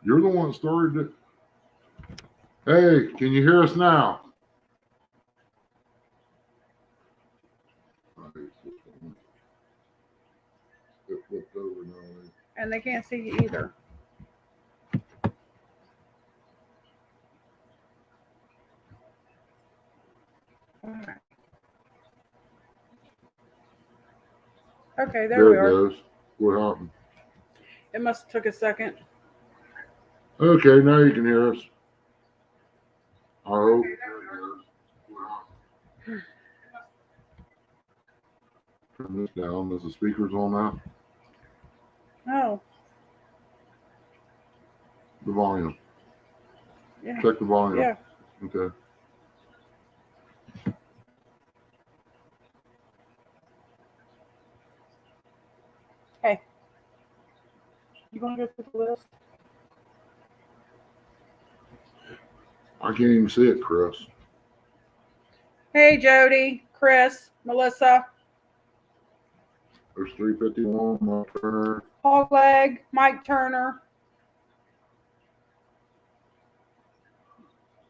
You're the one that started it. Hey, can you hear us now? It flipped over now. And they can't see you either. Okay. Okay, there we There are. it goes. What happened? It must have took a second. Okay, now you can hear us. I hope. Turn this down. Is the speakers on now? Oh, The volume. yeah. Check the volume. Yeah. Okay. Hey. You want to go through the list? I can't even see it, Chris. Hey, Jody, Chris, Melissa, There's 351, Mike Turner. Hogleg, Mike Turner,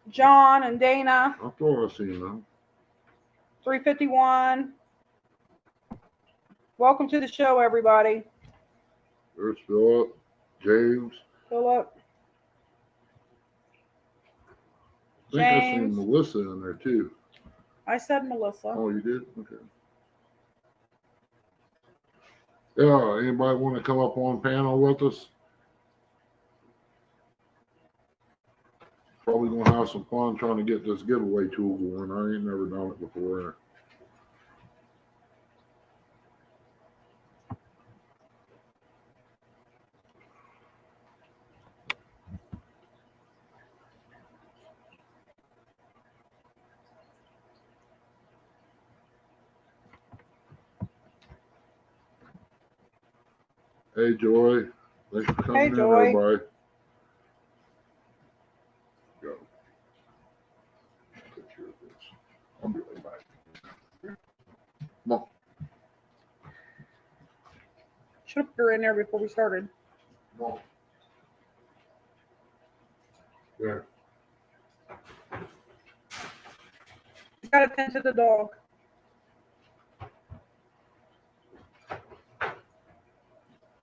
John and Dana. I thought I seen them. 351. Welcome to the show, everybody. There's Philip, James. Philip. I think I seen James. Melissa in there too. I said Melissa. Oh, you did? Okay. Yeah, anybody want to come up on panel with us? Probably gonna have some fun trying to get this giveaway tool going. I ain't never done it before. Hey, Joy. Thanks for coming in, Joy. everybody. Go. Take care of this. I'll be right back. Come on. Should have put her in there before we started. Come on. There. You got to tend to the dog.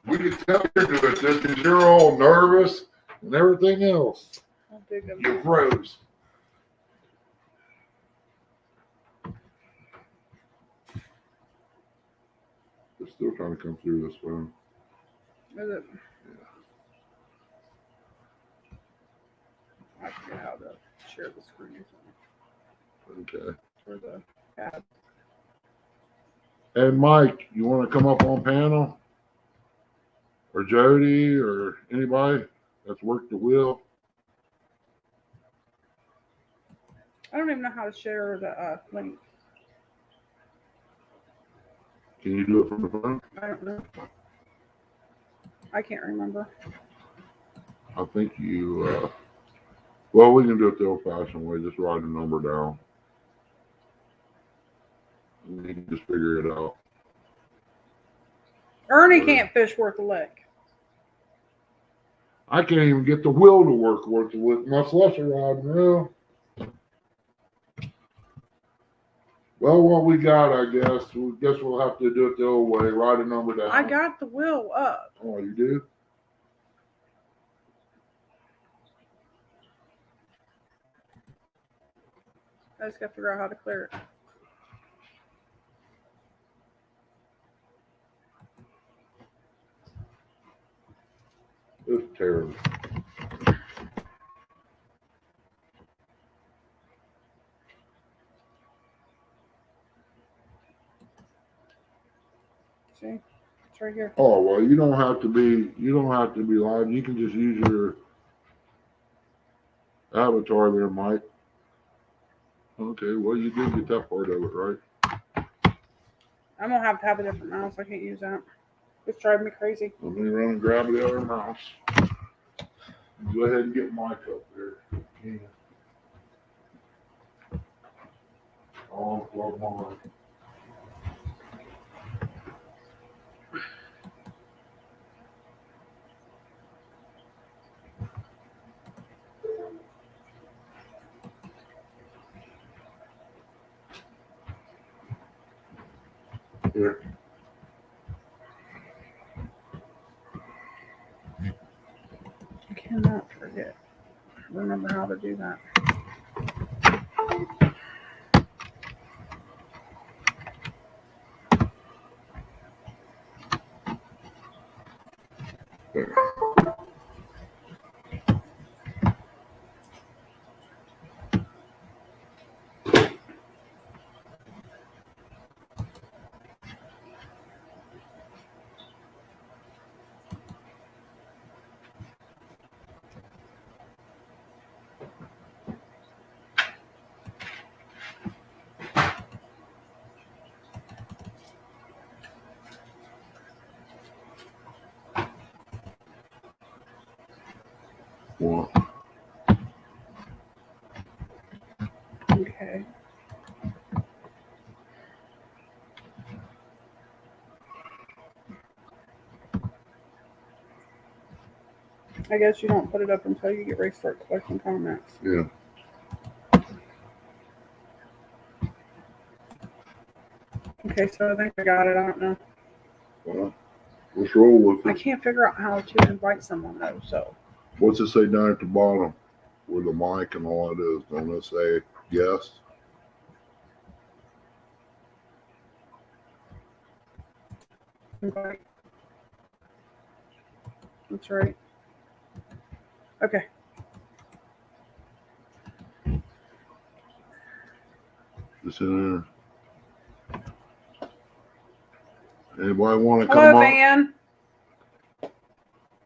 We can tell you're doing this because you're all nervous and everything else. I'll dig them. You froze. They're still trying to come through this phone. Is it? Yeah. I forget how to share the screen. Okay. For the pad. Hey, Mike, you want to come up on panel? Or Jody or anybody that's worked the wheel? I don't even know how to share the link. Can you do it from the phone? I don't know. I can't remember. I think you, well, we can do it the old-fashioned way. Just write a number down. And you can just figure it out. Ernie can't fish worth a lick. I can't even get the wheel to work worth the lick, much less a rod and reel. Well, what we got, I guess. We'll have to do it the old way. Write a number down. I got the wheel up. Oh, you do? I just got to figure out how to clear it. It's terrible. See? It's right here. Oh, well, you don't have to be live. You can just use your avatar there, Mike. Okay, well, you did get that part of it, right? I'm going to have a different mouse. I can't use that. It's driving me crazy. Let me run and grab the other mouse. Go ahead and get Mike up there. Yeah. Oh, plug mine. Here. I cannot forget. Remember how to do that. There. One. Okay. I guess you don't put it up until you get ready to start collecting comments. Yeah. Okay, so I think I got it. I don't know. Well, let's roll with I it. can't figure out how to invite someone though. So What's it say down at the bottom where the mic and all it is? Don't it say yes? invite. That's right. Okay. It's in there. Anybody want to come Hello, up? Van.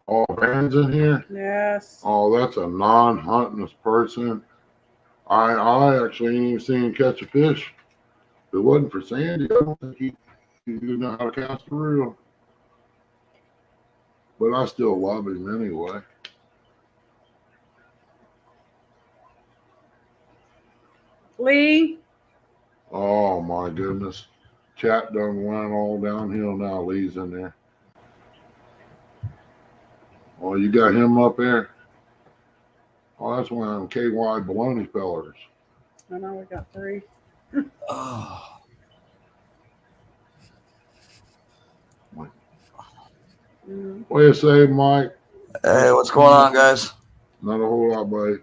Oh, Van's in here? Yes. Oh, that's a non-hunting person. I actually ain't even seen him catch a fish. If it wasn't for Sandy, I don't think he would know how to cast a reel. But I still love him anyway. Lee. Oh my goodness. Chat done went all downhill now. Lee's in there. Oh, you got him up there? Oh, that's one of them KY baloney fellers. I know we got 3. Oh. Mm. What do you say, Mike? Hey, what's going on, guys? Not a whole lot, buddy.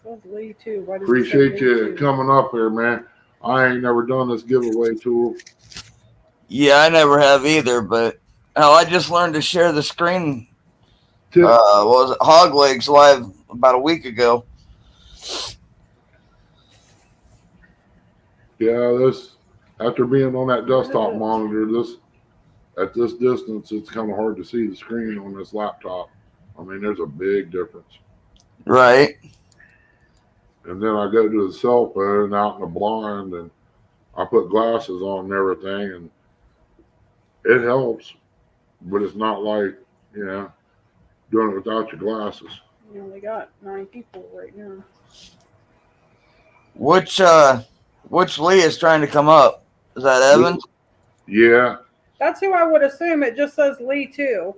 So Lee too. Why does it say Appreciate Lee you too? coming up here, man. I ain't never done this giveaway tool. Yeah, I never have either, but I just learned to share the screen. Tip. What was it? Hog Legs live about a week ago. Yeah, this after being on that What is desktop it? monitor, this at this distance, it's kind of hard to see the screen on this laptop. I mean, there's a big difference. Right. And then I go to the cell phone out in the blind, and I put glasses on and everything, and it helps, but it's not like doing it without your glasses. You only got 9 people right now. Which Lee is trying to come up? Is that Evans? Yeah, That's who I would assume. It just says Lee too.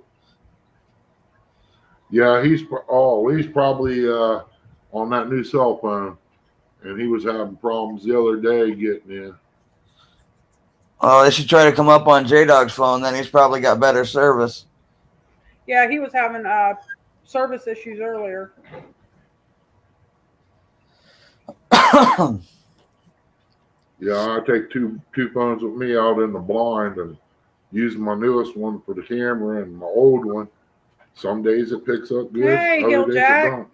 yeah, he's probably on that new cell phone, and he was having problems the other day getting in. Oh, they should try to come up on J-Dog's phone. Then he's probably got better service. Yeah, he was having service issues earlier. Yeah, I take two phones with me out in the blind and use my newest one for the camera and my old one. Some days it picks up good, Hey, other days Giljack. it don't.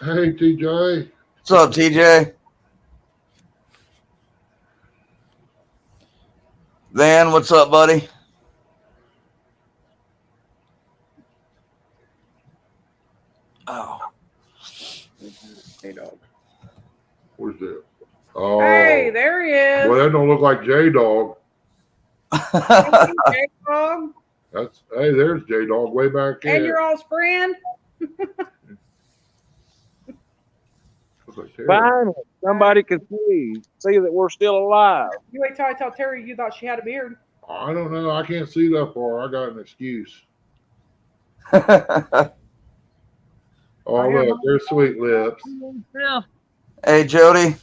Hey, TJ. What's up, TJ? Van, what's up, buddy? Oh. Hey, dog. Where's that? Oh, Hey, there he is. well, that don't look like J Dog. Hey, dog. Hey, there's J Dog way back there. And your all's friend. Looks like Terry. Finally, somebody can see that we're still alive. You wait till I tell Terry you thought she had a beard. I don't know. I can't see that far. I got an excuse. Oh, look, there's Sweet Lips. Yeah. Hey, Jody.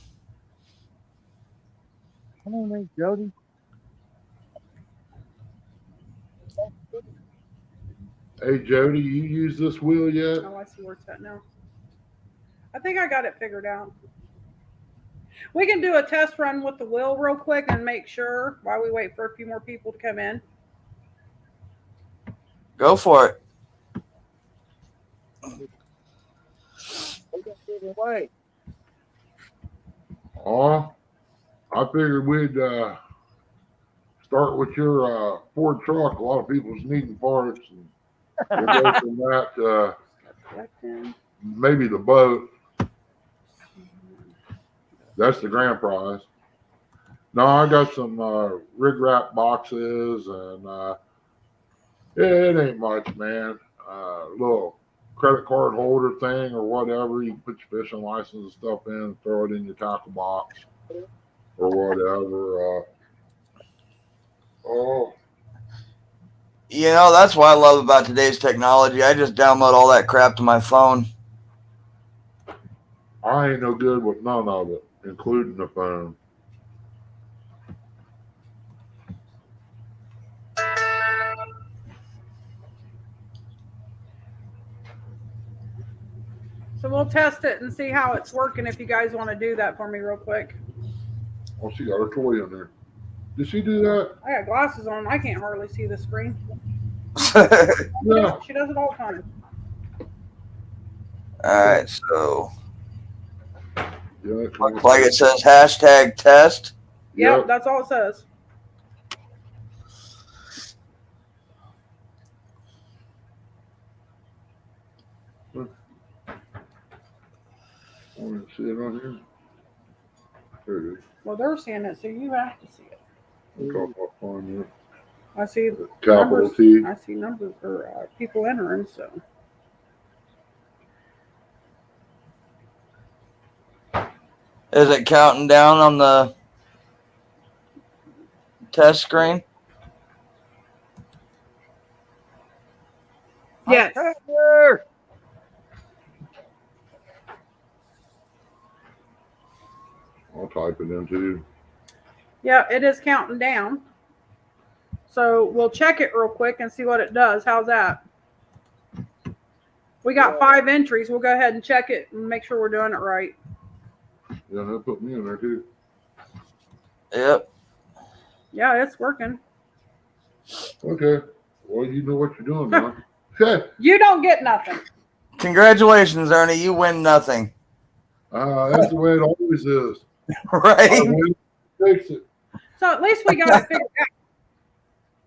Come on, man, Jody. Hey Jody, you use this wheel yet? Oh, I see where it's at now. I think I got it figured out. We can do a test run with the wheel real quick and make sure while we wait for a few more people to come in. Go for it. Away. Oh, I figured we'd start with your Ford truck. A lot of people's needing parts, and we'll go from that to Checked in. maybe the boat. That's the grand prize. No, I got some rig wrap boxes, and it ain't much, man. Little credit card holder thing or whatever. You can put your fishing license and stuff in, and throw it in your tackle box or whatever. Oh, You know, that's what I love about today's technology. I just download all that crap to my phone. I ain't no good with none of it, including the phone. So we'll test it and see how it's working if you guys want to do that for me real quick. Oh, she got a toy in there. Did she do that? I got glasses on. I can't hardly see the screen. Yeah. She does it all the time. All right, so Yeah. looks like it says hashtag test. Yep, that's all it says. I want to see it on here. There it is. Well, they're seeing it, so you have to see it. I'm talking about finding it. I see Capital numbers. T. I see numbers for people entering. So Is it counting down on the test screen? yes, Tractor! I'll type it in too. yeah, it is counting down. So we'll check it real quick and see what it does. How's that? We got 5 entries. We'll go ahead and check it and make sure we're doing it right. Yeah, that put me in there too. Yep. Yeah, it's working. Okay. Well, you know what you're doing now. Okay. You don't get nothing. Congratulations, Ernie. You win nothing. That's the way it always is. Right? I win, fix it. So at least we got it figured out.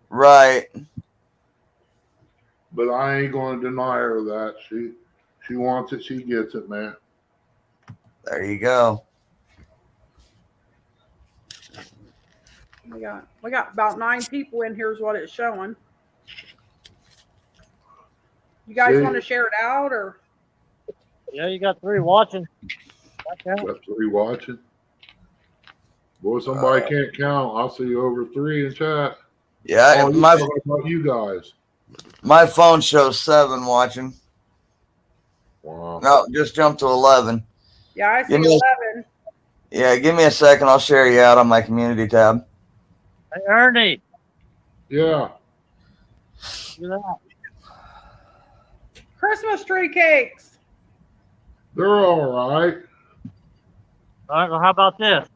Right. But I ain't going to deny her that. She wants it. She gets it, man. There you go. We got about 9 people in here is what it's showing. You guys See? want to share it out or? Yeah, you got 3 watching. Got 3 watching. Boy, somebody can't count. I'll see over 3 in chat. Yeah, Oh, my talking about you guys. my phone shows 7 watching. Wow. No, just jump to 11. Yeah, I see Give me 11. Yeah, give me a second. I'll share you out on my community tab. Hey, Ernie. Yeah. Look at that. Christmas tree cakes. They're all right. All right, well, how about this?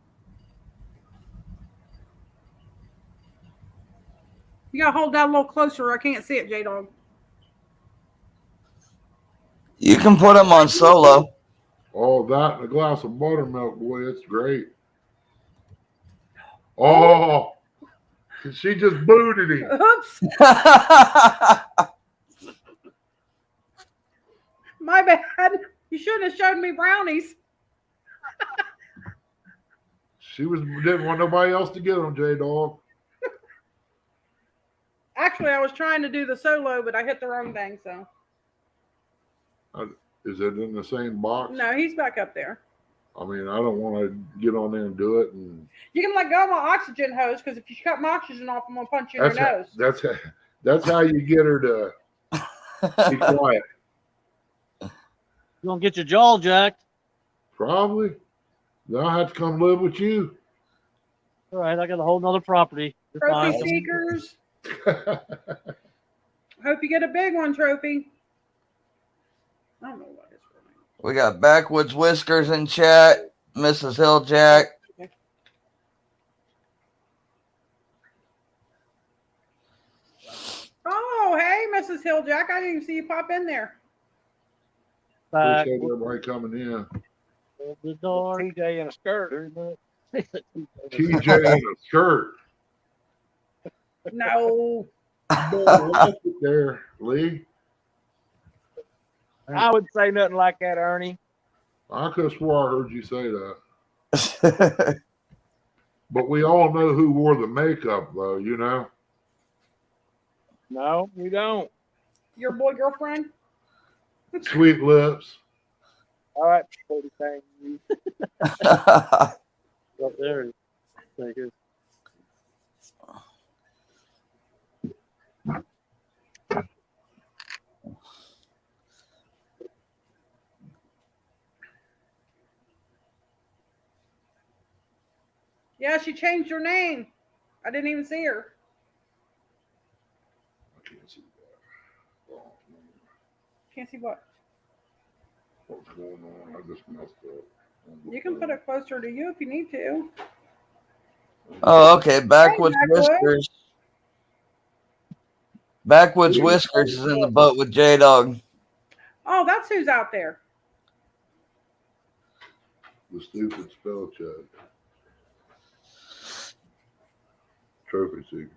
You gotta hold that a little closer. I can't see it, J Dog. You can put them on solo. Oh, that and a glass of buttermilk, boy, it's great. Oh, she just booted him. Oops, my bad. You shouldn't have showed me brownies. She didn't want nobody else to get them, J-Dog. Actually, I was trying to do the solo, but I hit the wrong thing. So Is it in the same box? no, he's back up there. I mean, I don't want to get on there and do it. And You can let go of my oxygen hose because if you cut my oxygen off, I'm gonna punch you in your nose. that's how you get her to be quiet. You gonna get your jaw jacked? Probably. Then I'll have to come live with you. All right, I got a whole nother property. You're Trophy fine. seekers. Hope you get a big one, Trophy. I don't know what his real name is. We got Backwoods Whiskers in chat. Mrs. Hilljack. Oh, hey, Mrs. Hilljack. I didn't even see you pop in there. Back Appreciate everybody coming in. with the door. TJ in a skirt. TJ in a skirt. No. Better watch it there, Lee. I would say nothing like that, Ernie. I could have swore I heard you say that. But we all know who wore the makeup, though, you know? No, we don't. Your boy girlfriend? Sweet lips. All right, pretty thing. Up there. Thank you. Yeah, she changed her name. I didn't even see her. I can't see that. Oh, Can't see what. what's going on? I just messed up. You can put it closer to you if you need to. Oh, okay. Backwoods Hey, Backwoods. Whiskers. Backwoods Whiskers is in the boat with J Dog. Oh, that's who's out there. The stupid spell check. Trophy seekers.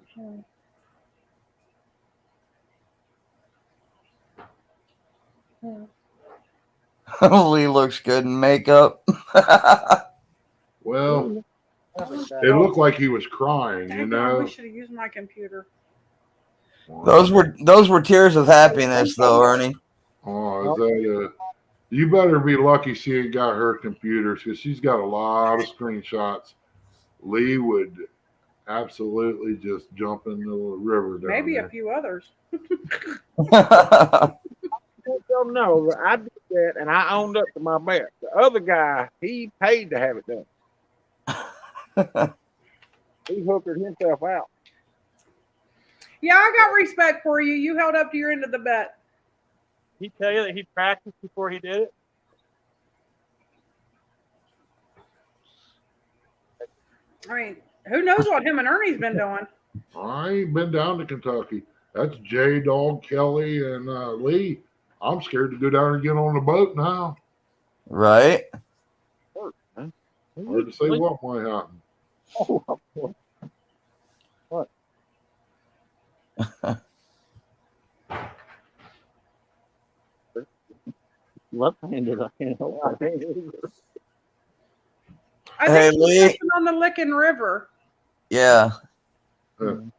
Lee looks good in makeup. Well, it looked like he was crying, you Thank God we know? should have used my computer. Those were tears of happiness, though, Ernie. Oh, is that you better be lucky she ain't got her computers because she's got a lot of screenshots. Lee would absolutely just jump in the river down Maybe there. a few others. Don't know. I did that, and I owned up to my bet. The other guy, he paid to have it done. He hookered himself out. Yeah, I got respect for you. You held up to your end of the bet. He tell you that he practiced before he did it. I mean, who knows what him and Ernie's been doing? I ain't been down to Kentucky. That's J Dog, Kelly, and Lee. I'm scared to go down and get on the boat now. Right? Hard to say what might happen. Oh, what? Left-handed, I can't help it. I Hey, think we're Lee. fishing on the Licking River. Yeah. I'm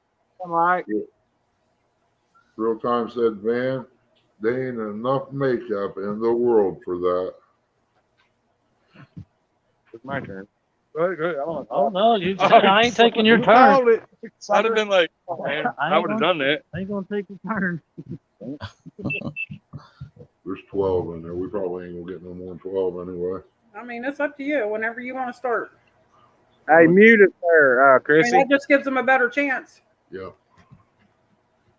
like, Real Time said, Van, there ain't enough makeup in the world for that. it's my turn. Good. Oh no, I ain't taking your turn. I'd have been like, man, I would have done that. I ain't gonna take your turn. There's 12 in there. We probably ain't gonna get no more than 12 anyway. I mean, it's up to you whenever you want to start. Hey, mute it there, I mean, Chrissy. that just gives them a better chance. Yeah.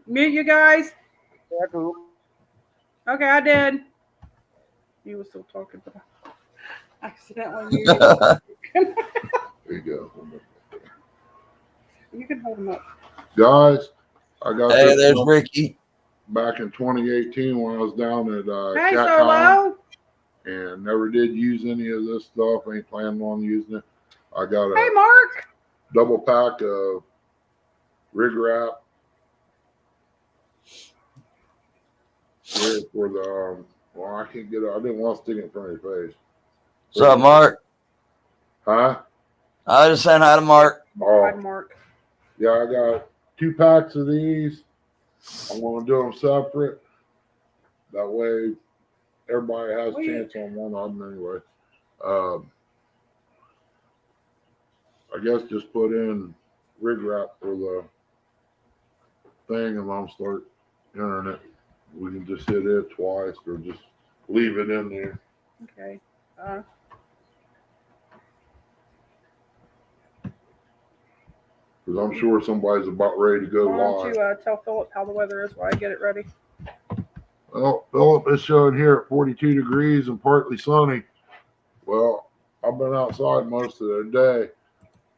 Mute you guys. Okay, I did. He was still talking, but I accidentally muted. There you go. You can hold him up. Guys, I got Hey, this there's stuff Ricky. back in 2018 when I was down at Hey, CatCon Solo. and never did use any of this stuff. Ain't planning on using it. I got a Hey, Mark. double pack of rig wrap here for the well, I can't get it. I didn't want to stick it in front of your face. What's up, Mark? Huh? I just said hi to Mark. Oh, Hi, Mark. yeah, I got 2 packs of these. I'm going to do them separate. That way, everybody has a chance on one of them anyway. I guess just put in rig wrap for the thing and I'll start entering it. We can just hit it twice or just leave it in there. Okay. Because I'm sure somebody's about ready to go Why don't live. you tell Philip how the weather is while I get it ready? Well, Philip is showing here at 42 degrees and partly sunny. Well, I've been outside most of the day.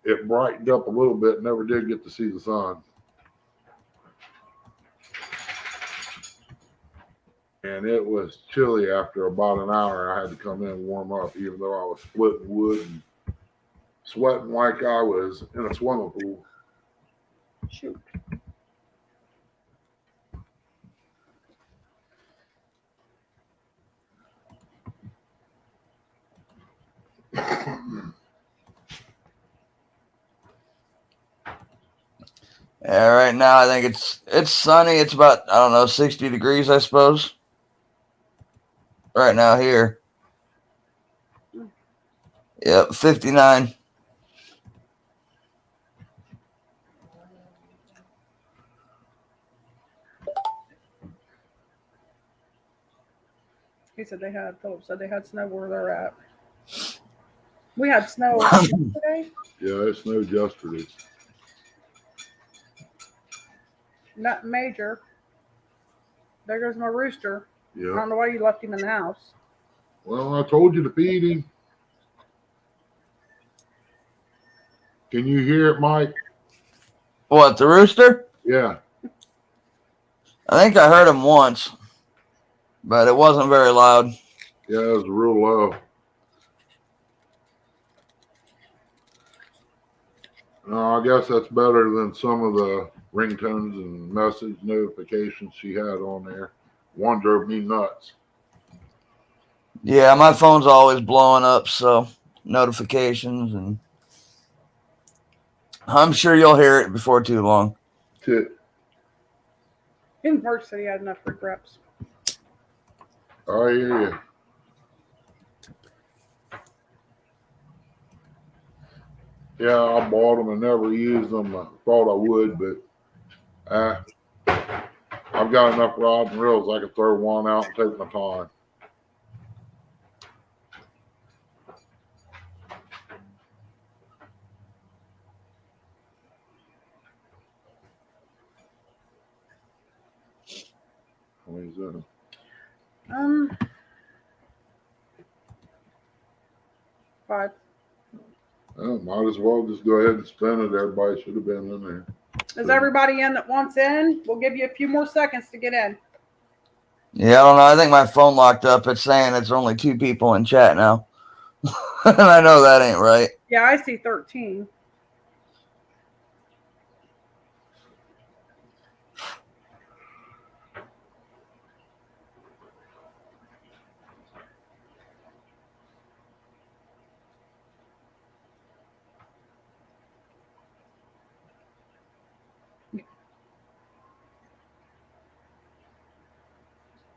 It brightened up a little bit. Never did get to see the sun. And it was chilly after about an hour. I had to come in and warm up, even though I was splitting wood and sweating like I was in a swimming pool. Shoot. Yeah, right now I think it's sunny. It's about, I don't know, 60 degrees, I suppose. Right now here. Yep, 59. Philip said they had snow where they're at. We had snow today. Yeah, it snowed yesterday. Not major. There goes my rooster. I Yeah. don't know why you left him in the house. Well, I told you to feed him. Can you hear it, Mike? What, the rooster? Yeah. I think I heard him once, but it wasn't very loud. Yeah, it was real low. No, I guess that's better than some of the ringtones and message notifications she had on there. One drove me nuts. Yeah, my phone's always blowing up, so notifications, and I'm sure you'll hear it before too long. Chit. In March said he had enough regrets. I hear you. Yeah, I bought them and never used them. I thought I would, but I've got enough rods and reels. I could throw one out and take my time. What is that? Five. Oh, might as well just go ahead and spin it. Everybody should have been in there. Is everybody in that wants in? We'll give you a few more seconds to get in. Yeah, I don't know. I think my phone locked up. It's saying it's only 2 people in chat now. And I know that ain't right. Yeah, I see 13.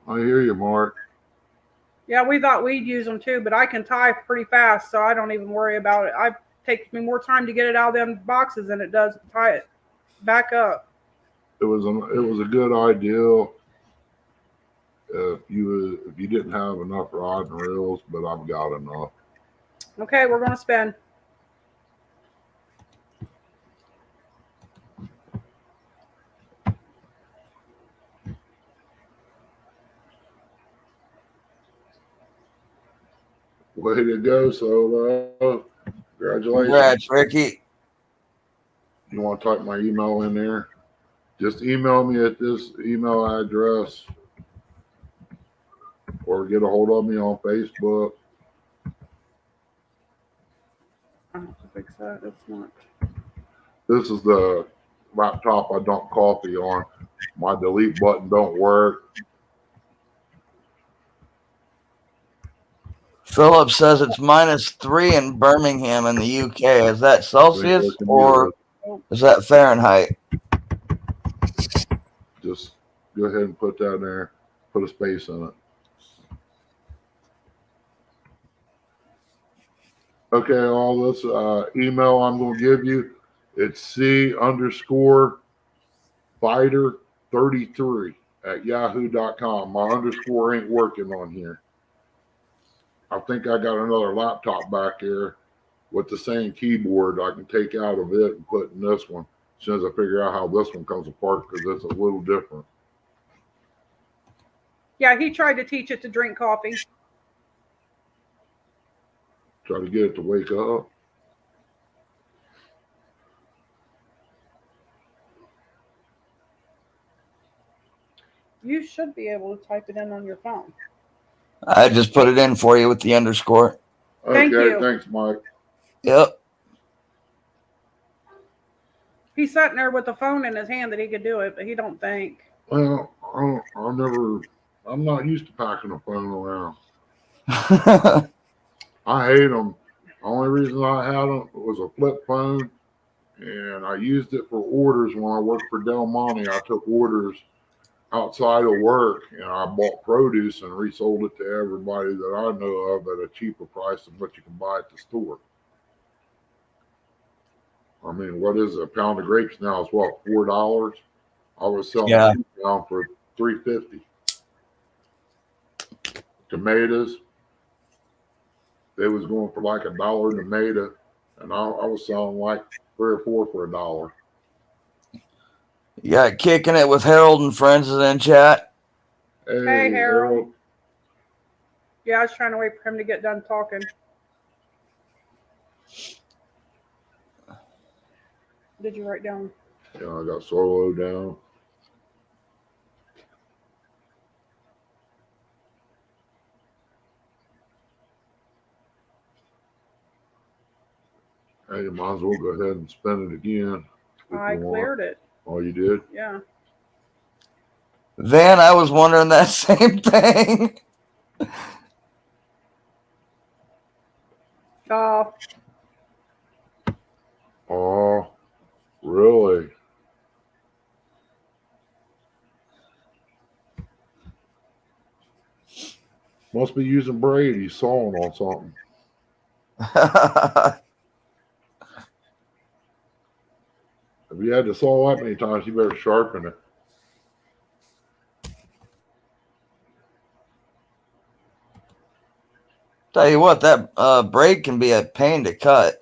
I hear you, Mark. Yeah, we thought we'd use them too, but I can type pretty fast, so I don't even worry about it. It takes me more time to get it out of them boxes than it does to tie it back up. It was a good idea if you didn't have enough rod and reels, but I've got enough. Okay, we're going to spin. Way to go, Solo. Congratulations. Congrats, Ricky. You want to type my email in there? Just email me at this email address or get a hold of me on Facebook. I have to fix that. It's not. This is the laptop I dump coffee on. My delete button don't work. Philip says it's -3 in Birmingham in the UK. Is that Celsius or is that Fahrenheit? Just go ahead and put that in there. Put a space in it. Okay, all this email I'm going to give you, it's C_fighter33 @yahoo.com. My underscore ain't working on here. I think I got another laptop back here with the same keyboard I can take out of it and put in this one. As soon as I figure out how this one comes apart, because it's a little different. Yeah, he tried to teach it to drink coffee. Try to get it to wake up. You should be able to type it in on your phone. I just put it in for you with the underscore. Thank Okay, you. thanks, Mike. Yep. He's sitting there with the phone in his hand that he could do it, but he don't think. Well, I'm not used to packing a phone around. I hate them. The only reason I had them was a flip phone, and I used it for orders when I worked for Del Monte. I took orders outside of work, and I bought produce and resold it to everybody that I know of at a cheaper price than what you can buy at the store. I mean, what is it? A pound of grapes now is what, $4? I was selling Yeah. 2 pound for $3.50. Tomatoes, they was going for like $1 tomato, and I was selling like 3 or 4 for $1. You got Kicking It with Harold and Friends is in chat. Hey, Harold. Yeah, I was trying to wait for him to get done talking. Did you write down? Yeah, I got Solo down. Hey, you might as well go ahead and spin it again. I cleared it. Oh, you did? Yeah. Van, I was wondering that same thing. Oh, really? Must be using braid. He's sawing on something. If you had to saw that many times, you better sharpen it. Tell you what, that braid can be a pain to cut.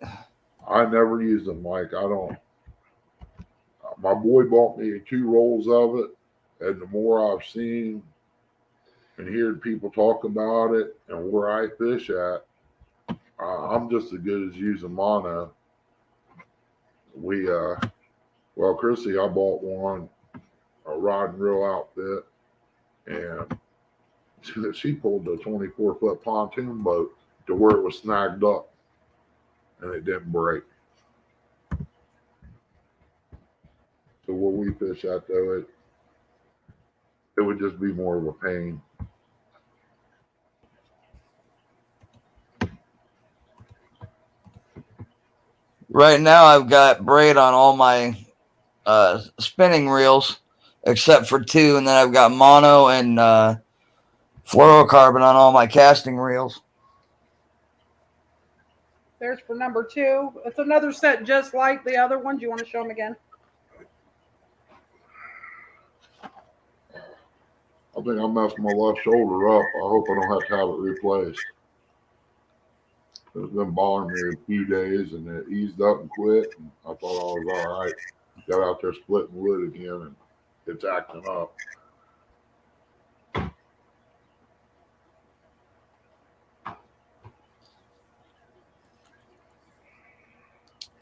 I never use them, Mike. I don't. My boy bought me 2 rolls of it, and the more I've seen and heard people talk about it and where I fish at, I'm just as good as using mono. Well, Chrissy, I bought one, a rod and reel outfit, and she pulled a 24-foot pontoon boat to where it was snagged up, and it didn't break. So where we fish at, though, it would just be more of a pain. Right now, I've got braid on all my spinning reels, except for 2, and then I've got mono and fluorocarbon on all my casting reels. There's for number 2. It's another set just like the other one. Do you want to show them again? I think I messed my left shoulder up. I hope I don't have to have it replaced. It's been bothering me a few days, and it eased up and quit. And I thought I was all right. Got out there splitting wood again, and it's acting up.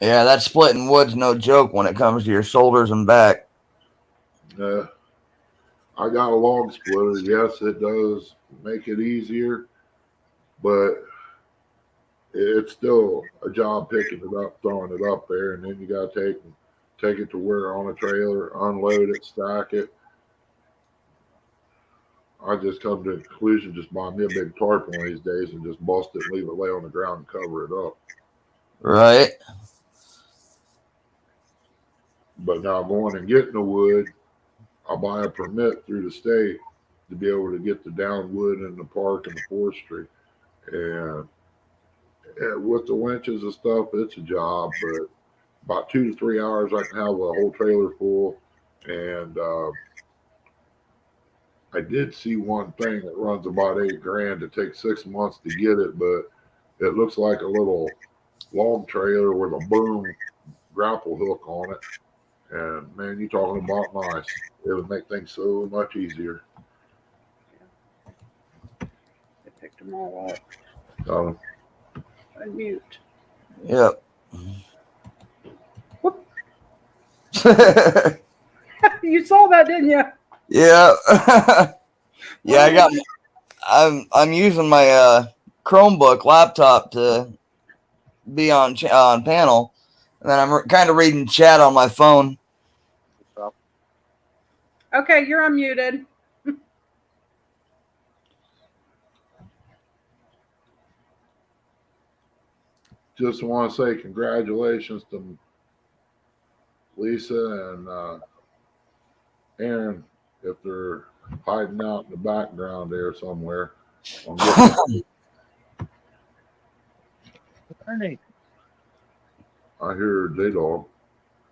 Yeah, that splitting wood's no joke when it comes to your shoulders and back. I got a log splitter. Yes, it does make it easier, but it's still a job picking it up, throwing it up there, and then you got to take it to where on a trailer, unload it, stack it. I just come to the conclusion, just buy me a big tarp one of these days and just bust it and leave it lay on the ground and cover it up. Right. But now going and getting the wood, I buy a permit through the state to be able to get the down wood in the park and the forestry. And with the winches and stuff, it's a job, but about 2 to 3 hours, I can have a whole trailer full. And I did see one thing that runs about $8,000. It takes 6 months to get it, but it looks like a little log trailer with a boom grapple hook on it. And man, you talking about nice. It would make things so much easier. They picked them all up. Um, Unmute. Yep. Whoop. You saw that, didn't you? Yeah. Yeah, I'm using my Chromebook laptop to be on on panel, and then I'm kind of reading chat on my phone. Okay, you're unmuted. just want to say congratulations to Lisa and Aaron if they're hiding out in the background there somewhere. Ernie, I hear J-Dog.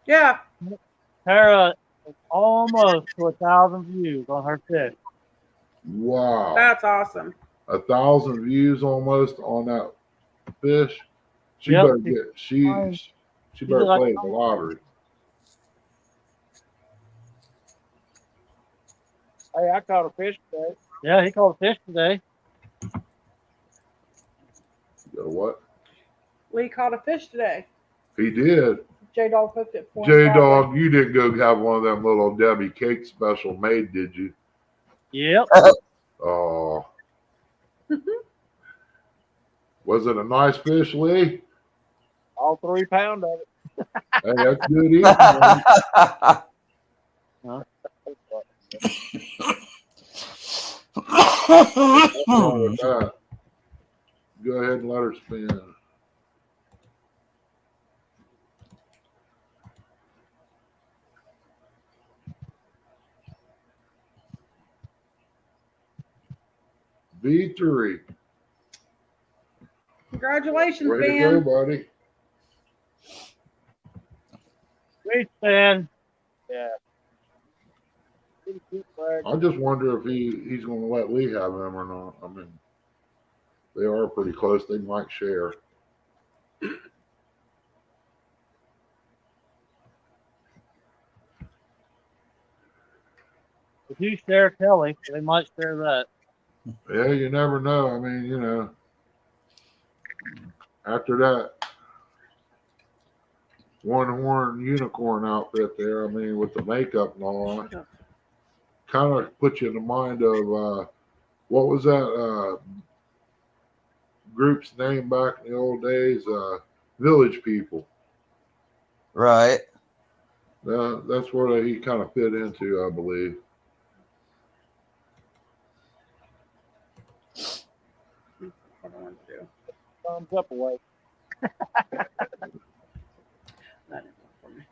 Yeah. Tara is almost to 1,000 views on her fish. Wow. That's awesome. 1,000 views almost on that fish. She Yep, better get she better like- play the lottery. Hey, I caught a fish today. Yeah, he caught a fish today. You know what? Lee caught a fish today. He did. J-Dog hooked it for him. J-Dog, you didn't go have one of them little Debbie cake special made, did you? Yep. Oh. Was it a nice fish, Lee? All 3 pound of it. Hey, that's good eating, man. What's wrong with that? Go ahead and let her spin. V3. Congratulations, Way to go, Ben. buddy. Great, Ben. Yeah. I just wonder if he's going to let Lee have him or not. I mean, they are pretty close. They might share. If you share Kelly, they might share that. Yeah, you never know. I mean, you know, after that one horn unicorn outfit there, I mean, with the makeup and all, kind of puts you in the mind of what was that group's name back in the old days? Village People. Right. That's where he kind of fit into, I believe. What do I want to do? Thumbs up away. That didn't work for me.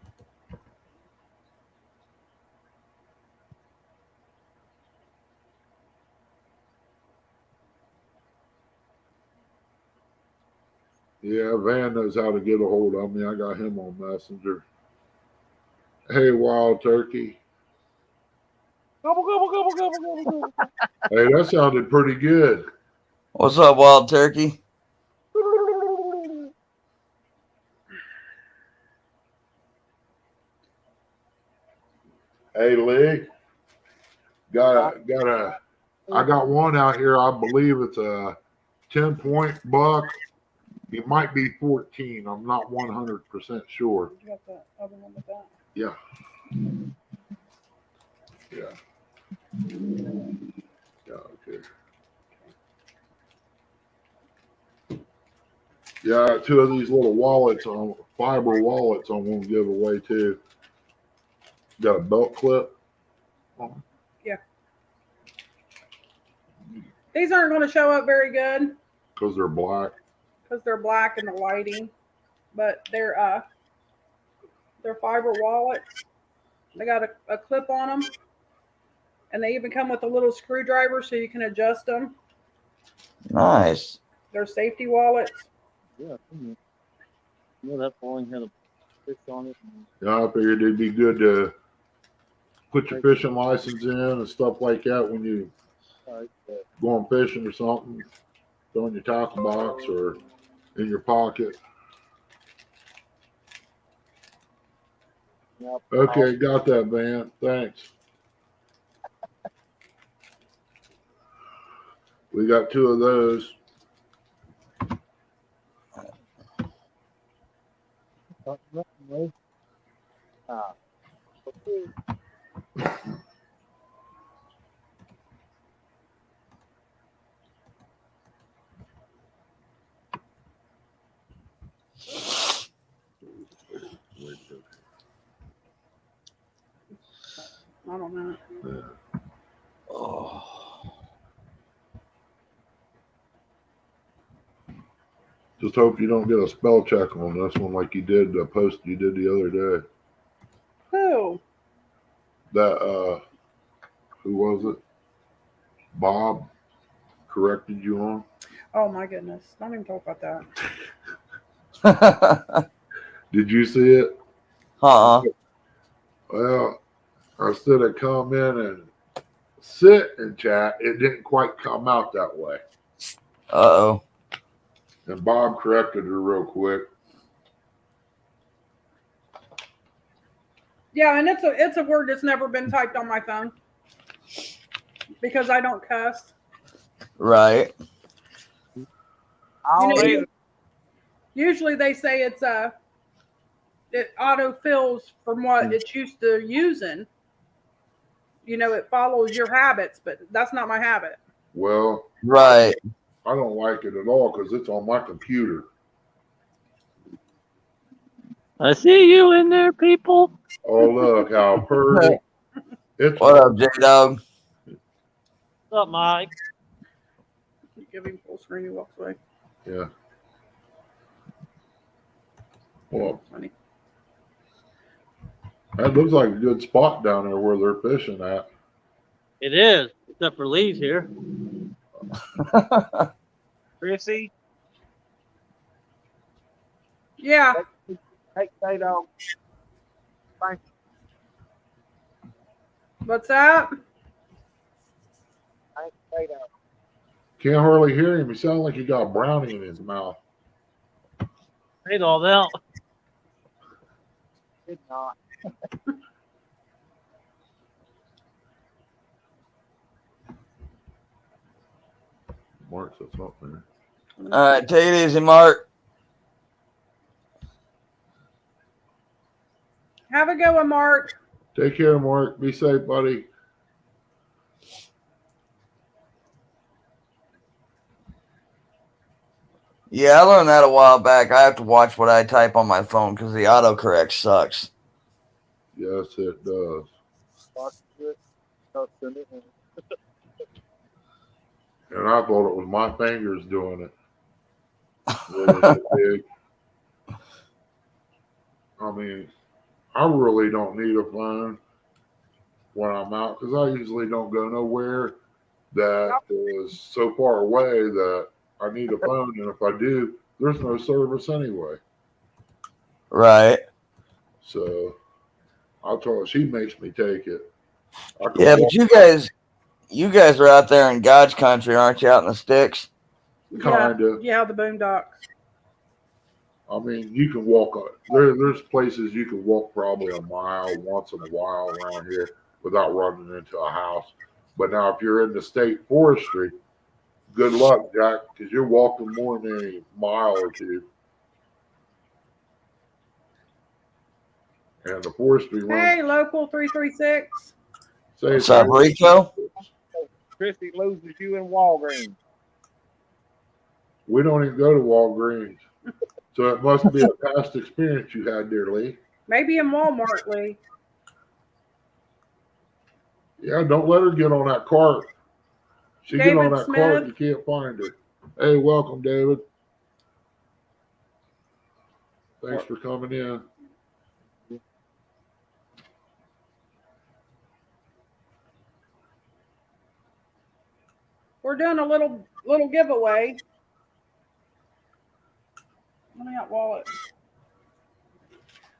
Yeah, Van knows how to get a hold of me. I got him on Messenger. Hey, Wild Turkey. Gobble, gobble, gobble, gobble, gobble, gobble. Hey, that sounded pretty good. What's up, Wild Turkey? Hey, Lee. I got one out here. I believe it's a 10-point buck. It might be 14. I'm not 100% sure. You got the other one with that? Yeah. Yeah. Yeah, okay. Yeah, 2 of these little wallets on fiber wallets I'm gonna give away too. Got a belt clip. These aren't going to show up very good Because they're black. because they're black in the lighting, but they're fiber wallets. They got a clip on them, and they even come with a little screwdriver so you can adjust them. Nice. They're safety wallets. Yeah. You know that bowling had a fish on it. Yeah, I figured it'd be good to put your fishing license in and stuff like that when you going fishing or something. Throw in your tackle box or in your pocket. Yep. Okay, got that, man. Thanks. We got 2 of those. Okay. I don't know. Yeah. Oh. Just hope you don't get a spell check on this one like you did the post you did the other day. Who? That who was it? Bob corrected you on. Oh my goodness! Don't even talk about that. Did you see it? Uh-uh. Well, instead of come in and sit and chat, it didn't quite come out that way. Uh-oh. And Bob corrected her real quick. Yeah, and it's a word that's never been typed on my phone because I don't cuss. Right. I You don't know, either. usually they say it's it auto fills from what it's used to using. You know, it follows your habits, but that's not my habit. Well, Right. I don't like it at all because it's on my computer. I see you in there, people. Oh, look how pretty. It's What up, J-Dog? What's up, Mike? Give him full screen. He walks away. Yeah. Well, Funny. that looks like a good spot down there where they're fishing at. It is, except for Lee's here. Chrissy, Yeah. take J-Dog. What's that? Thank J-Dog. Can't hardly hear him. He sounds like he got a brownie in his mouth. Ain't all that. Did not. Mark said something. All right, take it easy, Mark. Have a good one, Mark. Take care, Mark. Be safe, buddy. Yeah, I learned that a while back. I have to watch what I type on my phone because the autocorrect sucks. Yes, it does. And I thought it was my fingers doing it. Really big. I mean, I really don't need a phone when I'm out because I usually don't go nowhere that is so far away that I need a phone. And if I do, there's no service anyway. Right. So I told her she makes me take it. I can Yeah, walk but you guys are out there in God's country, aren't you? Out in the sticks. Kinda. Yeah, the boondocks. I mean, you can walk. There's places you can walk probably a mile once in a while around here without running into a house. But now, if you're in the state forestry, good luck, Jack, because you're walking more than a mile or two. And the forestry runs. Hey, local 336. Say What's up, Rico? Chrissy loses you in Walgreens. We don't even go to Walgreens, so it must be a past experience you had there, Lee. Maybe in Walmart, Lee. Yeah, don't let her get on that cart. She get on David that cart, Smith. you can't find her. Hey, welcome, David. Thanks for coming in. We're doing a little giveaway. Let me out wallet.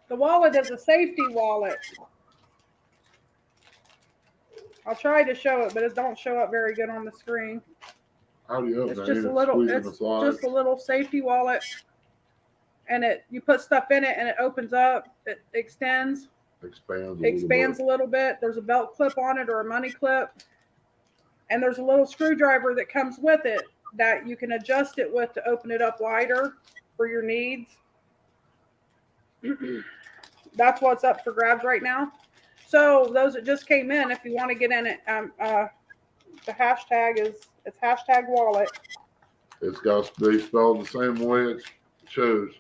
The wallet is a safety wallet. I'll try to show it, but it don't show up very good on the screen. How do you It's open it? just a It's little. squeezing It's the side. just a little safety wallet, and you put stuff in it, and it opens up. It extends. expands a little bit. There's a belt clip on it or a money clip. And there's a little screwdriver that comes with it that you can adjust it with to open it up wider for your needs. That's what's up for grabs right now. So those that just came in, if you want to get in it, the hashtag it's hashtag wallet. It's got they spelled the same way it shows.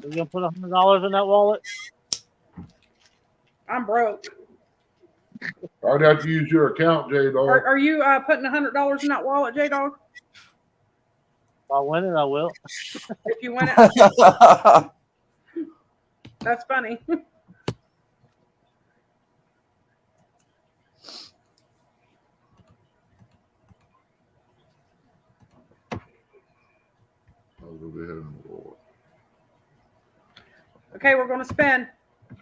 Are you gonna put $100 in that wallet? I'm broke. I'd have to use your account, J Dog. Are you putting $100 in that wallet, J Dog? If I win it, I will. If you win it, that's funny. Okay, we're going to spin.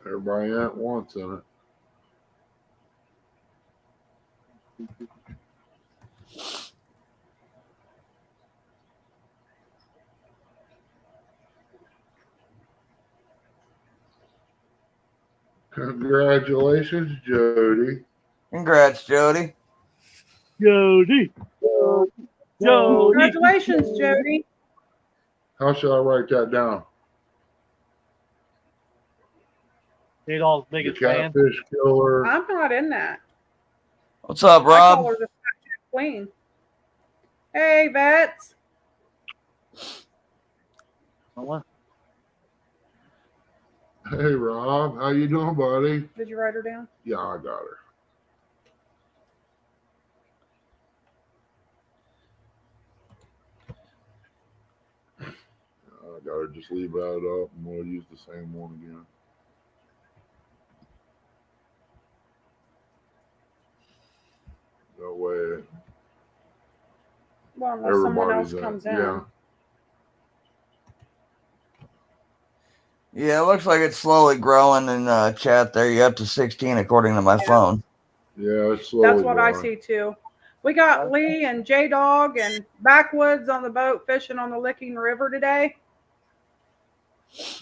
Everybody at once in it. Congratulations, Jody. Congrats, Jody. Jody. Jody. Congratulations, Jody. How should I write that down? J-Dog's The biggest fan. catfish killer. I'm not in that. What's up, I call Rob? her the queen. Hey, Vets. What? Hey, Rob. How you doing, buddy? Did you write her down? Yeah, I got her. I gotta just leave that up and we'll use the same one again. That way, Well, unless someone else everybody's comes in. in. Yeah. Yeah, it looks like it's slowly growing in chat there. You're up to 16 according to my phone. Yeah, it's slowly That's what I growing. see too. We got Lee and J Dog and Backwoods on the boat fishing on the Licking River today.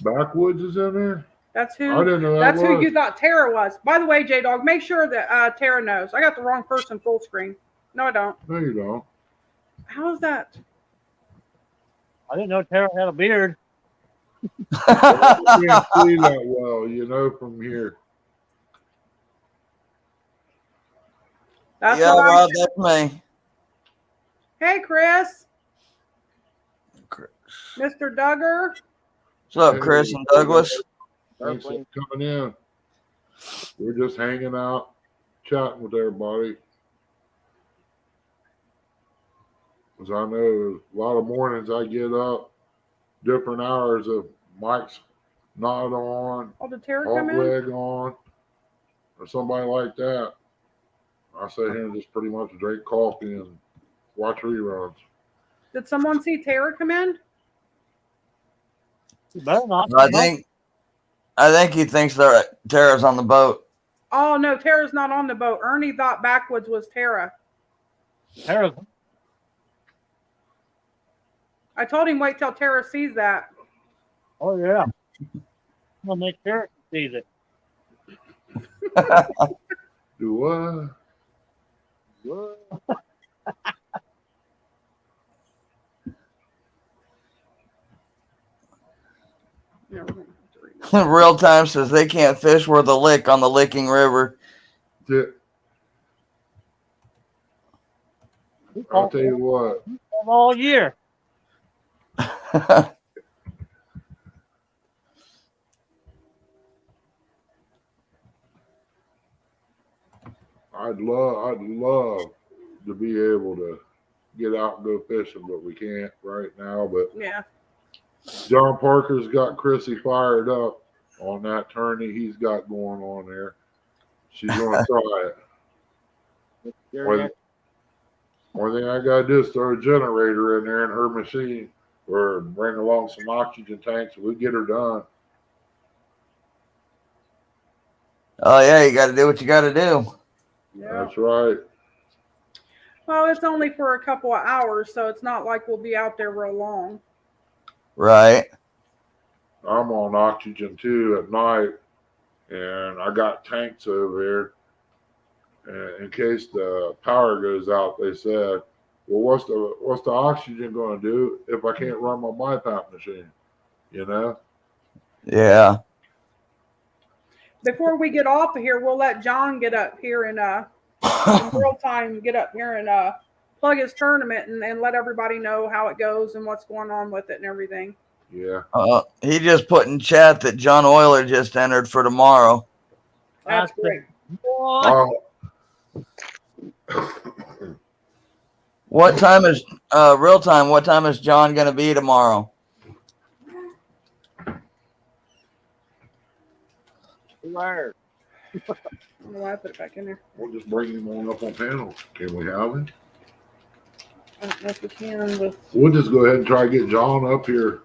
Backwoods is in there? That's I who. didn't know that That's who was. you thought Tara was. By the way, J Dog, make sure that Tara knows. I got the wrong person full screen. No, I don't. No, you don't. How is that? I didn't know Tara had a beard. I can't see that well, you know, from here. That's Yeah, what Rob, that's me. Hey, Chris. Chris. Mr. Duggar. What's up, Chris and Douglas? Thanks for coming in. We're just hanging out, chatting with everybody. Because I know a lot of mornings I get up, different hours of Mike's not on, Oh, did Tara alt come in? leg on, or somebody like that. I sit here and just pretty much drink coffee and watch reruns. Did someone see Tara come in? You better not. I think he thinks that Tara's on the boat. Oh, no, Tara's not on the boat. Ernie thought Backwoods was Tara. Tara's. I told him wait till Tara sees that. Oh, yeah. I'll make sure she sees it. Do what? Yeah, we're gonna have to read that. Real Time says they can't fish worth a lick on the Licking River. I'll tell you what. All year. I'd love to be able to get out and go fishing, but we can't right now. But Yeah. John Parker's got Chrissy fired up on that tourney he's got going on there. She's going to try it. One thing I got to do is throw a generator in there in her machine or bring along some oxygen tanks and we get her done. Oh, yeah, you got to do what you got to do. Yeah. That's right. Well, it's only for a couple of hours, so it's not like we'll be out there real long. Right. I'm on oxygen too at night and I got tanks over here. And in case the power goes out, they said, "Well, what's the oxygen going to do if I can't run my BiPAP machine?" You know. Yeah. Before we get off of here, we'll let John get up here and in real time get up here and plug his tournament and let everybody know how it goes and what's going on with it and everything. Yeah. He just put in chat that John Euler just entered for tomorrow. That's great. Boy, What time is real time? What time is John going to be tomorrow? Where? I don't know why I put it back in there. We'll just bring him on up on panel. Can we have him? I don't know if we can with We'll just go ahead and try to get John up here.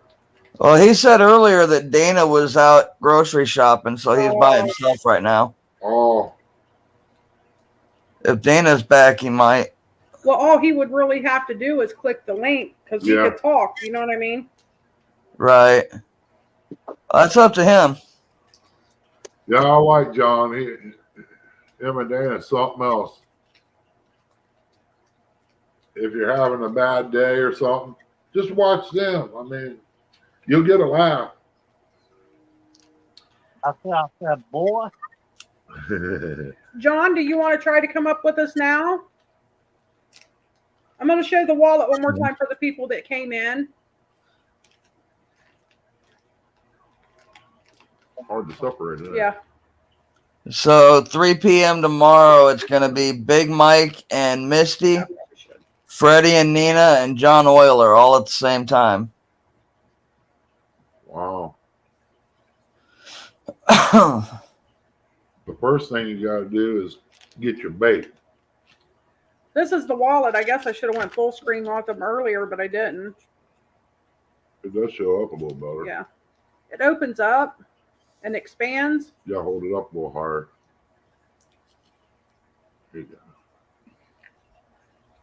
Well, he said earlier that Dana was out grocery shopping, so he's by himself right now. Oh, If Dana's back, he might. well, all he would really have to do is click the link because he Yeah. could talk. You know what I mean? Right. That's up to him. yeah, I like John. Him and Dan is something else. If you're having a bad day or something, just watch them. I mean, you'll get a laugh. I said, boy, John, do you want to try to come up with us now? I'm going to show the wallet one more time for the people that came in. Hard to separate it. Yeah. So 3 p.m. tomorrow, it's going to be Big Mike and Misty, Freddie and Nina, and John Euler all at the same time. Wow. The first thing you got to do is get your bait. This is the wallet. I guess I should have went full screen on them earlier, but I didn't. It does show up a little better. Yeah. It opens up and expands. Yeah, hold it up a little hard. Here you go.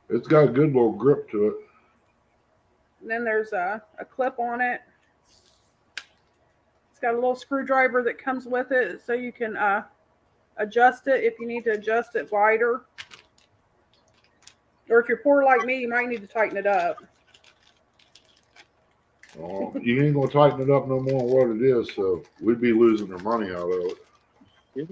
It's got a good little grip to it. And then there's a clip on it. It's got a little screwdriver that comes with it so you can adjust it if you need to adjust it wider. Or if you're poor like me, you might need to tighten it up. Oh, you ain't gonna tighten it up no more than what it is, so we'd be losing our money out of it.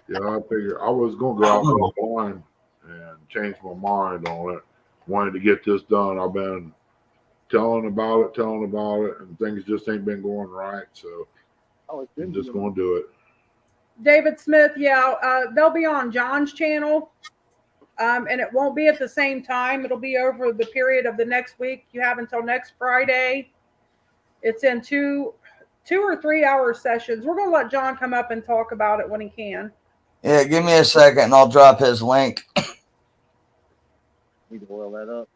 Yeah, I figured I was gonna go out with a blind and change my mind on it. Wanted to get this done. I've been telling about it, and things just ain't been going right. So I'm just gonna do it. David Smith, yeah, they'll be on John's channel. And it won't be at the same time. It'll be over the period of the next week. You have until next Friday. It's in two or 3 hour sessions. We're going to let John come up and talk about it when he can. Yeah, give me a second and I'll drop his link. need to boil that up.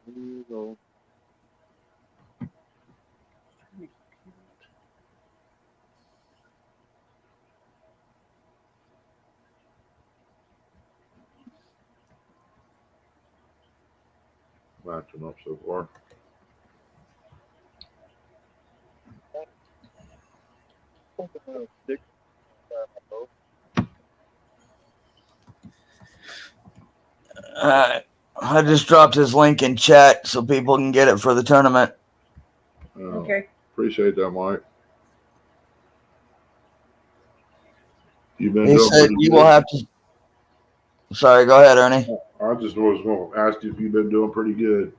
Here you go. Matching up so far. I just dropped his link in chat so people can get it for the tournament. Okay. Appreciate that, Mike. You've been He doing said pretty you good. will have to. Sorry, go ahead, Ernie. I just was going to ask you if you've been doing pretty good.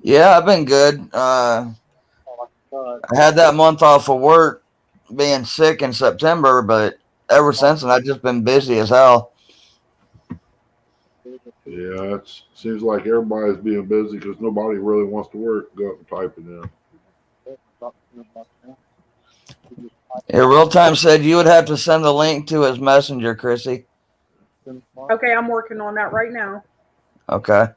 Yeah, I've been good. I had that month off of work being sick in September, but ever since then, I've just been busy as hell. Yeah, it seems like everybody's being busy because nobody really wants to work. Go up and type it in. Yeah, Real Time said you would have to send the link to his messenger, Chrissy. Okay, I'm working on that right now. Okay.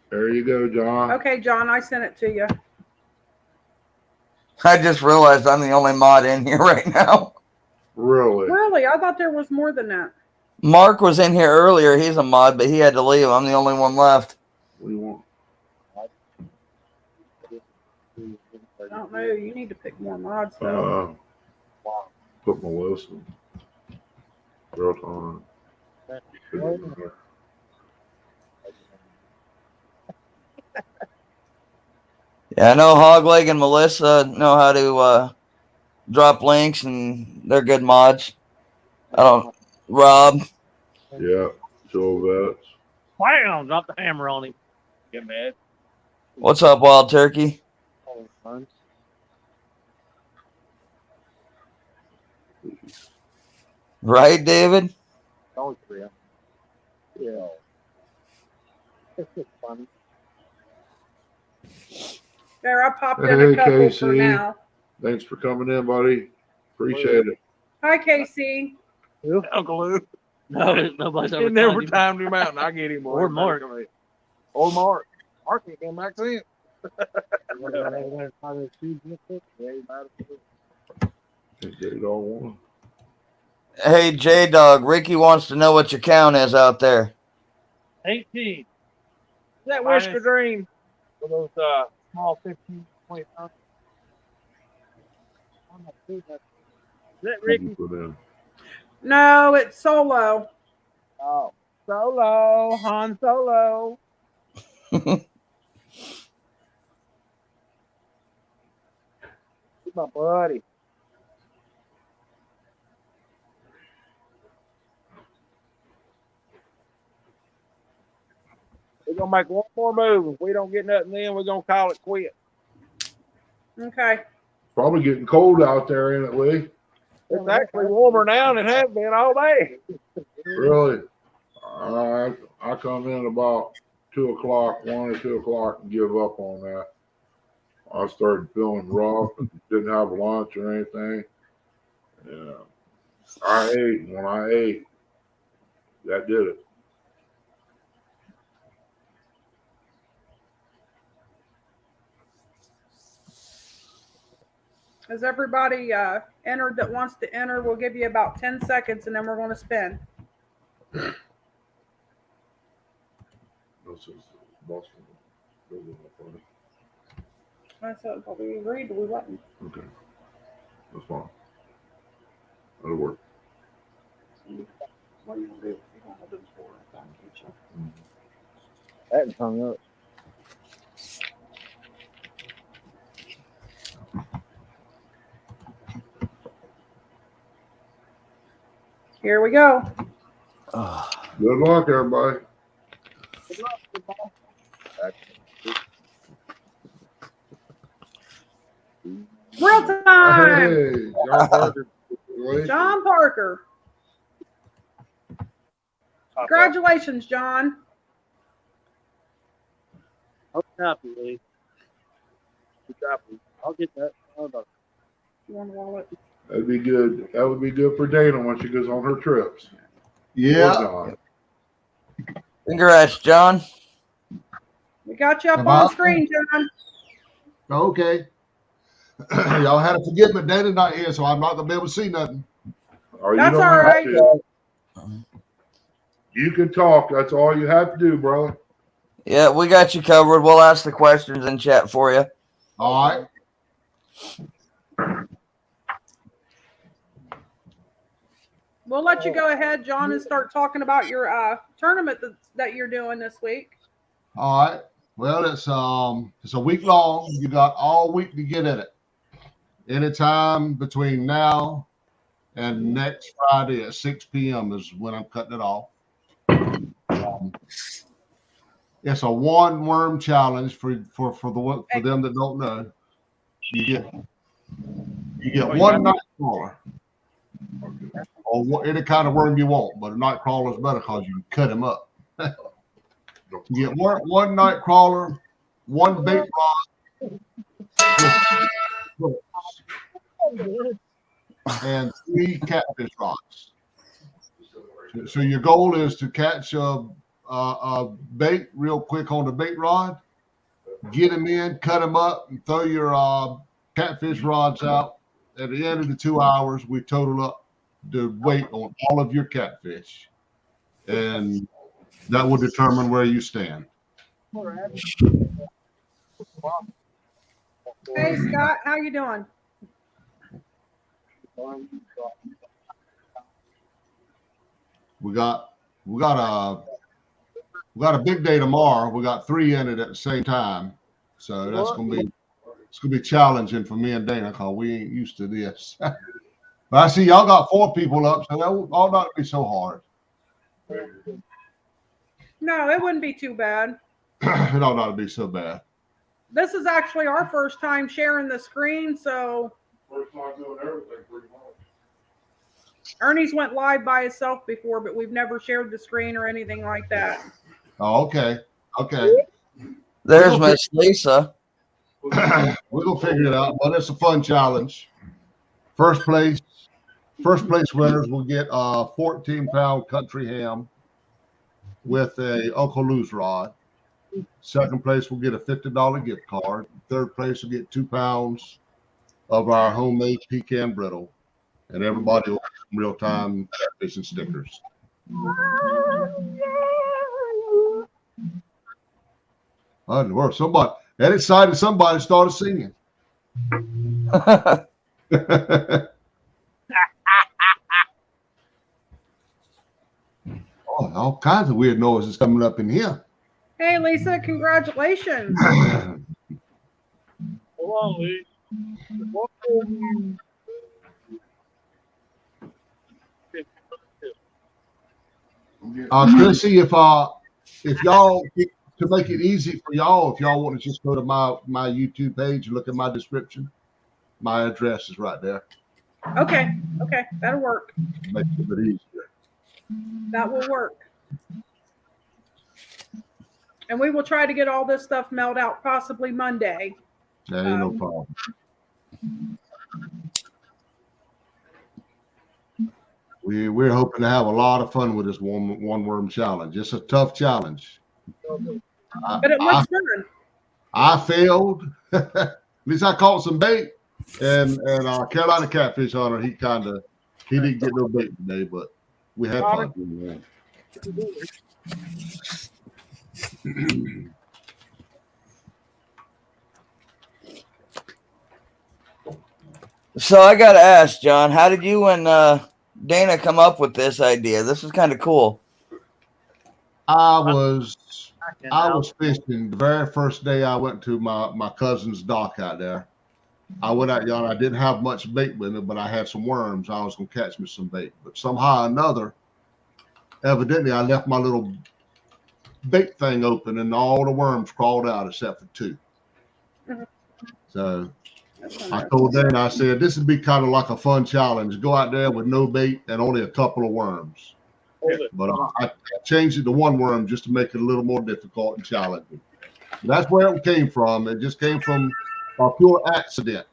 There you go, John. Okay, John, I sent it to you. I just realized I'm the only mod in here right now. Really? Really? I thought there was more than that. Mark was in here earlier. He's a mod, but he had to leave. I'm the only one left. What do you want? I don't know. You need to pick more mods, though. Put my list in real time. Yeah, I know Hogleg and Melissa know how to drop links, and they're good mods. I don't. Rob. Yeah, Joe Vets. Bam! Drop the hammer on him. Get mad. What's up, Wild Turkey? Right, David? Yeah. It's just funny. There, I popped in Hey, a couple Casey. for now. Thanks for coming in, buddy. Appreciate it. Hi, Casey. Uncle Lou. No, nobody's ever He never told you. timed him out, and I get him. Or Mark. Or Mark. Mark ain't come back since. They all want. Hey, J-Dog, Ricky wants to know what your count is out there. 18. Is that Whisker Dream? For those small 15, 20 pounds. Is that Ricky? Put in. No, it's Solo. Oh. Solo. Han Solo. He's my buddy. We're going to make one more move. If we don't get nothing in, we're going to call it quit. Okay. Probably getting cold out there, ain't it, Lee? It's actually warmer now than it has been all day. Really? I come in about 2 o'clock, 1 or 2 o'clock, and give up on that. I started feeling rough and didn't have lunch or anything. Yeah. I ate, and when I ate, that did it. Has everybody entered that wants to enter? We'll give you about 10 seconds, and then we're going to spin. This is Boston. I said, well, we agreed, we wasn't. Okay. That's fine. That'll work. What are you going to do? You don't hold it for it. I'll get you. That hung up. Here we go. Good luck, everybody. Real time. Hey, John Parker. John Parker. Congratulations, John. I'll copy, Lee. I'll get that. You want a wallet? That'd be good. That would be good for Dana when she goes on her trips. Yeah. Congrats, John. We got you up on screen, John. Okay. Y'all had to forgive me. Dana's not here, so I'm not gonna be able to see nothing. Oh, you That's don't all have right. to. You can talk. That's all you have to do, brother. Yeah, we got you covered. We'll ask the questions in chat for you. All right. We'll let you go ahead, John, and start talking about your tournament that you're doing this week. All right. Well, it's a week long. You got all week to get in it. Anytime between now and next Friday at 6 p.m. is when I'm cutting it off. It's a one worm challenge for them that don't know. You get one night crawler, or any kind of worm you want, but a night crawler is better because you can cut him up. You get one night crawler, one bait rod, and 3 catfish rods. So your goal is to catch a bait real quick on the bait rod, get them in, cut them up, and throw your catfish rods out. At the end of the 2 hours, we total up the weight on all of your catfish, and that will determine where you stand. Hey Scott, how you doing? We got a big day tomorrow. We got 3 in it at the same time, so that's gonna be challenging for me and Dana because we ain't used to this. But I see y'all got 4 people up, so that ought not to be so hard. No, it wouldn't be too bad. It ought not to be so bad. This is actually our first time sharing the screen, so First time doing everything pretty much. Ernie's went live by himself before, but we've never shared the screen or anything like that. Oh, okay. There's Miss Lisa. We're gonna figure it out, but it's a fun challenge. First place winners will get a 14-pound country ham with a Uncle Lou's rod. Second place will get a $50 gift card. Third place will get 2 pounds of our homemade pecan brittle, and everybody will get some real-time catfish and stickers. Oh, somebody that excited, somebody started singing. Oh, all kinds of weird noises coming up in here. Hey Lisa, congratulations. Hold on, Lee. Chrissy, if y'all, to make it easy for y'all, if y'all want to just go to my YouTube page and look at my description, my address is right there. Okay, that'll work. Makes it a bit easier. That will work. And we will try to get all this stuff mailed out possibly Monday. That ain't no problem. We're hoping to have a lot of fun with this one worm challenge. It's a tough challenge. But it looks fun. I failed. At least I caught some bait. And Carolina Catfish Hunter, he didn't get no bait today, but we had fun. So I got to ask, John, how did you and Dana come up with this idea? This is kind of cool. I was fishing the very first day I went to my cousin's dock out there. I went out, y'all. I didn't have much bait with me, but I had some worms. I was gonna catch me some bait, but somehow or another, evidently, I left my little bait thing open, and all the worms crawled out except for 2. So I told Dana, I said, this would be kind of like a fun challenge. Go out there with no bait and only a couple of worms. But I changed it to 1 worm just to make it a little more difficult and challenging. That's where it came from. It just came from a pure accident.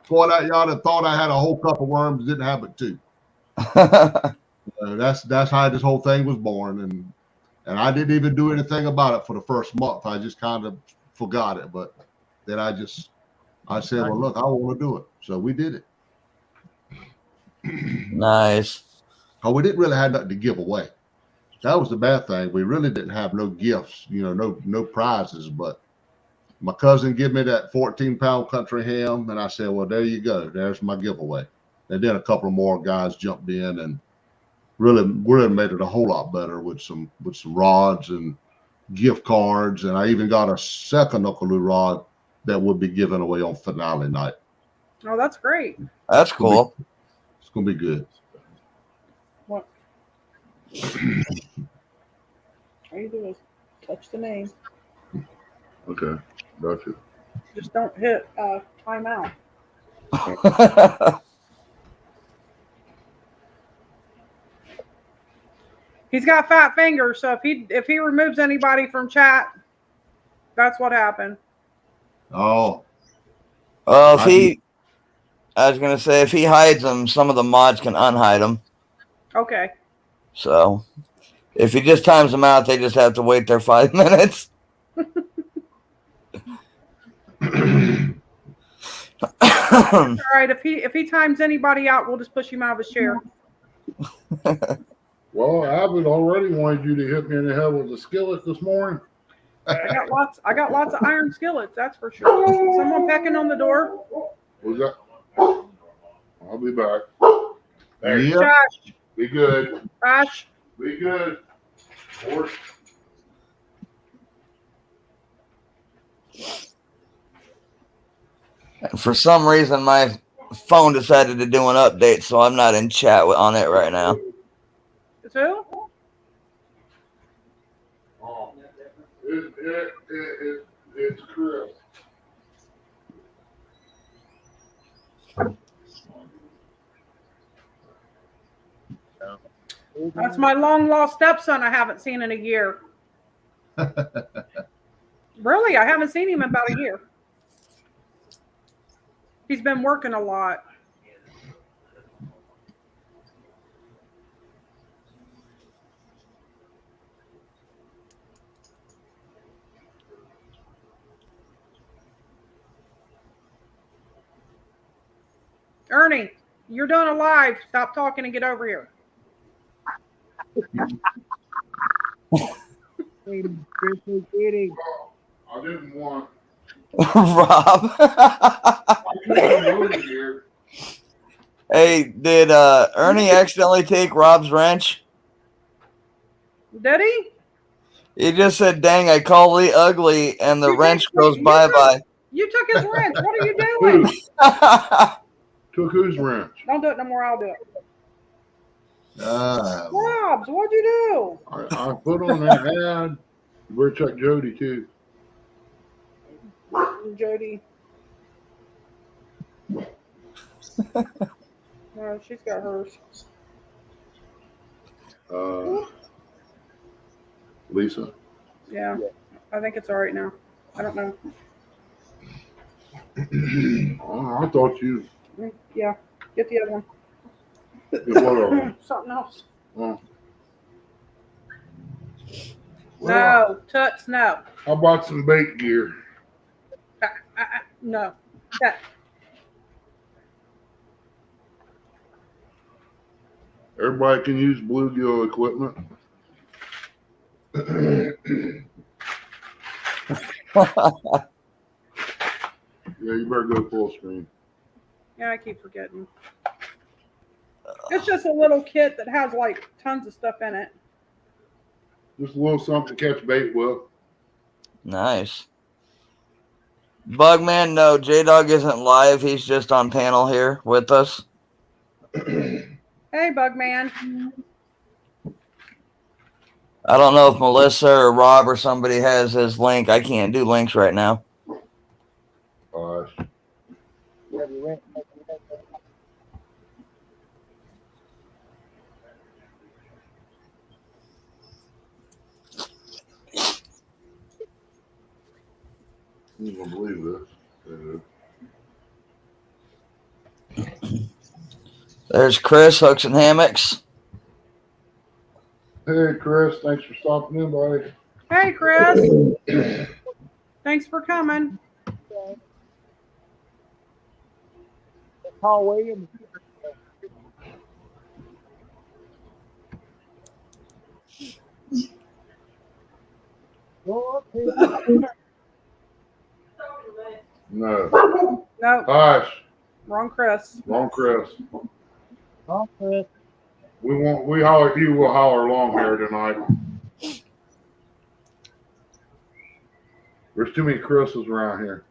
Going out yard and thought I had a whole cup of worms, didn't have but 2. That's how this whole thing was born, and I didn't even do anything about it for the first month. I just kind of forgot it, but then I said, well, look, I want to do it, so we did it. Nice. Oh, we didn't really have nothing to give away. That was the bad thing. We really didn't have no gifts, no prizes. But my cousin gave me that 14-pound country ham, and I said, well, there you go. There's my giveaway. And then a couple more guys jumped in and really made it a whole lot better with some rods and gift cards. And I even got a second Uncle Lou rod that would be given away on finale night. Oh, that's great. That's cool. It's gonna be good. What? All you do is touch the name. Okay, got you. Just don't hit timeout. He's got fat fingers, so if he removes anybody from chat, that's what happened. Oh, Well, if I was gonna say if he hides them, some of the mods can unhide them. Okay. So if he just times them out, they just have to wait their 5 minutes. All right. If he times anybody out, we'll just push him out of his chair. Well, Abbott already wanted you to hit me in the head with a skillet this morning. I got lots of iron skillets. That's for sure. Someone pecking on the door. Was that? I'll be back. There. Yep. Josh. Be good. Josh. Be good. Horse. For some reason, my phone decided to do an update, so I'm not in chat on it right now. It's who? Oh, it's Chris. That's my long lost stepson I haven't seen in a year. Really, I haven't seen him in about a year. He's been working a lot. Ernie, you're done a live. Stop talking and get over here. I didn't want. Rob. Hey, did Ernie accidentally take Rob's wrench? Did he? He just said, dang, I call Lee ugly, and the wrench goes bye-bye. You took his wrench. What are you doing? Took whose wrench? Don't do it no more. I'll do it. Uh, Robs, what'd you do? I put on that ad. You better check Jody too. Jody. No, she's got hers. Lisa. Yeah, I think it's all right now. I don't know. Oh, I thought you. Yeah, get the other one. Whatever. Something else. Well, No, Toots, no. how about some bait gear? No. That. Everybody can use bluegill equipment. Yeah, you better go full screen. Yeah, I keep forgetting. It's just a little kit that has like tons of stuff in it. Just a little something to catch bait with. Nice. Bugman, no, J-Dog isn't live. He's just on panel here with us. Hey, Bugman. I don't know if Melissa or Rob or somebody has his link. I can't do links right now. You won't believe this. There's Chris, Hooks and Hammocks. Hey, Chris, thanks for stopping in, buddy. Hey, Chris. Thanks for coming. Paul Williams. No. No, Hush. wrong Chris. Wrong Chris. Oh, Chris. We holler at you, we'll holler long hair tonight. There's too many Chris's around here.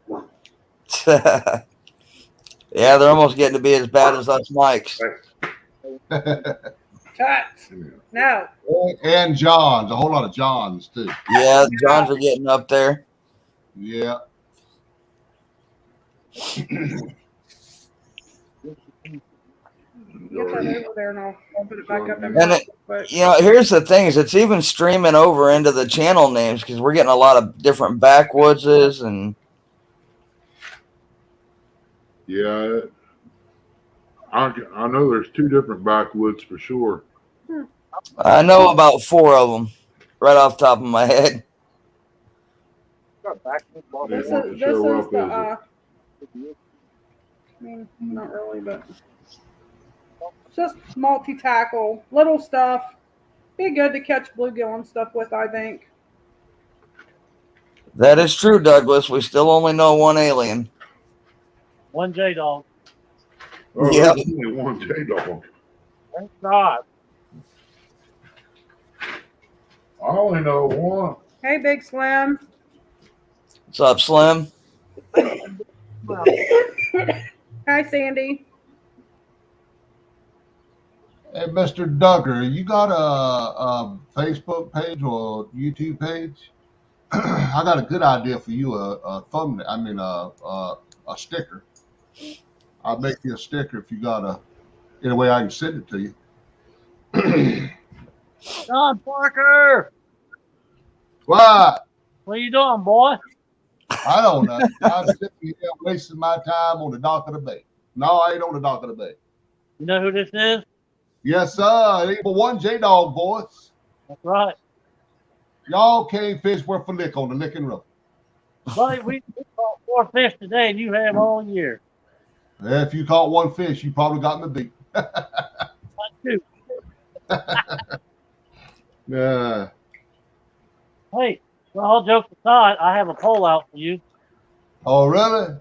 Yeah, they're almost getting to be as bad as us Mikes. Toots. No. and Johns, a whole lot of Johns too. Yeah, the Johns are getting up there. Yeah. Get that over there and I'll put it back up in And you know, here's the thing: is it's even streaming over into the channel names because we're getting a lot of different backwoodses and. Yeah. I know there's 2 different backwoods for sure. I know about 4 of them right off the top of my head. Got back to the ball. They This want is to this show is up the as I mean, not really, but just multi-tackle, little stuff. Be good to catch bluegill and stuff with, I think. That is true, Douglas. We still only know one alien. One J Dog. oh, Yep. there's only one J-Dog. Thank God. I only know one. Hey, Big Slim. What's up, Slim? Hi, Sandy. Hey, Mr. Duggar, you got a Facebook page or YouTube page? I got a good idea for you. A thumbnail. I mean, a sticker. I'll make you a sticker if you got any way I can send it to you. John Parker, What? what you doing, boy? I don't know. I'm sitting here wasting my time on the dock of the bay. No, I ain't on the dock of the bay. You know who this is? Yes, sir. It ain't but one J-Dog, boys. That's right. Y'all can't fish worth a lick on the Licking River. Buddy, we caught 4 fish today, and you have all year. If you caught one fish, you probably got me beat. Not 2. Yeah. Hey, well, all jokes aside, I have a poll out for you. Oh, really?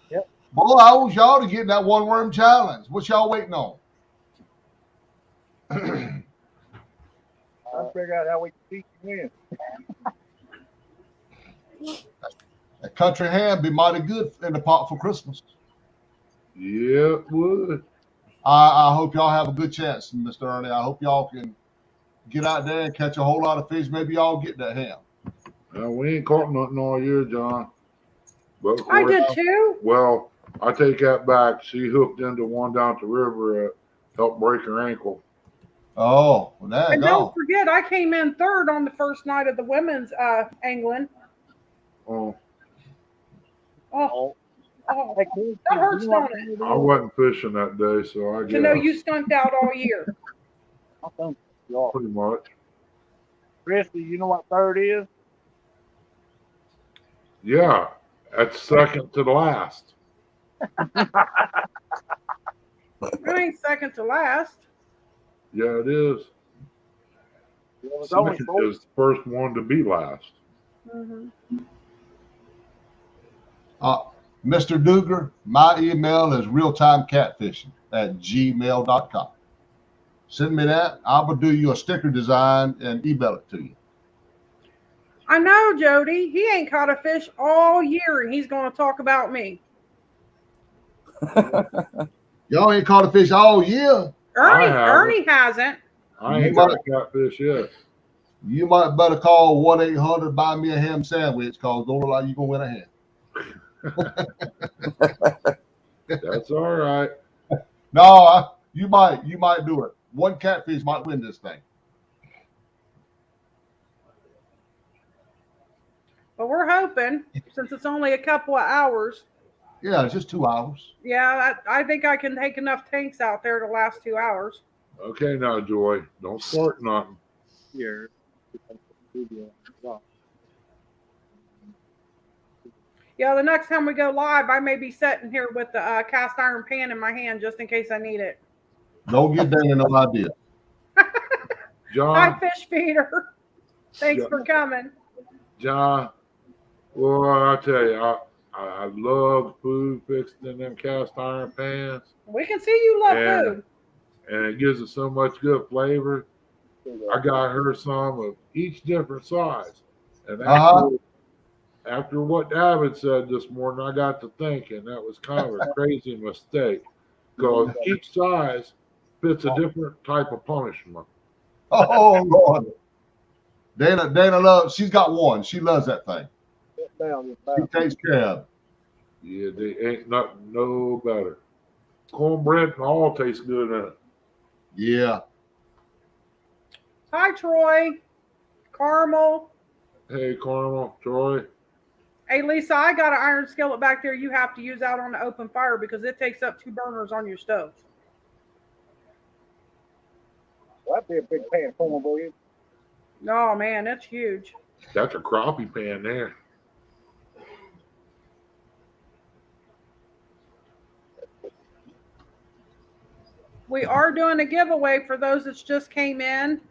Yep. Boy, I want y'all to get that one worm challenge. What y'all waiting on? I figure out how we can beat you in. That country ham be mighty good in the pot for Christmas. Yeah, it would. I hope y'all have a good chance, Mr. Ernie. I hope y'all can get out there and catch a whole lot of fish. Maybe y'all get that ham. We ain't caught nothing all year, John. But of I course, did too. well, I take that back. She hooked into one down the river, helped break her ankle. Oh, well, there you And don't go. forget, I came in third on the first night of the women's angling. Oh, Oh, oh, Hey, Keith, that hurts, you know don't what it? I wasn't fishing that day, so I To know guess you skunked out all year. I think you are. pretty much. Christy, you know what third is? Yeah, that's second to the last. It ain't second to last. Yeah, it is. It was only Second 4. is the first one to be last. Mm-hmm. Mr. Duger, my email is realtimecatfishing@gmail.com. Send me that. I will do you a sticker design and email it to you. I know, Jody. He ain't caught a fish all year, and he's going to talk about me. Y'all ain't caught a fish all year. haven't. Ernie hasn't. I ain't got a catfish yet. You might better call 1-800 buy me a ham sandwich, cause don't look like you gonna win a ham. That's all right. No, you might do it. One catfish might win this thing. But we're hoping, since it's only a couple of hours. Yeah, it's just 2 hours. Yeah, I think I can take enough tanks out there to last 2 hours. Okay, now, Joy, don't start nothing. Here. Yeah, the next time we go live, I may be sitting here with the cast iron pan in my hand just in case I need it. Don't get Dana no idea. Hi, John, fish feeder. Thanks Yeah. for coming. John, well, I tell you, I love food fixed in them cast iron pans, We can see you love Yeah. food. and it gives it so much good flavor. I got her some of each different size. And after what David said this morning, I got to thinking that was kind of a crazy mistake because each size fits a different type of punishment. Oh Lord. Dana loves. She's got one. She loves that thing. She takes care of it. Yeah, they ain't nothing no better. Cornbread and all tastes good in it. Yeah. Hi, Troy. Caramel. Hey, Carmel, Troy. Hey, Lisa, I got an iron skillet back there you have to use out on the open fire because it takes up 2 burners on your stove. Well, that'd be a big pan for me, boy. Oh, man, that's huge. That's a crappie pan there. We are doing a giveaway for those that just came in.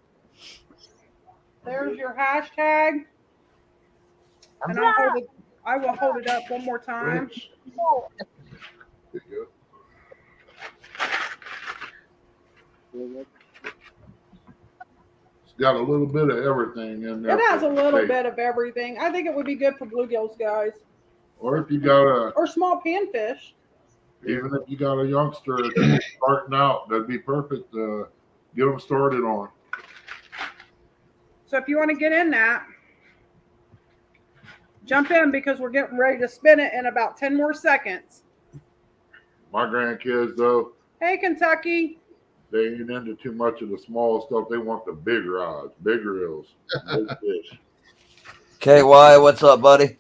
There's your hashtag. And I will hold it up one more time. There you go. It's got a little bit of everything in there. It has a for little steak. bit of everything. I think it would be good for bluegills, guys. Or if you got Or small panfish. even if you got a youngster starting out, that'd be perfect to get them started on. So if you want to get in that, jump in because we're getting ready to spin it in about 10 more seconds. My grandkids, though, Hey, Kentucky. they ain't into too much of the small stuff. They want the big rods, big reels, big fish. KY, what's up, buddy?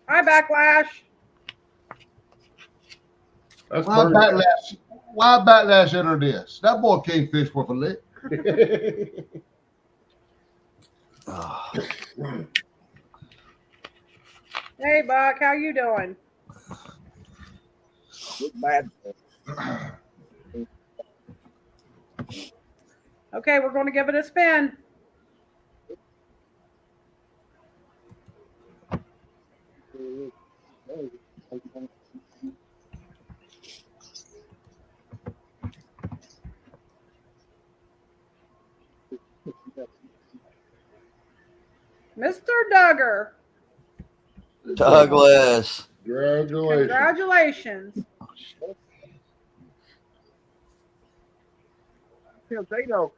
Hi, Backlash. That's Why perfect. backlash? Why backlash enter this? That boy can't fish worth a lick. Hey, Buck. How you doing? Look bad. Okay, we're going to give it a spin. Mr. Duggar. Douglas. Congratulations. Congratulations. They know.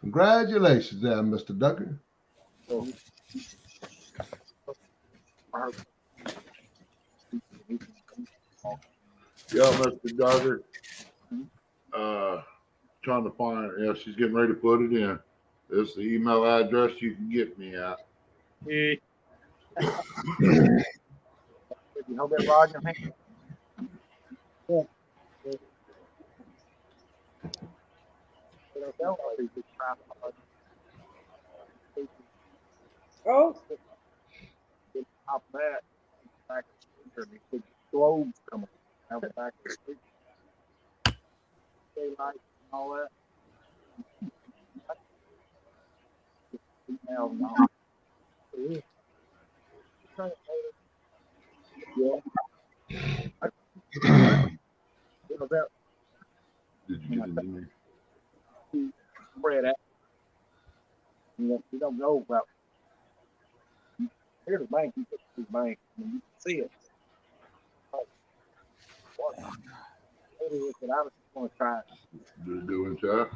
Congratulations there, Mr. Ducker. Yeah, Mr. Duggar. Trying to find, yeah, she's getting ready to put it in. This is the email address you can get me at. You hold that rod in your hand. Oh, Top of that, back of the big globes coming out the back of the street. Daylight and all that. Yeah. About Did you get it in there? spread out. You don't know about. Here's the bank. You put the bank. And you can see it. Oh, what? Maybe it's that I was just going to try it. Did it go in chat?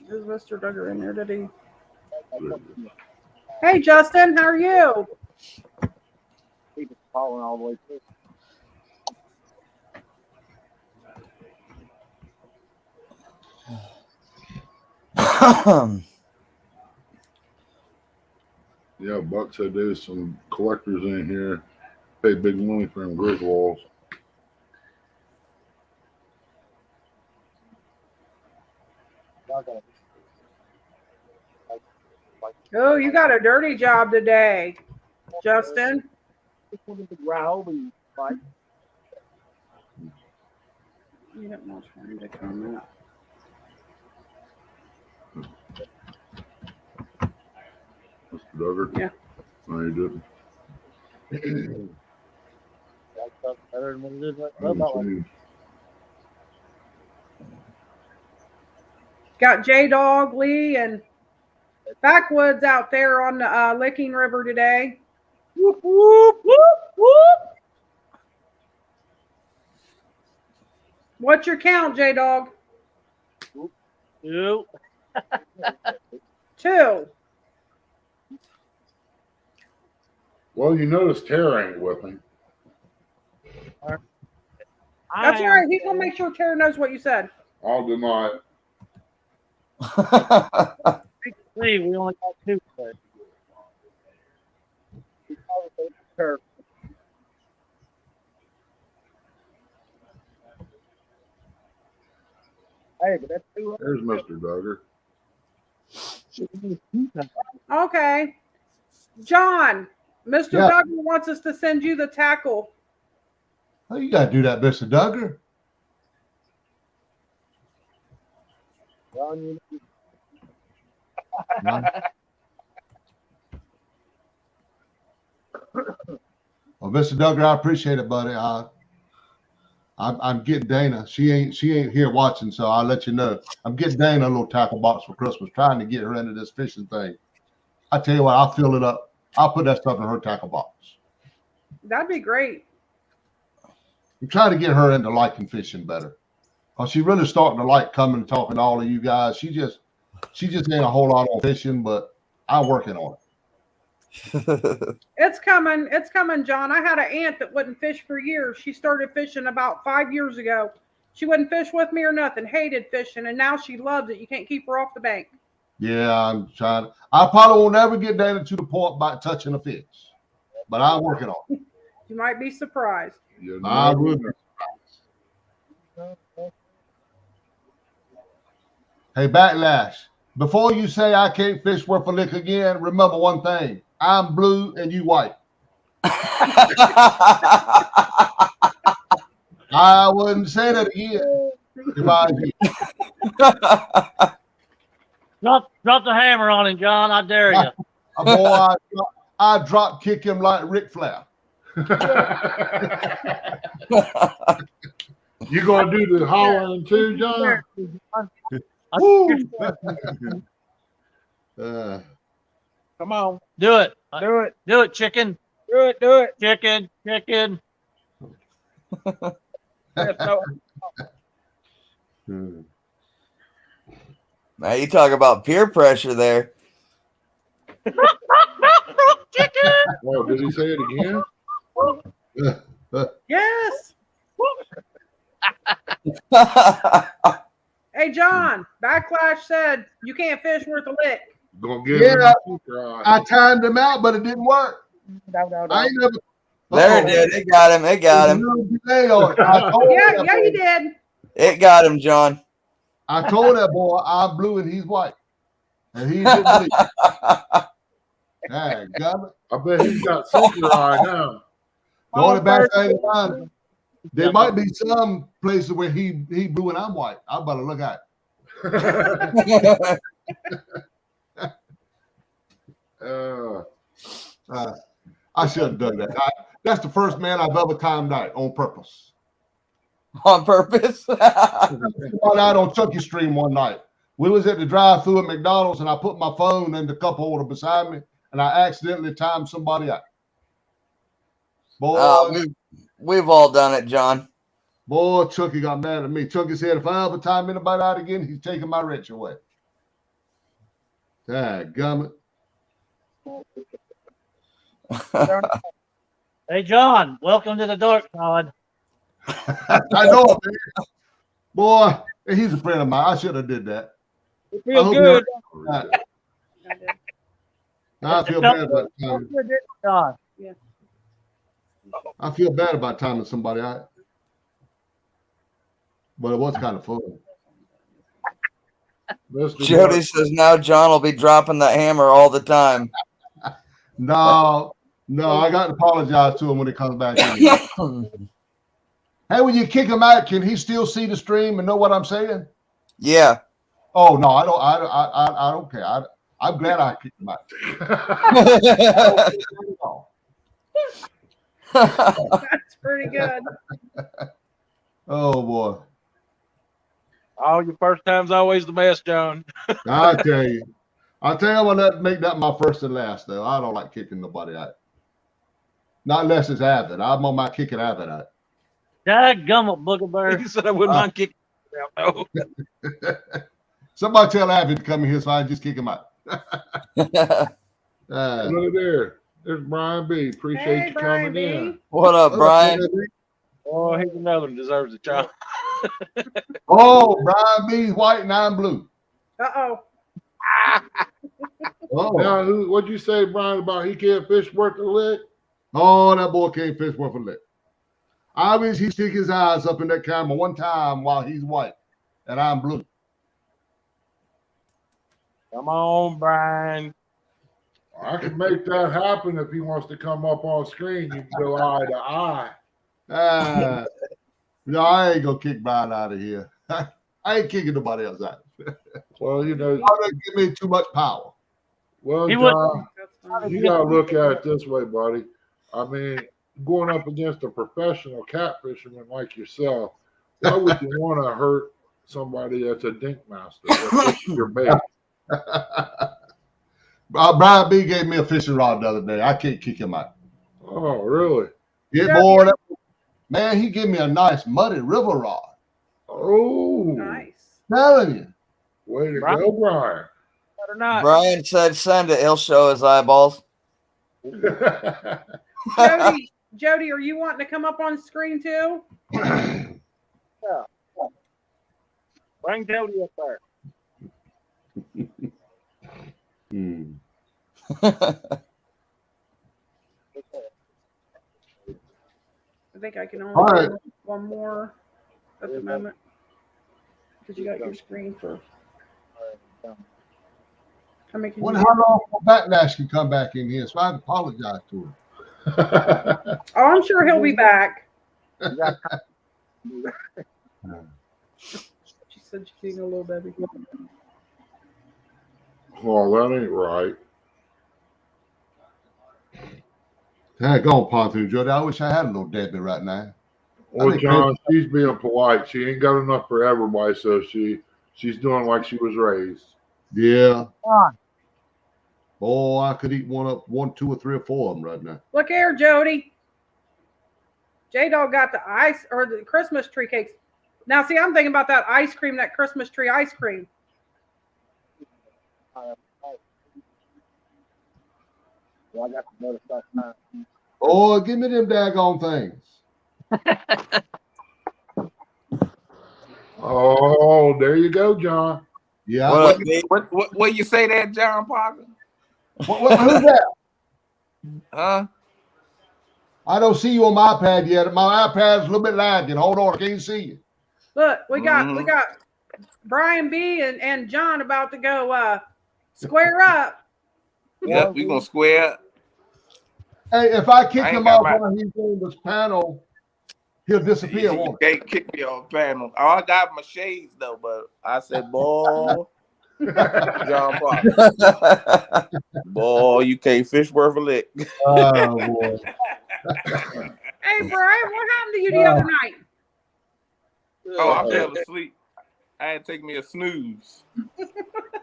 is Mr. Duggar in there? Did he? Good. Hey, Justin. How are you? Keep it falling all the way through. Yeah, Buck said there's some collectors in here. Pay big money for them Griswolds. Oh, you got a dirty job today, Justin. Just wanted to growl and like, You don't want him to comment. Mr. Duggar? Yeah. No, you didn't. That's better than what it is right I haven't now. seen. Got J Dog, Lee, and Backwoods out there on the Licking River today. Whoop, whoop, whoop, whoop. What's your count, J Dog? 2. 2. Well, you notice Tara ain't with him. That's all right. He's gonna make sure Tara knows what you said. I'll deny it. see, we only got 2 today. Hey, but that's 2. There's Mr. Duggar. Okay. John, Mr. Yeah. Duggar wants us to send you the tackle. Oh, you got to do that, Mr. Duggar. Well, Mr. Duggar, I appreciate it, buddy. I'm getting Dana. She ain't here watching, so I'll let you know. I'm getting Dana a little tackle box for Christmas, trying to get her into this fishing thing. I tell you what, I'll fill it up. I'll put that stuff in her tackle box. That'd be great. I'm trying to get her into liking fishing better. Cause she's really starting to like coming and talking to all of you guys. She just ain't a whole lot on fishing, but I'm working on it. It's coming. It's coming, John. I had an aunt that wouldn't fish for years. She started fishing about 5 years ago. She wouldn't fish with me or nothing, hated fishing, and now she loves it. You can't keep her off the bank. Yeah, I'm trying. I probably will never get Dana to the point by touching a fish, but I'm working on it. You might be surprised. You I never would. know. Hey, Backlash, before you say I can't fish worth a lick again, remember one thing. I'm blue and you white. I wouldn't say that again if I was you. Drop the hammer on him, John. I dare you. Boy, I drop kick him like Ric Flair. You gonna do the hollering too, John? Woo. Come on. Do it. Do it. Do it, chicken. Do it. Do it. Chicken. That's so, Now you talk about peer pressure there. Oh, did he say it again? Yes. Hey, John, Backlash said you can't fish worth a lick. Gonna give Yeah. him a cry. I timed him out, but it didn't work. no. I ain't never. There it did. It got him. It got him. Delay on it. I told Yeah, that yeah, boy- you did. It got him, John. I told that boy I'm blue and he's white, and he didn't believe it. Dadgummit. I bet he's got sinker eye now. The only bad thing about it, there might be some places where he blue and I'm white. I better look at it. I should have done that. That's the first man I've ever timed out on purpose. On purpose. I went out on Chucky Stream one night. We was at the drive-thru at McDonald's, and I put my phone in the cup holder beside me, and I accidentally timed somebody out. Boy, We've all done it, John. boy, Chucky got mad at me. Chucky said, if I ever time anybody out again, he's taking my wrench away. Dadgummit. Hey, John. Welcome to the dark side. I know it, man. Boy, he's a friend of mine. I should have did that. It I feels hope good. I feel bad about timing. John. I feel bad about timing somebody out. But it was kind of fun. Mr. Jody says now John will be dropping that hammer all the time. No, I got to apologize to him when he comes back in. Hey, when you kick him out, can he still see the stream and know what I'm saying? Yeah. Oh no, I don't care. I'm glad I kicked him out. That's pretty good. Oh boy, All your first time's always the best, John. I tell you, I'm gonna make that my first and last though. I don't like kicking nobody out. Not unless it's Avid. I'm on my kicking Avid out. Dadgummit, Booger Bear. He said I wouldn't mind kicking. No. Somebody tell Avid to come in here so I can just kick him out. Look there. There's Brian B. Appreciate Hey, you Brian coming B. in. What up, Brian? Oh, he's another that deserves a chance. Oh, Brian B's white and I'm blue. Uh-oh. Oh, Now, what'd you say, Brian, about he can't fish worth a lick? oh, that boy can't fish worth a lick. I wish he'd stick his eyes up in that camera one time while he's white and I'm blue. Come on, Brian. I can make that happen if he wants to come up on screen. You can go eye to eye. No, I ain't gonna kick Brian out of here. I ain't kicking nobody else out. Well, you know, Y'all done give me too much power. well, He would- John, That's fine. you gotta look at it this way, buddy. I mean, going up against a professional cat fisherman like yourself, why would you want to hurt somebody that's a dink master? That's your bait. Brian B gave me a fishing rod the other day. I can't kick him out. Oh, really? Yeah, boy, man, he gave me a nice muddy river rod. Oh, Nice. Telling you. way to Brian? go, Brian. Better not. Brian said, "Send it. He'll show his eyeballs." Jody, are you wanting to come up on screen too? Bring Jody up there. I think I can only All right. do one more at the moment. Because you got your screen for. How many can Wonder you how long Backlash can come back in here, so I apologize to him. Oh, I'm sure he'll be back. She said she's eating a little baby. Oh, that ain't right. Hey, go on, Pontoon Jody. I wish I had a little Debbie right now. Well, think John, she's being polite. She ain't got enough for everybody, so she's doing like she was raised. Yeah. Come on. Oh, I could eat one, two, or three, or four of them right now. Look here, Jody. J-Dog got the ice or the Christmas tree cakes. Now, see, I'm thinking about that ice cream, that Christmas tree ice cream. Well, I got to notice that time. Oh, give me them daggone things. Oh, there you go, John. Yeah. What up, B? What you say that, John Parker? Who's that? Huh? I don't see you on my iPad yet. My iPad's a little bit lagging. Hold on, I can't see you. Look, we got Brian B and John about to go square up. Yep, we gonna square up. Hey, if I kick I ain't him got off my- while he's doing this panel, he'll disappear, You won't he? can't kick me off panel. Oh, I got my shades though, but I said, boy, John Parker, boy, you can't fish worth a lick. Oh, boy. Hey, Brian, what happened to you the other night? Oh, I fell asleep. I had to take me a snooze.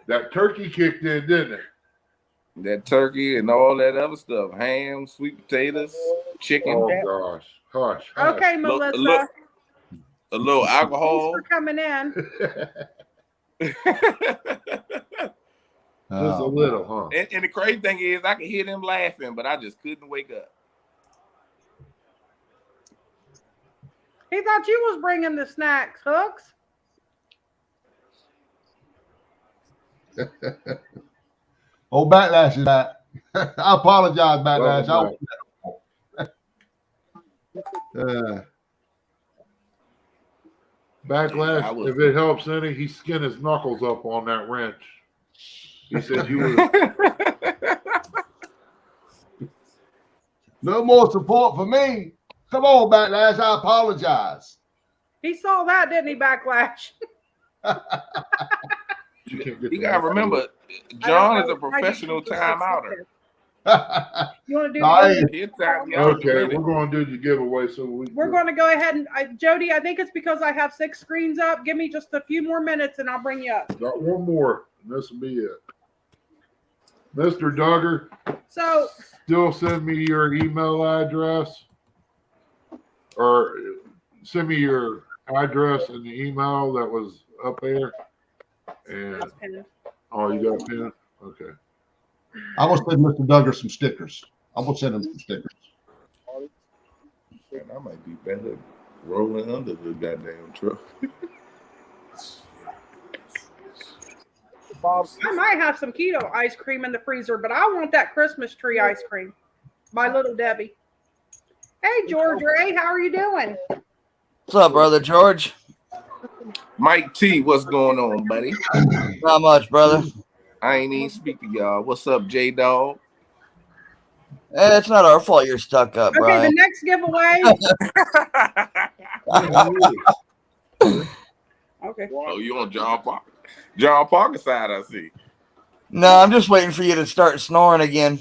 That turkey kicked in, didn't it? That turkey and all that other stuff, ham, sweet potatoes, chicken, Oh gosh, hush. hush. Okay, Look, Melissa. a little Thanks alcohol. for coming in. Just a little, huh? And the crazy thing is, I could hear them laughing, but I just couldn't wake up. He thought you was bringing the snacks, Hooks. Oh, Backlash is back. I apologize, Backlash. Backlash, Yeah, I was- if it helps any, he skinned his knuckles up on that wrench. He said you were. No more support for me. Come on, Backlash. I apologize. He saw that, didn't he, Backlash? You can't get You the gotta knuckles. remember, John is a professional timeouter. You want to do Nice. the His time out. Okay, we're going to do the giveaway. So We're going to go ahead and Jody, I think it's because I have 6 screens up. Give me just a few more minutes and I'll bring you up. got one more, and this will be it. Mr. Duggar, So still send me your email address, or send me your address in the email that was up there. And that's pinned. oh, you got a pen? Okay. I'm going to send Mr. Duggar some stickers. I'm going to send him some stickers. Man, I might be better rolling under the goddamn truck. I might have some keto ice cream in the freezer, but I want that Christmas tree ice cream by Little Debbie. Hey, George Ray, how are you doing? What's up, brother George? Mike T, what's going on, buddy? Not much, brother. I ain't even speak to y'all. What's up, J Dog? It's not our fault you're stuck up, Okay, Brian. the next giveaway. Okay. Oh, you on John Parker? John Parker side, I see. No, I'm just waiting for you to start snoring again.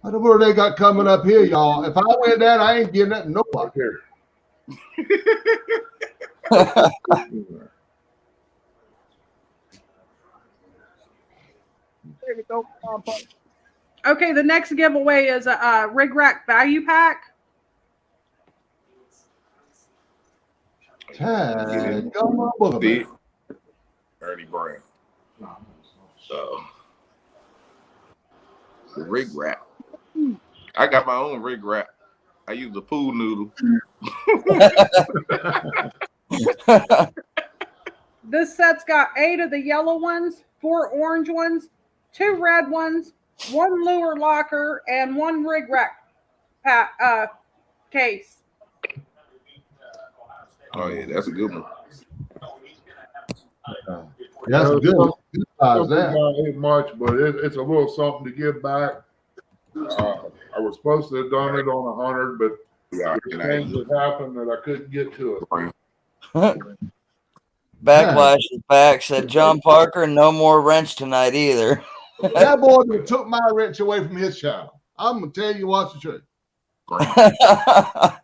What the world they got coming up here, y'all? If I win that, I ain't getting that to nobody. Here. Okay, the next giveaway is a Rig Rack value pack. Tag, come on, book See? it. Ernie Brown. So, the rig wrap. I got my own rig wrap. I use the pool noodle. This set's got 8 of the yellow ones, 4 orange ones, 2 red ones, 1 lure locker, and 1 rig rack case. Oh, yeah, that's a good one. That's a good one. Good size there. Not ain't much, but it's a little something to give back. I was supposed to have done it on 100, but Yeah, things that happened that I couldn't get to it. Backlash is back. Said John Parker, no more wrench tonight either. That boy that took my wrench away from his child. I'm gonna tell you what's the truth. God.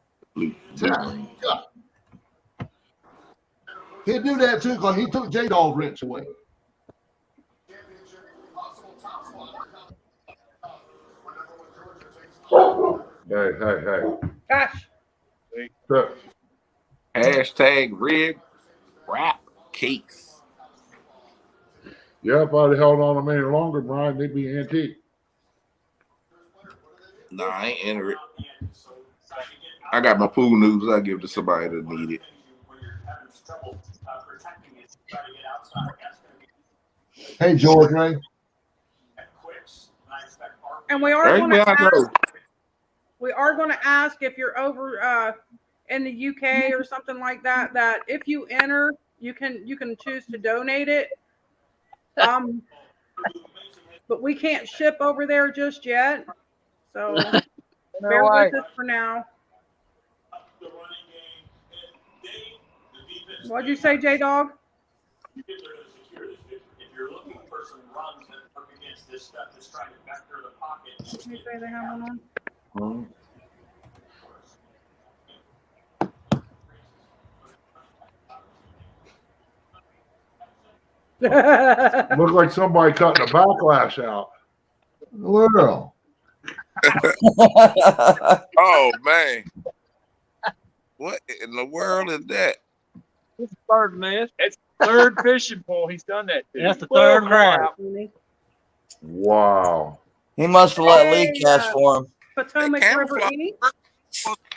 He'd do that too because he took J-Dog's wrench away. Hey. Gosh. So, Hashtag rig wrap case. yeah, if I'd held on them any longer, Brian, they'd be antique. Nah, I ain't enter it. I got my pool noodles. I give to somebody that need it. Hey, George Ray. And we are going Everybody I know. to ask if you're over in the UK or something like that. That if you enter, you can choose to donate it. But we can't ship over there just yet. So bear with us for now. What'd you say, J Dog? Did you say they have one on? Look like somebody cutting a backlash out. World. Oh, man. What in the world is that? It's third nest. It's the third fishing pole he's done that to. That's the third crap. Wow. He must have let Lee Hey, cast for him. Potomac That River camouflage E.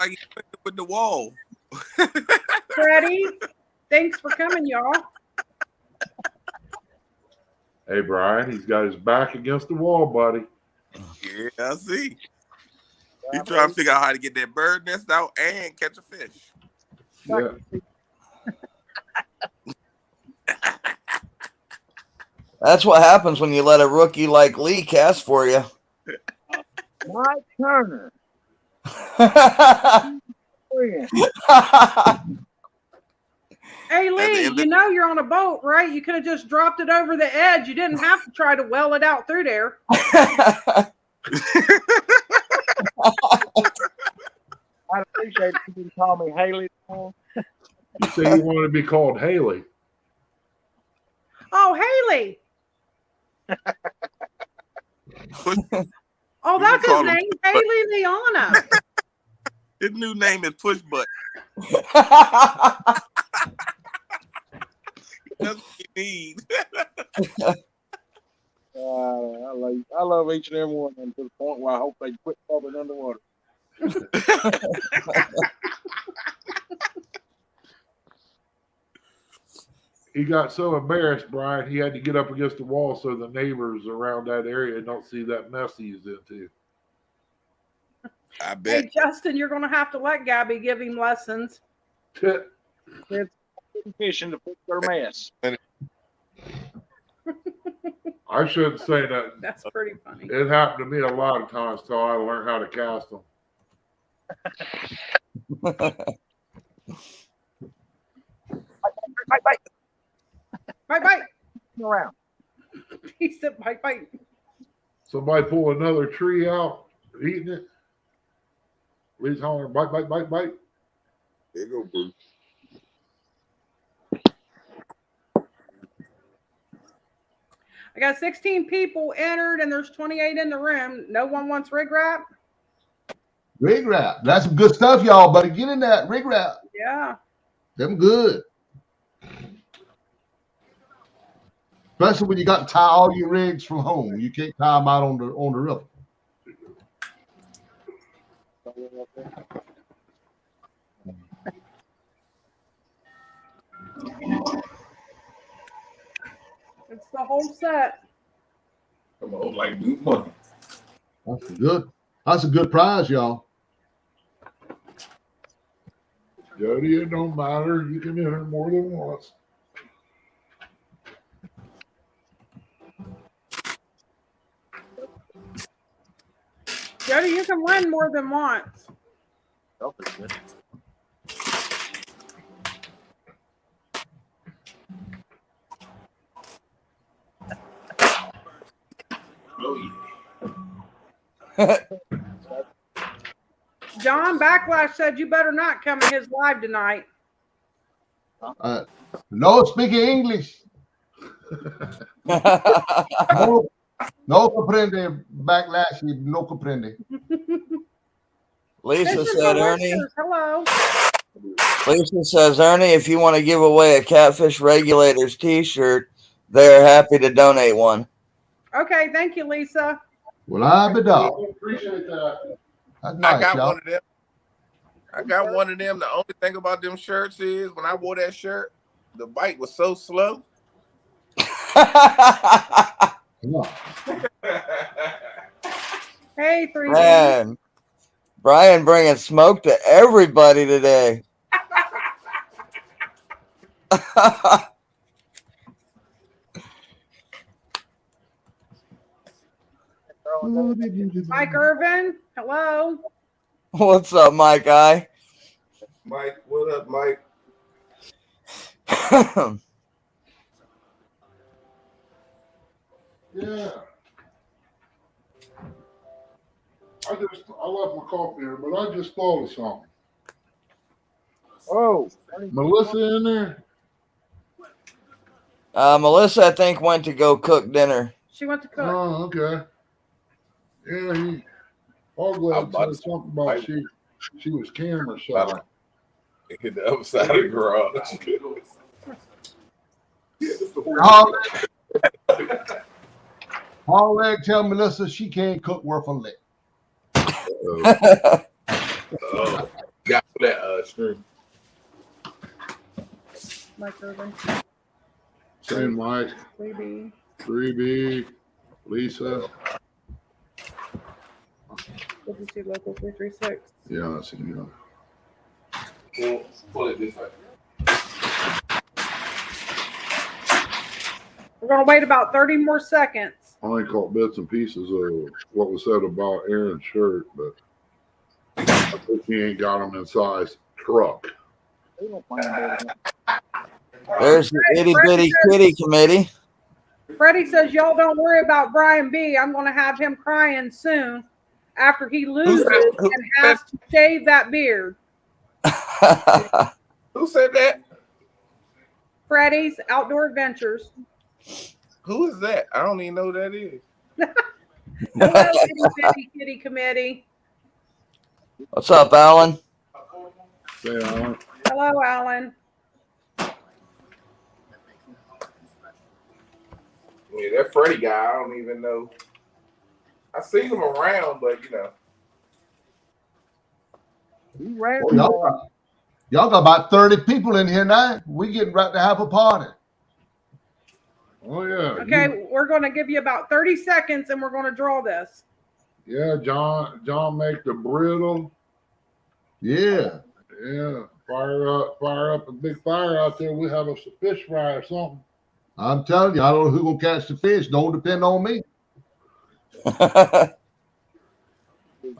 Like you put it with the wall. Freddie, thanks for coming, y'all. Hey, Brian, he's got his back against the wall, buddy. Yeah, I see. He trying to figure out how to get that bird nest out and catch a fish. Yeah. That's what happens when you let a rookie like Lee cast for you. Mike Turner. Hey, Lee, you know you're on a boat, right? You could have just dropped it over the edge. You didn't have to try to well it out through there. I'd appreciate if you could call me Haley. You say you want to be called Haley. Oh, Haley. Oh, that's his name, Haley Liana. His new name is Push Button. That's what you need. I love each and every one of them to the point where I hope they quit falling underwater. he got so embarrassed, Brian, he had to get up against the wall so the neighbors around that area don't see that mess he's into. I bet. Hey, Justin, you're going to have to let Gabby give him lessons. Chit, Kids fishing to fix their mess. I shouldn't say that. That's pretty funny. It happened to me a lot of times till I learned how to cast them. Bite, bite, Bite, bite. turn around. He said, bite, bite. Somebody pull another tree out, eating it. Lee's hollering, bite, bite, bite, bite. There you go, Bruce. I got 16 people entered and there's 28 in the room. No one wants rig wrap? Rig wrap. That's some good stuff, y'all. Better get in that rig wrap. Yeah. Them good. Especially when you got to tie all your rigs from home. You can't tie them out on the river. It's the whole set. Come on, like new money. That's good. That's a good prize, y'all. Jody, it don't matter. You can enter more than once. Jody, you can win more than once. Oh, John Backlash said you better not come to his live tonight. No speaking English. No, no comprende. Backlash. No comprende. Lisa This is said, the Ernie. listeners. Hello. Lisa says, Ernie, if you want to give away a Catfish Regulators T-shirt, they're happy to donate one. Okay, thank you, Lisa. Well, I be dog. I appreciate that. That's I nice, got y'all. one of them. I got one of them. The only thing about them shirts is when I wore that shirt, the bite was so slow. Yeah. Hey, 3D. Man, Brian bringing smoke to everybody today. Mike Irvin. Hello. What's up, Mike I? Mike, what up, Mike? Yeah. I left my coffee here, but I just thought of something. Oh, Melissa in there? Melissa, I think, went to go cook dinner. She went to cook. Oh, okay. Yeah, Hogleg said something about she was camera shy. Hit the other side of the garage. Hogleg tell Melissa she can't cook worth a lick. Got that stream. Mike Irvin. Same Mike. 3B. 3B. Lisa. Did you see local 336? Yeah, that's it. Pull it this way. We're going to wait about 30 more seconds. I only caught bits and pieces of what was said about Aaron's shirt, but I think he ain't got them in size truck. There's the itty bitty kitty committee. Freddie says, y'all don't worry about Brian B. I'm going to have him crying soon after he loses and has to shave that beard. Who said that? Freddie's Outdoor Adventures. Who is that? I don't even know who that is. Hello, itty bitty kitty committee. What's up, Alan? Say, Alan. Hello, Alan. Yeah, that Freddie guy, I don't even know. I seen him around, but you know. Y'all got about 30 people in here now. We getting ready to have a party. Oh yeah. Okay, we're going to give you about 30 seconds, and we're going to draw this. Yeah, John make the brittle. Yeah. Yeah, fire up a big fire out there. We have a fish fry or something. I'm telling you, I don't know who's gonna catch the fish. Don't depend on me.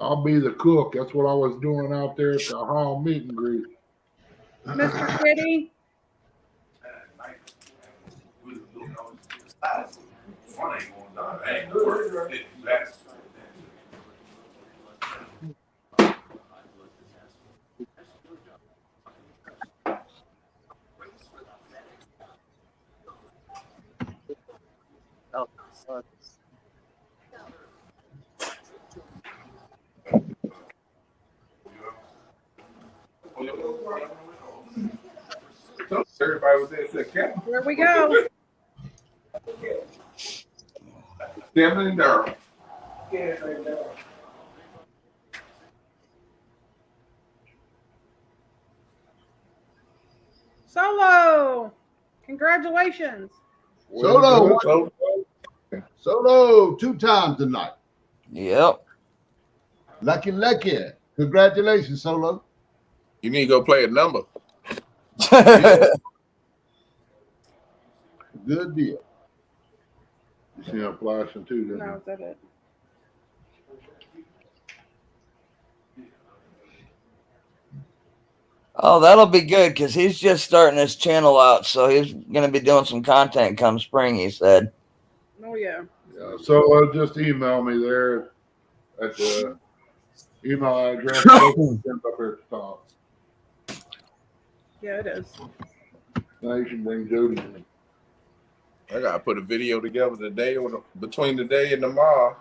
I'll be the cook. That's what I was doing out there at the hall meet and greet. Mr. Kitty, Oh, Everybody was there to camp. here we go. Them and Durham. Solo, congratulations. Solo, So, Solo, 2 times tonight. Yep. Lucky. Congratulations, Solo. you need to go play a number. Good deal. You see him flashing too, didn't No, you? is that it? Oh, that'll be good because he's just starting his channel out, so he's going to be doing some content come spring. He said. Oh, yeah. Yeah. So just email me there at the email address up here at the top. Yeah, it is. Now you can bring Jody in. I gotta put a video together today or between today and tomorrow.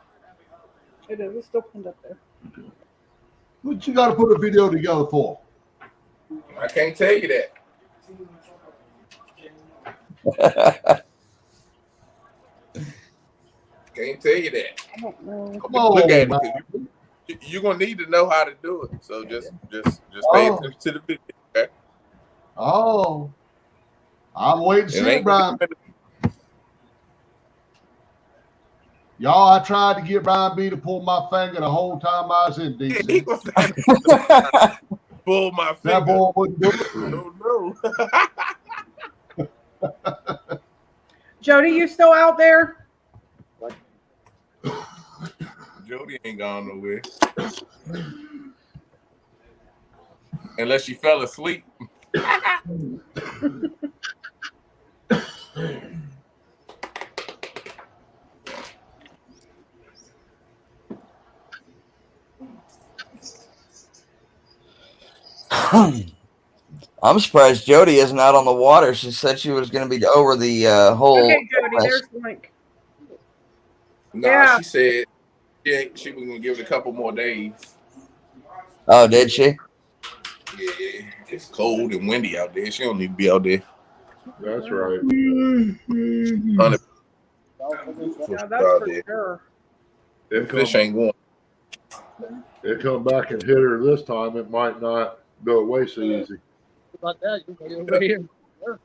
It is. It's still pinned up there. What you got to put a video together for? I can't tell you that. Can't tell you that. I don't know. Come on, Look at man. it. You're gonna need to know how to do it. So just pay attention to the video. Okay? Oh, I'm waiting to It see it, ain't Brian. Y'all, I tried to get Brian B to pull my finger the whole time I was in He DC. was trying to pull my That finger. boy wouldn't do it. No. Jody, you still out there? Jody ain't gone nowhere. Unless she fell asleep. I'm surprised Jody isn't out on the water. She said she was going to be over the whole. Okay, Jody, there's the link. No, Yeah. she said she was gonna give it a couple more days. Oh, did she? Yeah, it's cold and windy out there. She don't need to be out there. That's right. 100% Yeah, that's out for there. sure. It Fish come, ain't going. it come back and hit her this time. It might not go away so easy. Like that, you can get over here. I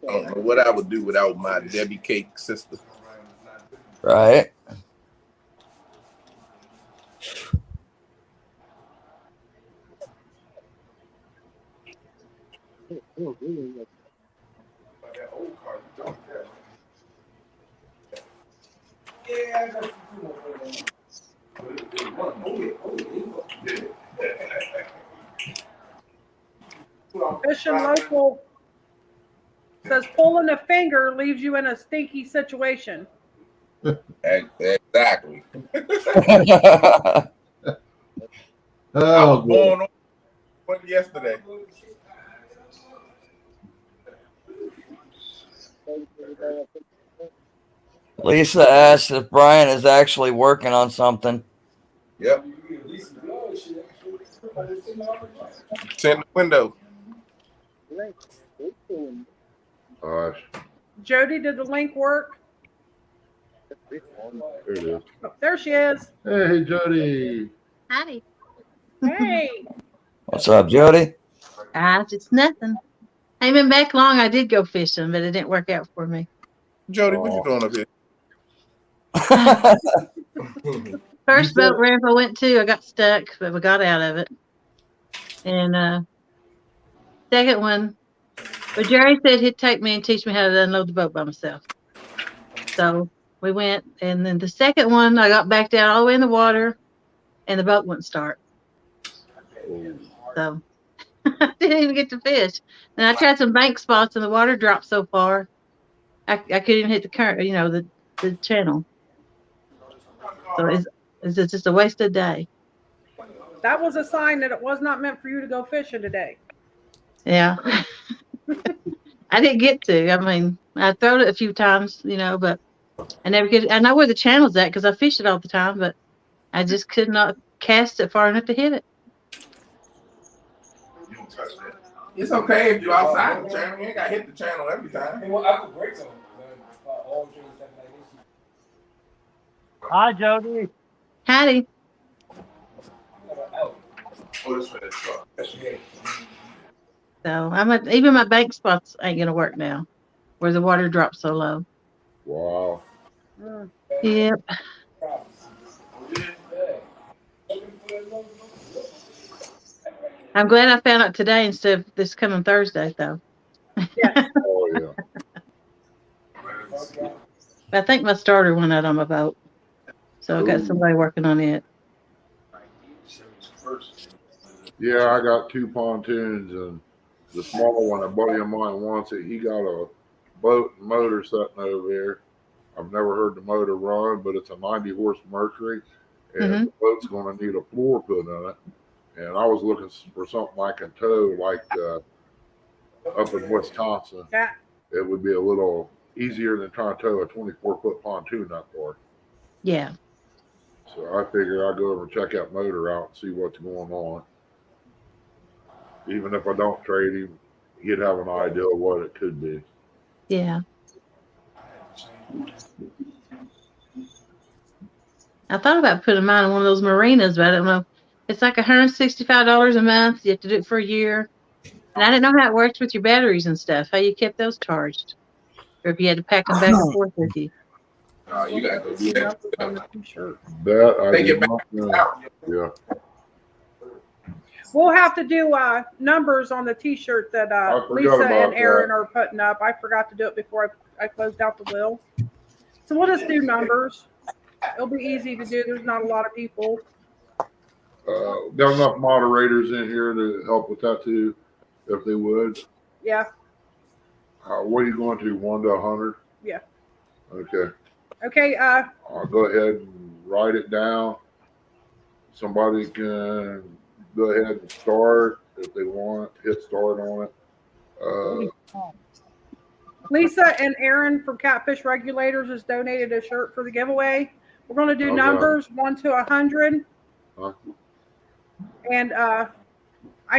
don't know what I would do without my Debbie Cake sister. Right. Fishing Local says pulling a finger leaves you in a stinky situation. Exactly. I Oh, was born on one yesterday. Lisa asked if Brian is actually working on something. Yep. It's in the window. Gosh, Jody, did the link work? there it is. Oh, there she is. Hey, Jody. Howdy. Hey. What's up, Jody? It's nothing. I ain't been back long. I did go fishing, but it didn't work out for me. Jody, what you doing up here? First You boat said- ramp I went to, I got stuck, but we got out of it. And second one, but Jerry said he'd take me and teach me how to unload the boat by myself. So we went, and then the second one, I got backed out all the way in the water, and the boat wouldn't start. So I didn't even get to fish. And I tried some bank spots, and the water dropped so far, I couldn't even hit the current, the channel. So it's just a wasted day. That was a sign that it was not meant for you to go fishing today. Yeah. I didn't get to. I mean, I throwed it a few times, but I never get. I know where the channel's at because I fish it all the time, but I just could not cast it far enough to hit it. It's okay if you're outside the channel. You ain't got to hit the channel every time. Hi, Jody. Howdy. So even my bank spots ain't gonna work now, where the water drops so low. Wow. Mm. Yep. I'm glad I found out today instead of this coming Thursday, though. Yes. Oh yeah. I think my starter went out on my boat, so I got Ooh. somebody working on it. Yeah, I got 2 pontoons, and the smaller one, a buddy of mine wants it. He got a boat and motor sitting over there. I've never heard the motor run, but it's a 90 horse Mercury, and the boat's going to need a floor put in it. And I was looking for something I can tow, like up in Wisconsin. Yeah. It would be a little easier than trying to tow a 24-foot pontoon that far. Yeah. So I figured I'd go over and check that motor out and see what's going on. Even if I don't trade him, he'd have an idea of what it could be. Yeah. I thought about putting mine in one of those marinas, but I don't know. It's like $165 a month. You have to do it for a year. And I didn't know how it works with your batteries and stuff, how you kept those charged. Or if you had to pack them back and forth with you. You got to go do that. On the t-shirt. That I They did get not back know. out. Yeah. We'll have to do numbers on the t-shirt that I forgot Lisa about and Aaron that. are putting up. I forgot to do it before I closed out the will. So we'll just do numbers. It'll be easy to do. There's not a lot of people. Got enough moderators in here to help with that too, if they would. Yeah. What are you going to? 1 to 100? Yeah. Okay. Okay. I'll go ahead and write it down. Somebody can go ahead and start if they want. Hit start on it. Lisa and Aaron from Catfish Regulators has donated a shirt for the giveaway. We're going to do Okay. numbers 1 to 100. Huh? And I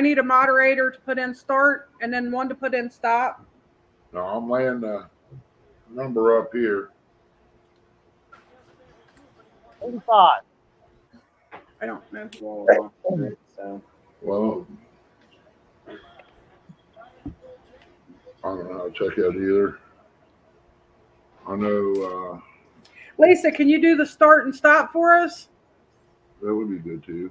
need a moderator to put in start and then one to put in stop. Now I'm laying the number up here. 85. I don't know who all wants it, so. Well, I don't know how to check that either. I know Lisa, can you do the start and stop for us? that would be good too.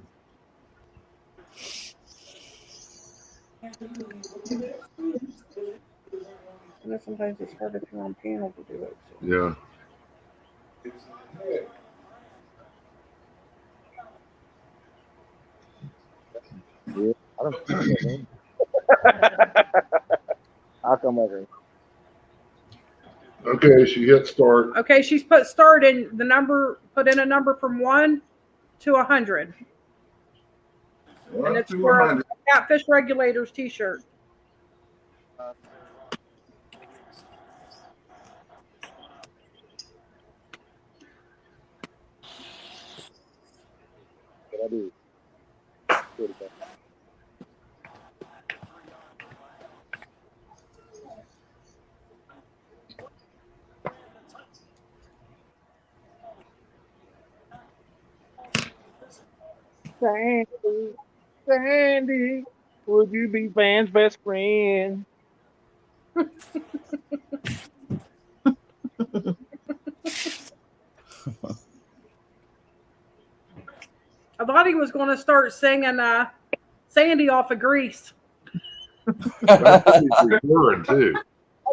And then sometimes it's hard if you're on panel to do it. So. Yeah. I don't know. I'll come over. Okay, she hit start. Okay, she's put start in the number, put in a number from 1 to 100. And it's for a Catfish Regulators t-shirt. What I do? Sandy, would you be Van's best friend? I thought he was going to start singing Sandy off of Grease. That's what he's referring to.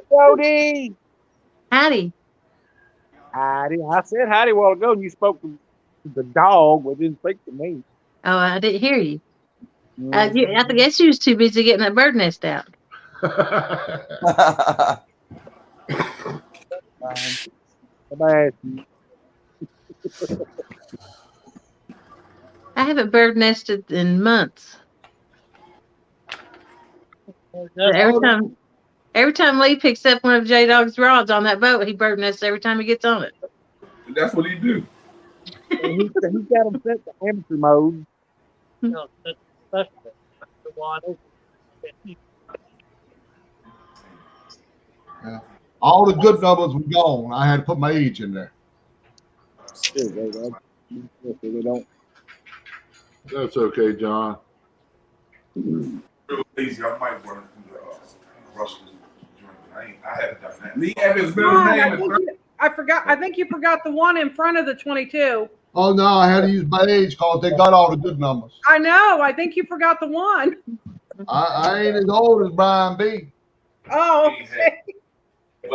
Jody. Howdy. Howdy. I said howdy a while ago, and you spoke to the dog, but didn't speak to me. Oh, I didn't hear you. I guess you was too busy getting that bird nest out. Bad. I haven't bird nested in months. But every time Lee picks up one of J Dog's rods on that boat, he bird nests every time he gets on it. That's what he do. He's got him set to amateur mode. No, that's the one. All the good numbers were gone. I had to put my age in there. They don't. That's okay, John. Real easy. I might run through the Russell's joint. I haven't done that. Lee Evans' middle John, name is I forgot. I think you forgot the one in front of the 22. Oh no, I had to use my age because they got all the good numbers. I know. I think you forgot the one. I ain't as old as Brian B. Oh, okay. I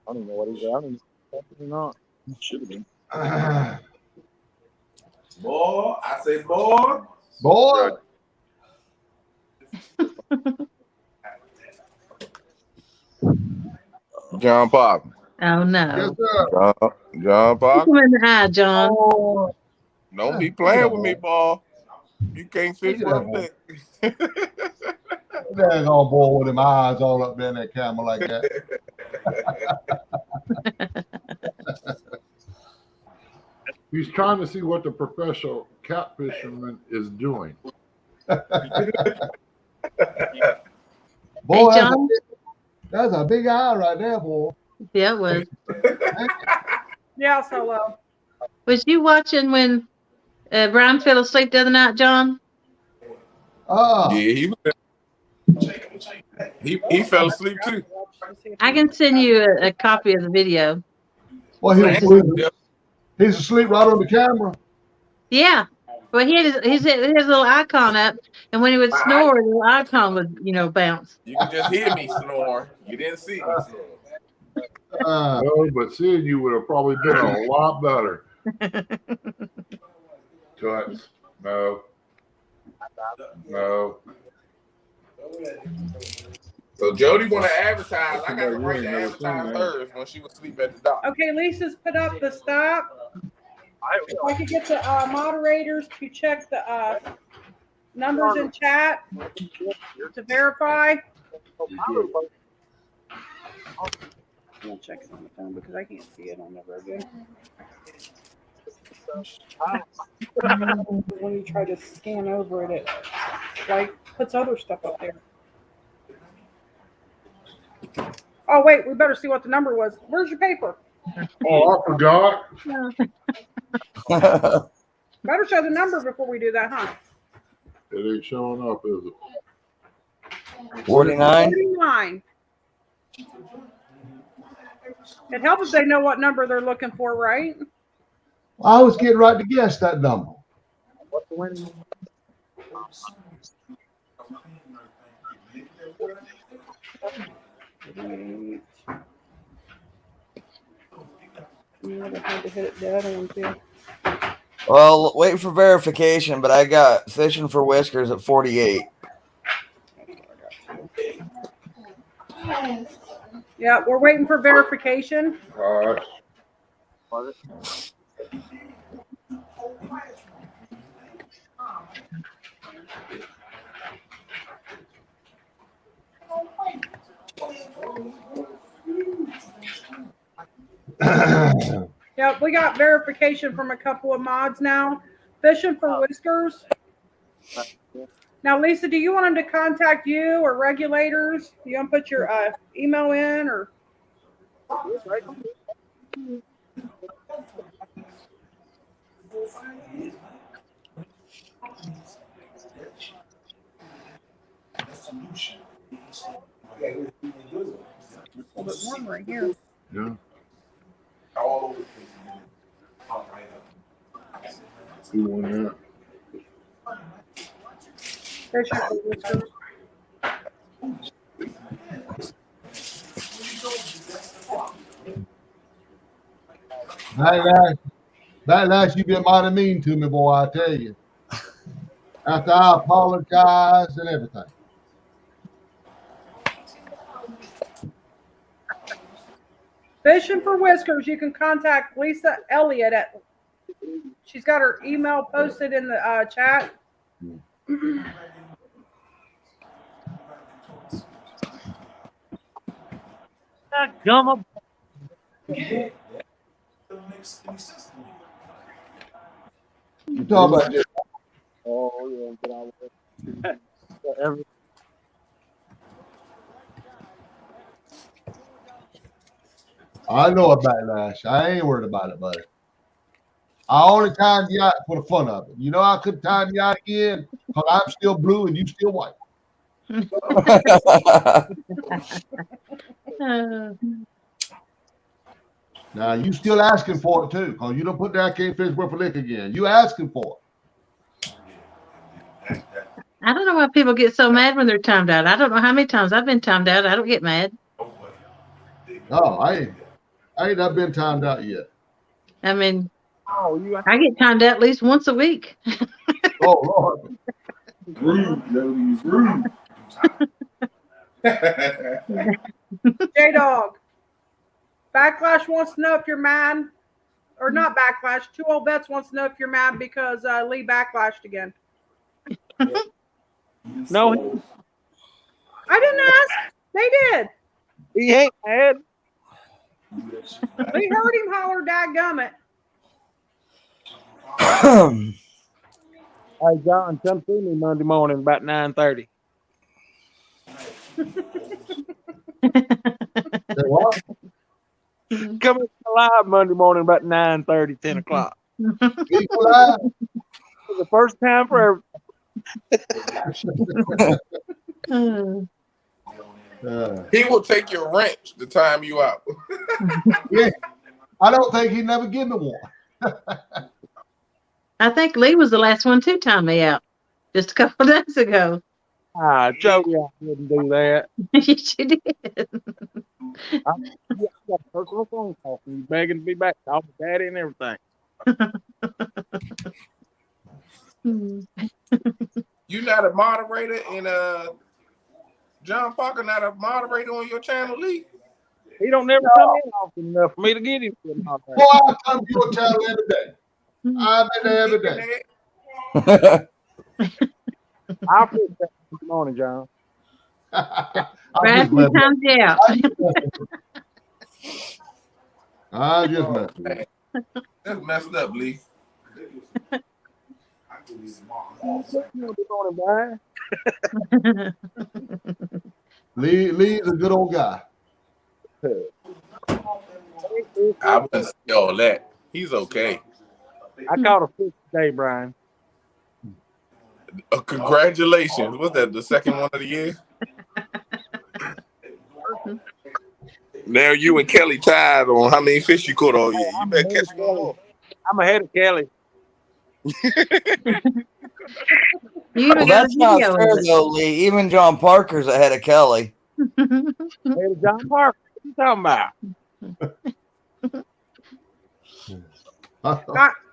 don't even know what he's. I don't even know or not. Should have been. boy. I say boy. Boy, John Pop. Oh yes, no. sir. John Look Pop. him in the eye, John. Oh, Don't be playing with me, boy. You can't fish Look at one that lick. that old boy with them eyes all up there in that camera like that. He's trying to see what the professional cat fisherman is doing. Boy, Hey, John. that's a big eye right there, boy. Yeah, it was. Yeah, solo. Was you watching when Brian fell asleep the other night, John? Yeah, he fell asleep too. I can send you a copy of the video. Well, he's asleep right on the camera. Yeah. Well, he had his little icon up, and when he would snore, the little icon would, bounce. You can just hear me snore. You didn't see me snore. No, but seeing you would have probably been a lot better. Tuts. No. No. So Jody want to advertise. I got to write to advertise hers when she was asleep at the dock. Okay, Lisa's put up the stop. If I could get the moderators to check the numbers in chat to verify. I'll check it on the phone because I can't see it on the very good. When you try to scan over it, it like puts other stuff up there. Oh wait, we better see what the number was. Where's your paper? Oh, I forgot. Better show the number before we do that, huh? It ain't showing up, is it? 49. 49. It helps if they know what number they're looking for, right? I was getting right to guess that number. What's the winning? I had to hit it dead on too. Well, wait for verification, but I got fishing for whiskers at 48. Yeah, we're waiting for verification. All right. Yeah, we got verification from a couple of mods now. Fishing for whiskers. Now, Lisa, do you want them to contact you or regulators? You want to put your email in or? A little bit warmer right here. Yeah. All over the place. You want that? Fishing for whiskers. Backlash, you been mighty mean to me, boy, I tell you. After I apologized and everything. Fishing for whiskers. You can contact Lisa Elliott at. She's got her email posted in the chat. Gum You talk about this. Oh, yeah, get out of every I know a backlash. I ain't worried about it, buddy. I only timed you out for the fun of it. You know I could time you out again because I'm still blue and you still white. Now you still asking for it too, because you don't put that can't fish worth a lick again. You asking for it. I don't know why people get so mad when they're timed out. I don't know how many times I've been timed out. I don't get mad. Oh, I ain't not been timed out yet. I mean, you I get timed out at least once a week. Oh Lord. Rude, Jody's rude. J-Dog. Backlash wants to know if you're mad. Or not Backlash. Two Old Vets wants to know if you're mad because Lee backlashed again. no, I didn't ask. They did. he ain't mad. We heard him holler, dadgummit. Hey, John, come see me Monday morning about 9:30. Say what? Come in live Monday morning about 9:30, 10 o'clock. People live? For the first time for He will take your wrench to time you out. Yeah. I don't think he never give me one. I think Lee was the last one to time me out just a couple of days ago. Jody, I wouldn't do that. Yes, you did. I got a personal phone call from you begging to be back. Call my daddy and everything. You not a moderator and John Parker not a moderator on your channel, Lee? He don't never come in often enough for me to get him to a moderator. Boy, I come to your channel every day. I've been there every day. I'll fix that this morning, John. I'm just Right messing. times you out. I just messed with you. That's messed up, Lee. Good morning, Brian. Lee's a good old guy. I wouldn't say all that. He's okay. I caught a fish today, Brian. Congratulations. What's that, the second one of the year? Now you and Kelly tied on how many fish you caught all year. You better catch one more. I'm ahead of Kelly. Well, that's not fair, though, Lee. Even John Parker's ahead of Kelly. Ahead of John Parker. What you talking about?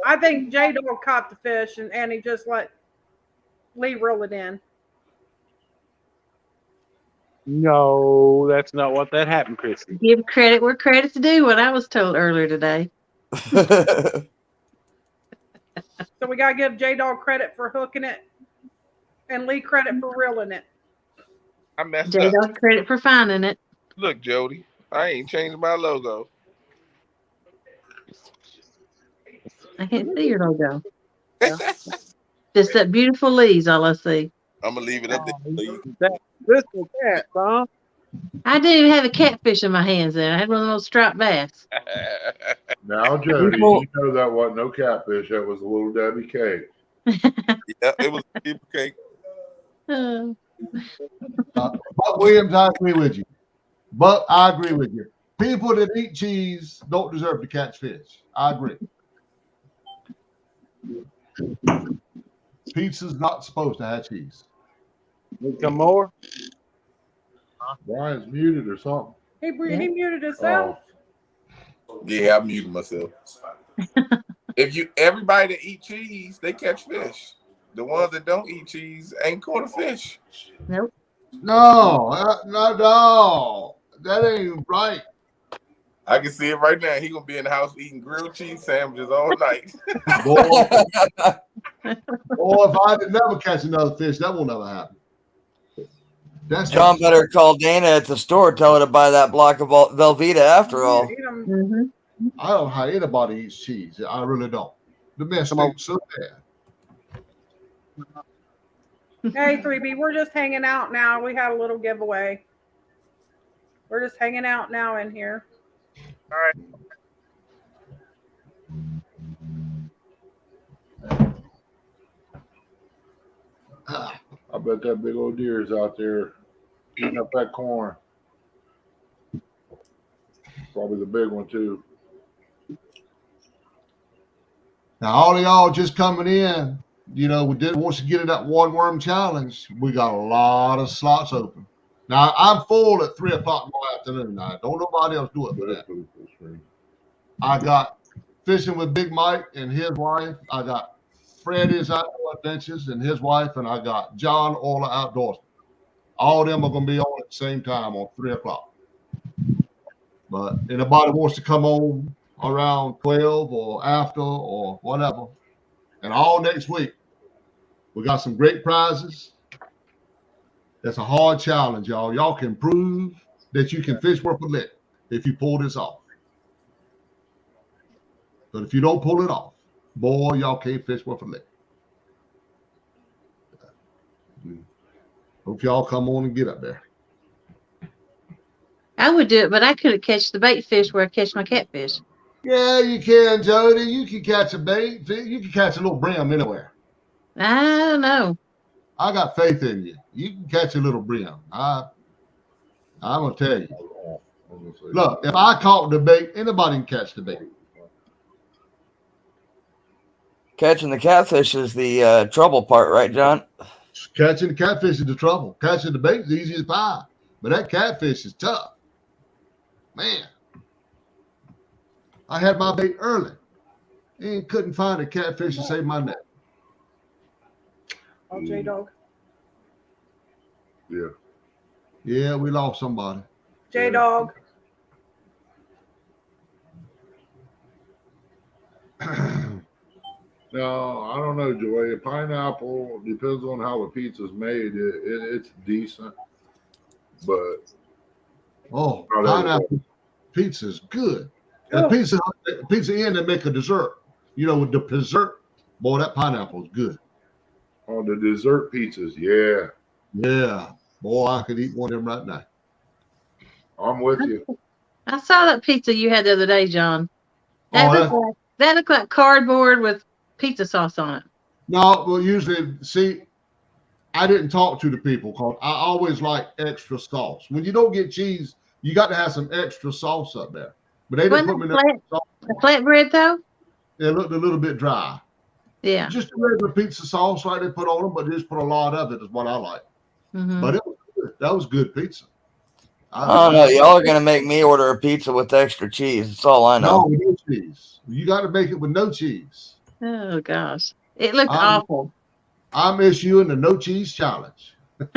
I think J-Dog caught the fish and he just let Lee reel it in. No, that's not what that happened, Chrissy. Give credit where credit's due, what I was told earlier today. So we got to give J-Dog credit for hooking it and Lee credit for reeling it. I messed J-Dog up. credit for finding it. Look, Jody, I ain't changed my logo. I can't see your logo. Just that beautiful Lee's, all I see. I'm going to leave it up there. This is cat, huh? I didn't even have a catfish in my hands then. I had one of those striped bass. Now, Jody, you know that wasn't no catfish. That was a little Debbie cake. Yeah, it was a people cake. Buck Williams, I agree with you. But I agree with you. People that eat cheese don't deserve to catch fish. I agree. Pizza's not supposed to have cheese. Need some more? Brian's muted or something. He muted himself. Yeah, I muted myself. Everybody that eat cheese, they catch fish. The ones that don't eat cheese ain't caught a fish. Nope. No. That ain't right. I can see it right now. He gonna be in the house eating grilled cheese sandwiches all night. Boy, if I did never catch another fish, that won't never happen. That's John better call Dana at the store, tell her to buy that block of Velveeta after all. Mm-hmm. I don't know how anybody eats cheese. I really don't. The mess stinks so bad. Hey, 3B, we're just hanging out now. We had a little giveaway. We're just hanging out now in here. All right. I bet that big old deer is out there eating up that corn. Probably the big one too. Now, all of y'all just coming in, we wants to get in that one worm challenge. We got a lot of slots open. Now, I'm full at 3 o'clock in the afternoon. Now, don't nobody else do it for that. I got Fishing with Big Mike and his wife. I got Freddie's Outdoor Adventures and his wife, and I got John Orla Outdoors. All of them are going to be on at the same time on 3 o'clock. But anybody wants to come on around 12 or after or whatever, and all next week, we got some great prizes. That's a hard challenge, y'all. Y'all can prove that you can fish worth a lick if you pull this off. But if you don't pull it off, boy, y'all can't fish worth a lick. Hope y'all come on and get up there. I would do it, but I couldn't catch the bait fish where I catch my catfish. Yeah, you can, Jody. You can catch a bait. You can catch a little brim anywhere. I don't know. I got faith in you. You can catch a little brim. I'm gonna tell you. Look, if I caught the bait, anybody can catch the bait. Catching the catfish is the trouble part, right, John? Catching the catfish is the trouble. Catching the bait is easy as pie. But that catfish is tough. Man. I had my bait early and couldn't find a catfish to save my neck. Oh, J-Dog. Yeah. Yeah, we lost somebody. J-Dog. No, I don't know, Joey. Pineapple depends on how the pizza's made. It's decent, but pineapple pizza is good. And pizza Inn, they make a dessert. With the dessert, boy, that pineapple is good. Oh, the dessert pizzas, yeah. Yeah, boy, I could eat one of them right now. I'm with you. I saw that pizza you had the other day, John. That looked like cardboard with pizza sauce on it. No, well, usually, see, I didn't talk to the people because I always like extra sauce. When you don't get cheese, you got to have some extra sauce up there. But they didn't put me in the flatbread, though? It looked a little bit dry. Yeah. Just a regular pizza sauce like they put on them, but they just put a lot of it is what I like. Mm-hmm. But it was good. That was good pizza. I don't know. Y'all are going to make me order a pizza with extra cheese. That's all I know. No, with no cheese. You got to make it with no cheese. Oh, gosh. It looked awful. I'm issuing the no cheese challenge. Boy.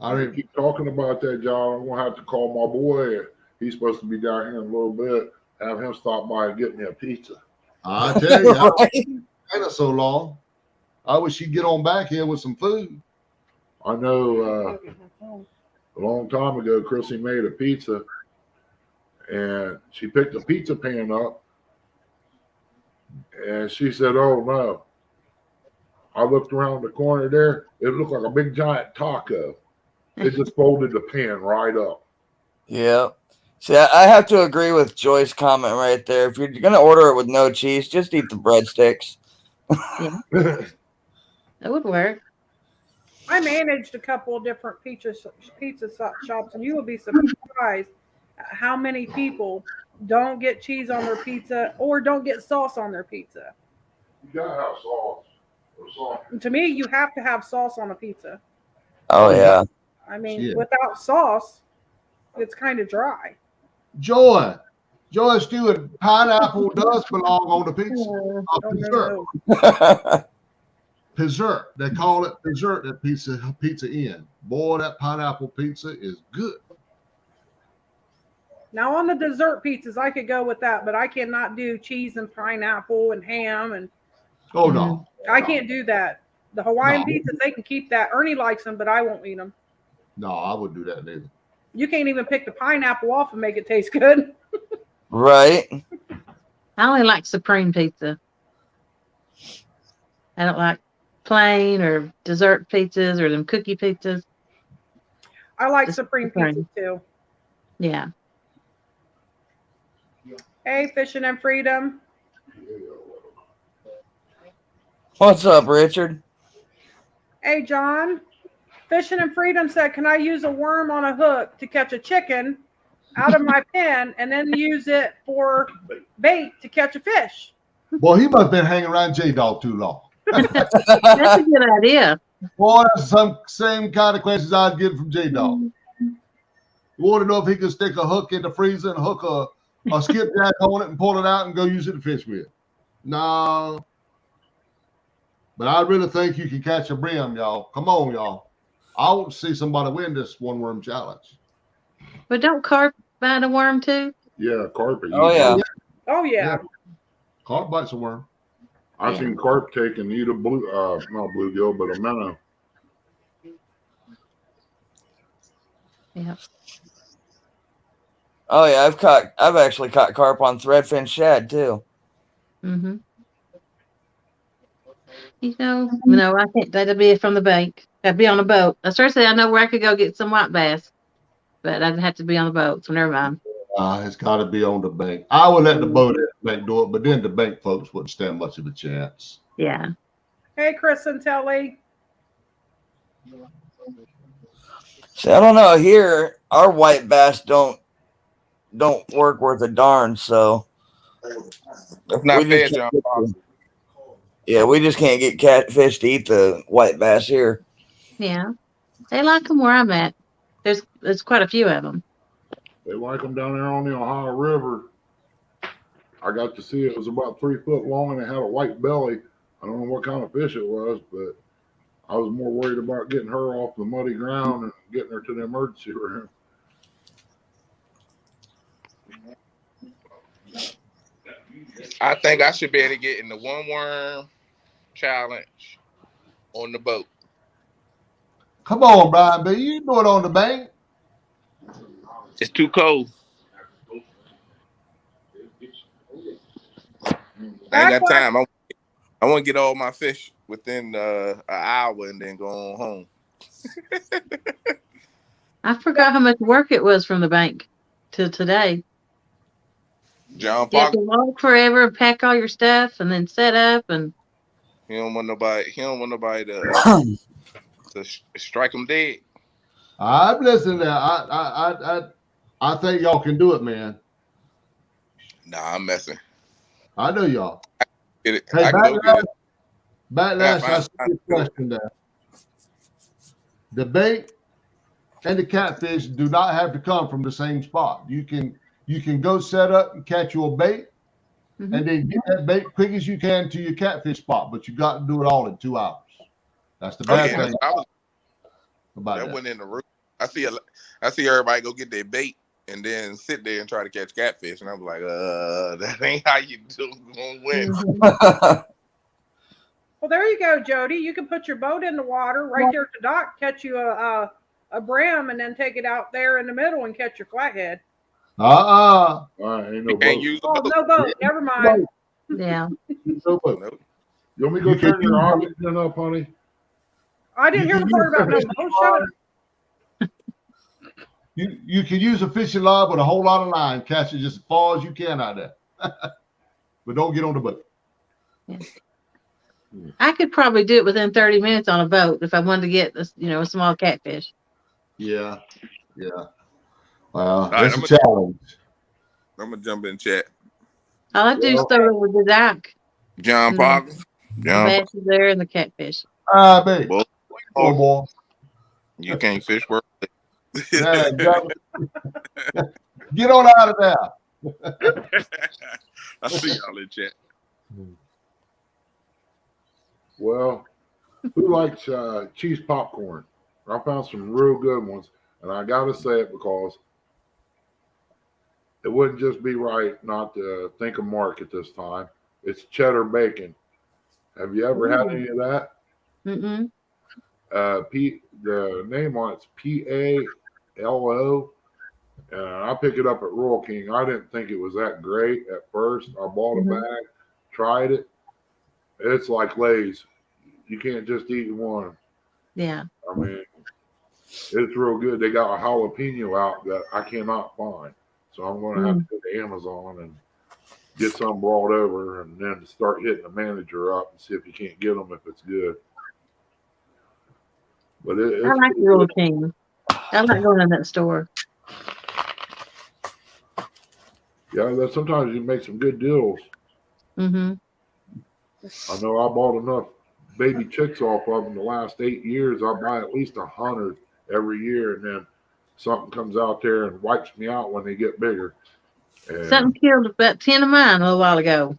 I keep talking about that, John. I'm gonna have to call my boy. He's supposed to be down here in a little bit. Have him stop by and get me a pizza. I tell you, ain't so long. I wish he'd get on back here with some food. I know. A long time ago, Chrissy made a pizza, and she picked a pizza pan up, and she said, "Oh no." I looked around the corner there. It looked like a big giant taco. It just folded the pan right up. Yeah. See, I have to agree with Joy's comment right there. If you're gonna order it with no cheese, just eat the breadsticks. That would work. I managed a couple of different pizza shops, and you will be surprised at how many people don't get cheese on their pizza or don't get sauce on their pizza. You gotta have sauce. Or sauce. And to me, you have to have sauce on a pizza. Oh yeah. I mean, Yeah. without sauce, it's kind of dry. Joy Stewart, pineapple does belong on the pizza. No, Dessert. no. Dessert. They call it dessert at Pizza Inn. Boy, that pineapple pizza is good. Now on the dessert pizzas, I could go with that, but I cannot do cheese and pineapple and ham, and Oh no. I can't do that. The Hawaiian No. pizzas, they can keep that. Ernie likes them, but I won't eat them. No, I wouldn't do that neither. You can't even pick the pineapple off and make it taste good. Right. I only like supreme pizza. I don't like plain or dessert pizzas or them cookie pizzas. I like Just supreme supreme. pizza too. Yeah. Hey, Fishing and Freedom. What's up, Richard? Hey, John. Fishing and Freedom said, can I use a worm on a hook to catch a chicken out of my pen and then use it for bait to catch a fish? Boy, he must have been hanging around J-Dog too long. That's a good idea. Boy, that's some same kind of questions I'd get from J-Dog. You want to know if he could stick a hook in the freezer and hook a skipjack on it and pull it out and go use it to fish with? No. But I really think you can catch a brim, y'all. Come on, y'all. I want to see somebody win this one worm challenge. But don't carp bite a worm too? Yeah, carp. Oh yeah. Oh, yeah. Carp bites a worm. I've seen carp take and eat a not bluegill, but a minnow. Yeah. Oh yeah. I've actually caught carp on threadfin shad too. Mm-hmm. No, I can't. That'd be from the bank. That'd be on a boat. I started saying I know where I could go get some white bass, but I'd have to be on the boat. So never mind. It's got to be on the bank. I would let the boat at the bank do it, but then the bank folks wouldn't stand much of a chance. Yeah. Hey, Chris and Telly. See, I don't know. Here, our white bass don't work worth a darn. So That's not we fair, just John can't Paul. yeah, we just can't get catfish to eat the white bass here. Yeah. They like them where I'm at. There's quite a few of them. They like them down there on the Ohio River. I got to see it. It was about 3 foot long and it had a white belly. I don't know what kind of fish it was, but I was more worried about getting her off the muddy ground and getting her to the emergency room. I think I should be able to get in the one worm challenge on the boat. Come on, Brian, but you do it on the bank. It's too cold. I ain't got time. I want to get all my fish within an hour and then go on home. I forgot how much work it was from the bank to today. John You have Parker, to walk forever and pack all your stuff and then set up and he don't want nobody to strike him dead. I'm listening. I think y'all can do it, man. Nah, I'm messing. I know y'all. Get it. Hey, I can go get it. Backlash, Yeah, I see your question there. The bait and the catfish do not have to come from the same spot. You can go set up and catch your bait, Mhm. and then get that bait quick as you can to your catfish spot. But you got to do it all in 2 hours. That's the Oh bad yeah, thing about that that. went in the room. I see everybody go get their bait and then sit there and try to catch catfish, and I'm like, that ain't how you gonna win. Mhm. Well, there you go, Jody. You can put your boat in the water right there at the dock, catch you a brim, and then take it out there in the middle and catch your flathead. Ain't no You can't boat. use the Oh, boat. no boat. Never mind. Yeah. No boat. Nope. You want me to go You can turn your oxygen up, honey? I didn't hear the part about no boat. Shut up. You can use a fishing rod with a whole lot of line, catch it just as far as you can out there. But don't get on the boat. I could probably do it within 30 minutes on a boat if I wanted to get a small catfish. Yeah. Well, right, it's a challenge. I'm gonna jump in chat. All I do is throw it over the dock. John And then Parker. The John bass is there and the catfish. Babe. Boy, Oh, boy. you can't fish work. Yeah, exactly. Get on out of there. I see y'all in chat. Well, who likes cheese popcorn? I found some real good ones, and I gotta say it because it wouldn't just be right not to think of Mark at this time. It's cheddar bacon. Have you ever had any of that? Mm-mm. The name on it's PALO. And I picked it up at Royal King. I didn't think it was that great at first. I bought a bag, tried it. It's like Lay's. You can't just eat one. Yeah. I mean, it's real good. They got a jalapeno out that I cannot find. So I'm going to have to go to Amazon and get some brought over and then start hitting the manager up and see if you can't get them if it's good. But it's I like the Royal King. I like going in that store. Yeah, sometimes you make some good deals. Mm-hmm. I know I bought enough baby chicks off of them the last 8 years. I buy at least 100 every year, and then something comes out there and wipes me out when they get bigger. And Something killed about 10 of mine a little while ago.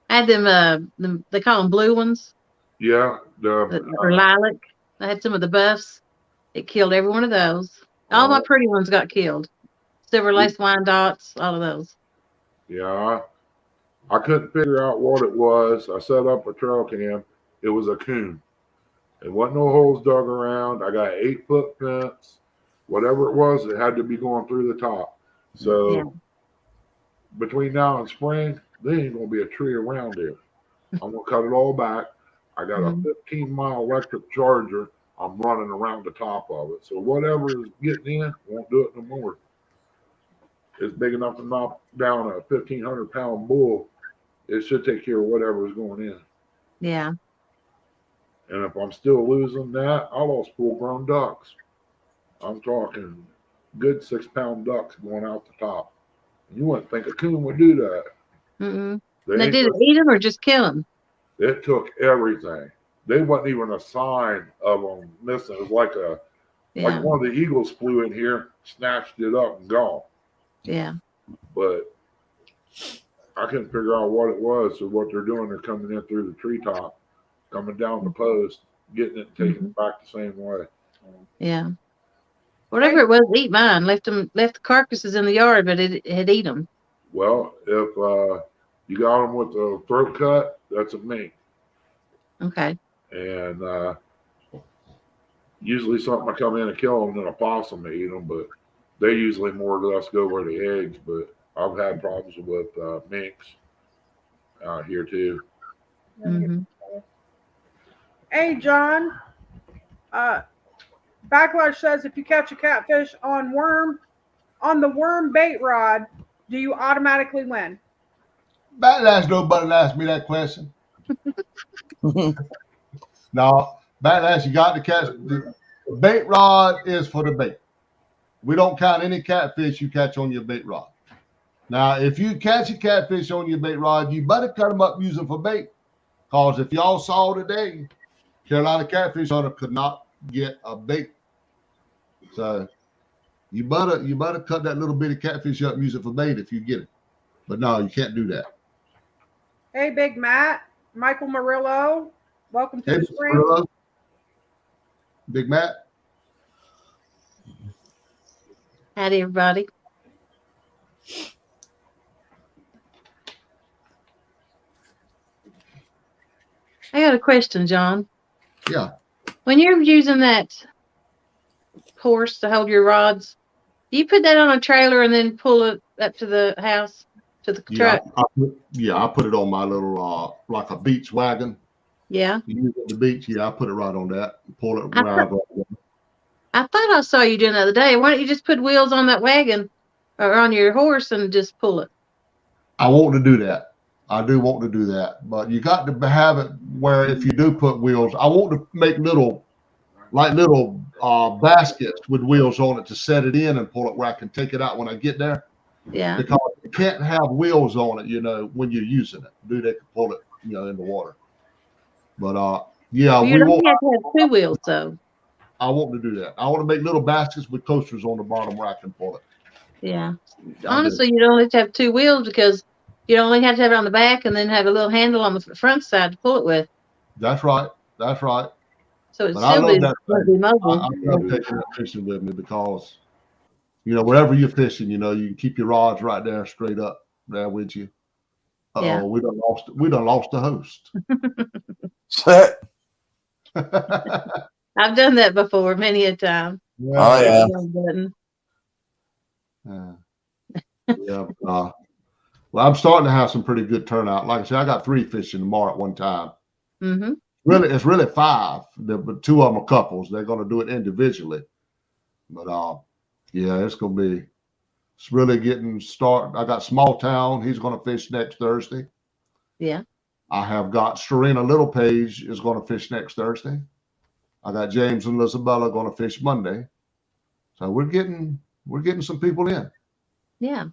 I had them, they call them blue ones. yeah, Or lilac. I had some of the buffs. It killed every one of those. All my pretty ones got killed. Silver lace Wyandottes, all of those. Yeah, I couldn't figure out what it was. I set up a trail cam. It was a coon. It wasn't no holes dug around. I got an 8-foot fence. Whatever it was, it had to be going through the top. So between now and spring, there ain't gonna be a tree around there. I'm gonna cut it all back. I got a 15-mile electric charger. I'm running around the top of it. So whatever is getting in won't do it no more. It's big enough to knock down a 1,500-pound bull. It should take care of whatever is going in. Yeah. And if I'm still losing that, I lost full-grown ducks. I'm talking good 6-pound ducks going out the top. You wouldn't think a coon would do that. Mm-mm. They did it eat them or just kill them? It took everything. There wasn't even a sign of them missing. It was like like one of the eagles flew in here, snatched it up and gone. Yeah. But I couldn't figure out what it was or what they're doing. They're coming in through the treetop, coming down the post, getting it, taking it back the same way. Yeah. Whatever it was, eat mine. Left the carcasses in the yard, but it had eat them. Well, if you got them with a throat cut, that's a mink. Okay. And usually something I come in and kill them, then a possum may eat them, but they usually more or less go where the eggs. But I've had problems with minks here too. Mm-hmm. Hey, John. Backlash says if you catch a catfish on the worm bait rod, do you automatically win? Backlash, nobody asked me that question. No, Backlash, you got to catch. The bait rod is for the bait. We don't count any catfish you catch on your bait rod. Now, if you catch a catfish on your bait rod, you better cut them up using for bait. Because if y'all saw today, Carolina Catfish Hunter could not get a bait. So you better cut that little bitty catfish up and use it for bait if you get it. But no, you can't do that. Hey, Big Matt, Michael Murillo, welcome to the stream. Murillo. Big Matt. Howdy, everybody. I got a question, John. Yeah. When you're using that horse to hold your rods, do you put that on a trailer and then pull it up to the house, to the truck? I put it on my little like a beach wagon. Yeah. You use it at the beach. Yeah, I put it right on that. Pull it right. I thought I saw you doing the other day. Why don't you just put wheels on that wagon or on your horse and just pull it? I want to do that. I do want to do that, but you got to have it where if you do put wheels, I want to make little baskets with wheels on it to set it in and pull it where I can take it out when I get there. Yeah. Because you can't have wheels on it, when you're using it. They can pull it, in the water. But yeah, Well, you don't have to have 2 wheels though. I want to do that. I want to make little baskets with coasters on the bottom where I can pull it. Yeah. Honestly, you don't have to have 2 wheels because you only have to have it on the back and then have a little handle on the front side to pull it with. That's right. That's right. So But I love that be thing. mobile. I love taking that fishing with me because, wherever you're fishing, you can keep your rods right there straight up there with you. Yeah. We done lost the host. I've done that before many a time. Oh yeah. Yeah. Well, I'm starting to have some pretty good turnout. Like I said, I got 3 fishing tomorrow at one time. Mm-hmm. It's really 5, but 2 of them are couples. They're going to do it individually. But yeah, it's really getting started. I got Small Town. He's going to fish next Thursday. Yeah. I have got Serena Littlepage is going to fish next Thursday. I got James and Isabella going to fish Monday. So we're getting some people in. Yeah.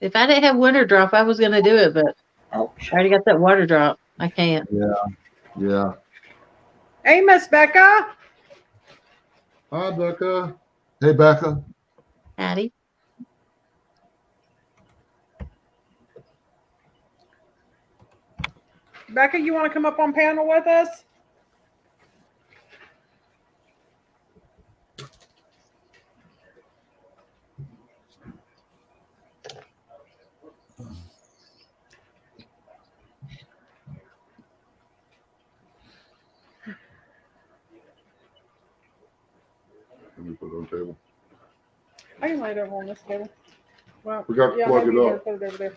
If I didn't have winter drop, I was going to do it, but I already got that water drop. I can't. Yeah. Hey, Miss Becca. Hi, Becca. Hey, Becca. Hattie. Becca, you want to come up on panel with us? Let me put it on the table. I can lay it over on this table. Well, We got to plug maybe it you up. Put it over there.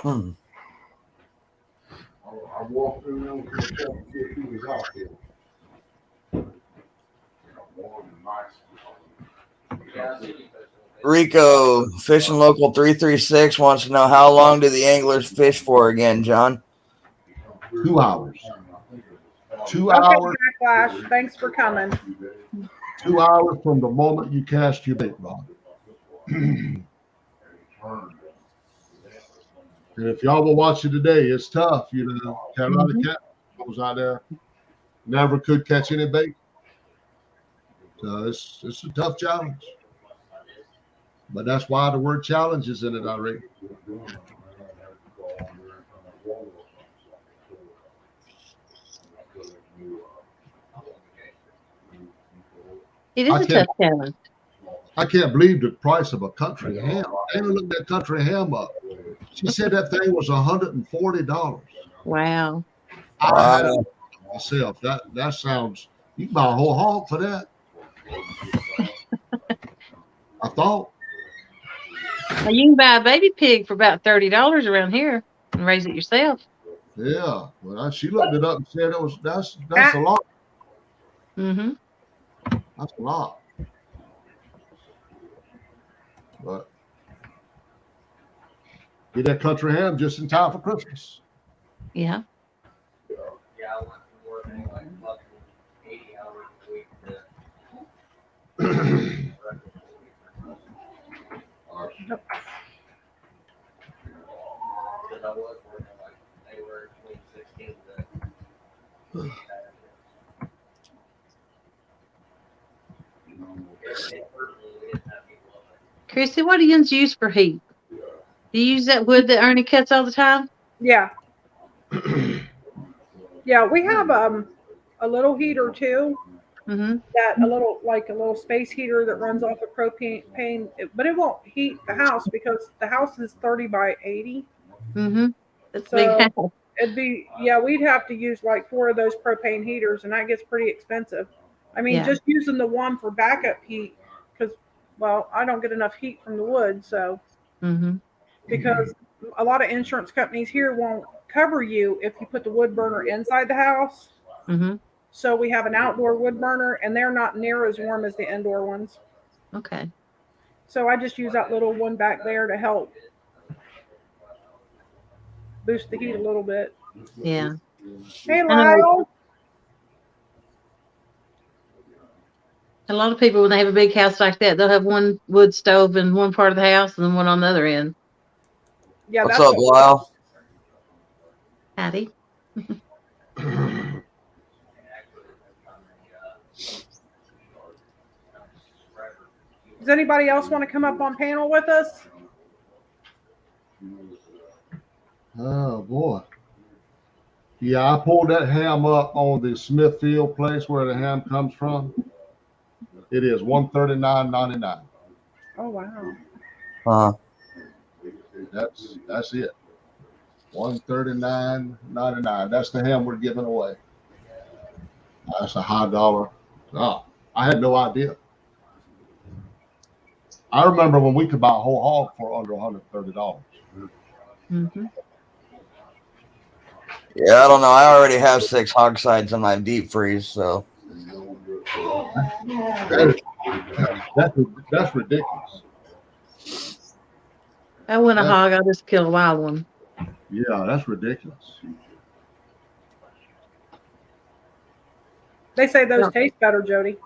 I walked through them to see if he was out there. Rico, Fishing Local 336 wants to know how long do the anglers fish for again, John? 2 hours. 2 Okay, hours. Backlash. Thanks for coming. 2 hours from the moment you cast your bait rod. And if y'all will watch it today, it's tough. Carolina Cat was out there, never could catch any bait. So it's a tough challenge. But that's why the word challenge is in it already. It is a tough challenge. I can't believe the price of a country ham. Anna looked that country ham up. She said that thing was $140. Wow. I had it myself. That sounds, you can buy a whole hog for that. I thought. Well, you can buy a baby pig for about $30 around here and raise it yourself. Yeah. Well, she looked it up and said that's a lot. Mm-hmm. That's a lot. But get that country ham just in time for Christmas. Yeah. Yeah, I went to work like fucking 80 hours a week because I was working like anywhere between 16 to Chrissy, what do you use for heat? Do you use that wood that Ernie cuts all the time? Yeah. Yeah, we have a little heater too. Mm-hmm. That a little space heater that runs off of propane, but it won't heat the house because the house is 30 by 80. Mm-hmm. That's so big house. We'd have to use like 4 of those propane heaters, and that gets pretty expensive. I mean, Yeah. just using the one for backup heat, because I don't get enough heat from the wood, so Mm-hmm. because a lot of insurance companies here won't cover you if you put the wood burner inside the house. Mm-hmm. So we have an outdoor wood burner, and they're not near as warm as the indoor ones. Okay. So I just use that little one back there to help boost the heat a little bit. Yeah. Hey, I know Lyle. a lot of people when they have a big house like that, they'll have one wood stove in one part of the house and then one on the other end. Yeah, What's that's up, what. Lyle? Howdy. Does anybody else want to come up on panel with us? Oh boy. Yeah, I pulled that ham up on the Smithfield place where the ham comes from. It is $139.99. Oh wow. Huh. That's it. $139.99. That's the ham we're giving away. That's a high dollar. Oh, I had no idea. I remember when we could buy a whole hog for under $130. Mm-hmm. Yeah, I don't know. I already have 6 hog sides in my deep freeze, so. That's ridiculous. If I want a hog, I'll just kill a wild one. Yeah, that's ridiculous. They say those Yeah. taste better, Jody.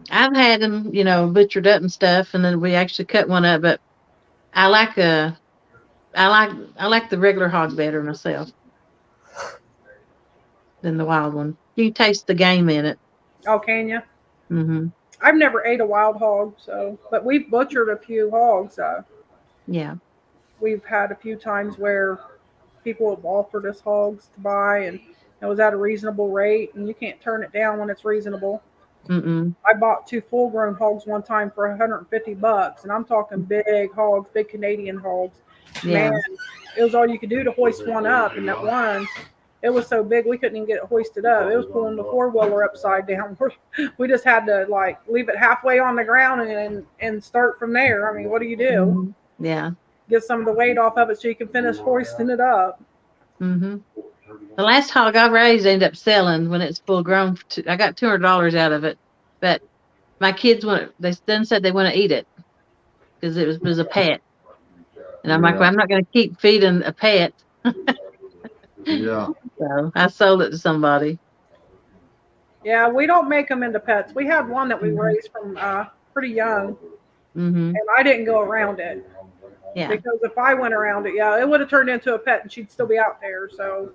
I've had them, butchered up and stuff, and then we actually cut one up. But I like I like the regular hog better myself than the wild one. You can taste the game in it. Oh, can you? Mm-hmm. I've never ate a wild hog, but we've butchered a few hogs. Yeah. We've had a few times where people have offered us hogs to buy, and it was at a reasonable rate, and you can't turn it down when it's reasonable. Mm-mm. I bought 2 full-grown hogs one time for $150, and I'm talking big hogs, big Canadian hogs. Yeah. Man, it was all you could do to hoist one up, and that one, it was so big we couldn't even get it hoisted up. It was pulling the 4-wheeler upside down. We just had to leave it halfway on the ground and start from there. I mean, what do you do? Mm-hmm. Yeah. Get some of the weight off of it so you can finish hoisting it up. Mm-hmm. The last hog I raised ended up selling when it's full grown. I got $200 out of it, but my kids they then said they want to eat it because it was a pet, and I'm like, well, I'm not going to keep feeding a pet. Yeah. So I sold it to somebody. Yeah, we don't make them into pets. We had one that we raised from pretty young, Mm-hmm. and I didn't go around it. Yeah. Because if I went around it, it would have turned into a pet, and she'd still be out there. So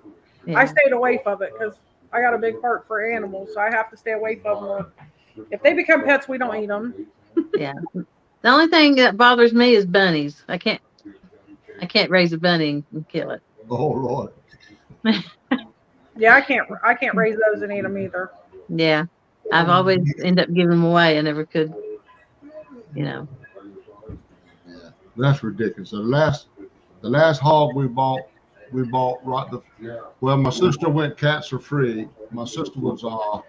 I stayed away from it because I got a big heart for animals, so I have to stay away from them. If they become pets, we don't eat them. Yeah. The only thing that bothers me is bunnies. I can't raise a bunny and kill it. Oh Lord. Yeah, I can't raise those and eat them either. Yeah. I've always ended up giving them away. I never could, Yeah, that's ridiculous. The last hog we bought well, my sister went cancer free. My sister was bought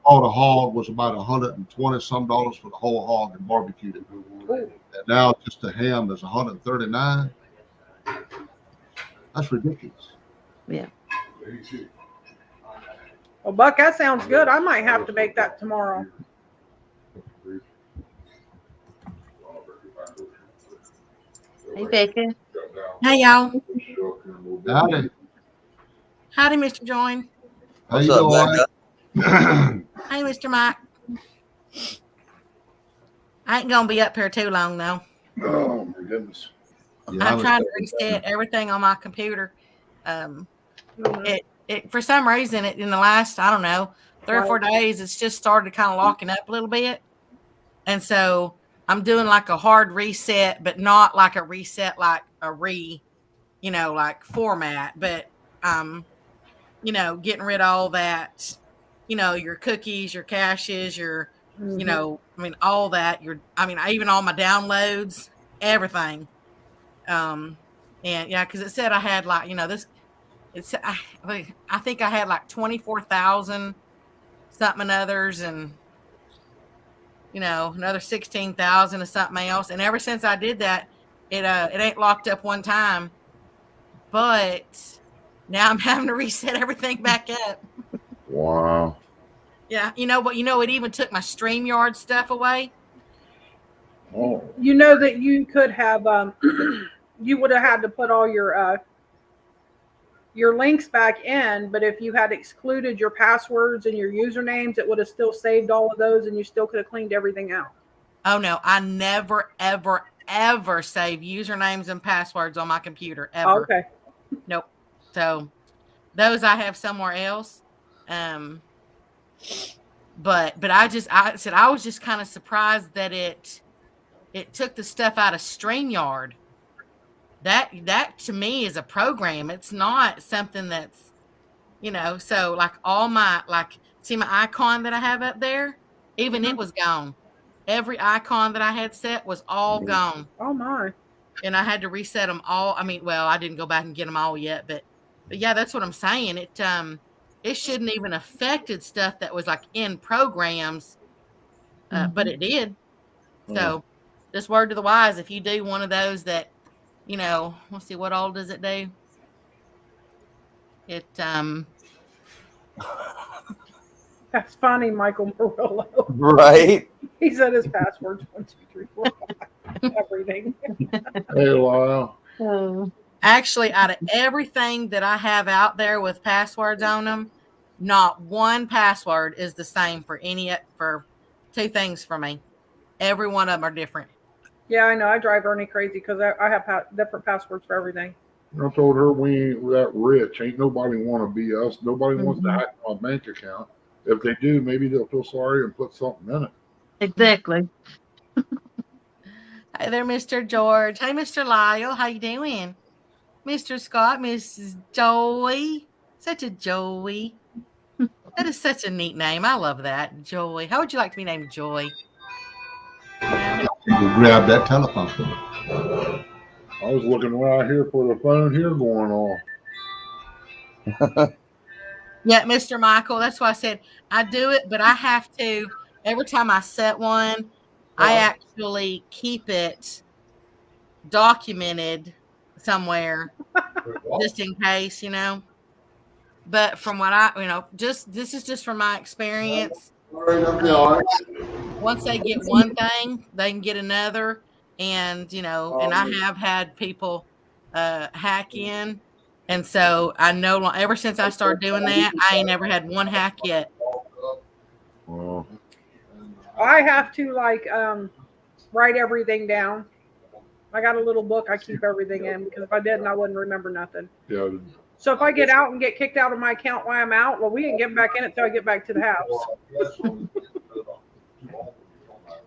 a hog was about $120 some for the whole hog and barbecued it. And now just the ham is $139. That's ridiculous. Yeah. Well, Buck, that sounds good. I might have to make that tomorrow. Hey, Becca. Hey, y'all. Howdy. Howdy, Mr. Join. How What's you up, doing? Hey, Mr. Mike. I ain't gonna be up here too long though. Oh my goodness. Yeah, I'm trying to reset everything on my computer. It for some reason in the last, I don't know, 3 or 4 days, it's just started kind of locking up a little bit. And so I'm doing like a hard reset, but not like a reset like a like format, but getting rid of all that, your cookies, your caches, your all that, even all my downloads, everything. And yeah, because it said I had I think I had like 24,000 something and others, and another 16,000 or something else. And ever since I did that, it ain't locked up one time. But now I'm having to reset everything back up. Wow. Yeah, but it even took my StreamYard stuff away. Oh. You know that you could have you would have had to put all your links back in, but if you had excluded your passwords and your usernames, it would have still saved all of those and you still could have cleaned everything out. Oh no, I never ever ever save usernames and passwords on my computer ever. Oh, okay. Nope. So those I have somewhere else. But I said I was just kind of surprised that it took the stuff out of StreamYard. That to me is a program. It's not something that's, so like all my, see my icon that I have up there, even it was gone. Every icon that I had set was all gone. Oh my. And I had to reset them all. I mean, well, I didn't go back and get them all yet, but yeah, that's what I'm saying. It shouldn't even affected stuff that was like in programs, but it did. So just word to the wise, if you do one of those that, let's see, what all does it do? It That's funny, Michael Murillo. Right. He said his password's 1, 2, 3, 4, 5. Everything. Hey, wow. Oh. Actually, out of everything that I have out there with passwords on them, not one password is the same for two things for me. Every one of them are different. Yeah, I know. I drive Ernie crazy because I have different passwords for everything. I told her we ain't that rich. Ain't nobody want to be us. Nobody wants to hack my bank account. If they do, maybe they'll feel sorry and put something in it. Exactly. Hi there, Mr. George. Hey, Mr. Lyle. How you doing? Mr. Scott, Mrs. Joey. Such a Joey. That is such a neat name. I love that. Joey. How would you like to be named Joy? You grab that telephone. I was looking right here for the phone here going on. Yeah, Mr. Michael. That's why I said I do it, but I have to, every time I set one, I actually keep it documented somewhere just in case, But from what this is just from my experience. Once they get one thing, they can get another. And, and I have had people hack in. And so I know ever since I started doing that, I ain't never had one hack yet. Well, I have to write everything down. I got a little book I keep everything in because if I didn't, I wouldn't remember nothing. yeah. So if I get out and get kicked out of my account while I'm out, well, we ain't getting back in it till I get back to the house.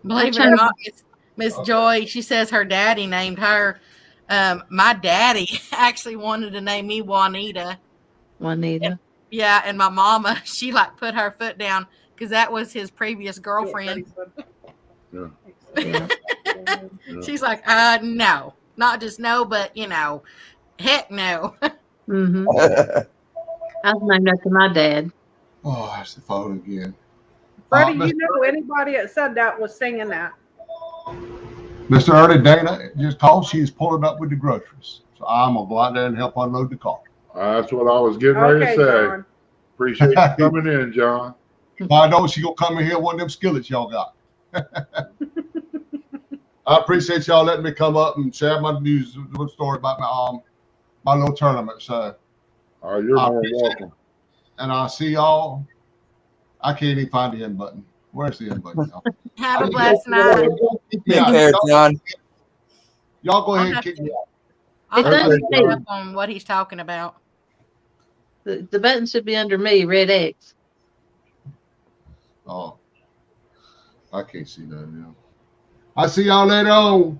Believe it or not, Miss Joy, she says her daddy named her. My daddy actually wanted to name me Juanita. Juanita. Yeah, and my mama, she put her foot down because that was his previous girlfriend. Yeah. She's like, no, not just no, but heck no. I was named after my dad. Oh, that's the phone again. Freddie, you know anybody that said that was singing that? Mr. Ernie, Dana just called. She's pulling up with the groceries. So I'm going to go out there and help unload the car. That's what I was getting ready to say. John. Appreciate you coming in, John. I know she's going to come in here one of them skillets y'all got. I appreciate y'all letting me come up and share my news story about my little tournament. So You're more welcome. And I'll see y'all. I can't even find the end button. Where's the end button? Have a blessed night. Take care, John. Y'all go ahead and kick me out. I'll It's pick up on what he's talking about. The button should be under me, red X. Oh, I can't see that now. I'll see y'all later on.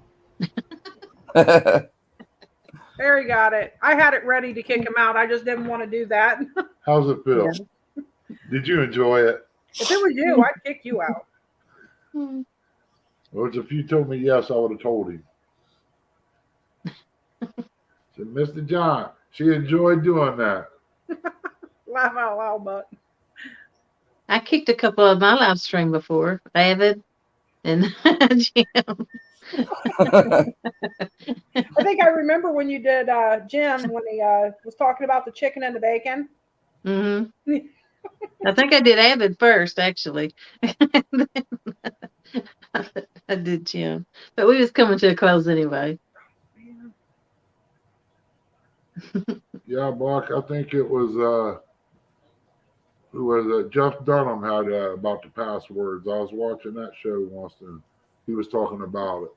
There he got it. I had it ready to kick him out. I just didn't want to do that. How's it feel? Yeah. Did you enjoy it? If it was you, I'd kick you out. Well, if you told me yes, I would have told him. Said, Mr. John, she enjoyed doing that. Laugh out loud, but I kicked a couple of my live stream before, Avid And Jim, I think I remember when you did Jim when he was talking about the chicken and the bacon. mm-hmm. I think I did Avid first, actually. I did Jim, but we was coming to a close anyway. Yeah, Buck, I think it was who was it? Jeff Dunham had about the passwords. I was watching that show once and he was talking about it.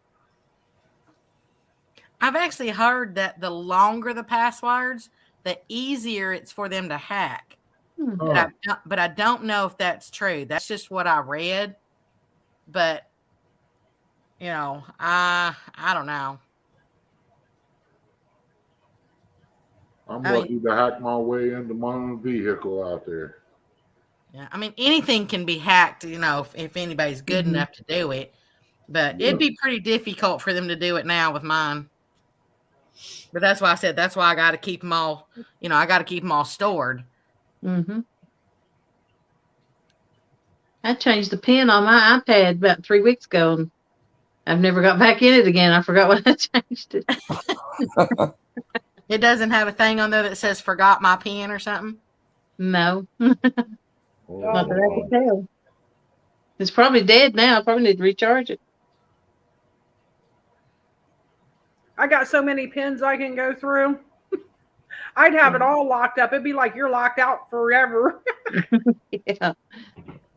I've actually heard that the longer the passwords, the easier it's for them to hack. Oh, But I don't know if that's true. That's just what I read. But I don't know. I'm I mean, lucky to hack my way into my own vehicle out there. yeah, I mean anything can be hacked, if anybody's good Mhm. enough to do it. But Yeah. it'd be pretty difficult for them to do it now with mine. But that's why I said that's why I got to keep them all. I got to keep them all stored. Mm-hmm. I changed the pin on my iPad about 3 weeks ago, and I've never got back in it again. I forgot when I changed it. It doesn't have a thing on there that says "forgot my pin" or something. No, Oh, not that I can tell. It's probably dead now. I probably need to recharge it. I got so many pins I can go through. I'd have it all locked up. It'd be like you're locked out forever. Yeah.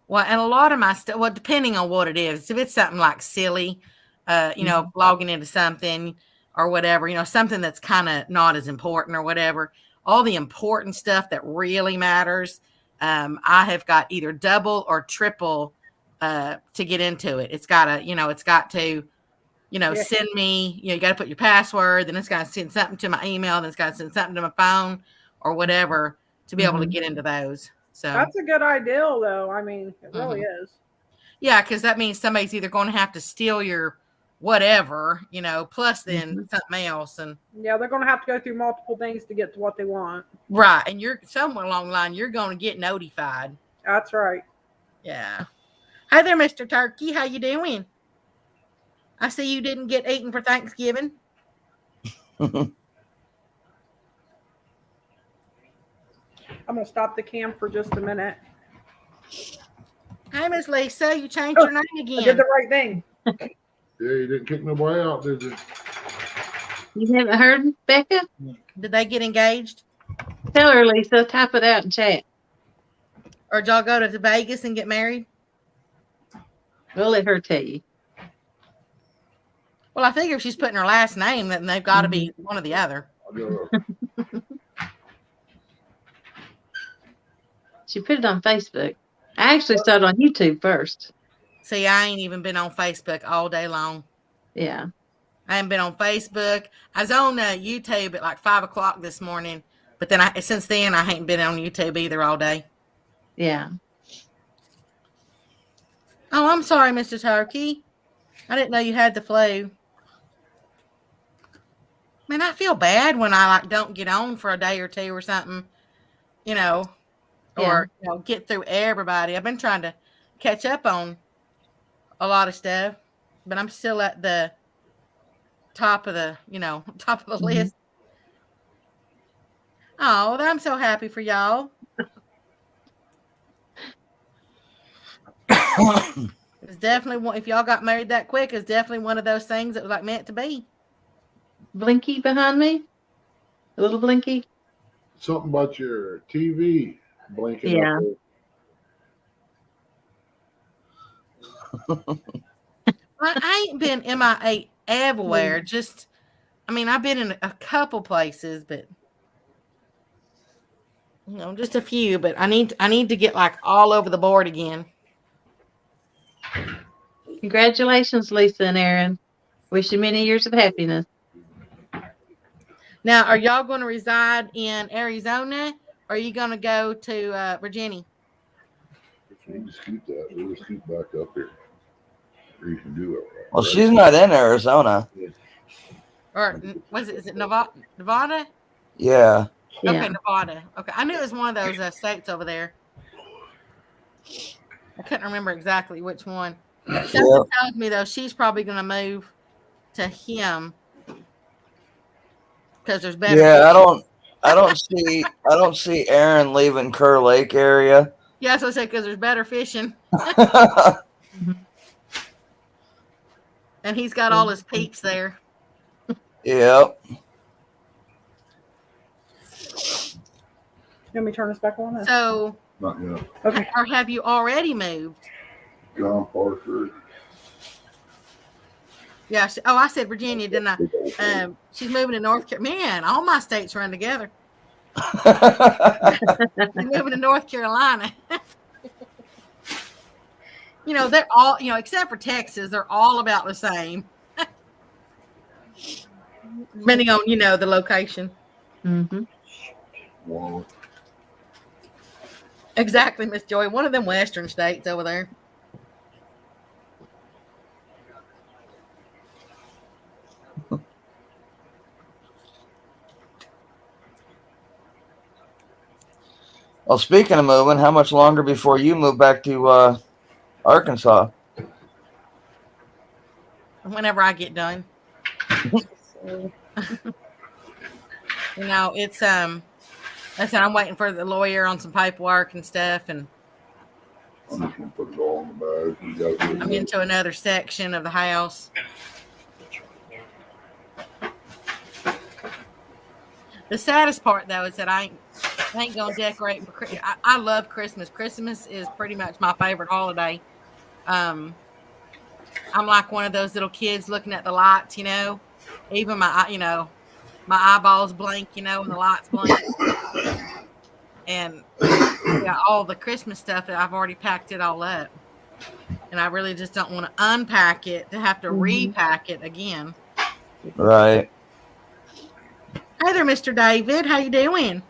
Well, and a lot of my stuff, well, depending on what it is, if it's something like silly, logging into something or whatever, something that's kind of not as important or whatever, all the important stuff that really matters, I have got either double or triple to get into it. It's got to, send me, you got to put your password, then it's got to send something to my email, then it's got to send something to my phone or whatever to be able to get into those. So that's a good idea, though. I mean, it really is. Yeah, because that means somebody's either going to have to steal your whatever, plus then something else. And yeah, they're going to have to go through multiple things to get to what they want. Right. And you're somewhere along the line, you're going to get notified. That's right. Yeah. Hi there, Mr. Turkey. How you doing? I see you didn't get eaten for Thanksgiving. I'm going to stop the cam for just a minute. Hi, Miss Lisa. You changed your name again. I did the right thing. Yeah, you didn't kick nobody out, did you? You haven't heard, Becca? Did they get engaged? Tell her, Lisa. Type it out in chat. Or did y'all go to Vegas and get married? We'll let her tell you. Well, I figure if she's putting her last name, then they've got to be one or the other. She put it on Facebook. I actually saw it on YouTube first. See, I ain't even been on Facebook all day long. Yeah. I haven't been on Facebook. I was on YouTube at like 5 o'clock this morning, but then since then I ain't been on YouTube either all day. Yeah. Oh, I'm sorry, Mr. Turkey. I didn't know you had the flu. Man, I feel bad when I don't get on for a day or two or something, or get through everybody. I've been trying to catch up on a lot of stuff, but I'm still at the top of the list. Oh, I'm so happy for y'all. It's definitely one. If y'all got married that quick, it's definitely one of those things that was like meant to be. Blinky behind me? A little Blinky? Something about your TV blinking. Yeah. I ain't been MIA everywhere. Just, I've been in a couple places, but just a few. But I need to get like all over the board again. Congratulations, Lisa and Aaron. Wish you many years of happiness. Now, are y'all going to reside in Arizona, or are you going to go to Virginia? You can scoot that. We'll scoot back up here. Or you can do it. Well, she's not in Arizona. Or is it Nevada? Nevada? Yeah. Okay, Nevada. Okay, I knew it was one of those states over there. I couldn't remember exactly which one. Something tells me though she's probably going to move to him because there's better. Yeah, I don't see Aaron leaving Kerr Lake area. Yeah, that's what I said, because there's better fishing. And he's got all his peeps there. Yep. You want me to turn this back on? So, Not yet. Okay. or have you already moved? John Parker. Yeah. I said Virginia, didn't I? She's moving to North Carolina. Man, all my states run together. She's moving to North Carolina. They're all, except for Texas, they're all about the same. Depending on, the location. Mm-hmm. Wow. Exactly, Miss Joy. One of them western states over there. Well, speaking of moving, how much longer before you move back to Arkansas? Whenever I get done. It's I said I'm waiting for the lawyer on some paperwork and stuff, and I'm just gonna put it all in the bag. You gotta do it. I'm into another section of the house. The saddest part, though, is that I ain't gonna decorate for Christmas. I love Christmas. Christmas is pretty much my favorite holiday. I'm like one of those little kids looking at the lights, Even my eyeballs blink, and the lights blink. And all the Christmas stuff that I've already packed it all up. And I really just don't want to unpack it to have to repack it again. Right. Hey there, Mr. David. How you doing?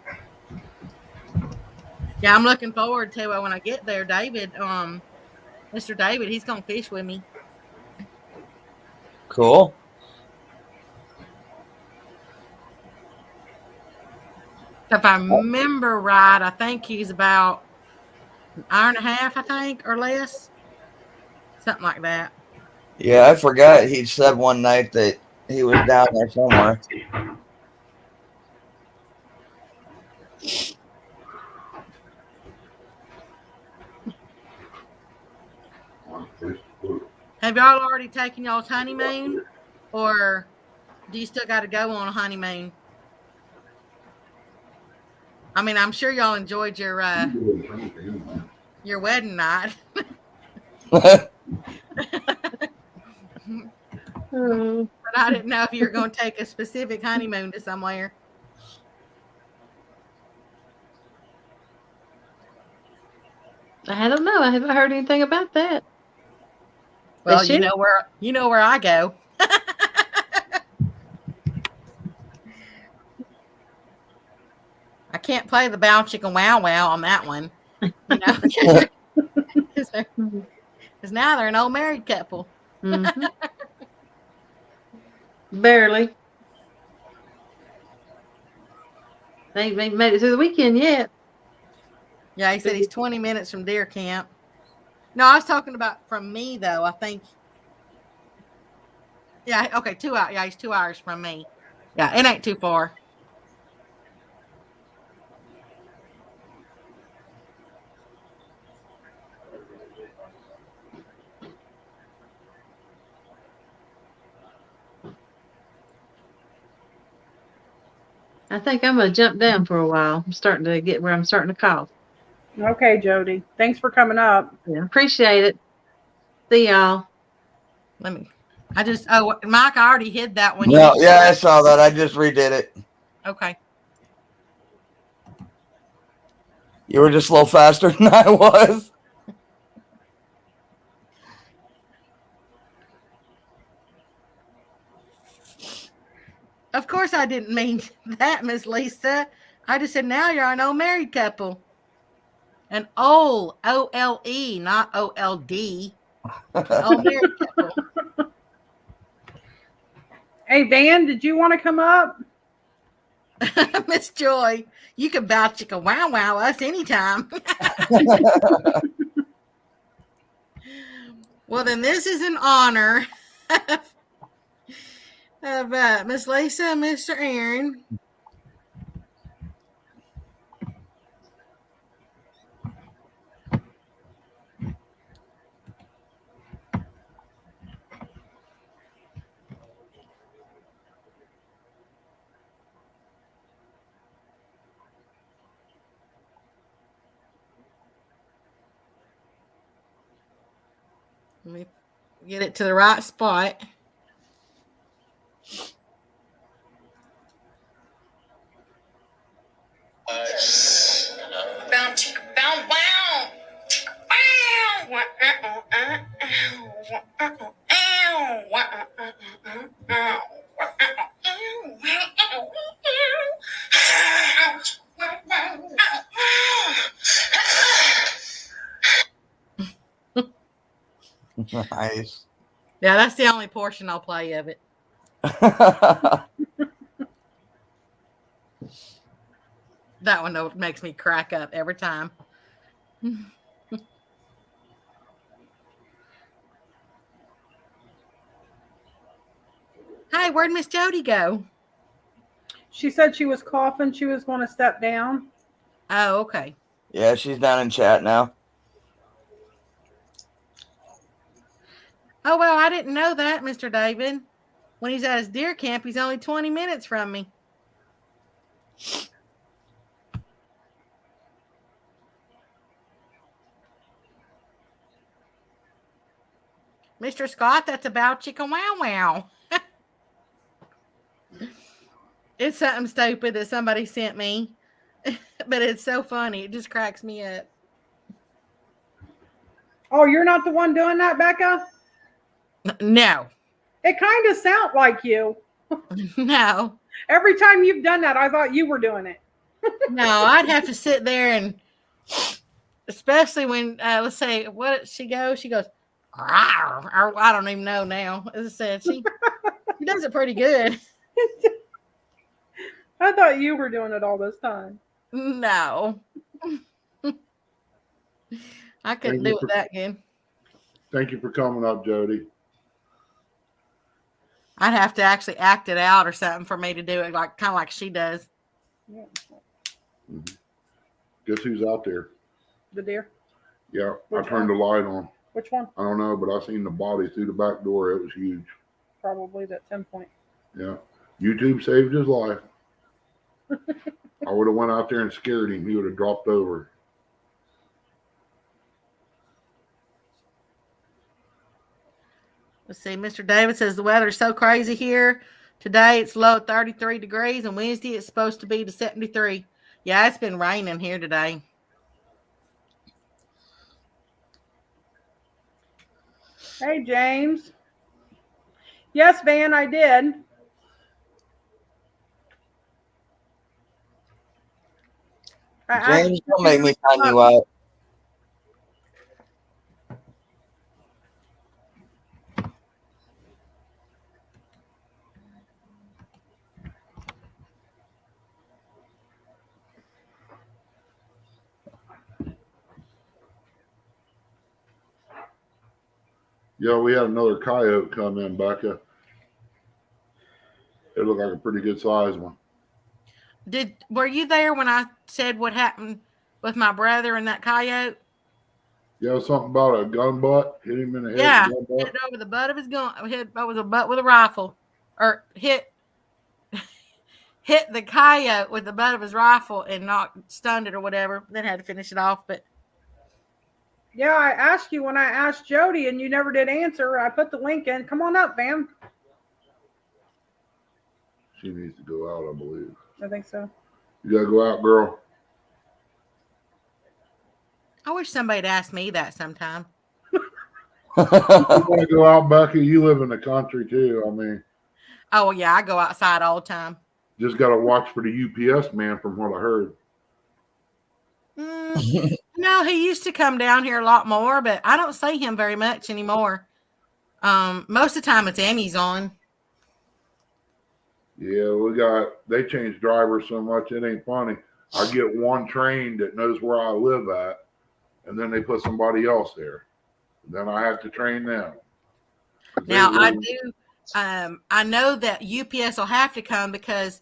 Yeah, I'm looking forward to it when I get there, David. Mr. David, he's gonna fish with me. Cool. If I remember right, I think he's about an hour and a half, I think, or less. Something like that. Yeah, I forgot he said one night that he was down there somewhere. Have y'all already taken y'all's honeymoon, or do you still got to go on a honeymoon? I mean, I'm sure y'all enjoyed your wedding night. But I didn't know if you were going to take a specific honeymoon to somewhere. I don't know. I haven't heard anything about that. Well, you know where I go. I can't play the bow chicken wow wow on that one, because now they're an old married couple. Mm-hmm. Barely. They ain't made it through the weekend yet. Yeah, he said he's 20 minutes from deer camp. No, I was talking about from me, though. I think. Yeah, okay, 2 hours. Yeah, he's 2 hours from me. Yeah, it ain't too far. I think I'm going to jump down for a while. I'm starting to get where I'm starting to cough. Okay, Jody. Thanks for coming up. Yeah, appreciate it. See y'all. Mike, I already hid that one. No, yeah, I saw that. I just redid it. Okay. You were just a little faster than I was. Of course I didn't mean that, Miss Lisa. I just said now you're an old married couple. An old, O-L-E, not O-L-D. Old married couple. Hey, Van, did you want to come up? Miss Joy, you can bow chicka wow wow us anytime. Well, then this is in honor of Miss Lisa and Mr. Aaron. Let me get it to the right spot. Nice. Yeah, that's the only portion I'll play of it. That one though makes me crack up every time. Hey, where'd Miss Jody go? She said she was coughing. She was going to step down. Oh, okay. Yeah, she's down in chat now. Oh, well, I didn't know that, Mr. David. When he's at his deer camp, he's only 20 minutes from me. Mr. Scott, that's about chicken wow wow. It's something stupid that somebody sent me, but it's so funny. It just cracks me up. Oh, you're not the one doing that, Becca? No. It kind of sounds like you. No. Every time you've done that, I thought you were doing it. No, I'd have to sit there and, especially when, let's say, what she goes, or I don't even know now. As I said, she does it pretty good. I thought you were doing it all this time. No. I couldn't do it that good. Thank you for coming up, Jody. I'd have to actually act it out or something for me to do it, like kind of like she does. Yeah. Mm-hmm. Guess who's out there? The deer? Yeah, Which I turned one? the light on. Which one? I don't know, but I seen the body through the back door. It was huge. Probably that 10-point. Yeah. YouTube saved his life. I would have went out there and scared him. He would have dropped over. Let's see. Mr. David says the weather's so crazy here. Today it's low 33 degrees, and Wednesday it's supposed to be to 73. Yeah, it's been raining here today. Hey, James. Yes, Van, I did. James, don't make me time you out. Yeah, we had another coyote come in, Becca. It looked like a pretty good sized one. Were you there when I said what happened with my brother and that coyote? Yeah, something about a gun butt. Hit him in the head. Yeah, with a gun butt. hit over the butt of his gun. Hit over the butt with a rifle, or hit the coyote with the butt of his rifle and stunned it or whatever. Then had to finish it off. But yeah, I asked you when I asked Jody, and you never did answer. I put the link in. Come on up, Van. She needs to go out, I believe. I think so. You gotta go out, girl. I wish somebody'd ask me that sometime. You want to go out, Becky? You live in the country too. I mean, oh yeah, I go outside all the time. Just got to watch for the UPS man, from what I heard. No, he used to come down here a lot more, but I don't see him very much anymore. Most of the time it's Emmy's on. Yeah, they changed drivers so much it ain't funny. I get one train that knows where I live at, and then they put somebody else there. Then I have to train them. 'Cause they Now I will- do. I know that UPS will have to come because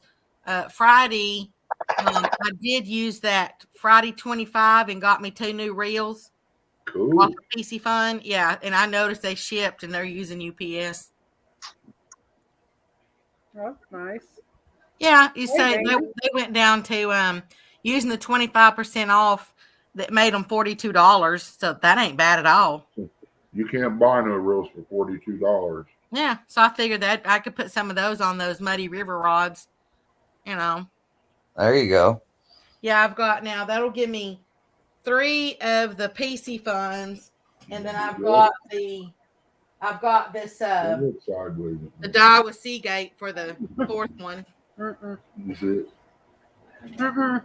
Friday, I did use that Friday 25 and got me 2 new reels Cool. off of PC Fun. Yeah, and I noticed they shipped and they're using UPS. That's nice. Yeah, you say Hey, they went down to using the 25% off that made them $42. So that ain't bad at all. You can't buy no reels for $42. Yeah, so I figured that I could put some of those on those Muddy River rods. You know. There you go. Yeah, I've got now. That'll give me 3 of the PC funds, and then I've got this They look sideways. the die with Seagate for the 4th one. Mm-mm. You see it? Mm-mm.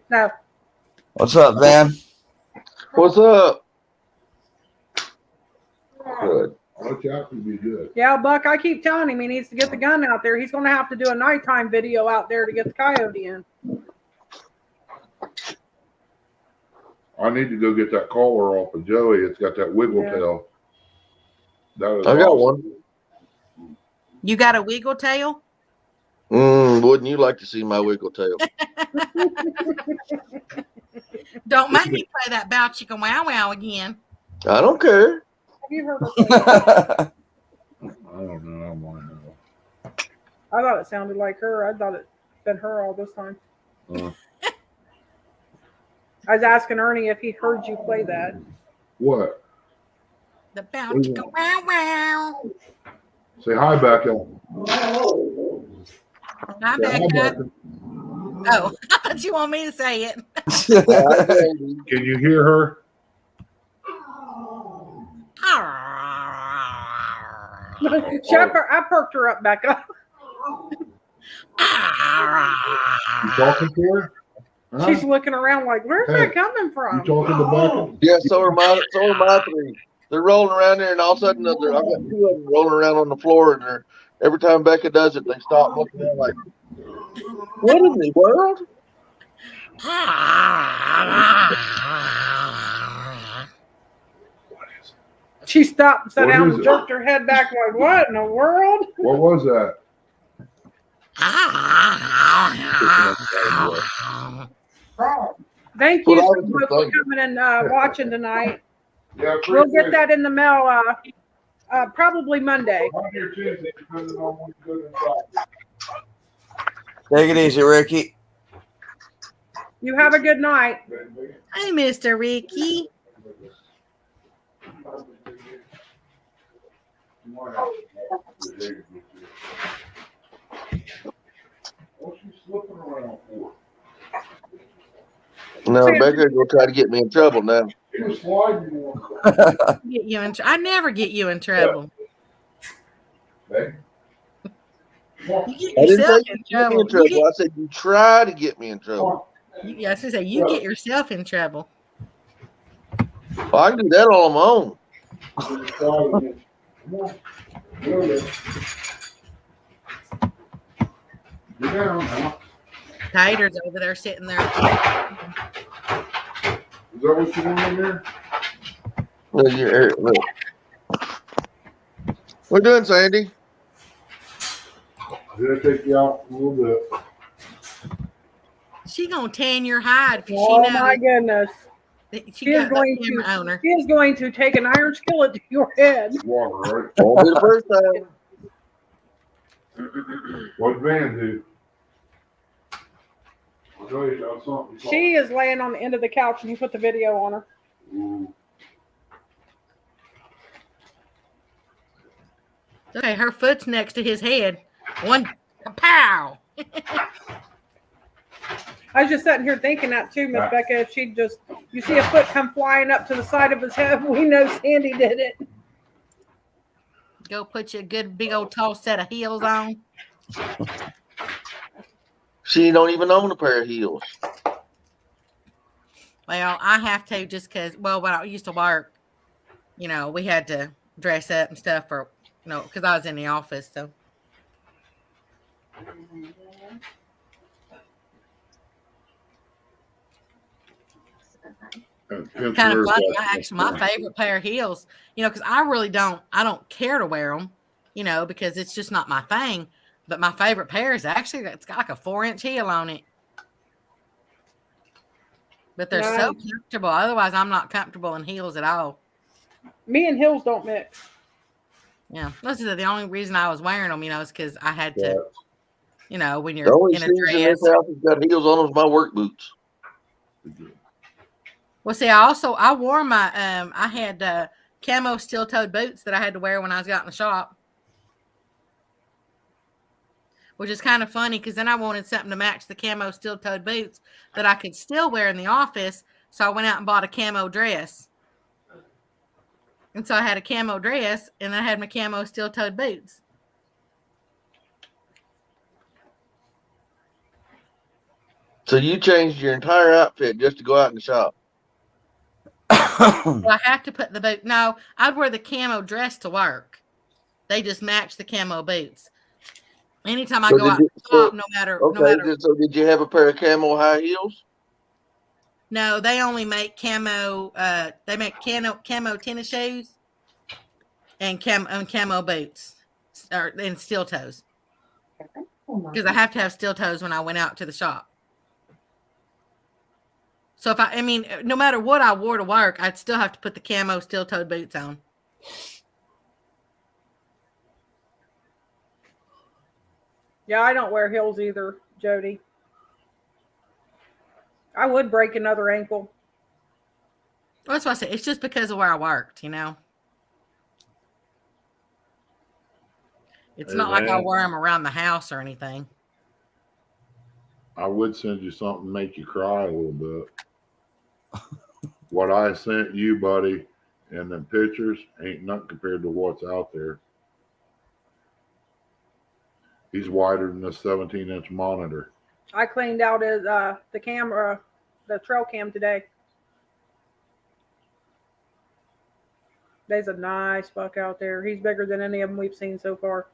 No. What's up, Van? What's up? Good. Our chap would be good. Yeah, Buck, I keep telling him he needs to get the gun out there. He's going to have to do a nighttime video out there to get the coyote in. I need to go get that collar off of Joey. It's got that wiggle Yeah. tail. That is I got awesome. one. You got a wiggle tail? Wouldn't you like to see my wiggle tail? Don't make me play that bow chicka wow wow again. I don't care. Have you heard her say that? I don't know. I might know. I thought it sounded like her. I thought it'd been her all this time. Uh, I was asking Ernie if he heard you play that. what? The bow chicka wow wow. Say hi, Becca. Hi, Say hi, Becca. Becca. Oh, I thought you want me to say it. Can you hear her? I perked her up, Becca. You talking to her? Huh? She's looking around like, where's Hey, that coming You from? talking to Becca? Yeah, so are my 3. They're rolling around there, and all of a sudden, I've got 2 of them rolling around on the floor, and they're every time Becca does it, they stop looking around like, "What in the world?" She stopped and sat What down is and it? jerked her head back like, what in the world? What was that? Thank Well, you I so was much for thinking. coming and watching tonight. Yeah, We'll get that in the mail probably Monday. Monday or Tuesday, depending on when you go to the Take it easy, Ricky. You have a good night. Hi, Mr. Ricky. What's she slipping around for? Now Becca will try to get me in trouble now. She was sliding more. Get you in I never get you in trouble. Hey, You get I didn't say yourself you in get me trouble. in trouble. I said you try to get me in trouble. Yeah, I was gonna say you get yourself in trouble. Well, I can do that all on my own. Come on. Go there. Get down now. Tater's over there sitting there. Is that what you want in there? Look here, look. What you doing, Sandy? Did I take you out a little bit? She gonna tan your hide if she Oh knows my goodness. that She is going to take an iron skillet to your head. Water, right? Won't be the first time. What Van do? I'll tell you about something. She is laying on the end of the couch and you put the video on her. Ooh. Okay, her foot's next to his head. One pow. I was just sitting here thinking that too, Miss Becca. If she just, you see a foot come flying up to the side of his head, we know Sandy did it. Go put you a good big old tall set of heels on. She don't even own a pair of heels. Well, I have to just because, well, when I used to work, we had to dress up and stuff for, because I was in the office. So. Pinch Kind of yours funny. up. My favorite pair of heels, because I really don't care to wear them, because it's just not my thing. But my favorite pair is actually, it's got like a 4-inch heel on it. But they're so Nice. comfortable. Otherwise, I'm not comfortable in heels at all. Me and heels don't mix. Yeah, this is the only reason I was wearing them, is because I had to, when The you're only in a shoes in dress. this house that's got heels on them is my work boots. Well, see, I wore my I had camo steel-toed boots that I had to wear when I was out in the shop, which is kind of funny because then I wanted something to match the camo steel-toed boots that I could still wear in the office. So I went out and bought a camo dress, and so I had a camo dress, and I had my camo steel-toed boots. So you changed your entire outfit just to go out in the shop. Well, I have to put the boot. No, I'd wear the camo dress to work. They just match the camo boots. Anytime I go out in the shop, no matter. So did you have a pair of camo high heels? No, they only make camo. They make camo tennis shoes and camo boots, and steel toes. Because I have to have steel toes when I went out to the shop. So if no matter what I wore to work, I'd still have to put the camo steel-toed boots on. Yeah, I don't wear heels either, Jody. I would break another ankle. Well, that's what I said. It's just because of where I worked, It's not like I wear them around the house or anything. I would send you something to make you cry a little bit. What I sent you, buddy, in them pictures ain't nothing compared to what's out there. He's wider than a 17-inch monitor. I cleaned out his the camera, the trail cam today. There's a nice buck out there. He's bigger than any of them we've seen so far.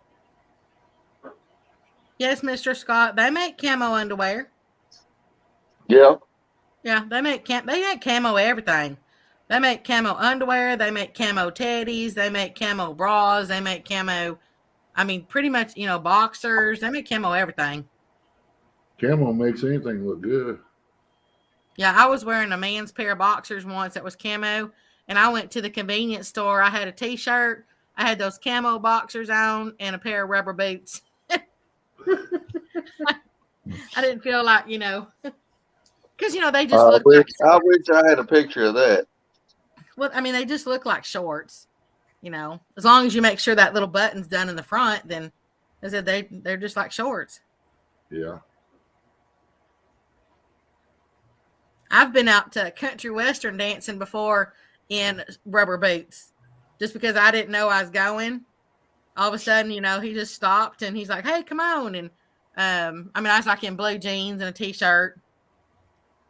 Yes, Mr. Scott. They make camo underwear. Yeah. Yeah, they make camo everything. They make camo underwear. They make camo teddies. They make camo bras. They make camo. Pretty much, boxers. They make camo everything. Camo makes anything look good. Yeah, I was wearing a man's pair of boxers once that was camo, and I went to the convenience store. I had a T-shirt. I had those camo boxers on and a pair of rubber boots. I didn't feel like, because, they just look like shorts. I wish I had a picture of that. Well, they just look like shorts, As long as you make sure that little button's done in the front, then I said they're just like shorts. Yeah. I've been out to country western dancing before in rubber boots just because I didn't know I was going. All of a sudden, he just stopped and he's like, "Hey, come on." And I was like in blue jeans and a T-shirt.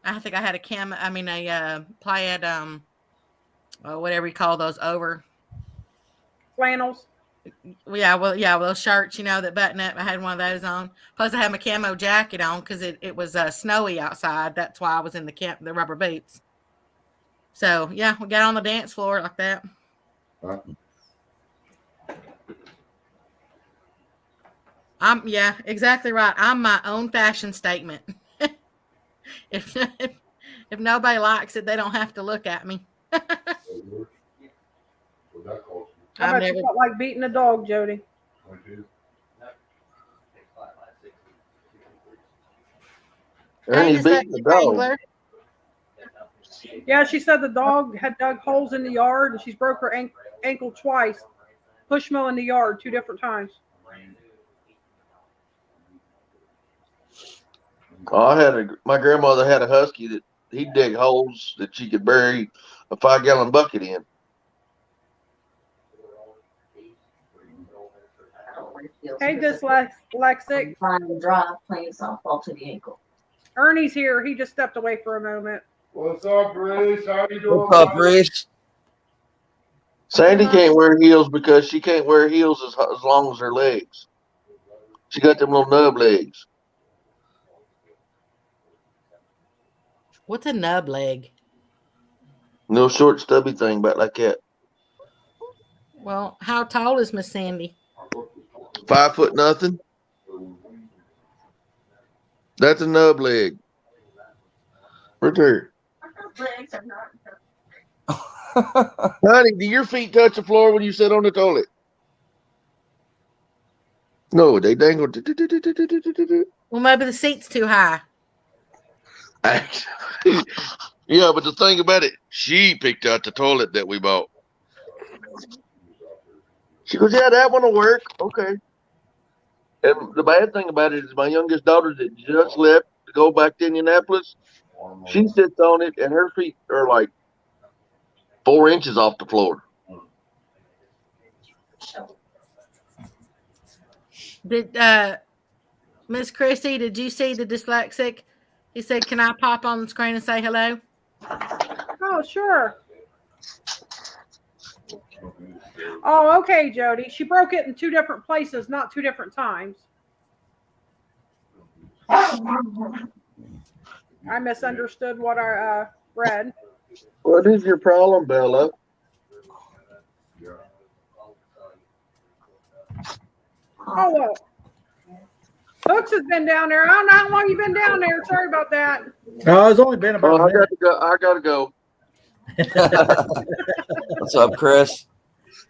I think I had a plaid, whatever you call those over. Flannels. Yeah, those shirts, that button up. I had one of those on. Plus, I had my camo jacket on because it was snowy outside. That's why I was in the rubber boots. So yeah, we got on the dance floor like that. Yeah, exactly right. I'm my own fashion statement. if nobody likes it, they don't have to look at me. How about you felt like beating a dog, Jody? Ernie's beating the dog. Yeah, she said the dog had dug holes in the yard and she's broke her ankle twice. Pushmo in the yard 2 different times. My grandmother had a husky that he'd dig holes that she could bury a 5-gallon bucket in. Hey, dyslexic. Drive playing softball to the ankle. Ernie's here. He just stepped away for a moment. What's up, Reese? How you doing? What's up, Reese? Sandy can't wear heels because she can't wear heels as long as her legs. She got them little nub legs. What's a nub leg? No short, stubby thing back like that. Well, how tall is Miss Sandy? 5 foot nothing. That's a nub leg. Right there. Legs are not. Honey, do your feet touch the floor when you sit on the toilet? No, they dangle. Well, maybe the seat's too high. Yeah, but the thing about it, she picked out the toilet that we bought. She goes, yeah, that one will work. Okay. And the bad thing about it is my youngest daughter that just left to go back to Indianapolis, she sits on it and her feet are like 4 inches off the floor. Did Miss Christie, did you see the dyslexic? He said, "Can I pop on the screen and say hello?" Oh, sure. Oh, okay, Jody. She broke it in 2 different places, not 2 different times. I misunderstood what I read. What is your problem, Bella? Oh, well. Hooks has been down there. I don't know how long you've been down there. Sorry about that. No, it's only been about. I got to go. I got to go. What's up, Chris?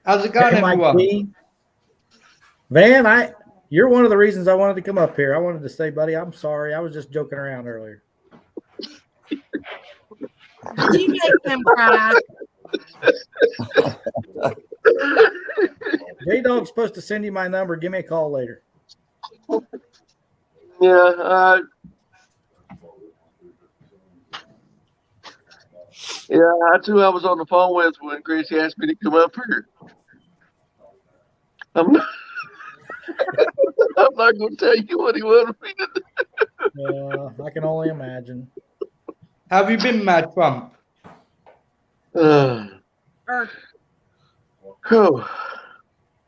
How's it going, Hey, Mike everyone? B. Van, you're one of the reasons I wanted to come up here. I wanted to say, buddy, I'm sorry. I was just joking around earlier. Did you make them cry? J-Dog's supposed to send you my number. Give me a call later. Yeah, that's who I was on the phone with when Gracie asked me to come up here. I'm not going to tell you what he wanted me to do. I can only imagine. How have you been, Mad Trump? Oh,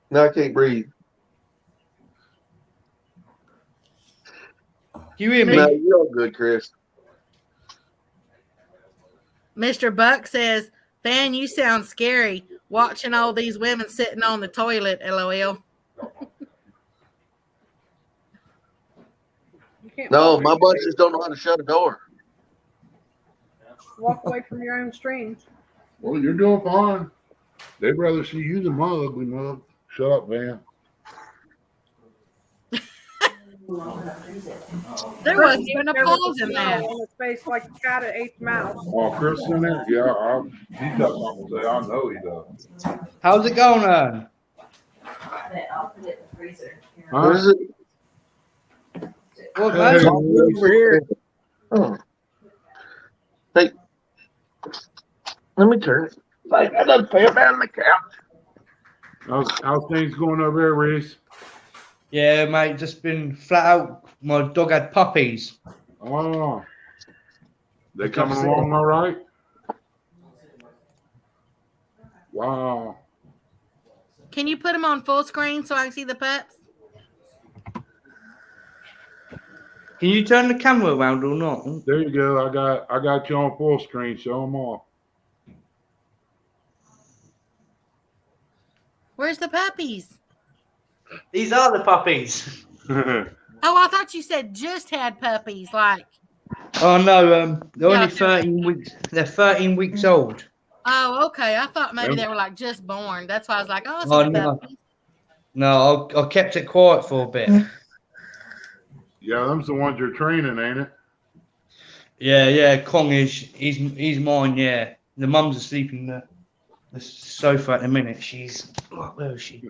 now I can't breathe. Do you hear me? No, you're all good, Chris. Mr. Buck says, "Fan, you sound scary watching all these women sitting on the toilet." LOL. No, my butt just don't know how to shut a door. Walk away from your own stream. Well, you're doing fine. They'd rather see you than my ugly mug. Shut up, Van. There wasn't even a pause in that. On his face like a cat at 8th mouse. Oh, Chris in there? Yeah, he's got something to say. I know he does. How's it going, I'll put it in the freezer. What is it? Well, Hey, over here. Oh. Hey, let me turn it. I done fell down on the couch. How's things going over there, Reese? Yeah, mate, just been flat out. My dog had puppies. Oh, they coming along all right? Wow. Can you put them on full screen so I can see the pups? Can you turn the camera around or not? There you go. I got you on full screen. Show them off. Where's the puppies? These are the puppies. Oh, I thought you said just had puppies. Like, Oh no, they're only 13 weeks. They're 13 weeks old. oh, okay. I thought maybe they were like just born. That's why I was like, oh, it's Oh the no, puppies. no, I kept it quiet for a bit. Yeah, them's the ones you're training, ain't it? Yeah, Kong he's mine. Yeah, the mum's asleep in the sofa at the minute. She's where is she?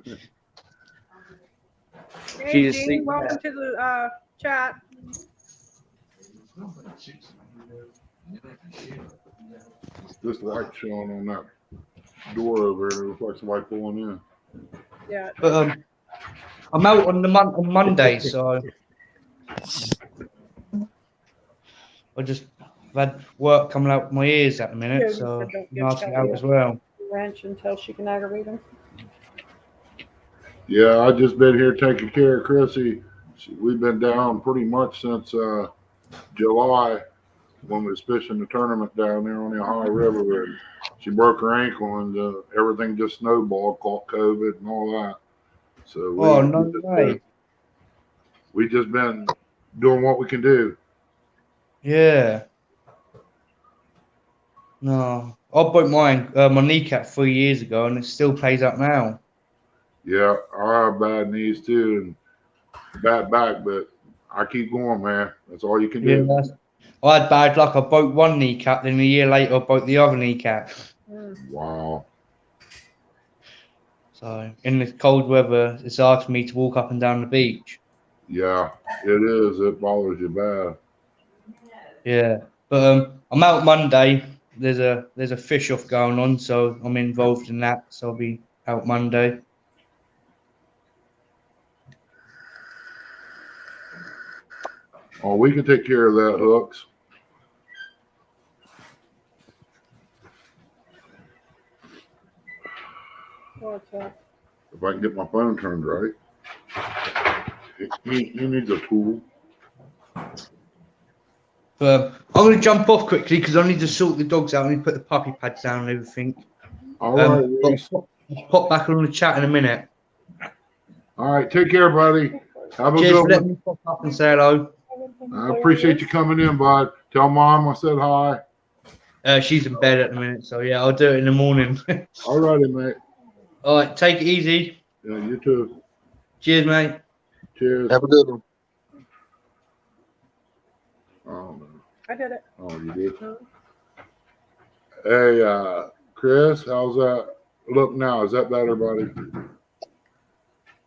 Hey, She's Jean, asleep. welcome to the chat. This light showing on that door over there. It looks like somebody pulling in. Yeah. But I'm out on on Monday, so I just had work coming out my ears at the minute, Jody so said don't I'm give asking Kelly out a as well. wrench until she can aggravate him. Yeah, I just been here taking care of Chrissy. We've been down pretty much since July when we was fishing the tournament down there on the Ohio River. she broke her ankle, and everything just snowballed, caught COVID and all that. So Oh, no way. we just been doing what we can do. Yeah. No, I broke my kneecap 3 years ago, and it still plays up now. Yeah, I have bad knees too and bad back, but I keep going, man. That's all you can Yeah, do. I had bad luck. I broke one kneecap, then a year later I broke the other kneecap. Wow. So in the cold weather, it's hard for me to walk up and down the beach. Yeah, it is. It bothers you bad. Yeah, but I'm out Monday. There's a fish off going on, so I'm involved in that. So I'll be out Monday. Oh, we can take care of that, Hooks. What's that? If I can get my phone turned right. He needs a tool. But I'm going to jump off quickly because I need to sort the dogs out. I need to put the puppy pads down and everything. All right, Reese. I'll pop back on the chat in a minute. All right, take care, buddy. Have a Cheers good for letting one. me pop up and say hello. I appreciate you coming in, bud. Tell Mom I said hi. She's in bed at the minute, so yeah, I'll do it in the morning. All righty, mate. All right, take it easy. Yeah, you too. Cheers, mate. Cheers. Have a good one. Oh, no. I did it. Oh, you did? Hey, Chris, how's that look now? Is that better, buddy?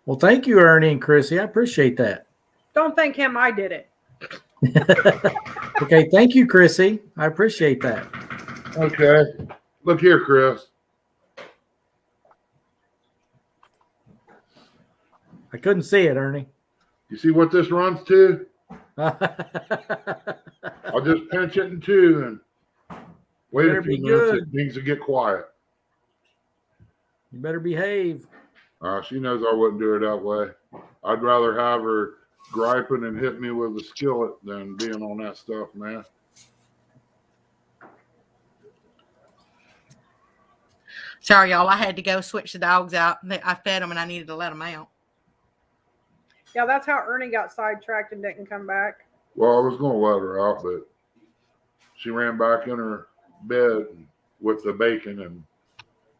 Well, thank you, Ernie and Chrissy. I appreciate that. Don't thank him. I did it. Okay, thank you, Chrissy. I appreciate that. Okay. Look here, Chris. I couldn't see it, Ernie. You see what this runs to? I'll just pinch it in two and wait Better a few be minutes. good. It needs to get quiet. You better behave. She knows I wouldn't do it that way. I'd rather have her griping and hit me with a skillet than being on that stuff, man. Sorry, y'all. I had to go switch the dogs out. I fed them and I needed to let them out. Yeah, that's how Ernie got sidetracked and didn't come back. Well, I was going to let her out, but she ran back in her bed with the bacon and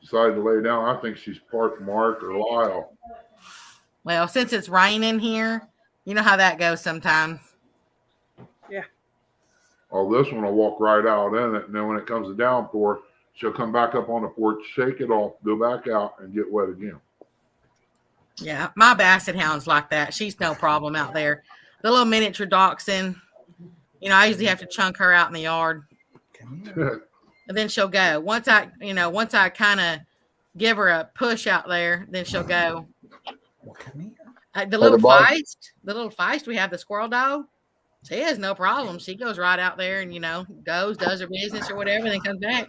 decided to lay down. I think she's parked Mark or Lyle. Well, since it's raining here, you know how that goes sometimes. Yeah. Oh, this one will walk right out in it. And then when it comes to downpour, she'll come back up on the porch, shake it off, go back out, and get wet again. Yeah, my basset hound's like that. She's no problem out there. The little miniature dachshund, I usually have to chunk her out in the yard. And then she'll go. Once I kind of give her a push out there, then she'll go. The little feist we have, the squirrel dog, she has no problem. She goes right out there and, does her business or whatever, and then comes back.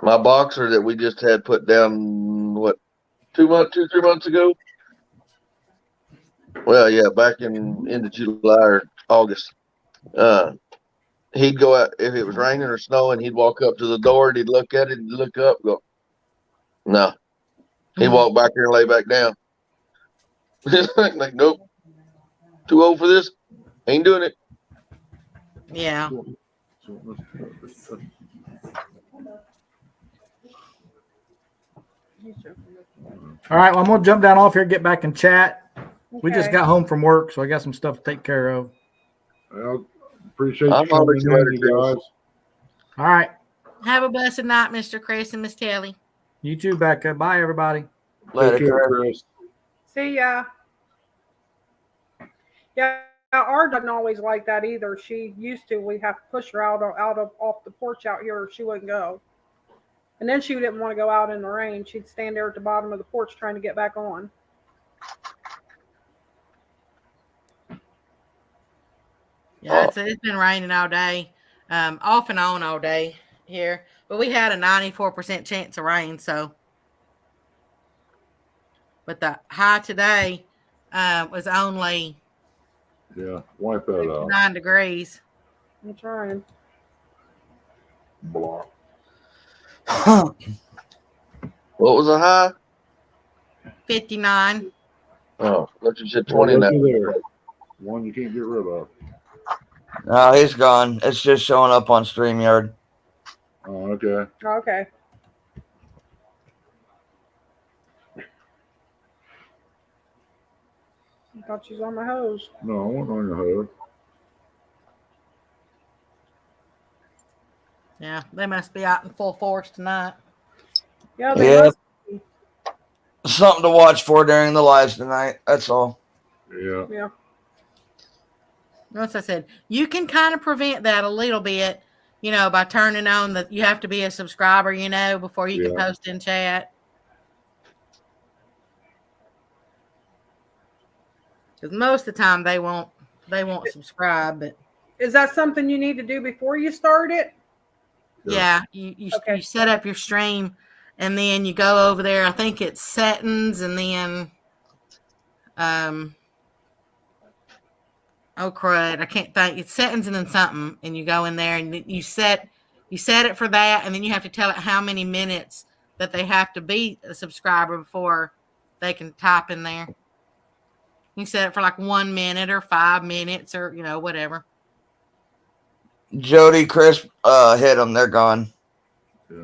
My boxer that we just had put down, 3 months ago? Well, yeah, back into July or August. He'd go out if it was raining or snowing. He'd walk up to the door and he'd look at it and look up, and go, no. He'd walk back here and lay back down. Like, nope, too old for this. Ain't doing it. Yeah. All right, well, I'm going to jump down off here and get back in chat. We just Okay. got home from work, so I got some stuff to take care of. Well, appreciate I'll you coming holler at you later, in, you guys. All right. Have a blessed night, Mr. Chris and Miss Telly. You too, Becca. Bye, everybody. Take care, Chris. See ya. Yeah, our dog didn't always like that either. She used to. We have to push her off the porch out here, or she wouldn't go. And then she didn't want to go out in the rain. She'd stand there at the bottom of the porch trying to get back on. Yeah, it's been raining all day, off and on all day here. But we had a 94% chance of rain, so. But the high today was only Yeah, wipe that out. 9 degrees. I'm trying. Block. What was the high? 59. Oh, let you said Well, 20 now. looky there. One you can't get rid of. No, he's gone. It's just showing up on StreamYard. Oh, okay. Okay. I thought she was on my hose. No, I wasn't on your hose. Yeah, they must be out in full force tonight. Yeah, they Yeah. must. Something to watch for during the lives tonight. That's all. Yeah. Yeah. As I said, you can kind of prevent that a little bit, by turning on that you have to be a subscriber, before you can Yeah. post in chat. Because most of the time they won't subscribe, but Is that something you need to do before you start it? yeah, you set up your stream and then you go over there. I think it's settings and then oh crud, I can't think. It's settings and then something, and you go in there and you set it for that, and then you have to tell it how many minutes that they have to be a subscriber before they can type in there. You set it for like 1 minute or 5 minutes or whatever. Jody, Chris, hit them. They're gone. Yeah.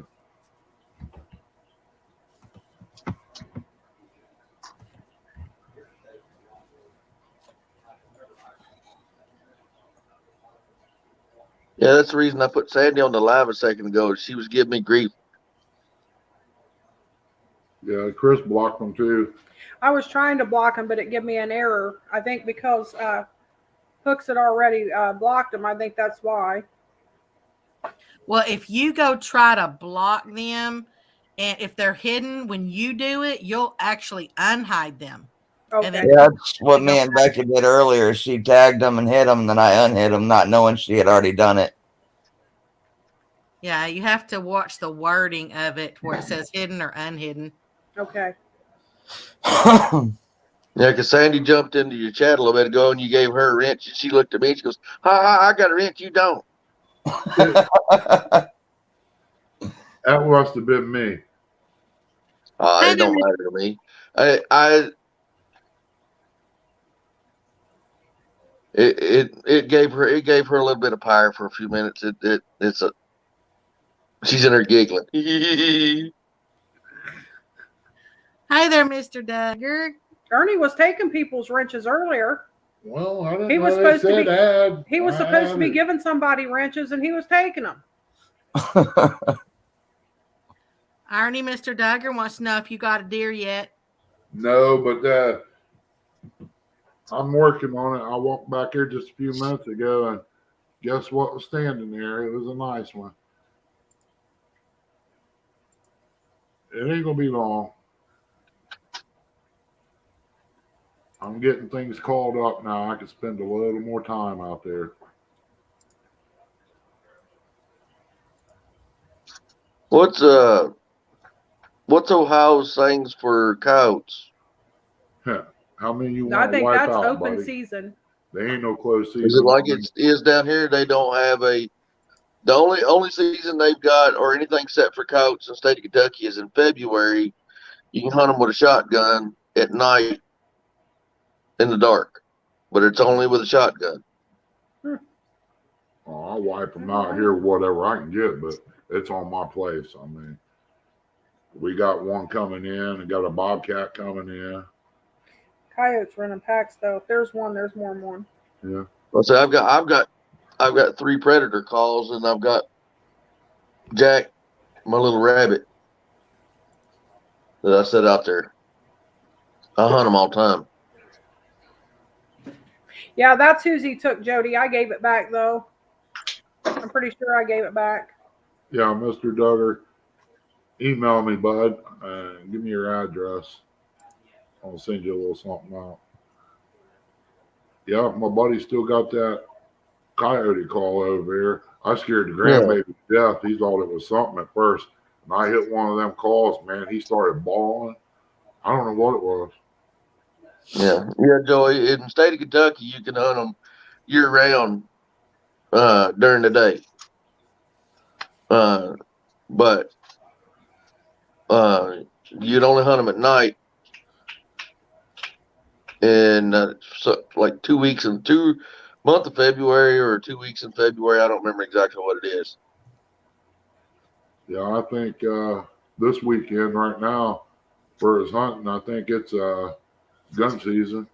Yeah, that's the reason I put Sandy on the live a second ago. She was giving me grief. Yeah, Chris blocked them too. I was trying to block them, but it gave me an error. I think because Hooks had already blocked them. I think that's why. Well, if you go try to block them, and if they're hidden, when you do it, you'll actually unhide them. Okay. And then Yeah, that's what me and Becky did earlier. She tagged them and hit them, and then I unhid them, not knowing she had already done it. Yeah, you have to watch the wording of it where it says hidden or unhidden. Okay. Yeah, because Sandy jumped into your chat a little bit ago and you gave her a wrench and she looked at me and she goes, ha, I got a wrench, you don't. That must have been me. It don't matter to me. It gave her a little bit of fire for a few minutes. She's in there giggling. Hi there, Mr. Duggar. Ernie was taking people's wrenches earlier. Well, I didn't He was know they supposed to said be. add. He was supposed to be giving somebody wrenches, and he was taking them. Ernie, Mr. Duggar wants to know if you got a deer yet. No, but I'm working on it. I walked back here just a few minutes ago, and guess what was standing there? It was a nice one. It ain't gonna be long. I'm getting things called up now. I can spend a little more time out there. What's Ohio's sayings for coyotes? How many you I want to think wipe that's out, open buddy? season. There ain't no closed season. Is it like it is down here? They don't have the only season they've got or anything set for coyotes in the state of Kentucky is in February. You can hunt them with a shotgun at night in the dark, but it's only with a shotgun. Oh, I'll wipe them out here, whatever I can get, but it's on my place. I mean, we got one coming in and got a bobcat coming in. Coyotes running packs though. If there's one, there's more than one. Yeah. Well, so I've got 3 predator calls and I've got Jack, my little rabbit, that I set out there. I hunt them all the time. Yeah, that's whose he took, Jody. I gave it back though. I'm pretty sure I gave it back. Yeah, Mr. Duggar, email me, bud. Give me your address. I'll send you a little something out. Yeah, my buddy still got that coyote call over here. I scared the grandbaby to death. He thought it was something at first. And I hit one of them calls, man. He started bawling. I don't know what it was. Yeah, Joey. In the state of Kentucky, you can hunt them year round during the day. But You'd only hunt them at night, and so like 2 weeks in 2 month of February or 2 weeks in February. I don't remember exactly what it is. Yeah, I think this weekend right now for his hunting, I think it's gun season.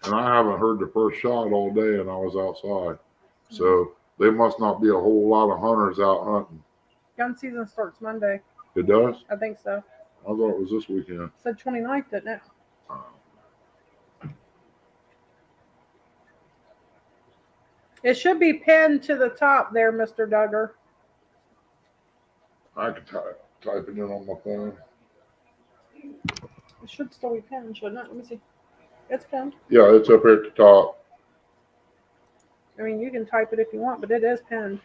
And I haven't heard the first shot all day, and I was outside. So there must not be a whole lot of hunters out hunting. Gun season starts Monday. It does? I think so. I thought it was this weekend. It said 29th, didn't it? It should be pinned to the top there, Mr. Duggar. I can type it in on my phone. It should still be pinned, shouldn't it? Let me see. It's pinned. Yeah, it's up here at the top. I mean, you can type it if you want, but it is pinned.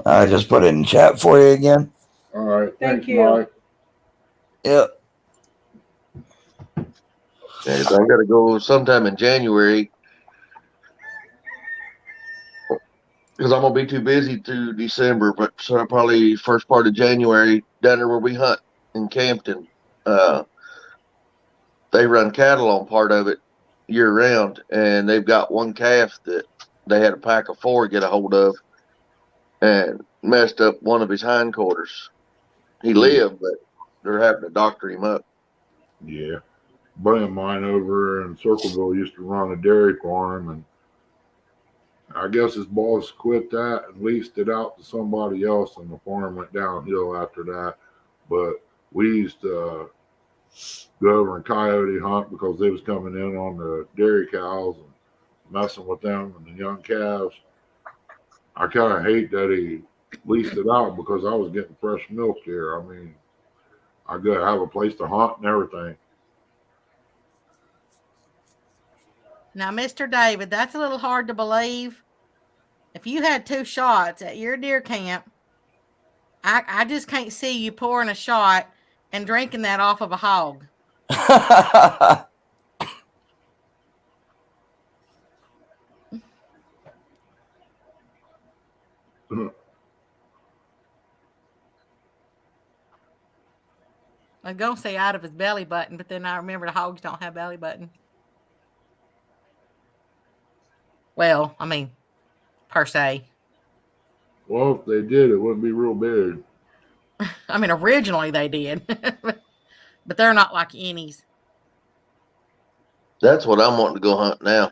I just put it in chat for you again. All right. Thank Thanks, you. Mike. Yep. Yeah, so I got to go sometime in January because I'm gonna be too busy through December. But so probably first part of January down there where we hunt in Campton. They run cattle on part of it year round, and they've got one calf that they had a pack of 4 get a hold of and messed up one of his hindquarters. He lived, but they're having to doctor him up. Yeah. A buddy of mine over in Circleville used to run a dairy farm, and I guess his boss quit that and leased it out to somebody else, and the farm went downhill after that. But we used to go over and coyote hunt because they was coming in on the dairy cows and messing with them and the young calves. I kind of hate that he leased it out because I was getting fresh milk there. I mean, I got to have a place to hunt and everything. Now, Mr. David, that's a little hard to believe. If you had 2 shots at your deer camp, I just can't see you pouring a shot and drinking that off of a hog. I was going to say out of his belly button, but then I remember the hogs don't have belly button. Well, I mean, per se. Well, if they did, it wouldn't be real big. I mean, originally they did, but they're not like innies. That's what I'm wanting to go hunt now.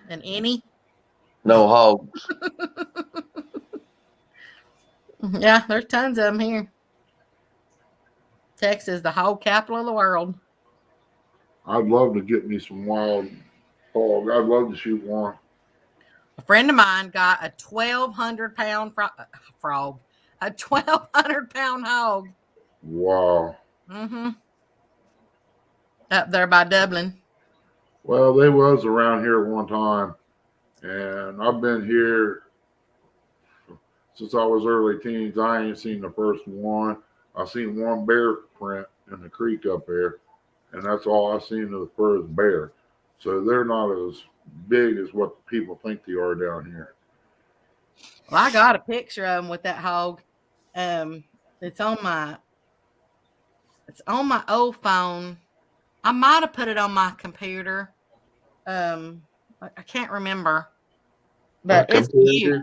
An innie? No hogs. Yeah, there's tons of them here. Texas, the whole capital of the world. I'd love to get me some wild hog. I'd love to shoot one. A friend of mine got a 1,200-pound frog, a 1,200-pound hog. Wow. Mm-hmm. Up there by Dublin. Well, they was around here at one time, and I've been here since I was early teens. I ain't seen the first one. I seen one bear print in the creek up there, and that's all I've seen of the first bear. So they're not as big as what people think they are down here. Well, I got a picture of him with that hog. It's on my old phone. I might have put it on my computer. I can't remember, but it's huge.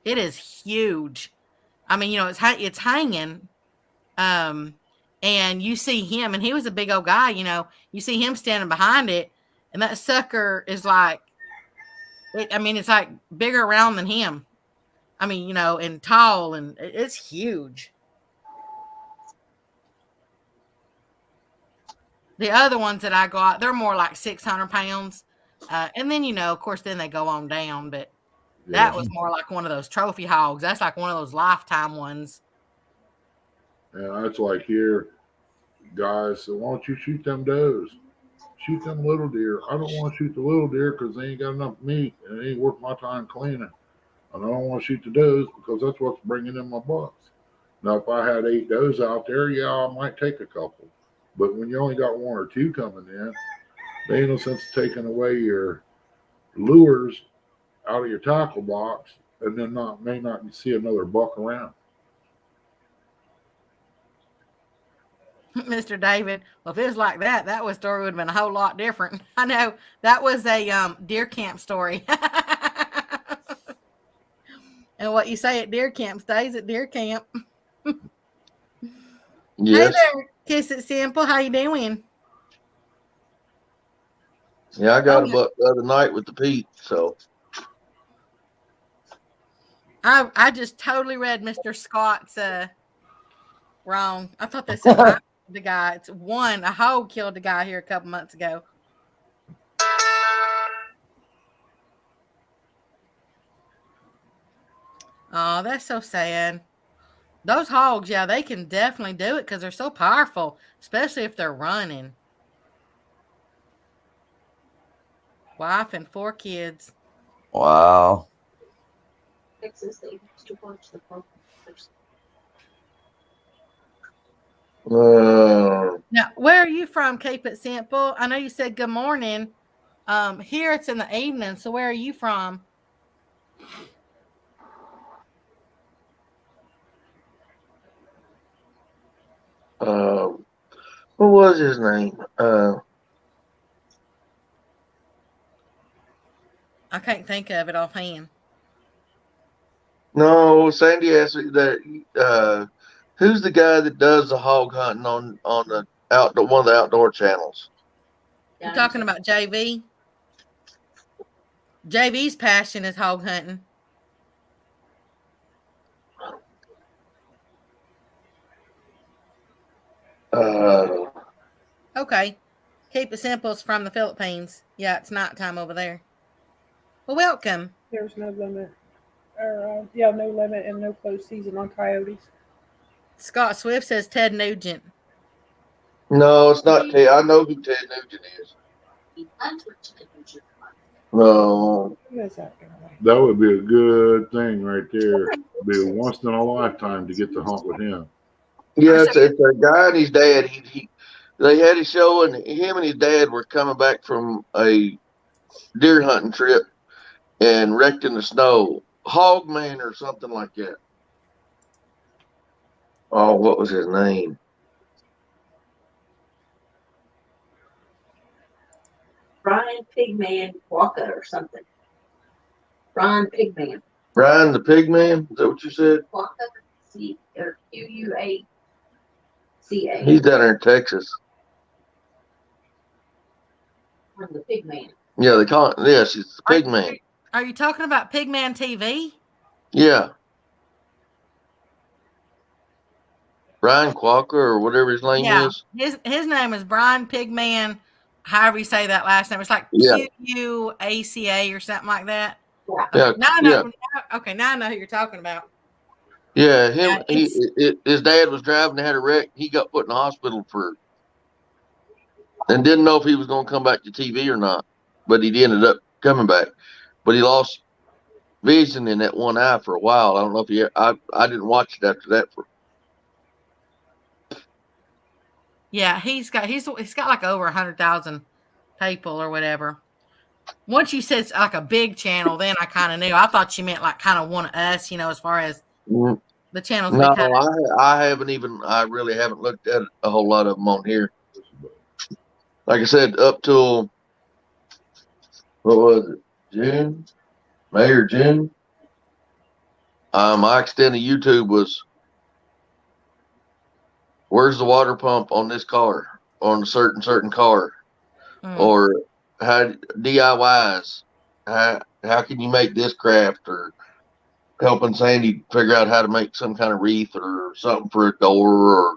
It is huge. I mean, it's hanging. And you see him, and he was a big old guy. You see him standing behind it, and that sucker is like, it's like bigger around than him. I mean, and tall, and it's huge. The other ones that I got, they're more like 600 pounds. And then, of course, then they go on down. But that was more like one of those trophy hogs. That's like one of those lifetime ones. And that's like here, guys said, why don't you shoot them does? Shoot them little deer. I don't want to shoot the little deer because they ain't got enough meat and it ain't worth my time cleaning. And I don't want to shoot the does because that's what's bringing in my bucks. Now, if I had 8 does out there, yeah, I might take a couple. But when you only got 1 or 2 coming in, there ain't no sense taking away your lures out of your tackle box, and then may not see another buck around. Mr. David, well, if it was like that, that story would have been a whole lot different. I know that was a deer camp story. And what you say at deer camp stays at deer camp. Yes. Hey there, Kiss It Simple. How you doing? Yeah, I got a buck the other night with the Pete. So I just totally read Mr. Scott's wrong. I thought they said I the guy. It's one. A hoe killed the guy here a couple months ago. Oh, that's so sad. Those hogs, yeah, they can definitely do it because they're so powerful, especially if they're running. Wife and 4 kids. Wow. Texas, they used to watch the programs. Now, where are you from? Keep it simple. I know you said good morning. Here it's in the evening. So where are you from? what was his name? I can't think of it offhand. No, Sandy asked me that. Who's the guy that does the hog hunting on the one of the outdoor channels? You're talking about JV? JV's passion is hog hunting. Okay. Keep it simple. It's from the Philippines. Yeah, it's nighttime over there. Well, welcome. There's no limit. No limit and no close season on coyotes. Scott Swift says Ted Nugent. No, it's not Ted. I know who Ted Nugent is. No. That would be a good thing right there. Be a once in a lifetime to get to hunt with him. Yeah, it's a guy and his dad. They had a show, and him and his dad were coming back from a deer hunting trip and wrecked in the snow. Hog Man or something like that. Oh, what was his name? Brian Pigman Walker or something. Brian Pigman. Ryan the Pigman? Is that what you said? Walker, Quuaca. He's down there in Texas. I'm the Pigman. Yeah, they call it. Yes, he's the Pigman. Are you talking about Pigman TV? Yeah. Brian Quuaca or whatever his name is. His name is Brian Pigman. However you say that last name, it's like Quuaca or something like that. Yeah. Okay, now I know who you're talking about. Yeah, his dad was driving, had a wreck. He got put in the hospital and didn't know if he was going to come back to TV or not, but he ended up coming back. But he lost vision in that one eye for a while. I don't know if I didn't watch it after that. Yeah, he's got like over 100,000 people or whatever. Once you said it's like a big channel, then I kind of knew. I thought you meant like kind of one of us, as far as the channels. No, I really haven't looked at a whole lot of them on here. Like I said, up till what was it, May or June? My extent of YouTube was, where's the water pump on this car, on a certain car, or how DIYs, how can you make this craft, or helping Sandy figure out how to make some kind of wreath or something for a door, or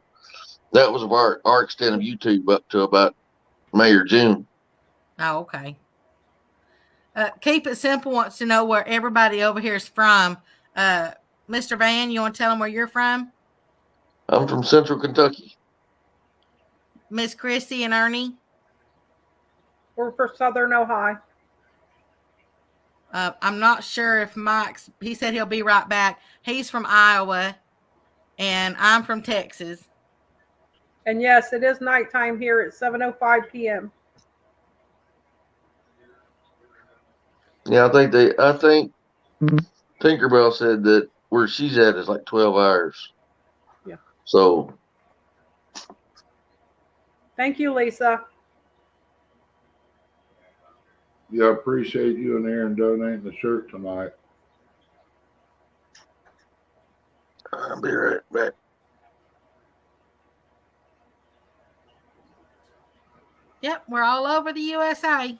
that was our extent of YouTube up to about May or June. Oh, okay. Keep It Simple wants to know where everybody over here is from. Mr. Van, you want to tell them where you're from? I'm from Central Kentucky. Miss Chrissy and Ernie? We're for Southern Ohio. I'm not sure if he said he'll be right back. He's from Iowa, and I'm from Texas. And yes, it is nighttime here at 7:05 p.m. Yeah, I think Tinkerbell said that where she's at is like 12 hours. Yeah. So Thank you, Lisa. Yeah, I appreciate you and Aaron donating the shirt tonight. I'll be right back. Yep, we're all over the USA.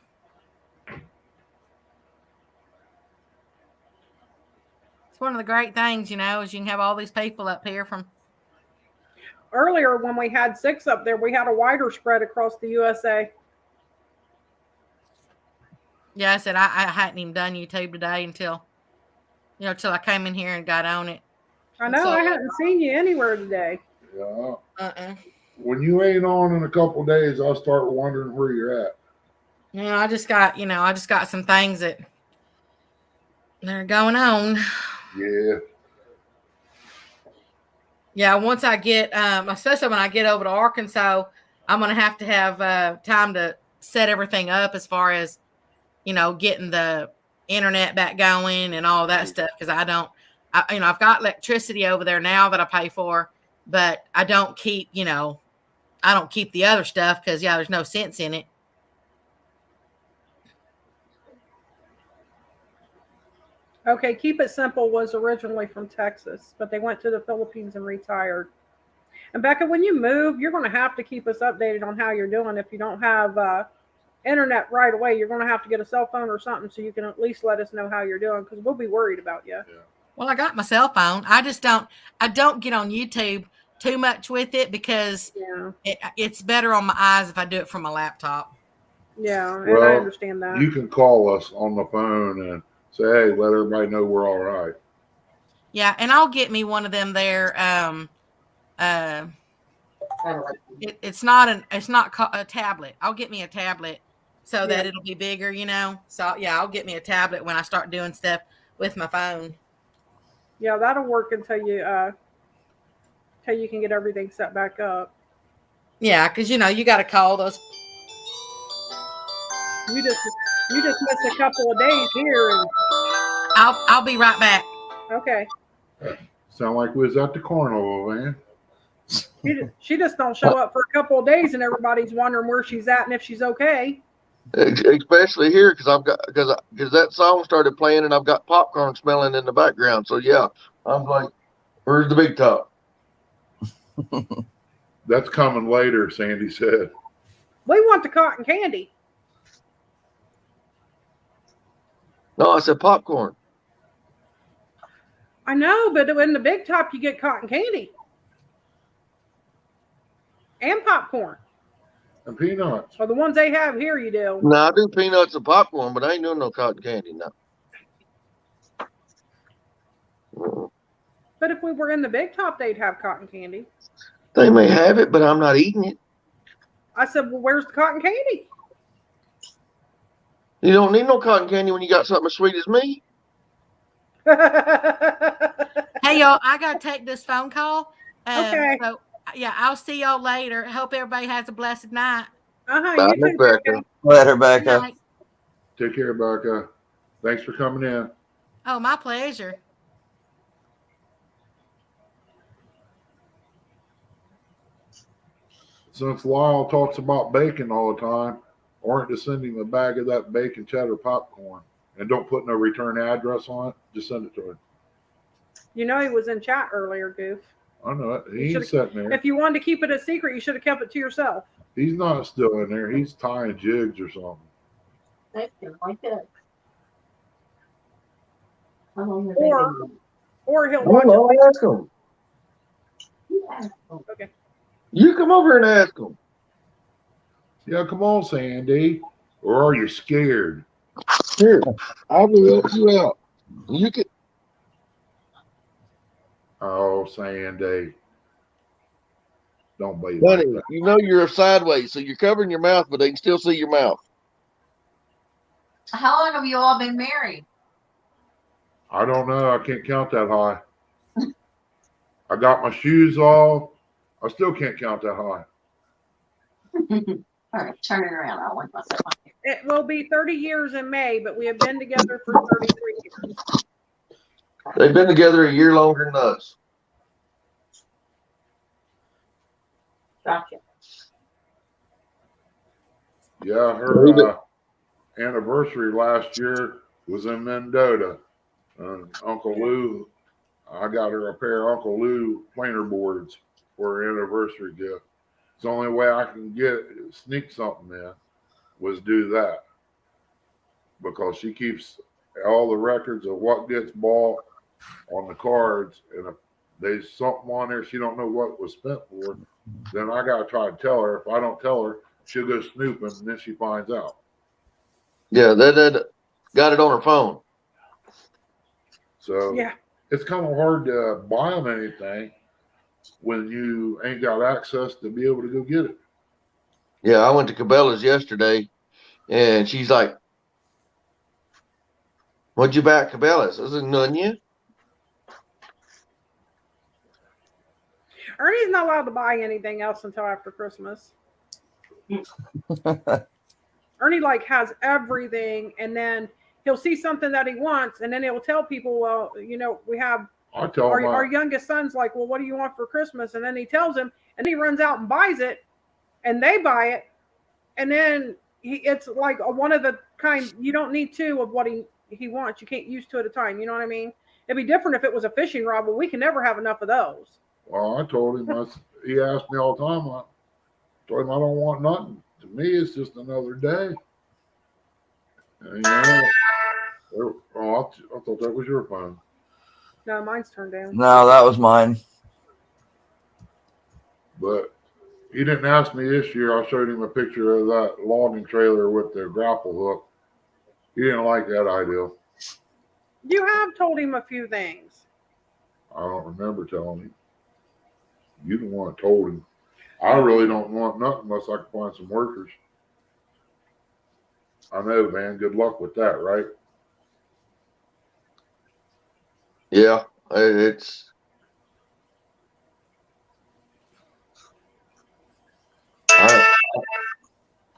It's one of the great things, you know, is you can have all these people up here from. Earlier, when we had 6 up there, we had a wider spread across the USA. Yeah, I said I hadn't even done YouTube today until I came in here and got on it. I know, I hadn't seen you anywhere today. Yeah. When you ain't on in a couple days, I'll start wondering where you're at. I just got some things that are going on. Yeah. Yeah, once I get, especially when I get over to Arkansas, I'm going to have time to set everything up as far as, getting the internet back going and all that stuff. Because I've got electricity over there now that I pay for, but I don't keep the other stuff because, there's no sense in it. Okay, Keep It Simple was originally from Texas, but they went to the Philippines and retired. And Becca, when you move, you're going to have to keep us updated on how you're doing. If you don't have internet right away, you're going to have to get a cell phone or something so you can at least let us know how you're doing, because we'll be worried about you. Yeah. Well, I got my cell phone. I don't get on YouTube too much with it because it's better on my eyes if I do it from my laptop. Yeah, and Well, I understand that. You can call us on the phone and say, hey, let everybody know we're all right. Yeah, and I'll get me one of them there. It's not a tablet. I'll get me a tablet so that it'll be bigger, So I'll get me a tablet when I start doing stuff with my phone. Yeah, that'll work until you can get everything set back up. Yeah, because you got to call those. You just missed a couple of days here, and I'll be right back. Okay. Sound like we was at the carnival, man. She just don't show up for a couple of days, and everybody's wondering where she's at and if she's okay. Especially here because that song started playing and I've got popcorn smelling in the background. So yeah, I'm like, where's the big top? That's coming later, Sandy said. We want the cotton candy. No, I said popcorn. I know, but in the big top you get cotton candy and popcorn. And peanuts. Or the ones they have here, you do. No, I do peanuts and popcorn, but I ain't doing no cotton candy now. But if we were in the big top, they'd have cotton candy. They may have it, but I'm not eating it. I said, well, where's the cotton candy? You don't need no cotton candy when you got something as sweet as me. Hey, y'all, I got to take this phone call. Okay. So, yeah, I'll see y'all later. Hope everybody has a blessed night. You too, Becca. Later, Becca. Take care, Becca. Thanks for coming in. Oh, my pleasure. Since Lyle talks about bacon all the time, aren't just sending him a bag of that bacon cheddar popcorn. And don't put no return address on it. Just send it to him. You know he was in chat earlier, Goof. I know it. He's sitting there. If you wanted to keep it a secret, you should have kept it to yourself. He's not still in there. He's tying jigs or something. That's just like that. Or he'll watch I'll it. ask him. Okay. You come over and ask him. Yeah, come on, Sandy. Or are you scared? Here, I will help you out. You can. Oh, Sandy. Don't be Honey, like that. you know you're sideways, so you're covering your mouth, but they can still see your mouth. How long have you all been married? I don't know. I can't count that high. I got my shoes off. I still can't count that high. All right, turn it around. I'll wipe myself on here. It will be 30 years in May, but we have been together for 33 years. They've been together a year longer than us. Gotcha. Yeah, her anniversary last year was in Mendota. Uncle Lou, I got her a pair of Uncle Lou planer boards for her anniversary gift. It's the only way I can sneak something in was do that, because she keeps all the records of what gets bought on the cards, and if there's something on there she don't know what was spent for, then I gotta try to tell her. If I don't tell her, she'll go snooping, and then she finds out. Yeah, that got it on her phone. So Yeah. it's kind of hard to buy them anything when you ain't got access to be able to go get it. Yeah, I went to Cabela's yesterday, and she's like, "What'd you buy at Cabela's?" I said, "None yet." Ernie's not allowed to buy anything else until after Christmas. Ernie has everything, and then he'll see something that he wants, and then he'll tell people, well, we have our youngest son's like, well, what do you want for Christmas? And then he tells him, and he runs out and buys it, and they buy it, and then it's like one of the kind, you don't need two of what he wants. You can't use two at a time. You know what I mean? It'd be different if it was a fishing rod, but we can never have enough of those. Well, I told him, he asked me all the time, I told him I don't want nothing. To me, it's just another day. And, I thought that was your phone. No, mine's turned down. No, that was mine. But he didn't ask me this year. I showed him a picture of that logging trailer with the grapple hook. He didn't like that idea. You have told him a few things. I don't remember telling him. You the one that told him. I really don't want nothing unless I can find some workers. I know, man. Good luck with that, right? Yeah, it's.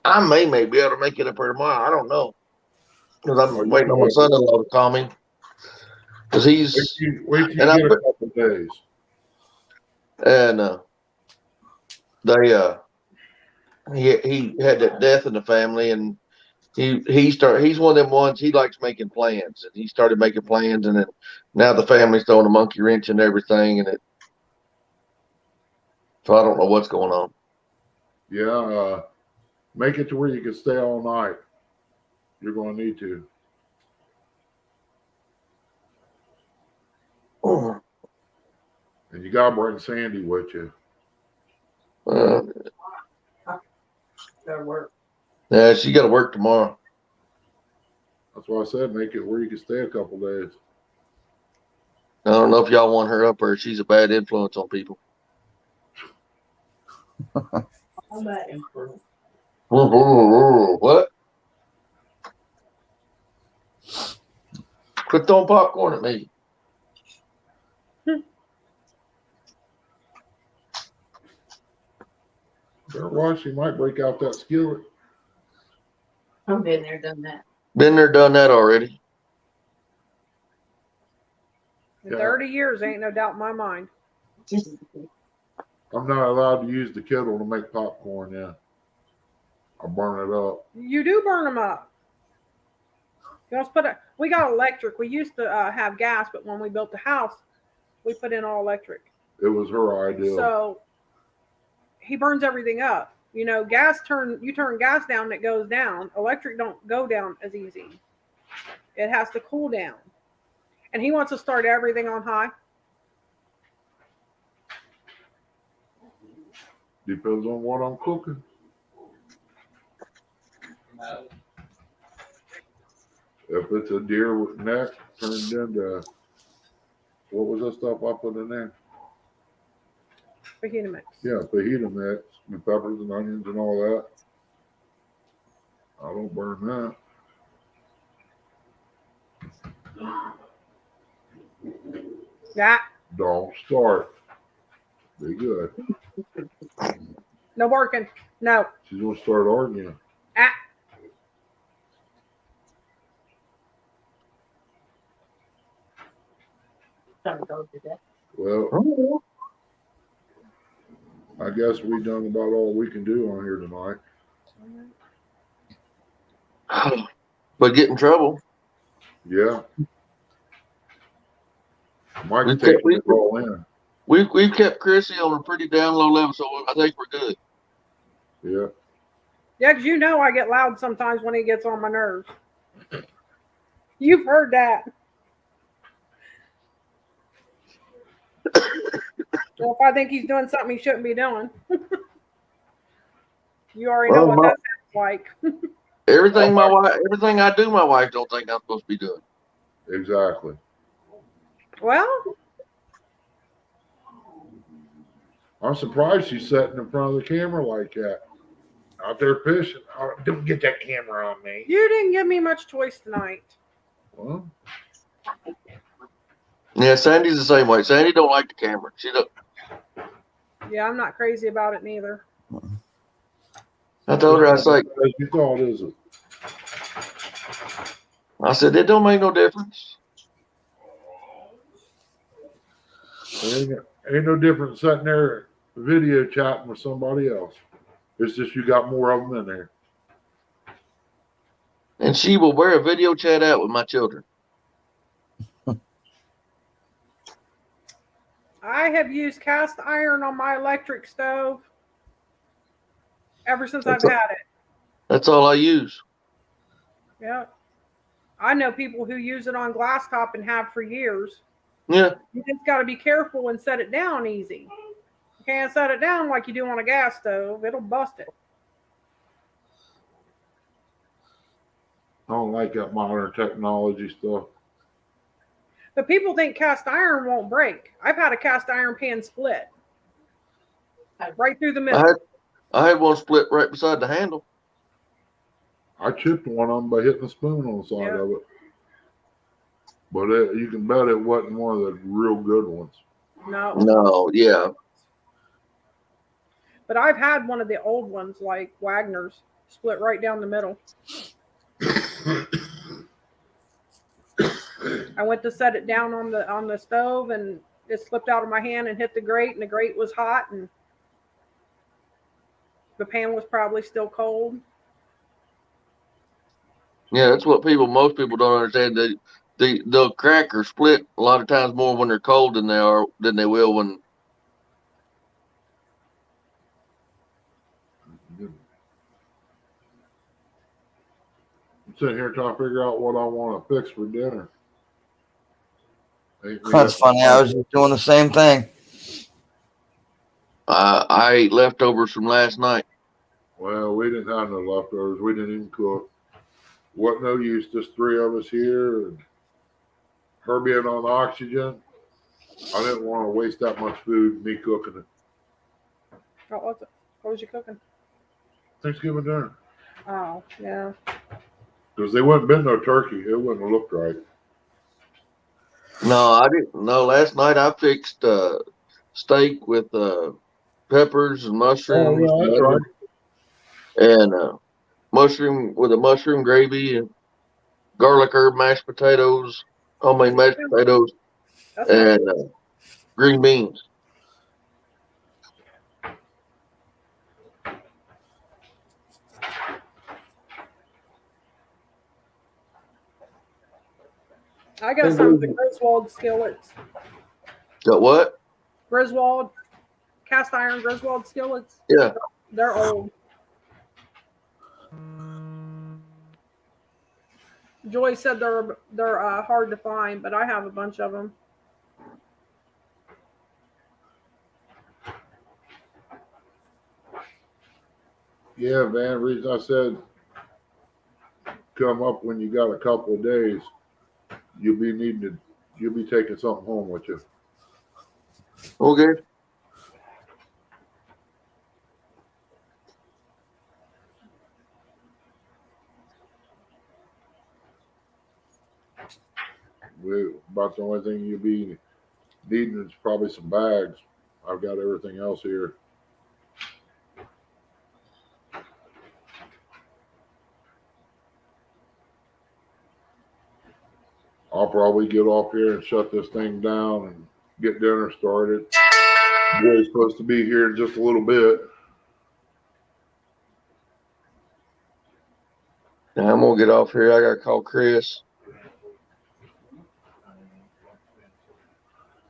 I may be able to make it up here tomorrow. I don't know, because I'm waiting on my son-in-law to call me. Because he's wait till you get a couple days. And he had that death in the family, and he's one of them ones, he likes making plans, and he started making plans, and then now the family's throwing a monkey wrench and everything, so I don't know what's going on. Yeah, make it to where you can stay all night. You're going to need to. And you got to bring Sandy with you. Gotta work. Yeah, she got to work tomorrow. That's why I said make it where you can stay a couple days. I don't know if y'all want her up there. She's a bad influence on people. I'm bad influence. What? Quit throwing popcorn at me. Better watch, she might break out that skillet. I've been there, done that. Been there, done that already. In 30 years, ain't no doubt in my mind. I'm not allowed to use the kettle to make popcorn, yeah. I'll burn it up. You do burn them up. We got electric. We used to have gas, but when we built the house, we put in all electric. It was her idea. So he burns everything up. You turn gas down, it goes down. Electric don't go down as easy. It has to cool down. And he wants to start everything on high. Depends on what I'm cooking. If it's a deer with neck turned into, what was that stuff I put in there? Fajita mix. Yeah, fajita mix with peppers and onions and all that. I don't burn that. Yeah. Don't start. Be good. No barking. No. She's gonna start arguing. Ah. Well, I guess we done about all we can do on here tonight. But get in trouble. Yeah. Mike's We've taking kept, we, it all in. we've kept Chrissy on a pretty down low level, so I think we're good. Yeah. Yeah, because you know I get loud sometimes when he gets on my nerves. You've heard that. Well, if I think he's doing something he shouldn't be doing. You already know what that sounds like. Everything I do, my wife don't think I'm supposed to be doing. Exactly. Well, I'm surprised she's sitting in front of the camera like that. Out there fishing. Oh, don't get that camera on me. you didn't give me much choice tonight. Well, Yeah, Sandy's the same way. Sandy don't like the camera. She don't. Yeah, I'm not crazy about it neither. I told her, I was like, as you thought, is it? I said, it don't make no difference. Ain't no difference sitting there video chatting with somebody else. It's just you got more of them in there. And she will wear a video chat out with my children. I have used cast iron on my electric stove ever since I've had it. That's all I use. Yeah. I know people who use it on glass top and have for years. Yeah. You just got to be careful and set it down easy. You can't set it down like you do on a gas stove. It'll bust it. I don't like that modern technology stuff. But people think cast iron won't break. I've had a cast iron pan split right through the middle. I had one split right beside the handle. I chipped one of them by hitting the spoon on the side Yeah. of it. But you can bet it wasn't one of the real good ones. No. No, yeah. But I've had one of the old ones, like Wagner's, split right down the middle. I went to set it down on the stove, and it slipped out of my hand and hit the grate, and the grate was hot, and the pan was probably still cold. Yeah, that's what most people don't understand. They'll crack or split a lot of times more when they're cold than they will when. I'm sitting here trying to figure out what I want to fix for dinner. That's funny. I was just doing the same thing. I ate leftovers from last night. Well, we didn't have no leftovers. We didn't even cook. What no use, just three of us here, and her being on oxygen. I didn't want to waste that much food, me cooking it. What was it? What was you cooking? Thanksgiving dinner. Oh, yeah. Because they wouldn't been no turkey. It wouldn't have looked right. No, I didn't. No, last night I fixed steak with peppers and mushrooms. Oh, yeah, that's right. And mushroom with a mushroom gravy and garlic herb mashed potatoes, homemade mashed potatoes, and green beans. I got some of the Griswold skillets. Got what? Griswold, cast iron Griswold skillets. Yeah. They're old. Joy said they're hard to find, but I have a bunch of them. Yeah, Van, reason I said come up when you got a couple of days, you'll be taking something home with you. Okay. About the only thing you'll be needing is probably some bags. I've got everything else here. I'll probably get off here and shut this thing down and get dinner started. Boy's supposed to be here in just a little bit. Now I'm gonna get off here. I gotta call Chris.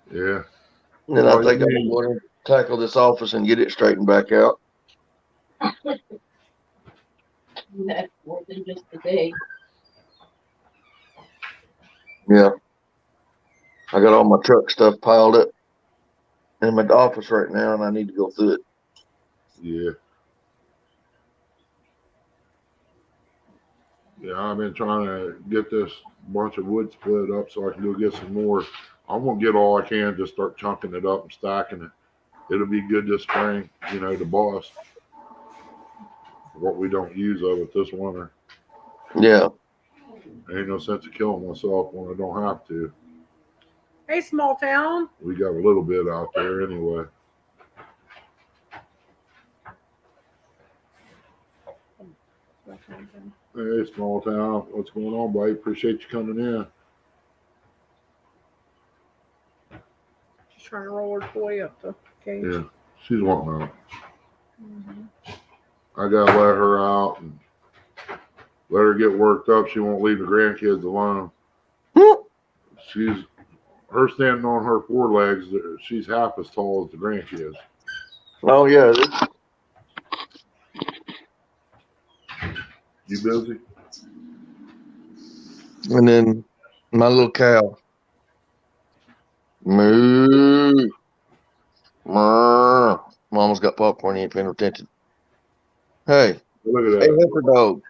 Yeah. And then I think I'm going to tackle this office and get it straightened back out. That's more than just a day. Yeah. I got all my truck stuff piled up in my office right now, and I need to go through it. Yeah. Yeah, I've been trying to get this bunch of wood split up so I can go get some more. I'm going to get all I can, just start chunking it up and stacking it. It'll be good this spring, to boss what we don't use of it this winter. Yeah. Ain't no sense of killing myself when I don't have to. Hey, small town. We got a little bit out there anyway. Hey, small town. What's going on, buddy? Appreciate you coming in. She's trying to roll her toy up the cage. Yeah, she's wanting out. I gotta let her out and let her get worked up. She won't leave the grandkids alone. Her standing on her forelegs. She's half as tall as the grandkids. Oh yeah. You busy? And then my little cow. Moo. Moo. Mama's got popcorn. You ain't paying attention. Hey. Look at that. Hey, heifer dog.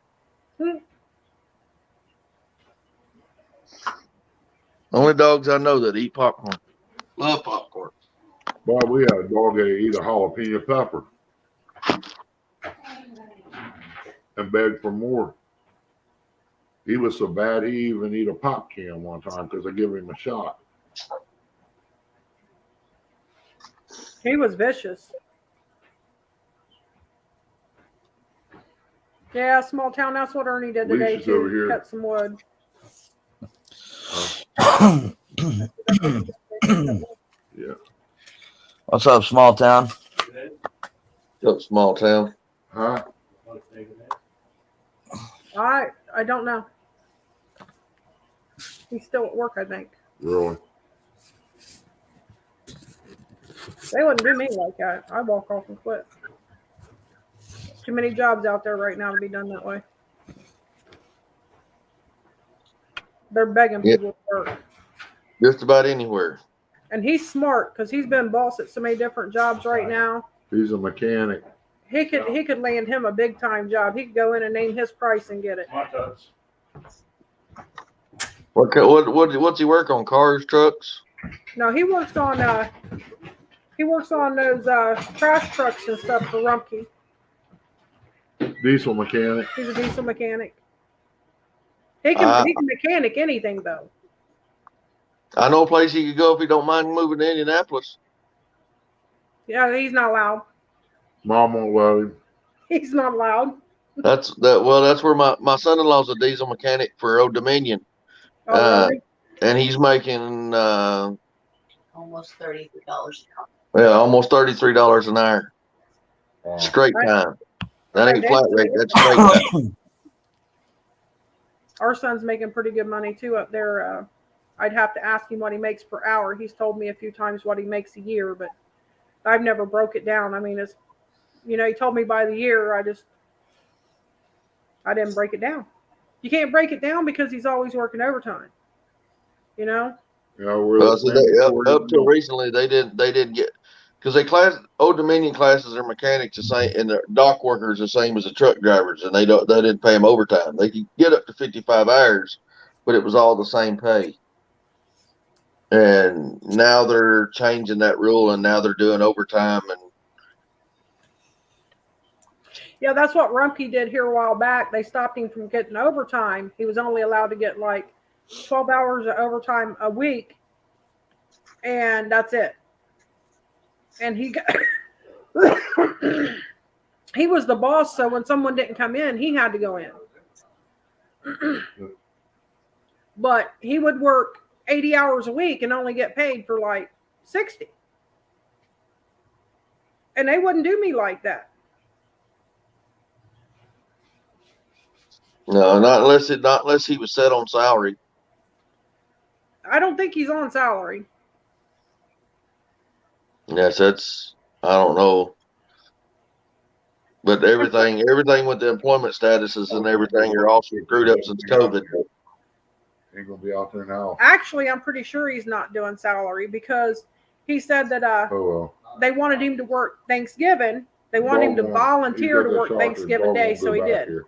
Only dogs I know that eat popcorn. Love popcorn. Bob, we had a dog that eat a jalapeno pepper and begged for more. He was so bad he even eat a pop can one time because I gave him a shot. He was vicious. Yeah, small town. That's what Ernie did today Lisa's over here. too. Cut some wood. Yeah. What's up, small town? What's up, small town? Huh? I don't know. He's still at work, I think. Really? They wouldn't do me like that. I walk off and quit. Too many jobs out there right now to be done that way. They're begging people to work. Just about anywhere. And he's smart because he's been boss at so many different jobs right now. He's a mechanic. He could land him a big time job. He could go in and name his price and get it. What's he work on? Cars, trucks? No, he works on those trash trucks and stuff for Rumpke. Diesel mechanic. He's a diesel mechanic. He can mechanic anything though. I know a place he could go if he don't mind moving to Indianapolis. Yeah, he's not allowed. Mom won't let him. He's not allowed. That's where my son-in-law's a diesel mechanic for Old Dominion. Really? And he's making Almost $33 an hour. Yeah, almost $33 an hour. Straight time. That ain't flat rate, that's straight time. Our son's making pretty good money too up there. I'd have to ask him what he makes per hour. He's told me a few times what he makes a year, but I've never broke it down. I mean, it's, he told me by the year. I didn't break it down. You can't break it down because he's always working overtime. Yeah, up till recently they didn't get, because Old Dominion classes their mechanics the same and their dock workers the same as the truck drivers, and they didn't pay them overtime. They could get up to 55 hours, but it was all the same pay. And now they're changing that rule, and now they're doing overtime. And yeah, that's what Rumpke did here a while back. They stopped him from getting overtime. He was only allowed to get like 12 hours of overtime a week, and that's it. And he was the boss, so when someone didn't come in, he had to go in. but he would work 80 hours a week and only get paid for like 60. And they wouldn't do me like that. No, not unless he was set on salary. I don't think he's on salary. Yes, that's I don't know. But everything with the employment statuses and everything are also screwed up since COVID. Ain't gonna be out there now. Actually, I'm pretty sure he's not doing salary because he said that Oh well. they wanted him to work Thanksgiving. They wanted him to volunteer to work Thanksgiving Day, so he did.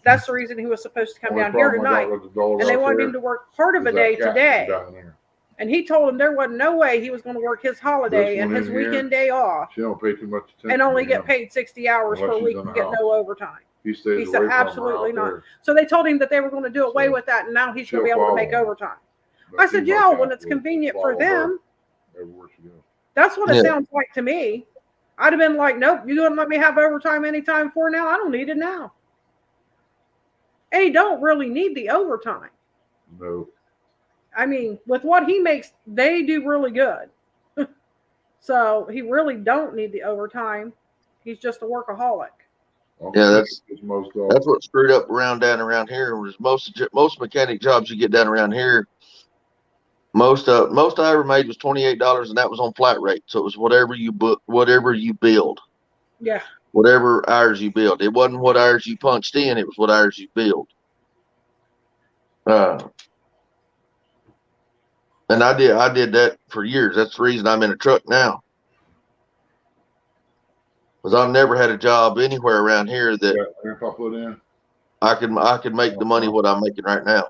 That's the reason he was supposed to come down here tonight. And they wanted him to work part of a day today. And he told him there wasn't no way he was going to work his holiday and his weekend day off She don't pay too much attention and only to get him. paid 60 hours Unless per she's week in and the get house. no overtime. He stays He said away from her absolutely out not. there. So they told him that they were going to do away So with that, and now he's she'll going to be able to make follow him. overtime. But I he said, must yeah, have when it's to convenient for follow her them. everywhere she goes. That's what it Yeah. sounds like to me. I'd have been like, nope, you don't let me have overtime anytime for now. I don't need it now. And he don't really need the overtime. No. I mean, with what he makes, they do really good. So he really don't need the overtime. He's just a workaholic. Yeah, that's most what screwed up around here. Was most mechanic jobs you get down around here. Most I ever made was $28, and that was on flat rate. So it was whatever you build, Yeah. whatever hours you build. It wasn't what hours you punched in; it was what hours you build. And I did that for years. That's the reason I'm in a truck now. Because I've never had a job anywhere around here that Grandpa put in I could make the money what I'm making right now.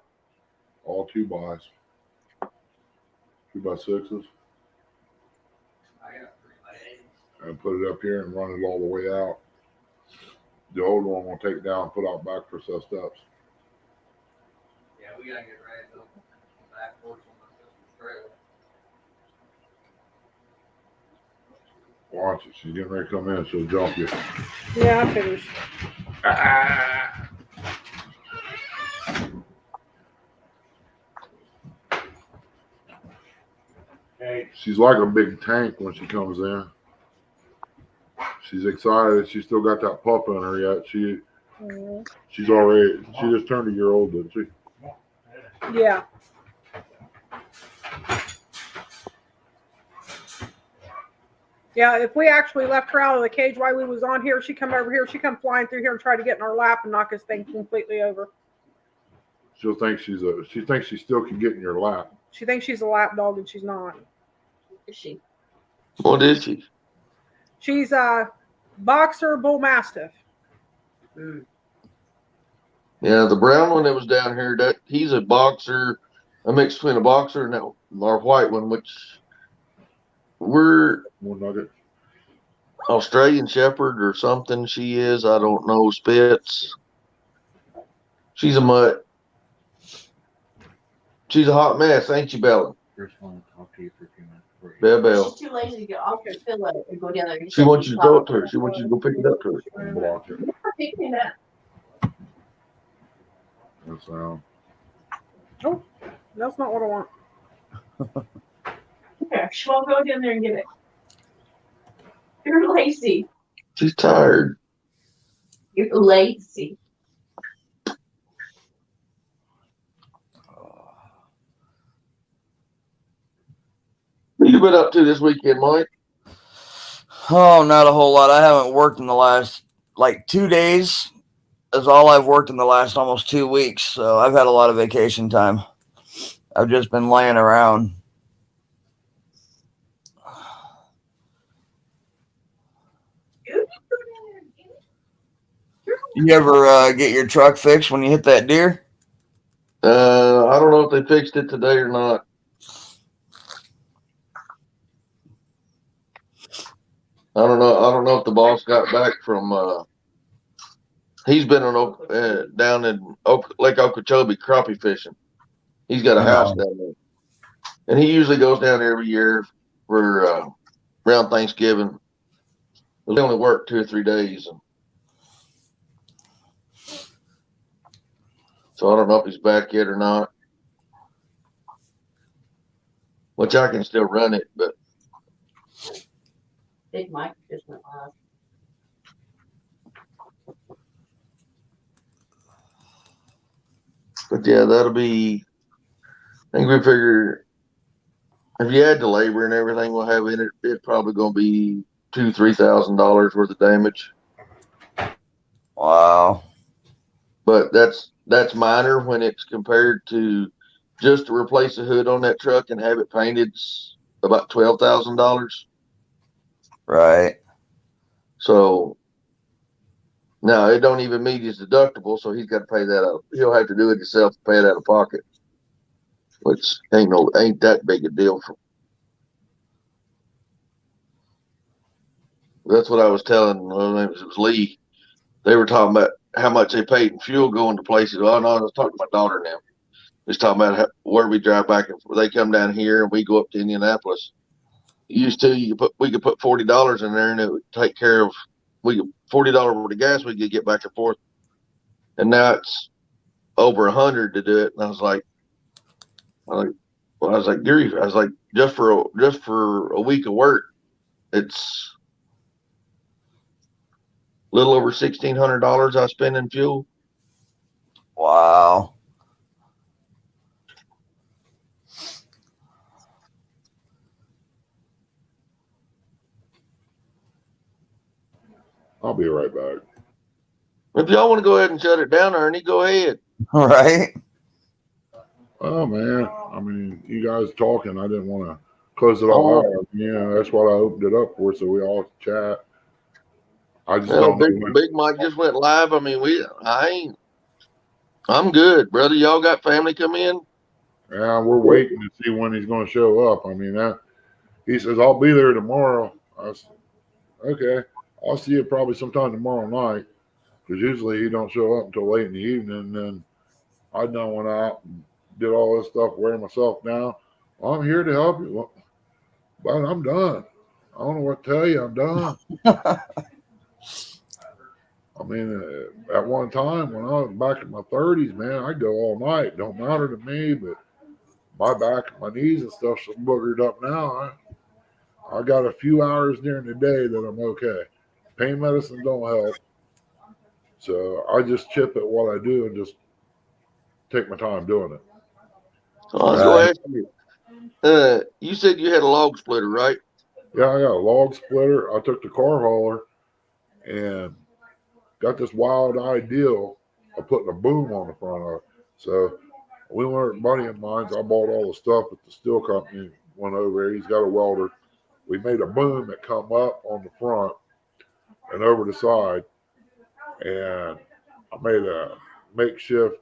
all 2x. 2x6s. And put it up here and run it all the way out. The old one will take down and put out back for set steps. Yeah, we gotta get ready to open the back porch on my sister's trailer. Watch it. She's getting ready to come in. She'll jump you. Yeah, I finished. She's like a big tank when she comes in. She's excited. She's still got that pup in her yet. She just turned a year old, didn't she? Yeah. Yeah, if we actually left her out of the cage while we was on here, she'd come over here, she'd come flying through here and try to get in our lap and knock this thing completely over. She thinks she still can get in your lap. She thinks she's a lap dog and she's not. Is she? What is she? She's a boxer bull mastiff. Yeah, the brown one that was down here, he's a boxer, a mix between a boxer and our white one, which we're One nugget. Australian Shepherd or something. She is. I don't know. Spitz. She's a mutt. She's a hot mess, ain't she, Bella? First one to talk to you for a few minutes. Bell. She's too lazy to get off her pillow and go down there. She wants you to throw it to her. She wants you to go pick it up to her. And block it. Picking it up. That's Oh, that's not what I want. Here, she won't go down there and get it. You're lazy. She's tired. You're lazy. What you been up to this weekend, Mike? Oh, not a whole lot. I haven't worked in the last 2 days. Is all I've worked in the last almost 2 weeks. So I've had a lot of vacation time. I've just been laying around. You ever get your truck fixed when you hit that deer? I don't know if they fixed it today or not. I don't know if the boss got back from. He's been down in Lake Okeechobee crappie fishing. He's got a house down there, and he usually goes down there every year for around Thanksgiving. They only work 2 or 3 days, so I don't know if he's back yet or not. which I can still run it, but Big Mike just went live. yeah, that'll be. I think we figure if you add the labor and everything we'll have in it, it's probably going to be $2,000-3,000 worth of damage. Wow. But that's minor when it's compared to just to replace the hood on that truck and have it painted about $12,000. Right. So no, it don't even meet his deductible, so he's got to pay that out. He'll have to do it himself to pay it out of pocket, which ain't that big a deal. That's what I was telling. It was Lee. They were talking about how much they paid in fuel going to places. Oh no, I was talking to my daughter now. Just talking about where we drive back and they come down here and we go up to Indianapolis. Used to we could put $40 in there and it would take care of $40 worth of gas we could get back and forth. And now it's over 100 to do it. And I was like, grief. I was like, just for a week of work, it's a little over $1,600 I spend in fuel. Wow. I'll be right back. If y'all want to go ahead and shut it down, Ernie, go ahead. Right. Oh man, I mean, you guys talking. I didn't want to close it all out. Yeah, that's what I opened it up for, so we all chat. I just don't know. Big Mike just went live. I mean, I'm good, brother. Y'all got family come in? Yeah, we're waiting to see when he's going to show up. I mean, he says I'll be there tomorrow. I said, okay, I'll see you probably sometime tomorrow night, because usually he don't show up until late in the evening. And then I done went out and did all this stuff, wearing myself down. Well, I'm here to help you, but I'm done. I don't know what to tell you. I'm done. I mean, at one time when I was back in my 30s, man, I'd go all night. Don't matter to me, but my back and my knees and stuff so boogered up now. I got a few hours during the day that I'm okay. Pain medicine don't help. So I just chip at what I do and just take my time doing it. So I was going to ask you, you said you had a log splitter, right? Yeah, I got a log splitter. I took the car hauler and got this wild idea of putting a boom on the front of it. So we went, a buddy of mine, I bought all the stuff at the steel company, went over there. He's got a welder. We made a boom that come up on the front and over the side. And I made a makeshift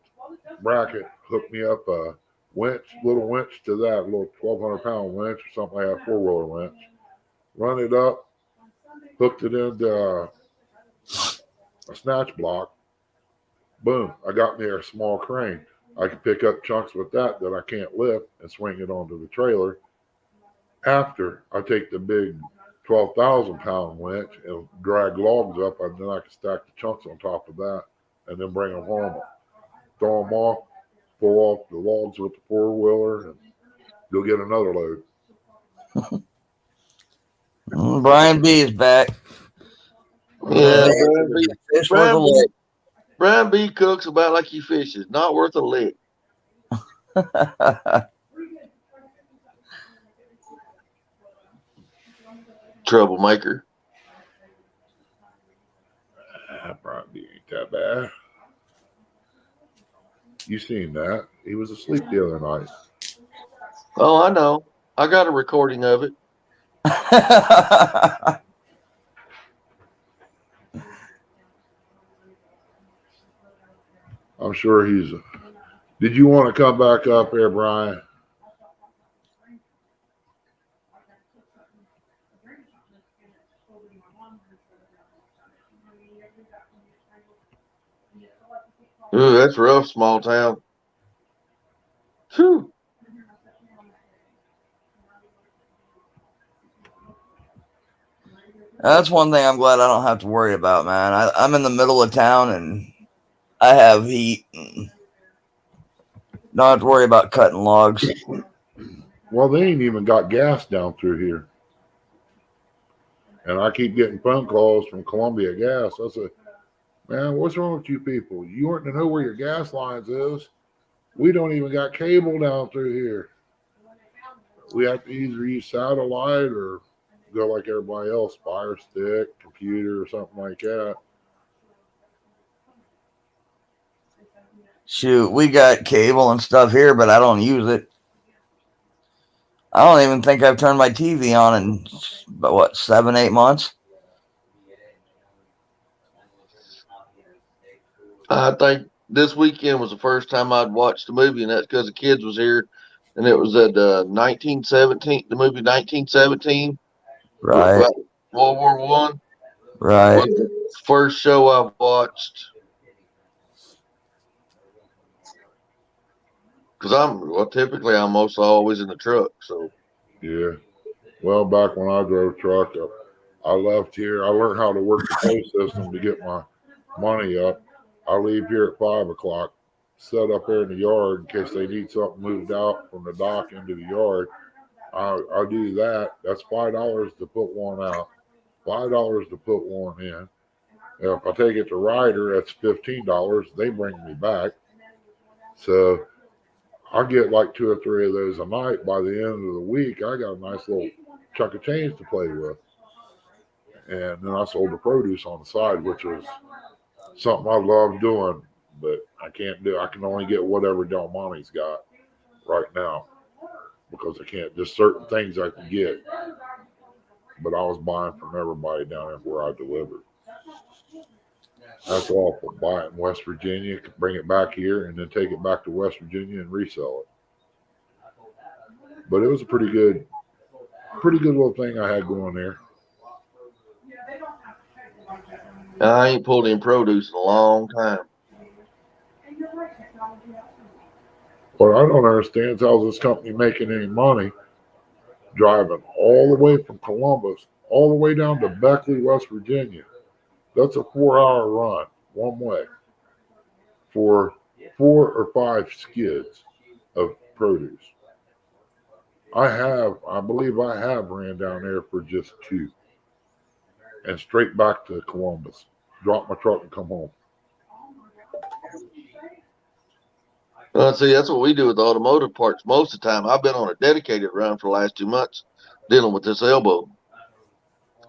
bracket, hooked me up a little winch to that, a little 1,200-pound winch or something like that, 4-wheeler winch. Run it up, hooked it into a snatch block. Boom, I got me a small crane. I can pick up chunks with that I can't lift and swing it onto the trailer. After I take the big 12,000-pound winch and drag logs up, and then I can stack the chunks on top of that and then bring them home, throw them off, pull off the logs with the 4-wheeler, and go get another load. Brian B is back. Yeah, Brian B cooks about like he fishes, not worth a lick. Troublemaker. Probably ain't that bad. You seen that? He was asleep the other night. Oh, I know. I got a recording of it. I'm sure he's. Did you want to come back up here, Brian? Ooh, that's rough, small town. Whew. That's one thing I'm glad I don't have to worry about, man. I'm in the middle of town and I have heat. Don't have to worry about cutting logs. Well, they ain't even got gas down through here. And I keep getting phone calls from Columbia Gas. I said, man, what's wrong with you people? You want to know where your gas lines is? We don't even got cable down through here. We have to either use satellite or go like everybody else, fire stick, computer, or something like that. Shoot, we got cable and stuff here, but I don't use it. I don't even think I've turned my TV on in about what 7-8 months. I think this weekend was the first time I'd watched the movie, and that's because the kids was here, and it was at 1917, the movie 1917, Right, about World War One. right. Was the first show I've watched. Because typically I'm most always in the truck, so. Yeah. Well, back when I drove truck, I left here. I learned how to work the pay system to get my money up. I leave here at 5 o'clock, set up there in the yard in case they need something moved out from the dock into the yard. I'll do that. That's $5 to put one out, $5 to put one in. And if I take it to Ryder, that's $15. They bring me back. So I get like 2 or 3 of those a night. By the end of the week, I got a nice little chunk of change to play with. And then I sold the produce on the side, which was something I love doing, but I can't do. I can only get whatever Del Monte's got right now because I can't. Just certain things I can get, but I was buying from everybody down there where I delivered. That's awful. Buy it in West Virginia, bring it back here, and then take it back to West Virginia and resell it. But it was a pretty good little thing I had going there. I ain't pulled in produce in a long time. What I don't understand is how this company making any money driving all the way from Columbus all the way down to Beckley, West Virginia. That's a 4-hour run one way for 4 or 5 skids of produce. I believe I have ran down there for just 2 and straight back to Columbus, drop my truck and come home. See, that's what we do with automotive parts most of the time. I've been on a dedicated run for the last 2 months dealing with this elbow.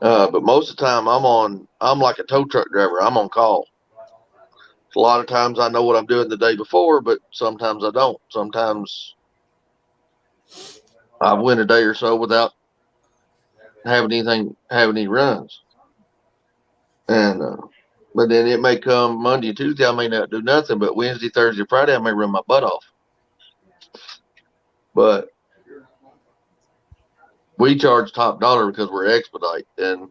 But most of the time I'm like a tow truck driver. I'm on call. A lot of times I know what I'm doing the day before, but sometimes I don't. Sometimes I went a day or so without having any runs. And but then it may come Monday, Tuesday, I may not do nothing, but Wednesday, Thursday, Friday, I may run my butt off. But we charge top dollar because we're expedite. And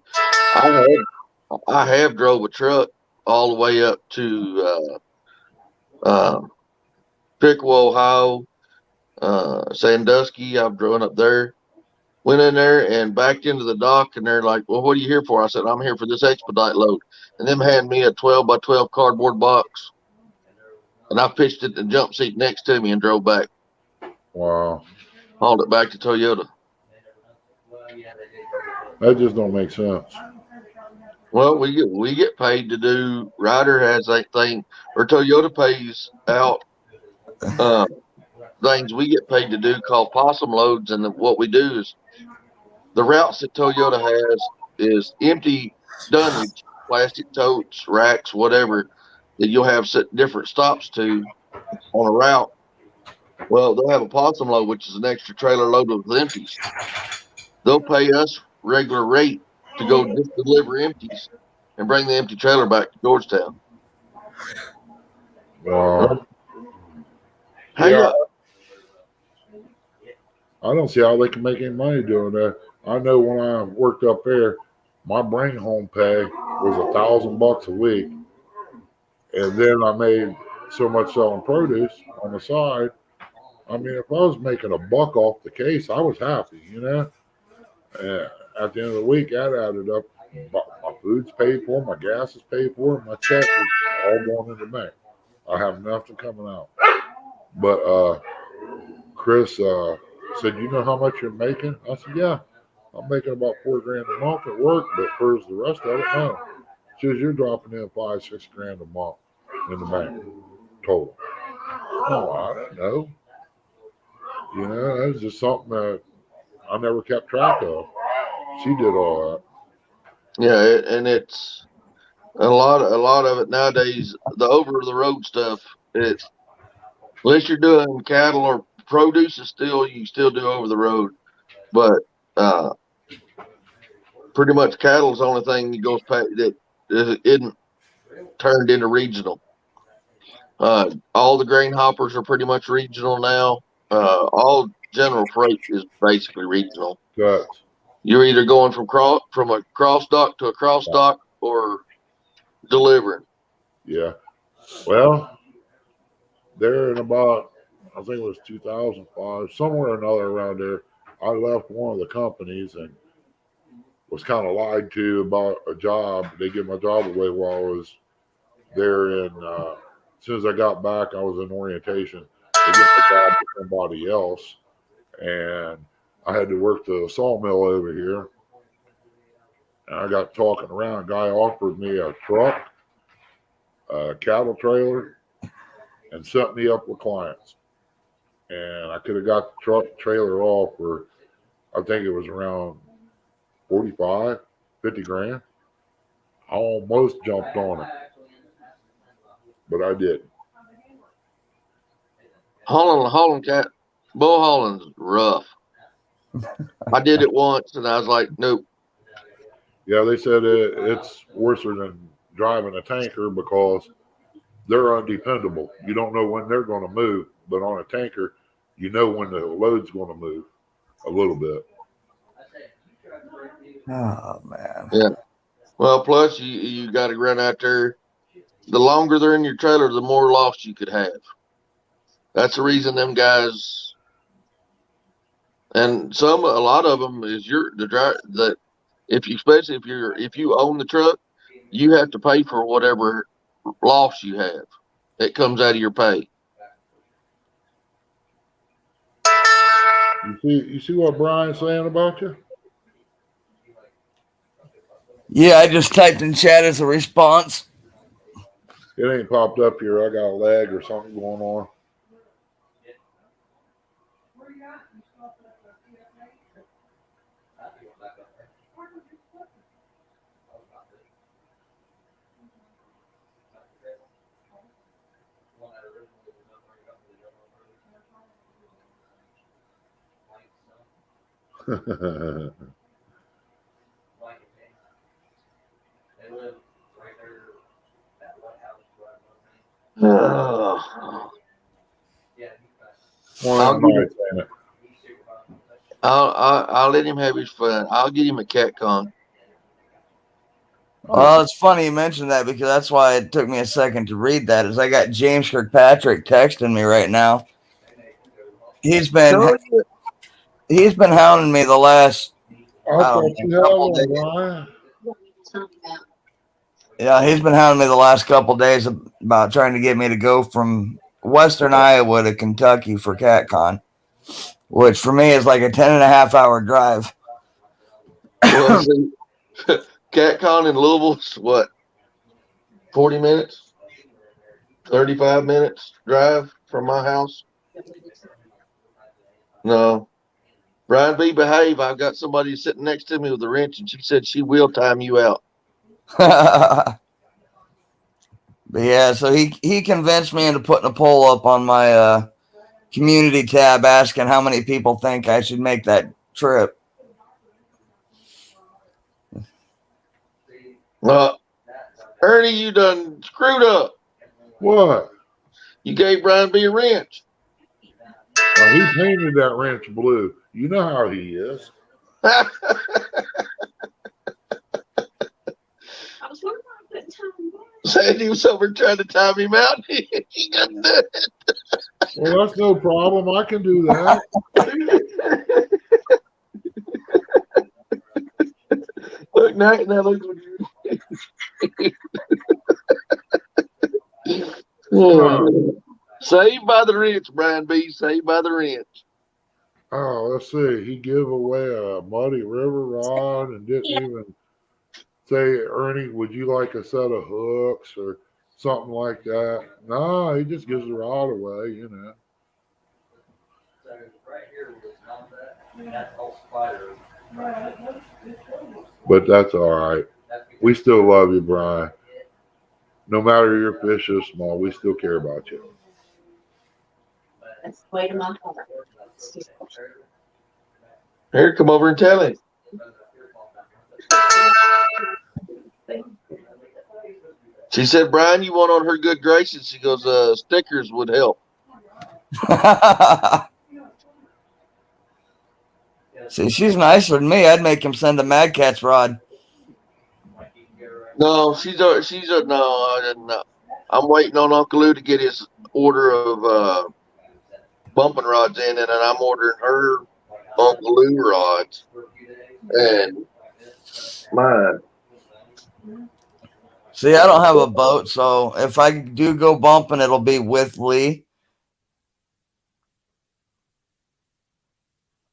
I have drove a truck all the way up to Pickle, Ohio, Sandusky. I've driven up there, went in there and backed into the dock, and they're like, well, what are you here for? I said, I'm here for this expedite load. And them hand me a 12 by 12 cardboard box. And I pitched it in the jump seat next to me and drove back. Wow. Hauled it back to Toyota. That just don't make sense. Well, we get paid to do. Ryder has a thing, or Toyota pays out things we get paid to do called possum loads. And what we do is the routes that Toyota has is empty dunnage, plastic totes, racks, whatever that you'll have different stops to on a route. Well, they'll have a possum load, which is an extra trailer loaded with empties. They'll pay us regular rate to go just deliver empties and bring the empty trailer back to Georgetown. Yeah, I don't see how they can make any money doing that. I know when I worked up there, my bring home pay was $1,000 a week, and then I made so much selling produce on the side. I mean, if I was making $1 off the case, I was happy, you know. And at the end of the week, that added up. My food's paid for, my gas is paid for, and my check is all going in the bank. I have nothing coming out. But Chris said, "You know how much you're making?" I said, "Yeah, I'm making about $4 grand a month at work, but for the rest of it, no." She says, "You're dropping in 5-6 grand a month in the bank total." No, I don't know. You know, that's just something that I never kept track of. She did all Yeah, and it's a lot of it nowadays. The over the road stuff. It unless you're doing cattle or produce, is still you still do over the road, but uh, pretty much cattle's the only thing that goes past that isn't turned into regional. All the grain hoppers are pretty much regional now. All general freight is basically regional. that. You're either going from a cross dock to a cross dock or delivering. Yeah. Well, there in about, I think it was 2005, somewhere or another around there, I left one of the companies and was kind of lied to about a job. They gave my job away while I was there. And as soon as I got back, I was in orientation. They gave my job to somebody else. And I had to work the sawmill over here. And I got talking around. A guy offered me a truck, a cattle trailer, and set me up with clients. And I could have got the truck trailer off for, I think it was around 45, 50 grand. I almost jumped on it, but I didn't. Bull hauling's rough. I did it once and I was like, nope. Yeah, they said it's worse than driving a tanker because they're undependable. You don't know when they're going to move, but on a tanker, you know when the load's going to move a little bit. Oh man. Yeah. Well, plus you got to run out there. The longer they're in your trailer, the more loss you could have. That's the reason them guys, and a lot of them is the driver that especially if you own the truck, you have to pay for whatever loss you have. It comes out of your pay. You see what Brian's saying about you? Yeah, I just typed in chat as a response. It ain't popped up here. I got a lag or something going on. I'll let him have his fun. I'll get him a cat con. Well, it's funny you mentioned that because that's why it took me a second to read that. Is I got James Kirkpatrick texting me right now. He's been hounding me the last. Yeah, he's been hounding me the last couple days about trying to get me to go from Western Iowa to Kentucky for CatCon, which for me is like a 10.5-hour drive. Well, see, CatCon in Louisville's what? 40 minutes? 35 minutes drive from my house? No. Brian B, behave. I've got somebody sitting next to me with a wrench, and she said she will time you out. But yeah, so he convinced me into putting a poll up on my community tab asking how many people think I should make that trip. Ernie, you done screwed up. What? You gave Brian B a wrench. Now, he painted that wrench blue. You know how he is. Sandy was over trying to time him out. He couldn't do it. Well, that's no problem. I can do that. Look, now look what you Saved by the wrench, Brian B. Saved by the wrench. Oh, let's see. He gave away a Muddy River rod and didn't even say, Ernie, would you like a set of hooks or something like that? No, he just gives the rod away, you know. So right here was not that. That's all spider. But that's all right. We still love you, Brian. No matter your fish is small, we still care about you. That's the way to my heart. Here, come over and tell him. She said, Brian, you want on her good graces? She goes, stickers would help. See, she's nicer than me. I'd make him send a Mad Cat's rod. No, no, I didn't know. I'm waiting on Uncle Lou to get his order of bumping rods in, and then I'm ordering her Uncle Lou rods and mine. See, I don't have a boat, so if I do go bumping, it'll be with Lee.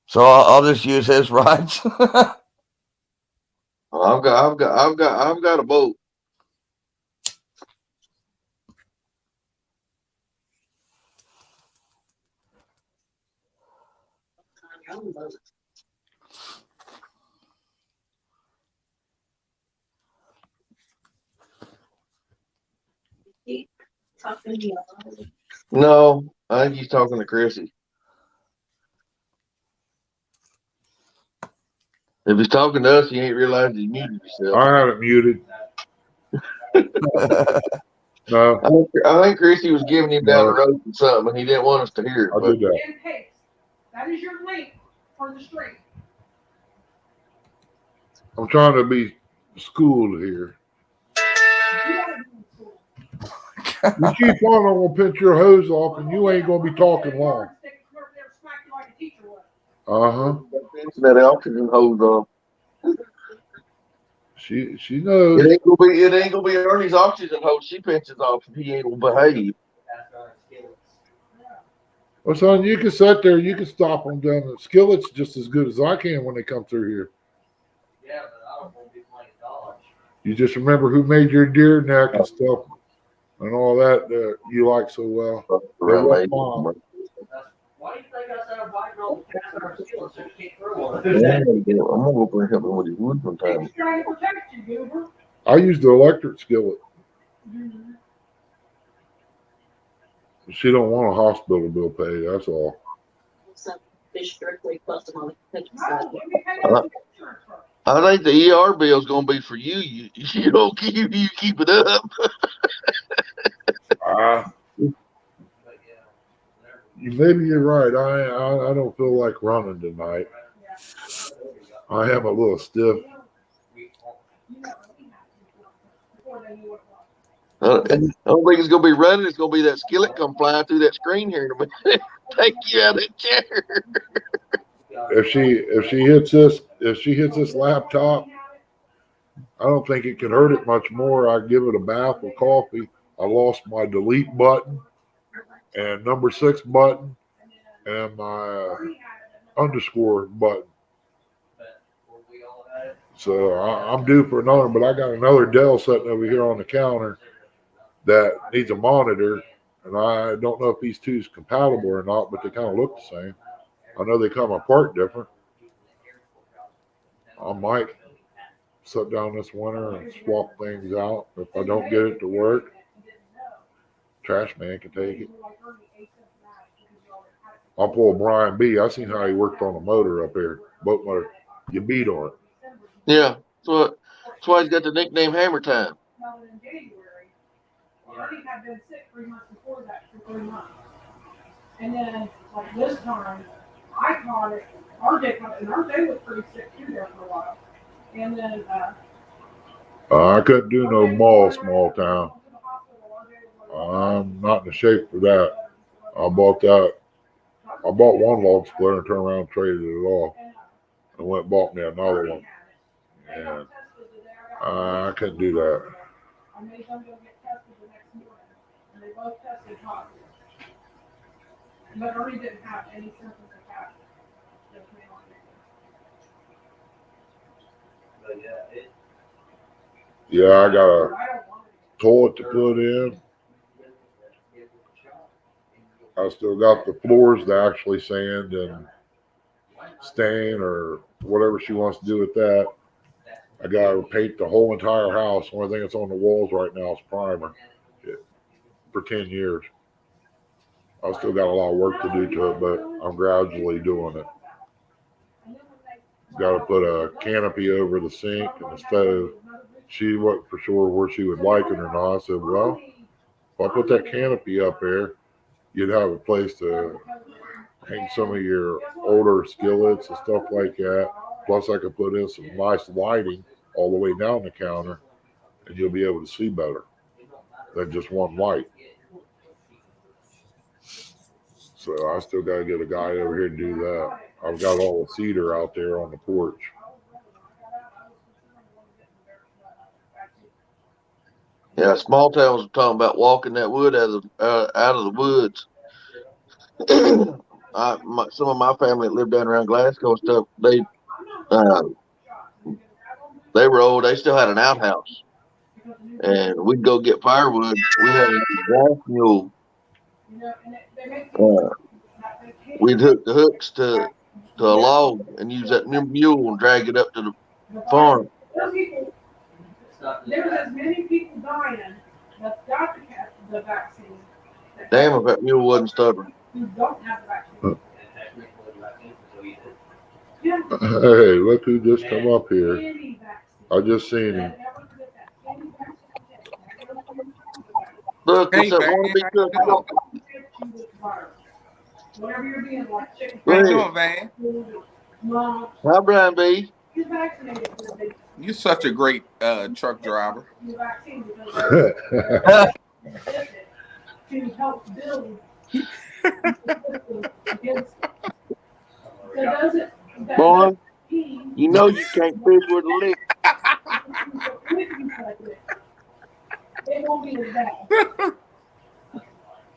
So I'll just use his rods. I've got a boat. No, I think he's talking to Chrissy. If he's talking to us, he ain't realized he muted himself. I had it muted. No, I think Chrissy was giving him down the road for something, and he didn't want us to hear it. I did that. That is your link for the stream. I'm trying to be schooled here. You keep on, I'm gonna pinch your hose off, and you ain't gonna be talking long. Uh-huh. That oxygen hose off. She knows. It ain't gonna be Ernie's oxygen hose she pinches off if he ain't gonna behave. Well, son, you can sit there, you can stop them down the skillets just as good as I can when they come through here. Yeah, but I don't want to be playing dodge. You just remember who made your deer neck and stuff and all that that you like so well. Why do you think I said I'm biting on the cast iron skillet so you can't throw one? I'm gonna go over and help him with his wood one time. He's trying to protect you, Goober. I use the electric skillet. She don't want a hospital bill paid, that's all. Some fish directly plus them on the picture side. I think the ER bill is gonna be for you. You don't keep it up. Maybe you're right. I don't feel like running tonight. I am a little stiff. I don't think it's gonna be running. It's gonna be that skillet come flying through that screen here in a minute. Take you out of the chair. If she hits this laptop, I don't think it can hurt it much more. I give it a bath with coffee. I lost my delete button and number 6 button and my underscore button. So I'm due for another, but I got another Dell sitting over here on the counter that needs a monitor, and I don't know if these two is compatible or not, but they kind of look the same. I know they come apart different. I might sit down this winter and swap things out. If I don't get it to work, trash man can take it. I'll pull Brian B. I seen how he worked on a motor up here, boat motor. You beat on it. Yeah, that's why he's got the nickname Hammer Time. Artie had been sick 3 months before that for 3 months. And then, like this time, I caught it. RJ caught it, and RJ was pretty sick too there for a while. And then, I couldn't do no small town. I'm not in the shape for that. I bought one log splitter and turned around and traded it off. And went and bought me another one. And I couldn't do that. I made them go get tested the next morning, and they both tested positive. But Ernie didn't have any symptoms of cancer. Yeah, I got a toilet to put in. I still got the floors to actually sand and stain or whatever she wants to do with that. I got to paint the whole entire house. The only thing that's on the walls right now is primer for 10 years. I've still got a lot of work to do to it, but I'm gradually doing it. Got to put a canopy over the sink and the stove. She wasn't for sure where she would like it or not. I said, well, if I put that canopy up there, you'd have a place to hang some of your older skillets and stuff like that. Plus, I could put in some nice lighting all the way down the counter, and you'll be able to see better than just one light. So I still got to get a guy over here to do that. I've got all the cedar out there on the porch. Yeah, small towns are talking about walking that wood out of the woods. Some of my family that lived down around Glasgow and stuff, they were old. They still had an outhouse, and we'd go get firewood. We had a gas mule. We'd hook the hooks to a log and use that new mule and drag it up to the farm. There's as many people dying that got the vaccine. Damn, if that mule wasn't stubborn. Who don't have the vaccine. Hey, look who just come up here. I just seen him. Look, Hey, it's that Van, wannabe how you doing? Whatever you're being like chicken. How you doing, Van? Hi, Brian B. You're such a great truck driver. To help build. Boy, you know you can't fish with a lick. It won't be as bad.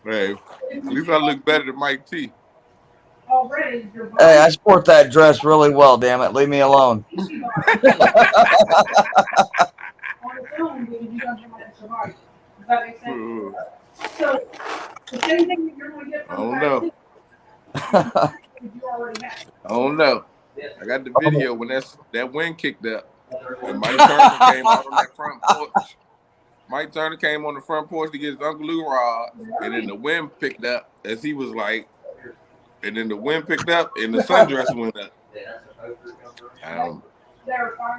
Hey, at least I look better than Mike T. Already, Hey, I sport that dress really well, damn it. Leave me alone. on its own because you don't have to survive. Does that make sense? So the same thing that you're going to get from I don't know. you already have. I don't know. I got the video when that wind kicked up and Mike Turner came out on that front porch. Mike Turner came on the front porch to get his Uncle Lou rod, and then the wind picked up as he was like, and then the wind picked up and the sundress went up.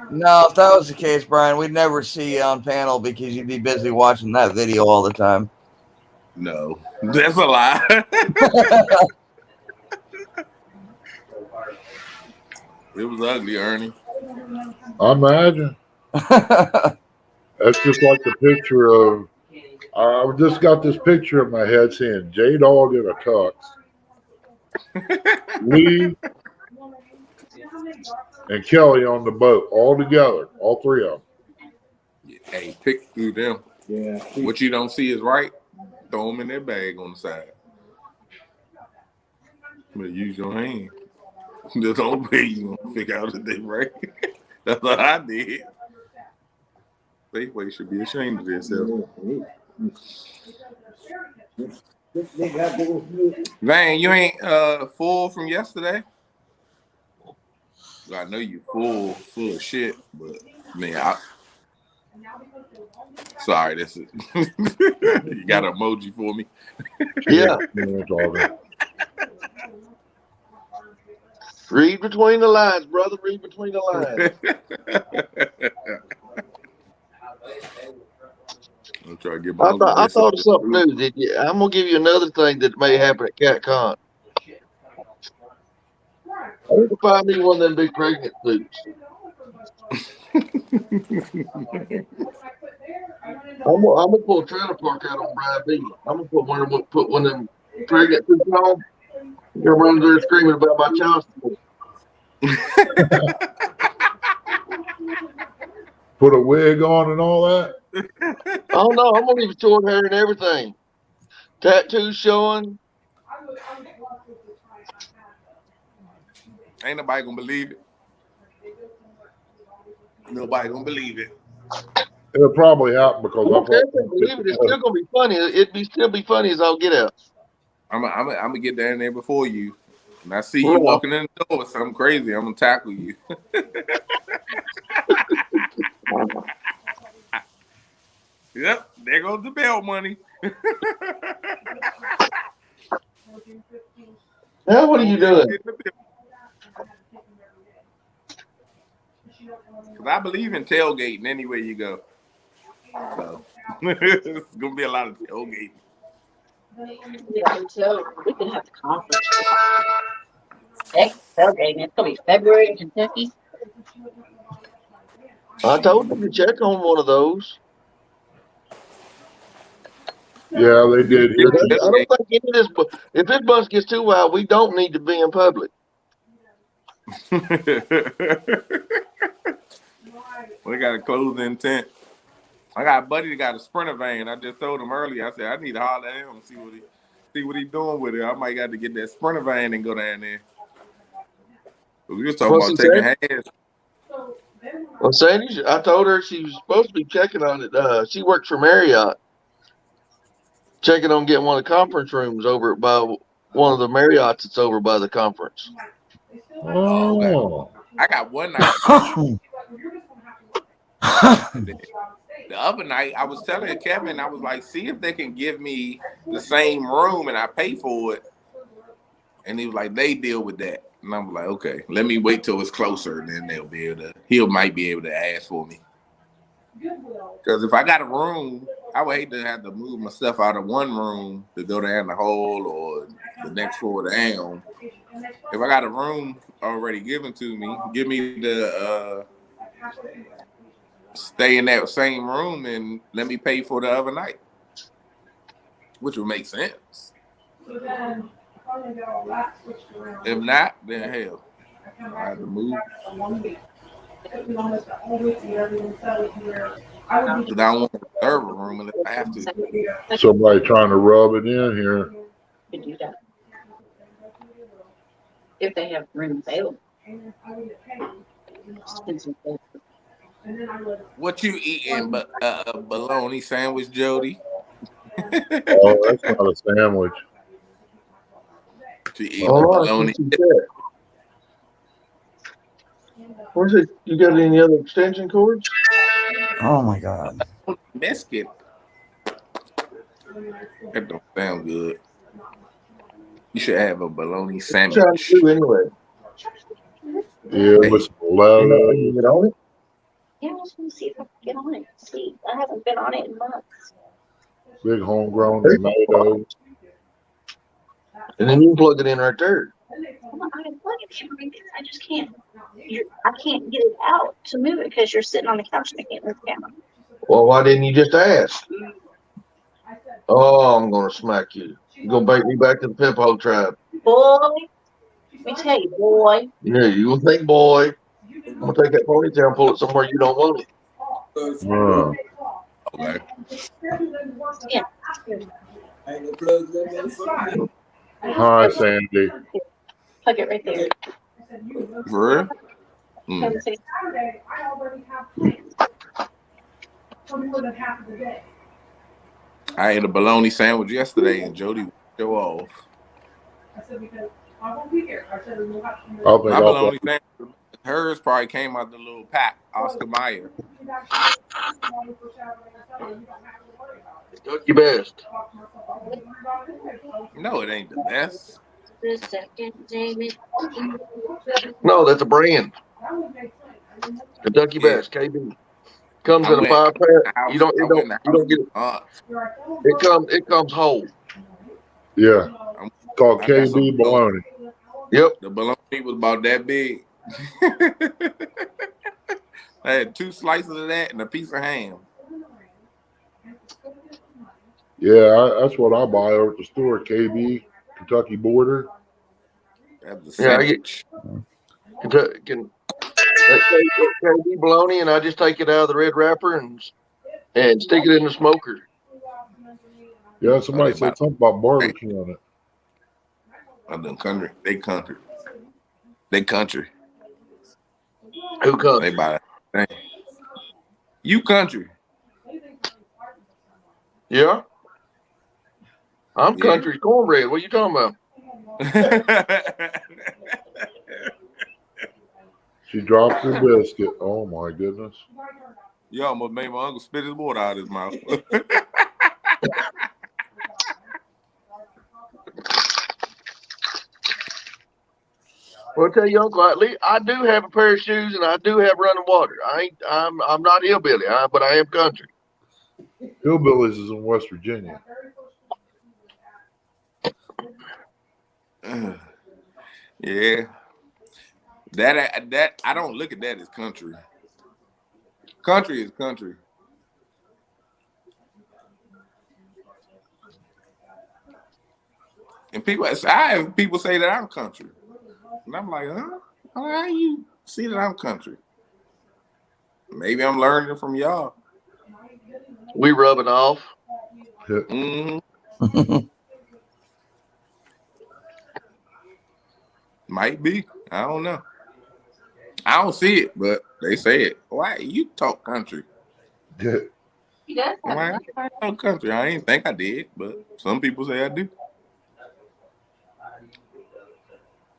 No, if that was the case, Brian, we'd never see you on panel because you'd be busy watching that video all the time. No, that's a lie. It was ugly, Ernie. I imagine. That's just like the picture of, I just got this picture in my head saying J-Dog in a tux. Lee and Kelly on the boat, all together, all three of them. Hey, pick through them. Yeah. What you don't see is right. Throw them in their bag on the side. But use your hand. That's the only way you gonna figure out that they right. That's what I did. Safeway should be ashamed of themselves. Van, you ain't full from yesterday? I know you full of shit, but man, sorry, that's it. You got an emoji for me? Yeah. Read between the lines, brother. Read between the lines. I'm trying to get my I thought of something new. I'm gonna give you another thing that may happen at CatCon. I want to find me one of them big pregnant suits. I'm gonna pull a trailer park out on Brian B. I'm gonna put one of them pregnant suits on. You're running there screaming about my child support. Put a wig on and all that. Oh no, I'm gonna leave short hair and everything. Tattoos showing. Ain't nobody gonna believe it. Nobody gonna believe it. It'll probably happen because I can't believe it. It's still gonna be funny. Still be funny as I'll get out. I'm gonna get down there before you. And I see you walking in the door with something crazy, I'm gonna tackle you. Yep, there goes the bail money. Now what are you doing? Because I believe in tailgating anywhere you go. So it's gonna be a lot of tailgating. We can have the conference. Tailgating. It's gonna be February in Kentucky. I told you to check on one of those. Yeah, they did here. I don't think any of this. If this bus gets too wild, we don't need to be in public. We got a closing tent. I got a buddy that got a Sprinter van. I just told him earlier. I said I need to holler at him and see what he doing with it. I might got to get that Sprinter van and go down there. We was talking about taking hands. Well, Sandy, I told her she was supposed to be checking on it. She works for Marriott, checking on getting one of the conference rooms over by one of the Marriotts that's over by the conference. Oh, okay. I got one night. The other night, I was telling Kevin, I was like, see if they can give me the same room and I pay for it. And he was like, they deal with that. And I'm like, okay, let me wait till it's closer, and then they'll be able to. He might be able to ask for me. Because if I got a room, I would hate to have to move my stuff out of one room to go down the hall or the next floor down. If I got a room already given to me, give me the stay in that same room and let me pay for the other night, which would make sense. If not, then hell, I have to move. Because I don't want to reserve a room unless I have to. Somebody trying to rub it in here. You do that if they have room available. What you eating? But bologna sandwich, Jody? Oh, that's not a sandwich. She eating bologna. Where's it? You got any other extension cords? Oh my God. Biscuit. That don't sound good. You should have a bologna sandwich. What you trying to do anyway? Yeah, with some lettuce. You get on it? Yeah, I was going to see if I can get on it. See, I haven't been on it in months. Big homegrown tomatoes. And then you can plug it in right there. Well, I can plug it in. I just can't. I can't get it out to move it because you're sitting on the couch and I can't move it down. Well, why didn't you just ask? Oh, I'm gonna smack you. You gonna bait me back to the Pippo tribe. Boy, let me tell you, boy. Yeah, you gonna think, boy. I'm gonna take that ponytail and pull it somewhere you don't want it. Okay. Yeah. Hi, Sandy. Plug it right there. For real? I ate a bologna sandwich yesterday and Jody would show off. My bologna sandwich, hers probably came out the little pack, Oscar Mayer. Duck your best. No, it ain't the best. No, that's a brand. Kentucky Best, KB. Comes in a 5-pack. You don't get it. It comes whole. Yeah. Called KB bologna. Yep. The bologna was about that big. I had 2 slices of that and a piece of ham. Yeah, that's what I buy over at the store. KB, Kentucky Border. That's the sandwich. I get KB bologna, and I just take it out of the red wrapper and stick it in the smoker. Yeah, somebody said something about barbecue on it. I done country. They They country. Who country? They buy that thing. You country. Yeah. I'm Yeah. country cornbread. What you talking about? She dropped her biscuit. Oh my goodness. You almost made my uncle spit his water out of his mouth. Well, I'll tell you, Uncle, at least I do have a pair of shoes and I do have running water. I'm not hillbilly, but I am country. Hillbillies is in West Virginia. Yeah. That I don't look at that as country. Country is country. And I have people say that I'm country. And I'm like, huh? How you see that I'm country? Maybe I'm learning it from y'all. We rubbing off. Mm-hmm. Might be. I don't know. I don't see it, but they say it. Why you talk country? He does have Why I talk country? I ain't think I did, but some people say I do.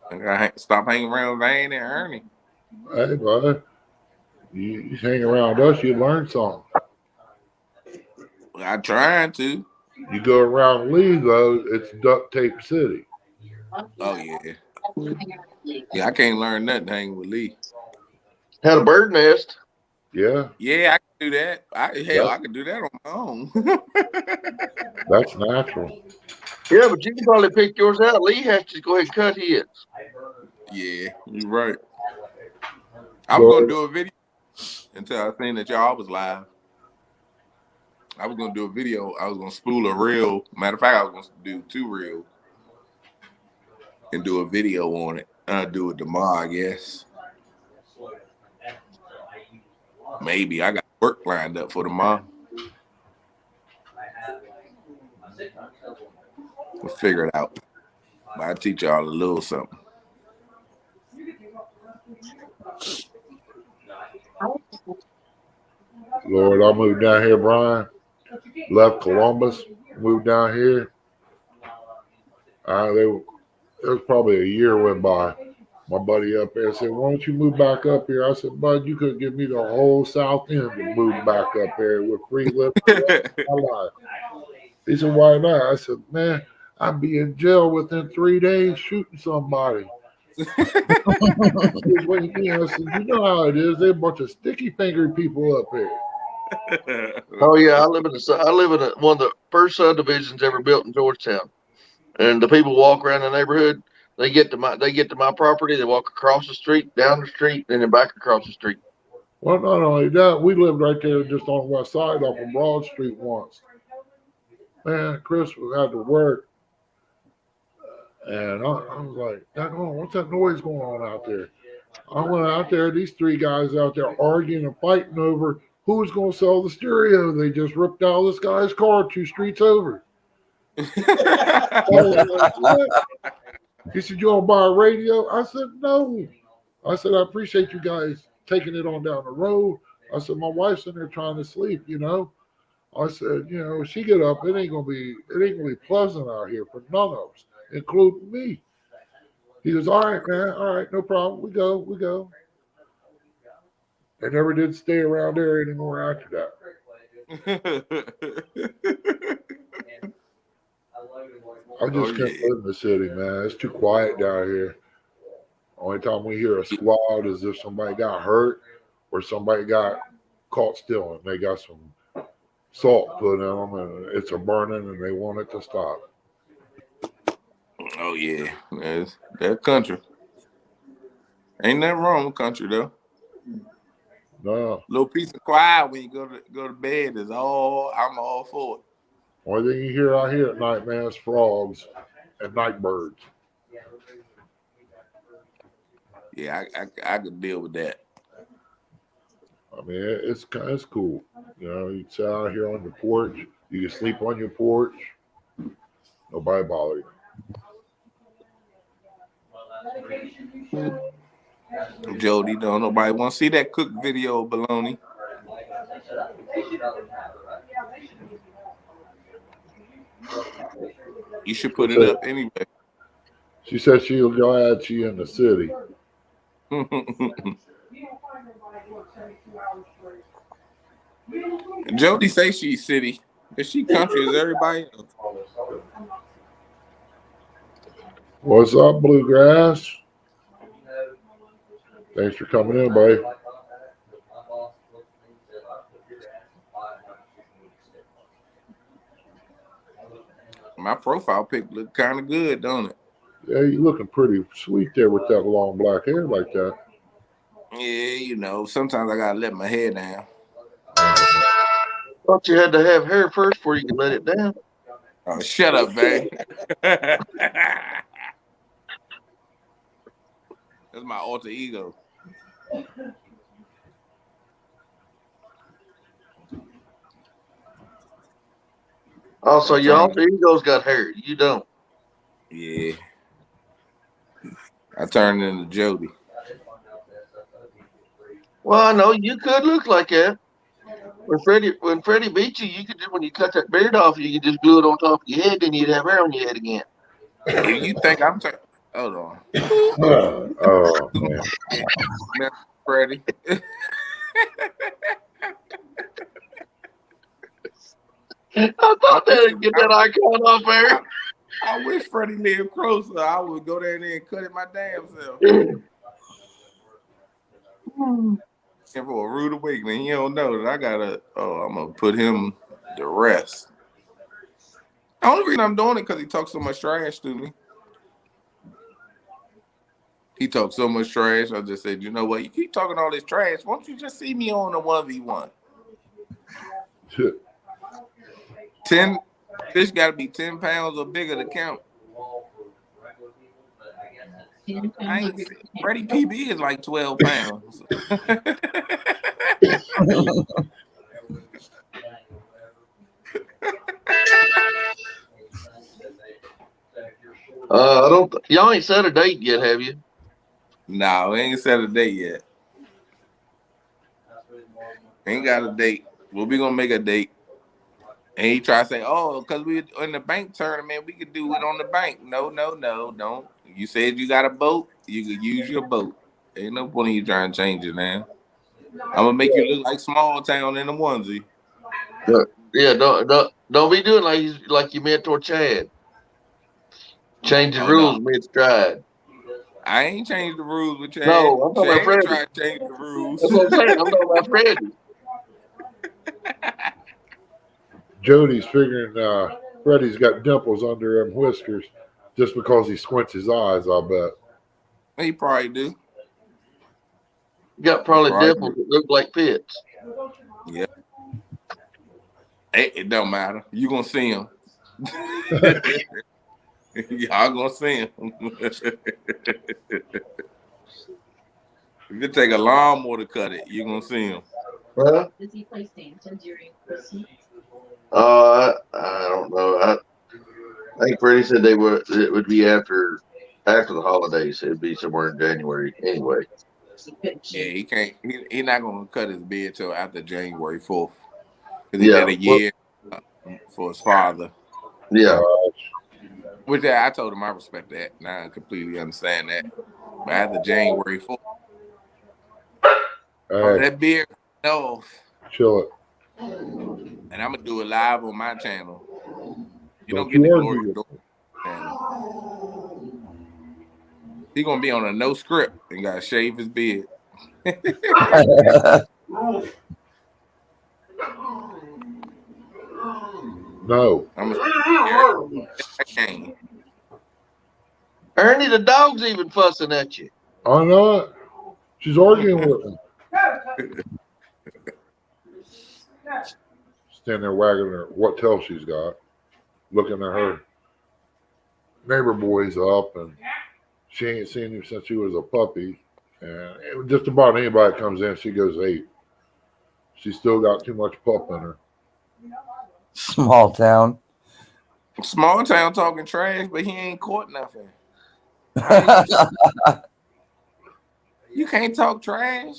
I gotta stop hanging around Van and Ernie. Hey, bud. You hang around us, you learn something. I trying to. You go around Lee, though, it's duct tape city. Oh yeah. Yeah, I can't learn nothing hanging with Lee. Had a bird nest. Yeah. Yeah, I can do that. I can do that on my own. That's natural. Yeah, but you can probably pick yours out. Lee has to go ahead and cut his. Yeah, you're right. I was gonna do a video until I seen that y'all was live. I was gonna do a video. I was gonna spool a reel. Matter of fact, I was gonna do 2 reels and do a video on it. I'll do it tomorrow, I guess. Maybe I got work lined up for tomorrow. We'll figure it out. But I'll teach y'all a little something. Lord, I moved down here, Brian. Left Columbus, moved down here. It was probably a year went by. My buddy up there said, "Why don't you move back up here?" I said, "Bud, you could give me the whole South End to move back up here with free living." He said, "Why not?" I said, "Man, I'd be in jail within 3 days shooting somebody." He was waiting for me. I said, "You know how it is. They're a bunch of sticky fingered people up here." Oh yeah, I live in one of the first subdivisions ever built in Georgetown, and the people walk around the neighborhood. They get to my property. They walk across the street, down the street, and then back across the street. Well, not only that, we lived right there just on the west side off of Broad Street once. Man, Chris had to work, and I was like, "What's that noise going on out there?" I went out there. These 3 guys out there arguing and fighting over who's going to sell the stereo. They just ripped out this guy's car 2 streets over. I was like, "What?" He said, "You want to buy a radio?" I said, "No." I said, "I appreciate you guys taking it on down the road." I said, "My wife's in there trying to sleep, you know." I said, she get up, it ain't gonna be pleasant out here for none of us, including me. He goes, "All right, man, all right, no problem. We go. They never did stay around there anymore after that. I just can't live in the city, man. It's too quiet down here. Only time we hear a squad is if somebody got hurt or somebody got caught stealing. They got some salt put in them and it's a burning and they want it to stop. Oh yeah, that country. Ain't nothing wrong with country though. No. Little piece of quiet when you go to bed is I'm all for it. Only thing you hear out here at night, man, is frogs and night birds. Yeah, I could deal with that. I mean, it's cool. You can sit out here on the porch. You can sleep on your porch. Nobody bother you. Jody, don't nobody want to see that cook video of bologna. You should put it up anyway. She said she'll glad she in the city. Jody say she's city. If she country as everybody else. What's up, Bluegrass? Thanks for coming in, buddy. My profile pic look kind of good, don't it? Yeah, you looking pretty sweet there with that long black hair like that. Yeah, you know, sometimes I gotta let my hair down. Thought you had to have hair first before you could let it down. Oh, shut up, man. That's my alter ego. Also, your alter ego's got hair. You don't. Yeah. I turned into Jody. Well, I know you could look like that. When Freddie beat you, you could just, when you cut that beard off, you could just glue it on top of your head, then you'd have hair on your head again. Do you think I'm turning? Hold on. Oh, man. Freddie. I thought they'd get that icon off there. I wish Freddie lived closer. I would go there and cut it my damn self. And for a rude awakening, he don't know that I gotta. Oh, I'm gonna put him to rest. The only reason I'm doing it because he talks so much trash to me. He talks so much trash. I just said, you know what? You keep talking all this trash. Why don't you just see me on a 1v1? 10 fish got to be 10 pounds or bigger to count. Freddie PB is like 12 pounds. I don't. Y'all ain't set a date yet, have you? No, we ain't set a date yet. Ain't got a date. Well, we gonna make a date. And he try to say, "Oh, because we in the bank tournament, we could do it on the bank." No, don't. You said you got a boat. You could use your boat. Ain't no point in you trying to change it, man. I'm gonna make you look like small town in a onesie. Yeah, don't be doing like you mentor Chad. Changing rules mid-stride. I ain't changed the rules with Chad. No, I'm talking about Chad Freddie. tried to change the rules. That's what I'm saying. I'm talking about Freddie. Jody's figuring Freddie's got dimples under them whiskers just because he squints his eyes, I bet. He probably do. You got probably dimples that look like pits. Yeah. It don't matter. You gonna see him. Y'all gonna see him. If it take a lawnmower to cut it, you gonna see him. Huh? Does he play Santa during Christmas? I don't know. I think Freddie said it would be after the holidays. It'd be somewhere in January anyway. Yeah, he can't. He not gonna cut his beard till after January 4th because he did a year for his father. Yeah. Which I told him I respect that. Now I completely understand that. But after January 4th, that beard off. Chill it. And I'm gonna do it live on my channel. You don't get the glory channel. He gonna be on a no script and gotta shave his beard. No. Ernie, the dog's even fussing at you. I'm not. She's arguing with him. Standing there wagging her what tail she's got, looking at her neighbor boy's up, and she ain't seen him since she was a puppy. And just about anybody that comes in, she goes ape. She's still got too much pup in her. Small town. Small town talking trash, but he ain't caught nothing. You can't talk trash.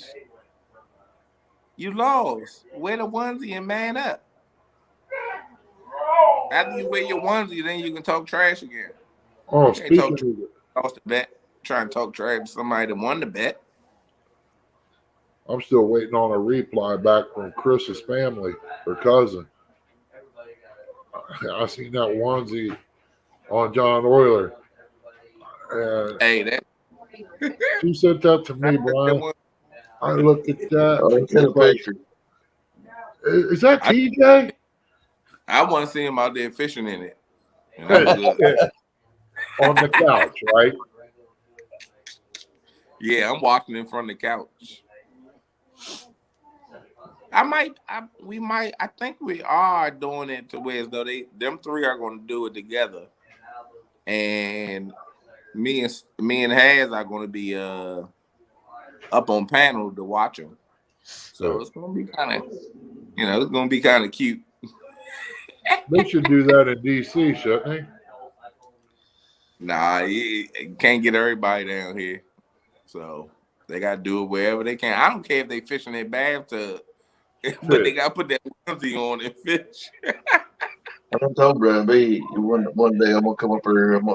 You lost. Wear the onesie and man up. After you wear your onesie, then you can talk trash again. Oh, You can't talk speaking of it, lost the bet. Try and talk trash to somebody that won the bet. I'm still waiting on a reply back from Chris's family, her cousin. I seen that onesie on John Euler. And Hey, that she sent that to me, Brian. I looked at that. Oh, it's in a It's like, picture. is that TJ? I want to see him out there fishing in it. And that was good. On the couch, right? Yeah, I'm walking in front of the couch. I think we are doing it to where as though them three are going to do it together. And me and Haz are going to be up on panel to watch them. So it's going to be kind of, it's going to be kind of cute. They should do that in DC, shouldn't they? Nah, you can't get everybody down here. So they got to do it wherever they can. I don't care if they fish in their bathtub, but they got to put that onesie on and fish. I told Brian B. One day I'm gonna come up here. I'm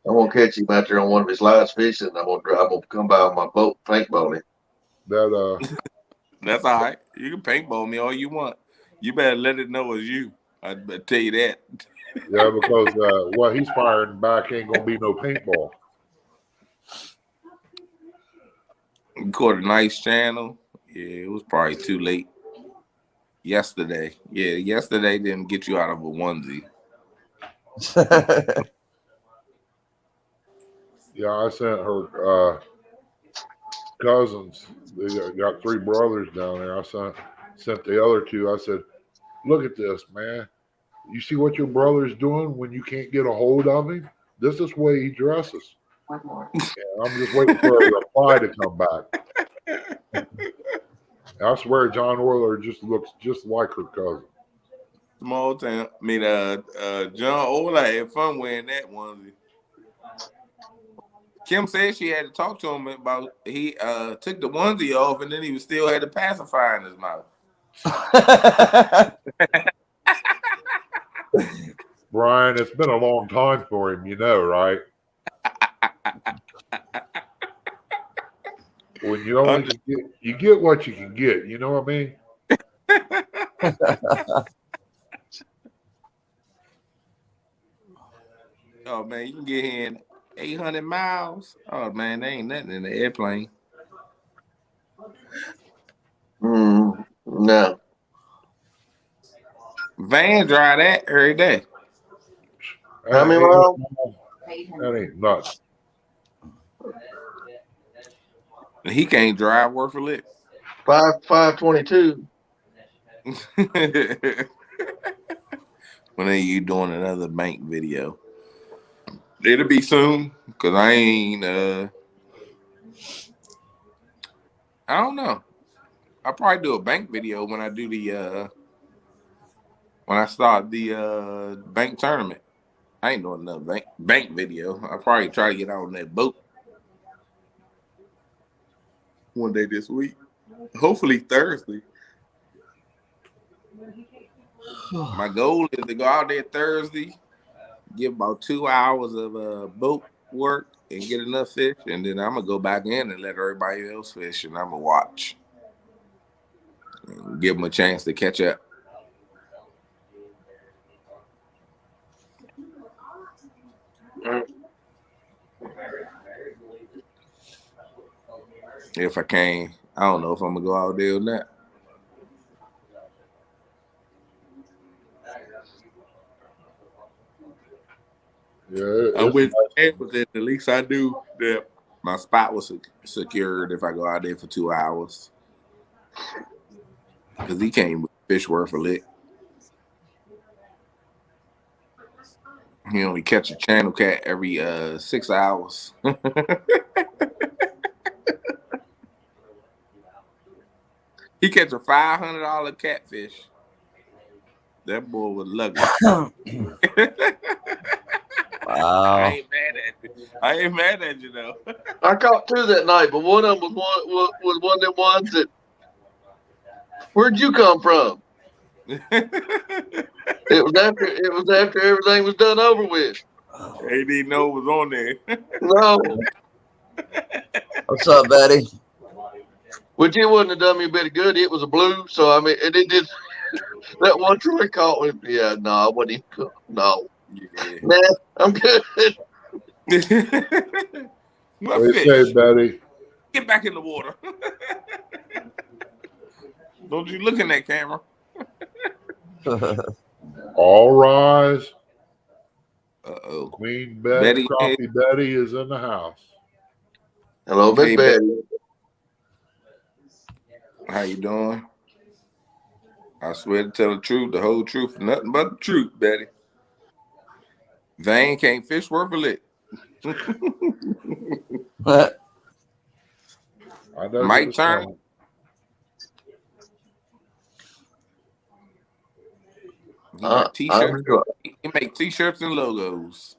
gonna catch him out there on one of his last fishing. I'm gonna come by on my boat, paintball him. That's all right. You can paintball me all you want. You better let it know it's you. I better tell you that. Yeah, because what he's firing back ain't gonna be no paintball. You caught a nice channel. Yeah, it was probably too late. Yesterday. Yeah, yesterday didn't get you out of a onesie. Yeah, I sent her cousins. They got 3 brothers down there. I sent the other 2. I said, look at this, man. You see what your brother's doing when you can't get a hold of him? This is the way he dresses. Yeah, I'm just waiting for a reply to come back. I swear John Euler just looks just like her cousin. Small town. I mean, John Euler had fun wearing that onesie. Kim said she had to talk to him about he took the onesie off and then he still had the pacifier in his mouth. Brian, it's been a long time for him, right? When you only you get what you can get, you know what I mean? Oh man, you can get here in 800 miles. Oh man, there ain't nothing in the airplane. No. Van drive that every day. How many miles? That ain't nuts. He can't drive worth a lick. 522. When are you doing another bank video? It'll be soon, cause I ain't. I don't know. I'll probably do a bank video when I do the when I start the bank tournament. I ain't doing another bank video. I'll probably try to get out on that boat one day this week. Hopefully Thursday. My goal is to go out there Thursday, give about 2 hours of boat work and get enough fish, and then I'm gonna go back in and let everybody else fish, and I'm gonna watch and give them a chance to catch up. If I can, I don't know if I'm gonna go out there or not. Yeah, I wish it was at least I knew that my spot was secured if I go out there for 2 hours. Because he came with fish worth a lick. He only catch a channel cat every 6 hours. He catch a $500 catfish. That boy was lucky. Wow. I ain't mad at I ain't mad at you though. I caught two that night, but one of them was one of them ones that. Where'd you come from? It was after everything was done over with. They didn't know it was on there. No. What's up, Betty? Which it wouldn't have done me a bit of good. It was a blue, so I mean, and it just that one Troy caught me. Yeah, no, I wouldn't even. No, Yeah. nah, I'm good. My What do you fish. say, Betty? Get back in the water. Don't you look in that camera. All rise. Uh-oh. Queen Betty, Betty, Crappie Betty is in the house. Hello, Miss Hey, Betty. How you doing? I swear to tell the truth, the whole truth, nothing but the truth, Betty. Vane can't fish worth a lick. Mike Turner. He got t-shirts. He make t-shirts and logos.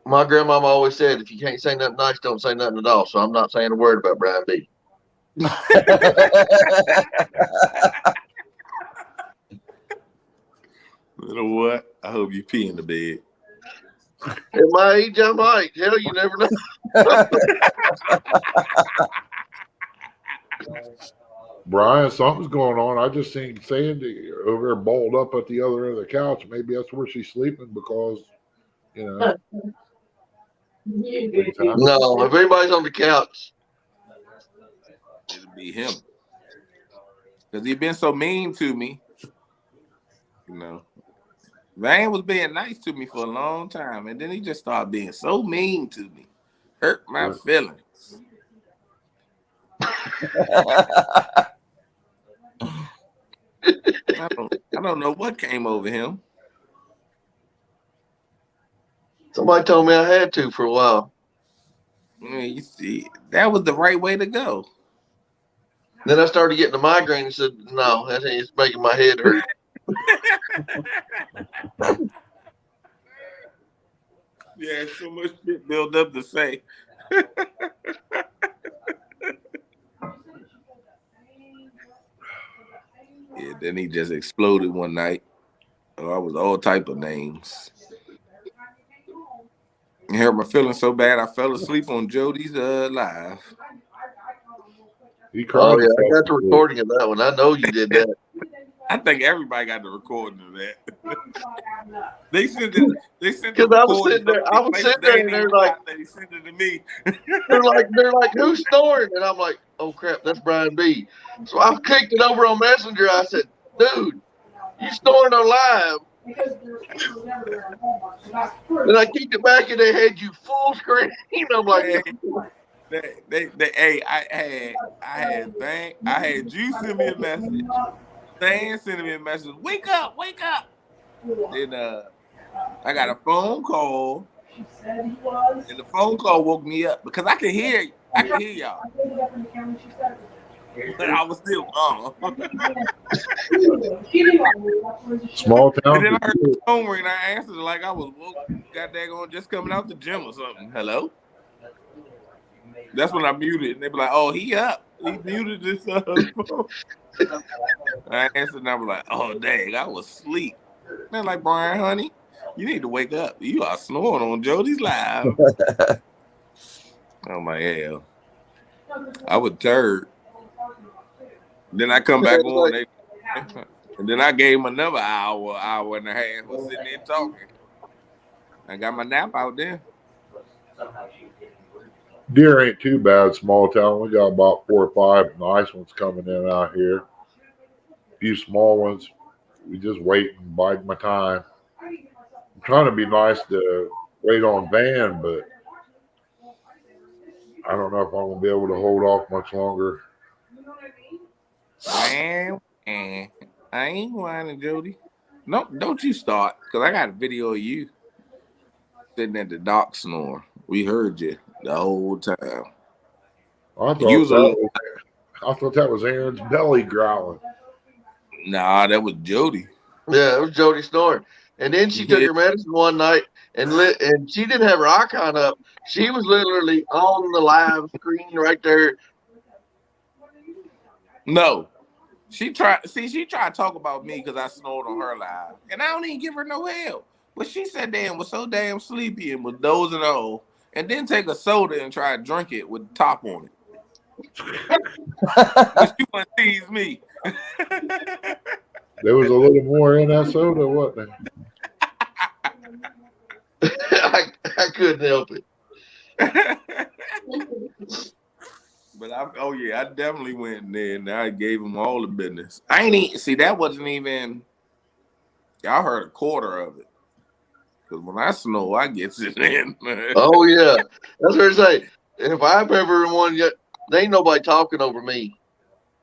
My grandmama always said, if you can't say nothing nice, don't say nothing at all. So I'm not saying a word about Brian B. You know what? I hope you pee in the bed. At my age, I might. Hell, you never know. Brian, something's going on. I just seen Sandy over there balled up at the other end of the couch. Maybe that's where she's sleeping because, you know. No, if anybody's on the couch, it'll be him. Because he's been so mean to me. You know. Vane was being nice to me for a long time, and then he just started being so mean to me. Hurt my feelings. I don't know what came over him. somebody told me I had to for a while. You see, that was the right way to go. Then I started getting a migraine and said, no, that ain't it's making my head hurt. Yeah, so much shit built up to say. Yeah, then he just exploded one night. Oh, I was all type of names. I hurt my feelings so bad I fell asleep on Jody's live. Oh yeah, I got the recording of that one. I know you did that. I think everybody got the recording of that. They sent it. They sent Because the I was recording. sitting there. I was sitting there, and they're like, they sent it to me. they're like, who's snoring? And I'm like, oh crap, that's Brian B. So I kicked it over on Messenger. I said, dude, you snoring on live. And I kicked it back, and they had you full screen. I'm like, Hey, I had you send me a message. Stan sending me a message. Wake up, wake up. Then I got a phone call. And the phone call woke me up because I could hear y'all. But I was still gone. Small town. And then I heard the phone ring and I answered it like I was woke, got daggone just coming out the gym or something. Hello? That's when I muted and they be like, oh, he up. He muted this phone. I answered and I was like, oh dang, I was asleep. They're like, Brian, honey, you need to wake up. You are snoring on Jody's live. I'm like, hell. I was tired. Then I come back on, and then I gave him another hour and a half of sitting there talking. I got my nap out there. Deer ain't too bad, small town. We got about 4 or 5 nice ones coming in out here. A few small ones. We just wait and bide my time. I'm trying to be nice to wait on Van, but I don't know if I'm going to be able to hold off much longer. Man, I ain't whining, Jody. No, don't you start, because I got a video of you sitting at the dock snoring. We heard you the whole time. I thought that was Aaron's belly growling. Nah, that was Jody. Yeah, it was Jody snoring. And then she took her medicine one night, and she didn't have her icon up. She was literally on the live screen right there. No. She tried to talk about me because I snored on her live. And I don't even give her no help. But she sat there and was so damn sleepy and was dozing off. And then take a soda and try to drink it with the top on it. But she want to tease me. There was a little more in that soda, wasn't there? I couldn't help it. But I definitely went in there and I gave him all the business. I ain't even see that wasn't even. Y'all heard a quarter of it. Because when I snow, I gets it in. Oh yeah, that's what I say. If I've ever won yet, there ain't nobody talking over me.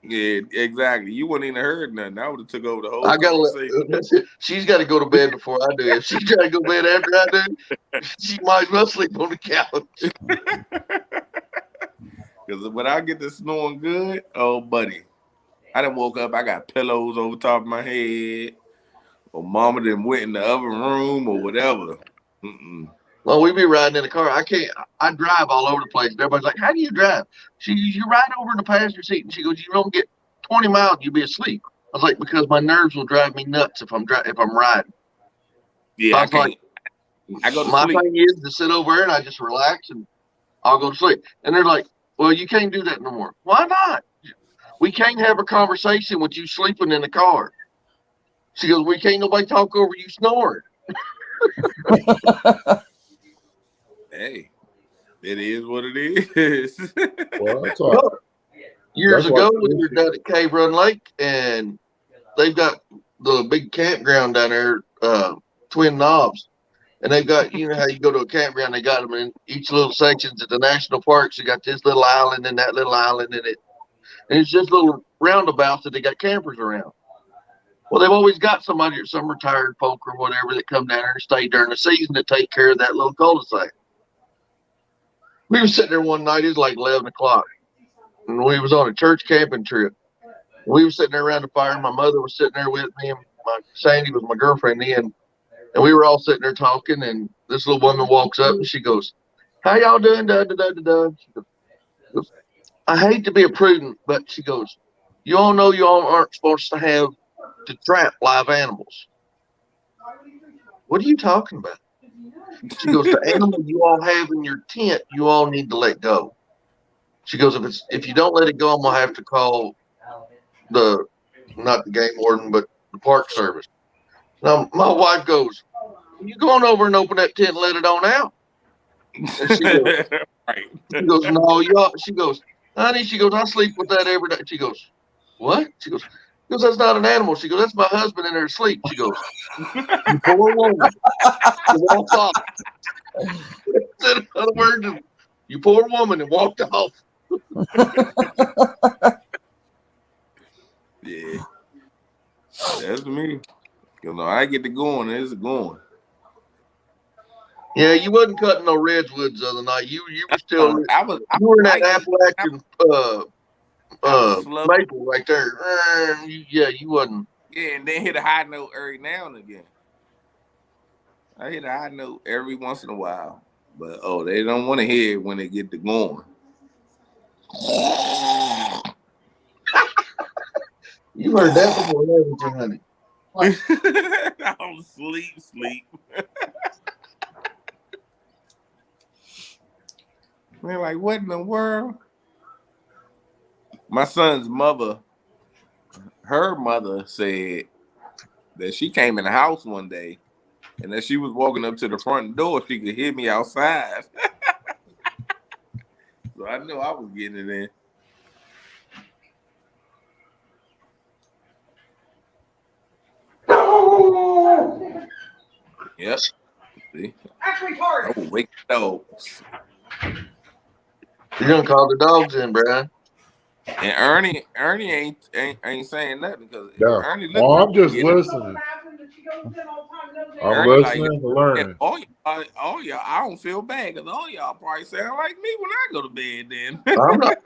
Yeah, exactly. You wouldn't even heard nothing. I would have took over the whole I gotta conversation. she's got to go to bed before I do. If she got to go to bed after I do, she might as well sleep on the couch. Because when I get to snoring good, oh buddy, I done woke up. I got pillows over top of my head, or mama done went in the other room or whatever. Well, we be riding in the car. I drive all over the place. And everybody's like, "How do you drive?" You ride over in the passenger seat, and she goes, "You don't get 20 miles, you'll be asleep." I was like, "Because my nerves will drive me nuts if I'm riding." Yeah, I was like, I go to my sleep. thing is to sit over there and I just relax and I'll go to sleep. And they're like, "Well, you can't do that no more." Why not? We can't have a conversation with you sleeping in the car. She goes, "We can't nobody talk over you snoring." Hey, it is what it is. Well, that's Years that's ago, like we were down at Cave Run Lake, and they've got the big campground down there, Twin Knobs. And they've got, you know how you go to a campground, they got them in each little sections at the national parks. You got this little island and that little island in it. And it's just little roundabouts that they got campers around. Well, they've always got somebody, some retired folk or whatever, that come down there and stay during the season to take care of that little cul-de-sac. We were sitting there one night, it was like 11 o'clock. And we was on a church camping trip. We were sitting there around the fire. My mother was sitting there with me, and Sandy was my girlfriend then. And we were all sitting there talking, and this little woman walks up and she goes, "How y'all doing?" Da, da, da, da, da. She goes, "I hate to be a prudent, but," she goes, "you all know you all aren't supposed to trap live animals." "What are you talking about?" She goes, "The animal you all have in your tent, you all need to let go." She goes, if you don't let it go, I'm gonna have to call not the game warden, but the park service." Now my wife goes, "You going over and open that tent and let it on out?" And she goes, Right. she goes, "No, y'all." She goes, "Honey," she goes, "I sleep with that every day." She goes, "What?" She goes, "That's not an animal." She goes, "That's my husband in there asleep." She goes, "You poor woman." And walked off. In other words, "You poor woman," and walked off. Yeah. That's me. You know, I get to going, it's going. Yeah, you wasn't cutting no redwoods the other night. You were still I you were in that like Appalachian maple right there. Yeah, you wasn't. Yeah, and then hit a high note every now and again. I hit a high note every once in a while. But they don't want to hear it when they get to going. You heard that before, haven't you, honey? I'm sleep. Man, like, what in the world? My son's mother, her mother said that she came in the house one day and that she was walking up to the front door, she could hear me outside. So I knew I was getting it in. Yep. See? I will wake the dogs. You're gonna call the dogs in, Brian. And Ernie ain't saying nothing because Yeah. Ernie. I'm just listening. I'm listening and learning. All y'all, I don't feel bad because all y'all probably sound like me when I go to bed. Then I'm not.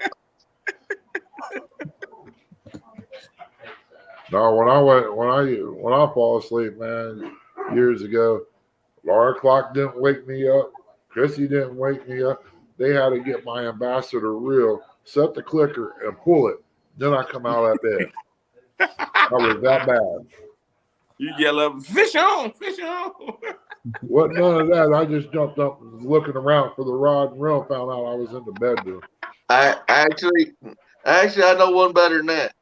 No, when I fall asleep, man, years ago, Laura Clark didn't wake me up. Chrissy didn't wake me up. They had to get my ambassador reel, set the clicker, and pull it. Then I come out of bed. I was that bad. You yell up, fish on, fish on. Wasn't none of that. I just jumped up and was looking around for the rod and reel, found out I was in the bedroom. I actually I know one better than that.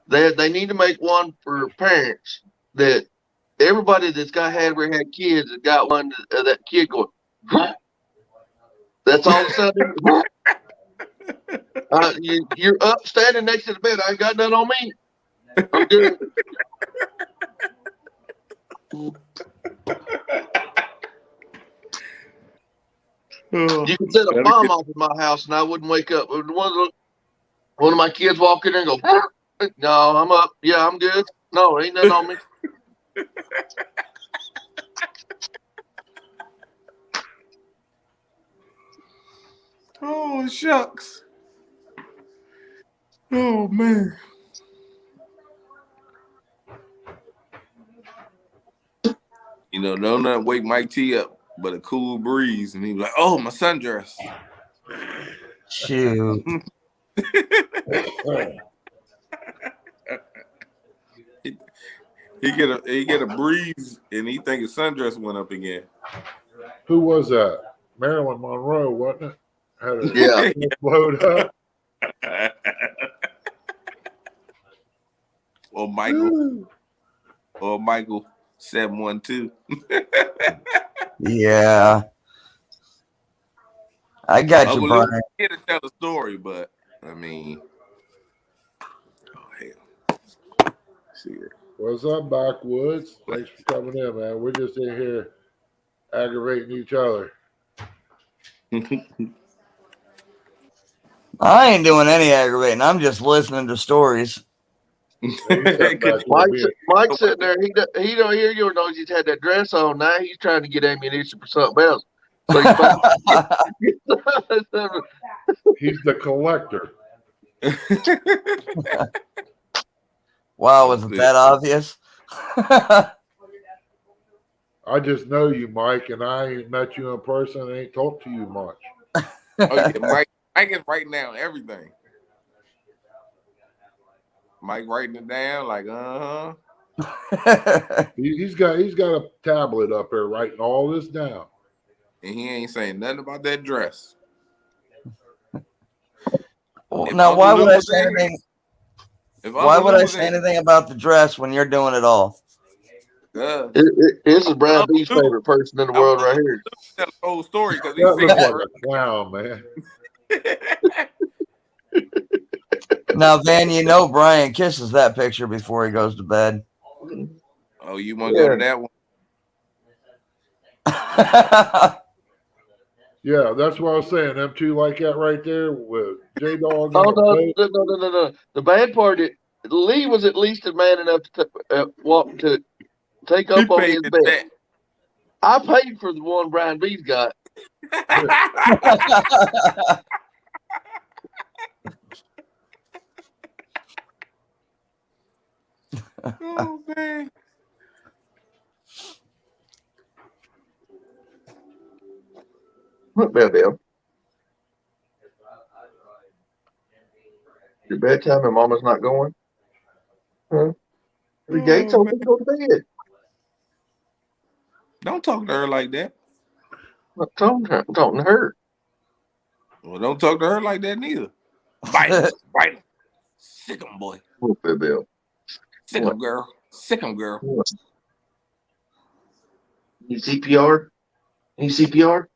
They need to make one for parents that everybody that's had kids has got one that kid going. That's all of a sudden. You're up standing next to the bed. I ain't got nothing on me. I'm good. You could set a bomb off in my house and I wouldn't wake up. One of my kids walk in there and go, no, I'm up. Yeah, I'm good. No, ain't nothing on me. Oh, shucks. Oh, man. You know, don't nothing wake Mike T up but a cool breeze. And he was like, oh, my sundress. Shoot. He get a breeze and he think his sundress went up again. Who was that? Marilyn Monroe, wasn't it? Had a Yeah. Blowed up. Or Michael. Or Michael 712. Yeah. I got you, Uncle Brian. Luke here to tell the story, but I mean, oh hell. See it. What's up, Backwoods? Thanks for coming in, man. We're just in here aggravating each other. I ain't doing any aggravating. I'm just listening to stories. Mike's sitting there. He don't hear you or knows he's had that dress on. Now he's trying to get ammunition for something else. So he's the collector. Wow, wasn't that obvious? I just know you, Mike, and I ain't met you in person and ain't talked to you much. Oh yeah, Mike is writing down everything. Mike writing it down like, He's got a tablet up there writing all this down. And he ain't saying nothing about that dress. Now, why would I say anything? Why would I say anything about the dress when you're doing it all? This is Brad B's favorite person in the world right here. Tell the whole story because that looks like a clown, man. Now, Van, you know Brian kisses that picture before he goes to bed. Oh, you want to go to that one? Yeah, that's what I was saying. Them two like that right there with J Dog. Oh no! The bad part is Lee was at least a man enough to walk to take up on his bed. I paid for the one Brian B's got. Oh man. What Bell? Your bedtime and Mama's not going? Huh? The gate's open. Go to bed. Don't talk to her like that. I'm talking to her. Well, don't talk to her like that neither. Bite him. Sick him, boy. What Bell? Sick him, girl. Sick him, girl. What? Need CPR? Need CPR?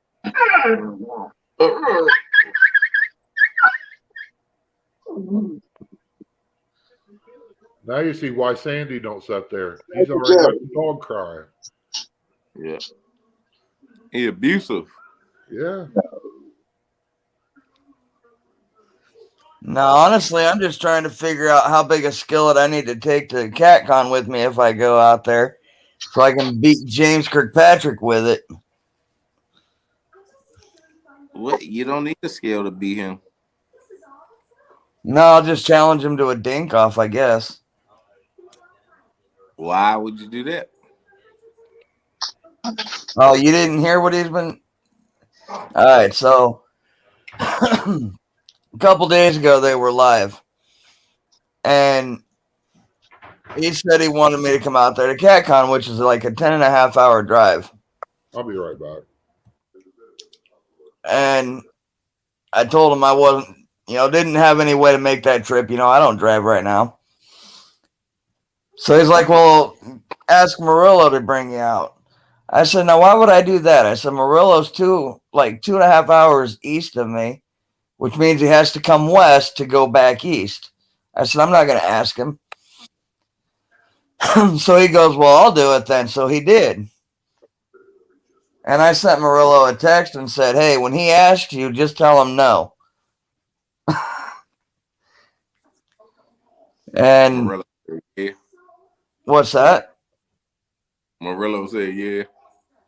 Now you see why Sandy don't sit there. He's already got the dog crying. Yeah. He abusive. Yeah. No, honestly, I'm just trying to figure out how big a skillet I need to take to CatCon with me if I go out there, so I can beat James Kirkpatrick with it. What? You don't need a scale to beat him. No, I'll just challenge him to a dink off, I guess. Why would you do that? Oh, you didn't hear what he's been. All right, so a couple days ago they were live, and he said he wanted me to come out there to CatCon, which is like a 10.5 hour drive. I'll be right back. And I told him I wasn't, didn't have any way to make that trip. I don't drive right now. So he's like, well, ask Murillo to bring you out. I said, now why would I do that? I said, Murillo's 2.5 hours east of me, which means he has to come west to go back east. I said, I'm not going to ask him. So he goes, well, I'll do it then. So he did. And I sent Murillo a text and said, hey, when he asks you, just tell him no. And Murillo said, yeah. What's that? Murillo said, yeah.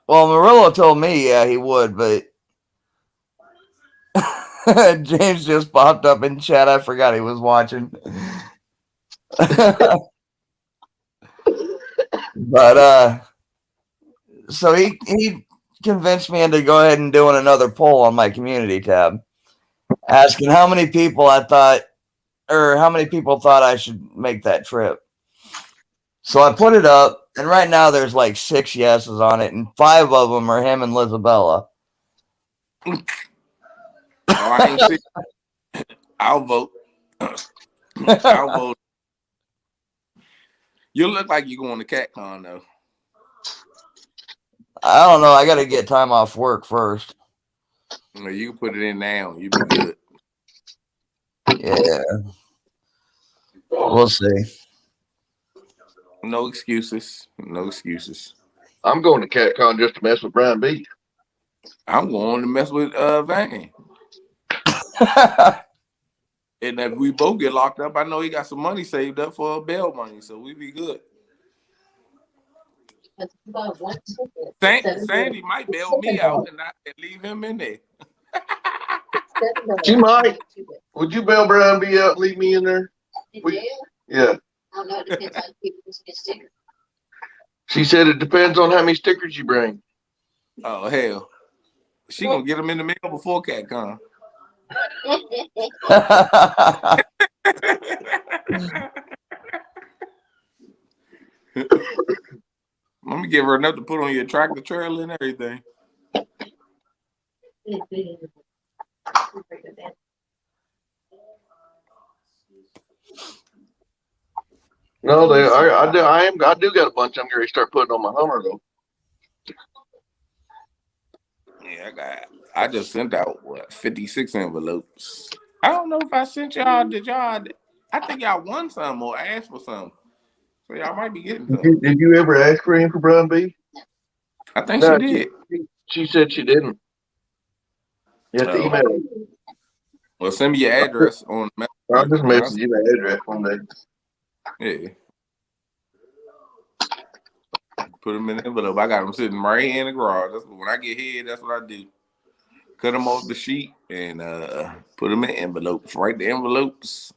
Well, Murillo told me, yeah, he would, but James just popped up in chat. I forgot he was watching. But so he convinced me into go ahead and doing another poll on my community tab, asking how many people thought I should make that trip. So I put it up, and right now there's like 6 yeses on it, and 5 of them are him and Lizabella. Oh, I ain't see. I'll vote. I'll vote. You look like you're going to CatCon though. I don't know. I got to get time off work first. You can put it in now. You'll be good. Yeah. We'll see. No excuses. No excuses. I'm going to CatCon just to mess with Brian B. I'm going to mess with Van. And if we both get locked up, I know he got some money saved up for bail money, so we be good. Sandy might bail me out and leave him in there. She might. Would you bail Brian B out and leave me in there? Yeah. I don't know. It depends on people's stickers. She said it depends on how many stickers you bring. Oh, hell. She gonna get them in the mail before CatCon. Let me give her enough to put on your tractor trailer and everything. No, I do got a bunch I'm going to start putting on my Hummer though. Yeah, I just sent out 56 envelopes. I don't know if I sent y'all. Did y'all? I think y'all won some or asked for some. So y'all might be getting some. Did you ever ask for him for Brian B? I think she did. She said she didn't. You have to email her. Well, send me your address on the message. I'll just message you my address one day. Yeah. Put them in the envelope. I got them sitting right in the garage. That's when I get here. That's what I do. Cut them off the sheet and put them in envelopes. Write the envelopes.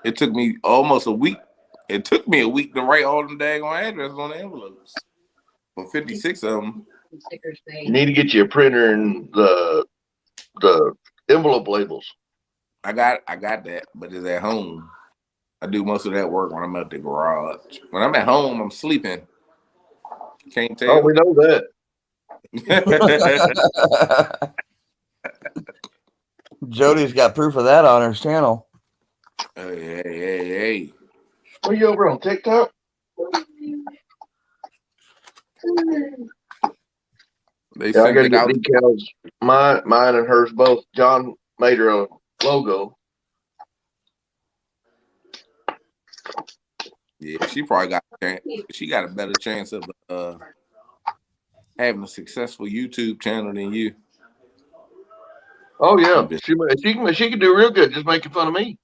It took me almost a week. It took me a week to write all them daggone addresses on the envelopes. For 56 of them. You need to get you a printer and the envelope labels. I got that, but it's at home. I do most of that work when I'm at the garage. When I'm at home, I'm sleeping. Can't tell. Oh, we know that. Jody's got proof of that on her channel. Hey. Are you over on TikTok? I gotta get decals. Mine and hers both. John made her a logo. Yeah, she probably got a chance. She got a better chance of having a successful YouTube channel than you. Oh yeah, she can do real good just making fun of me.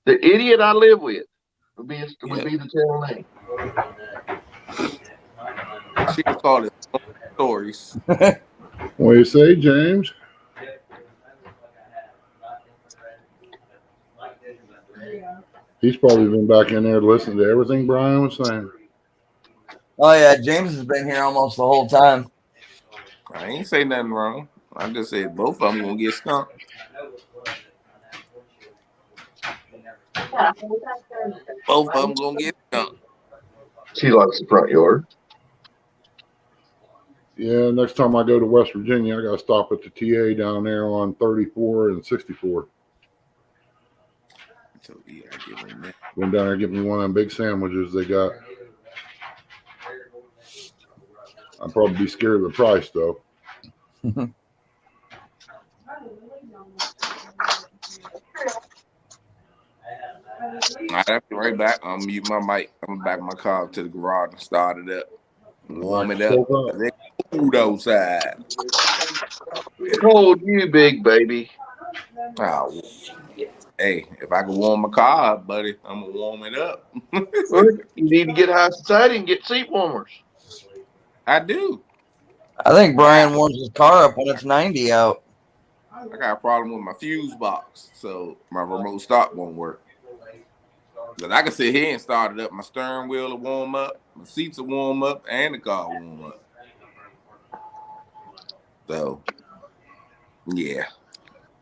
The idiot I live with would be the channel name. She can call it stories. What do you say, James? He's probably been back in there listening to everything Brian was saying. Oh yeah, James has been here almost the whole time. I ain't say nothing wrong. I just said both of them gonna get skunked. Both of them gonna get skunked. She likes the front yard. Yeah, next time I go to West Virginia, I got to stop at the TA down there on 34 and 64. So yeah, I give him that. Went down there and get me one of them big sandwiches they got. I'd probably be scared of the price though. All right, I'll be right back. I'm mute my mic. I'm back in my car to the garage and start it up. Warm it up. It's cold outside. Cold you, big baby. Oh, hey, if I can warm my car up, buddy, I'm gonna warm it up. Well, you need to get high society and get seat warmers. I do. I think Brian warms his car up when it's 90 out. I got a problem with my fuse box, so my remote start won't work. But I can sit here and start it up. My steering wheel will warm up, my seats will warm up, and the car will warm up. So, yeah.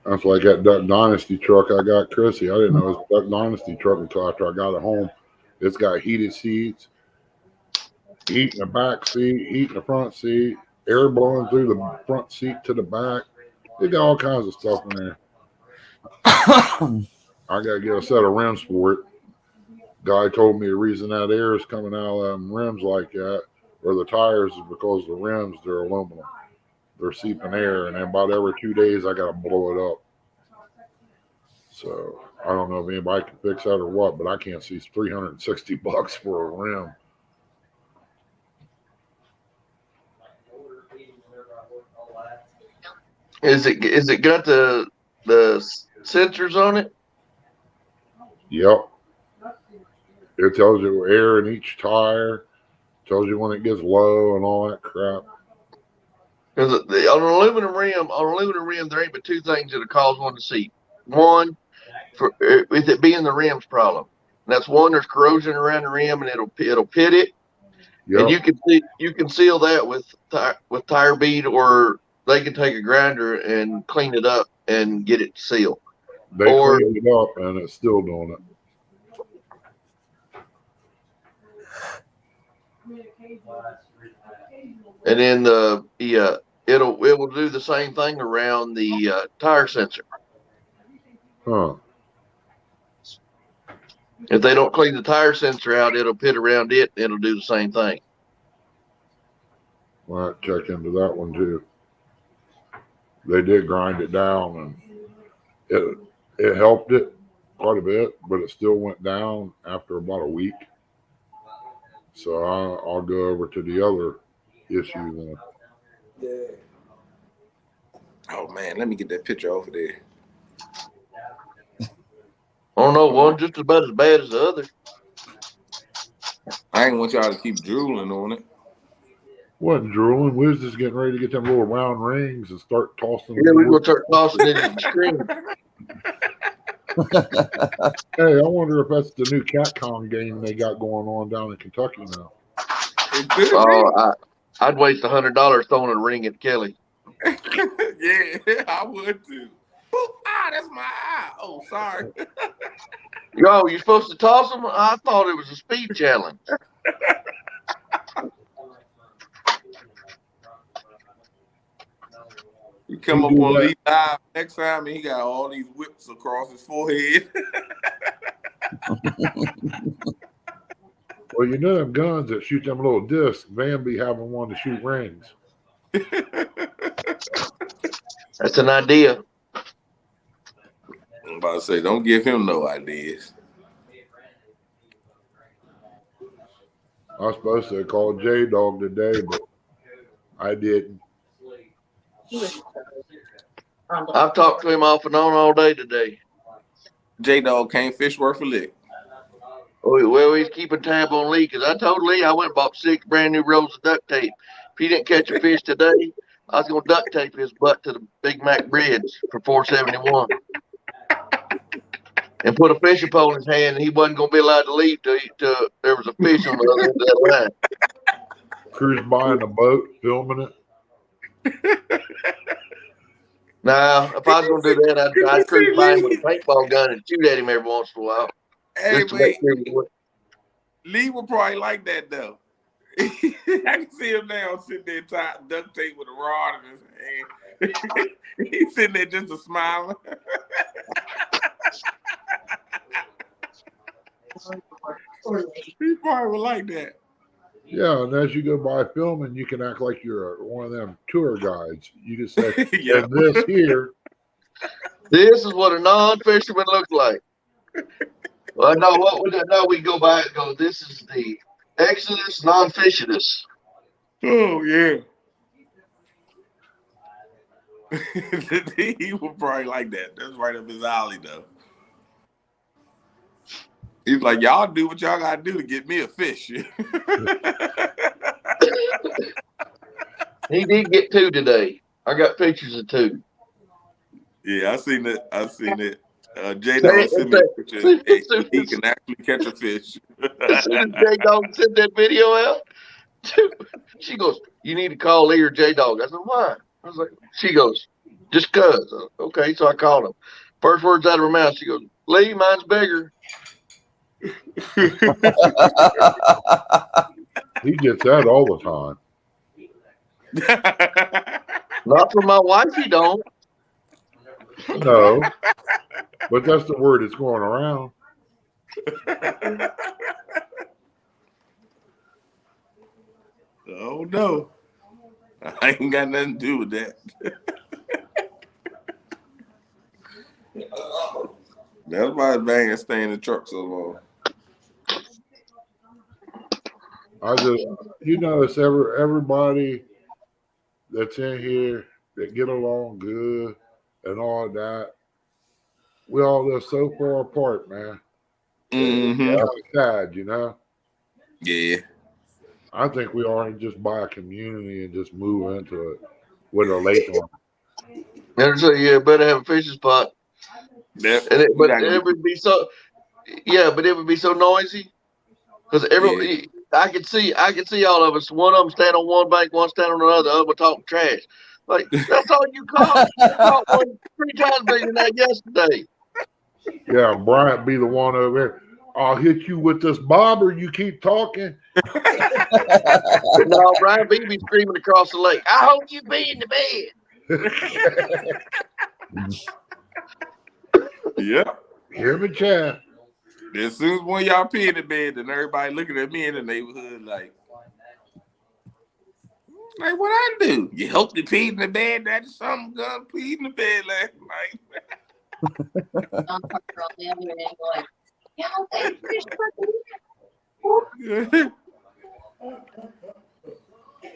That's like that Duck Dynasty truck I got Chrissy. I didn't know it was a Duck Dynasty truck until after I got it home. It's got heated seats, heat in the back seat, heat in the front seat, air blowing through the front seat to the back. They got all kinds of stuff in there. I got to get a set of rims for it. Guy told me the reason that air is coming out of them rims like that, or the tires, is because the rims, they're aluminum. They're seeping air, and then about every 2 days, I got to blow it up. So I don't know if anybody can fix that or what, but I can't see $360 for a rim. Is it got the sensors on it? Yep. It tells you air in each tire, tells you when it gets low and all that crap. Because on an aluminum rim, there ain't but two things that'll cause one to seep. One, with it being the rim's problem. And that's one, there's corrosion around the rim, and it'll pit it. Yep. And you can seal that with tire bead, or they can take a grinder and clean it up and get it sealed. They cleaned it up, and it's still doing it. And then it will do the same thing around the tire sensor. Huh. If they don't clean the tire sensor out, it'll pit around it. And it'll do the same thing. Well, I check into that one too. They did grind it down, and it helped it quite a bit, but it still went down after about a week. So I'll go over to the other issue then. Yeah. Oh man, let me get that picture over there. Oh no, one just about as bad as the other. I ain't want y'all to keep drooling on it. Wasn't drooling. We was just getting ready to get them little round rings and start tossing. Yeah, we're gonna start tossing it in the screen. Hey, I wonder if that's the new CatCon game they got going on down in Kentucky now. Oh, I'd waste $100 throwing a ring at Kelly. Yeah, I would too. That's my eye. Oh, sorry. Yo, you supposed to toss them? I thought it was a speed challenge. You come up on Lee Live next time, and he got all these whips across his forehead. Well, you know them guns that shoot them little discs. Van be having one to shoot rings. That's an idea. I'm about to say, don't give him no ideas. I was supposed to call J-Dog today, but I didn't. I've talked to him off and on all day today. J-Dog can't fish worth a lick. Well, he's keeping tab on Lee, because I told Lee I went and bought 6 brand new rolls of duct tape. If he didn't catch a fish today, I was going to duct tape his butt to the Big Mac Bridge for $4.71. and put a fishing pole in his hand, and he wasn't going to be allowed to leave till there was a fish on the other end of that line. Cruise by in a boat, filming it. Now, if I was going to do that, I'd cruise by him with a paintball gun and shoot at him every once in a while. Hey, Just to make sure he would. Lee would probably like that though. I can see him now sitting there tied duct tape with a rod in his hand. He's sitting there just a smiling. He probably would like that. Yeah, and as you go by filming, you can act like you're one of them tour guides. You can say, Yeah. and this here. This is what a non-fisherman looks like. Well, no, we go by and go, this is the Exodus non-fishiness. Oh, yeah. He would probably like that. That's right up his alley, though. He's like, y'all do what y'all gotta do to get me a fish. He did get 2 today. I got pictures of 2. Yeah, I seen it. J-Dog sent me a picture. He can actually catch a fish. As soon as J-Dog sent that video out, she goes, you need to call Lee or J-Dog. I said, why? I was like, she goes, just cuz. Okay, so I called him. First words out of her mouth, she goes, Lee, mine's bigger. He gets that all the time. Not from my wife, he don't. No, but that's the word that's going around. Oh no, I ain't got nothing to do with that. That's why Bang is staying in the truck so long. I just, notice everybody that's in here that get along good and all that. We all live so far apart, man. Mm-hmm. That's sad, Yeah. I think we ought to just buy a community and just move into it with a lake on. And so you better have a fishing spot. Yeah. But it would be so. Yeah, but it would be so noisy because I could see all of us. One of them stand on one bank, one stand on another. Other talking trash. Like that's all you caught. You caught one 3 times bigger than that yesterday. Yeah, Bryant be the one over there. I'll hit you with this bobber. You keep talking. No, Brian B be screaming across the lake. I hope you be in the bed. Yeah. Hear me chat. As soon as one of y'all pee in the bed, then everybody looking at me in the neighborhood like what I do? You helped me pee in the bed? That's something gonna pee in the bed last night.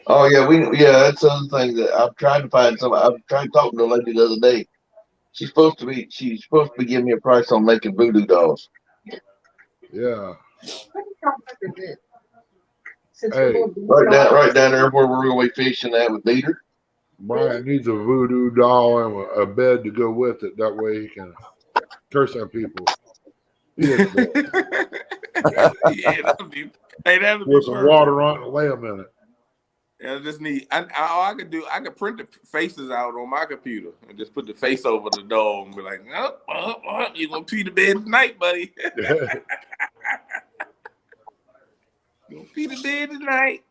Oh yeah, that's the other thing that I've tried to find some. I've tried talking to a lady the other day. She's supposed to be giving me a price on making voodoo dolls. Yeah. Hey, right down there where we're gonna be fishing at with Dieter. Brian needs a voodoo doll and a bed to go with it. That way he can curse at people. Yeah, that'd be with some water on it, lay them in it. Yeah, I just need. I could print the faces out on my computer and just put the face over the dog and be like, "You gonna pee the bed tonight, buddy? You gonna pee the bed tonight?"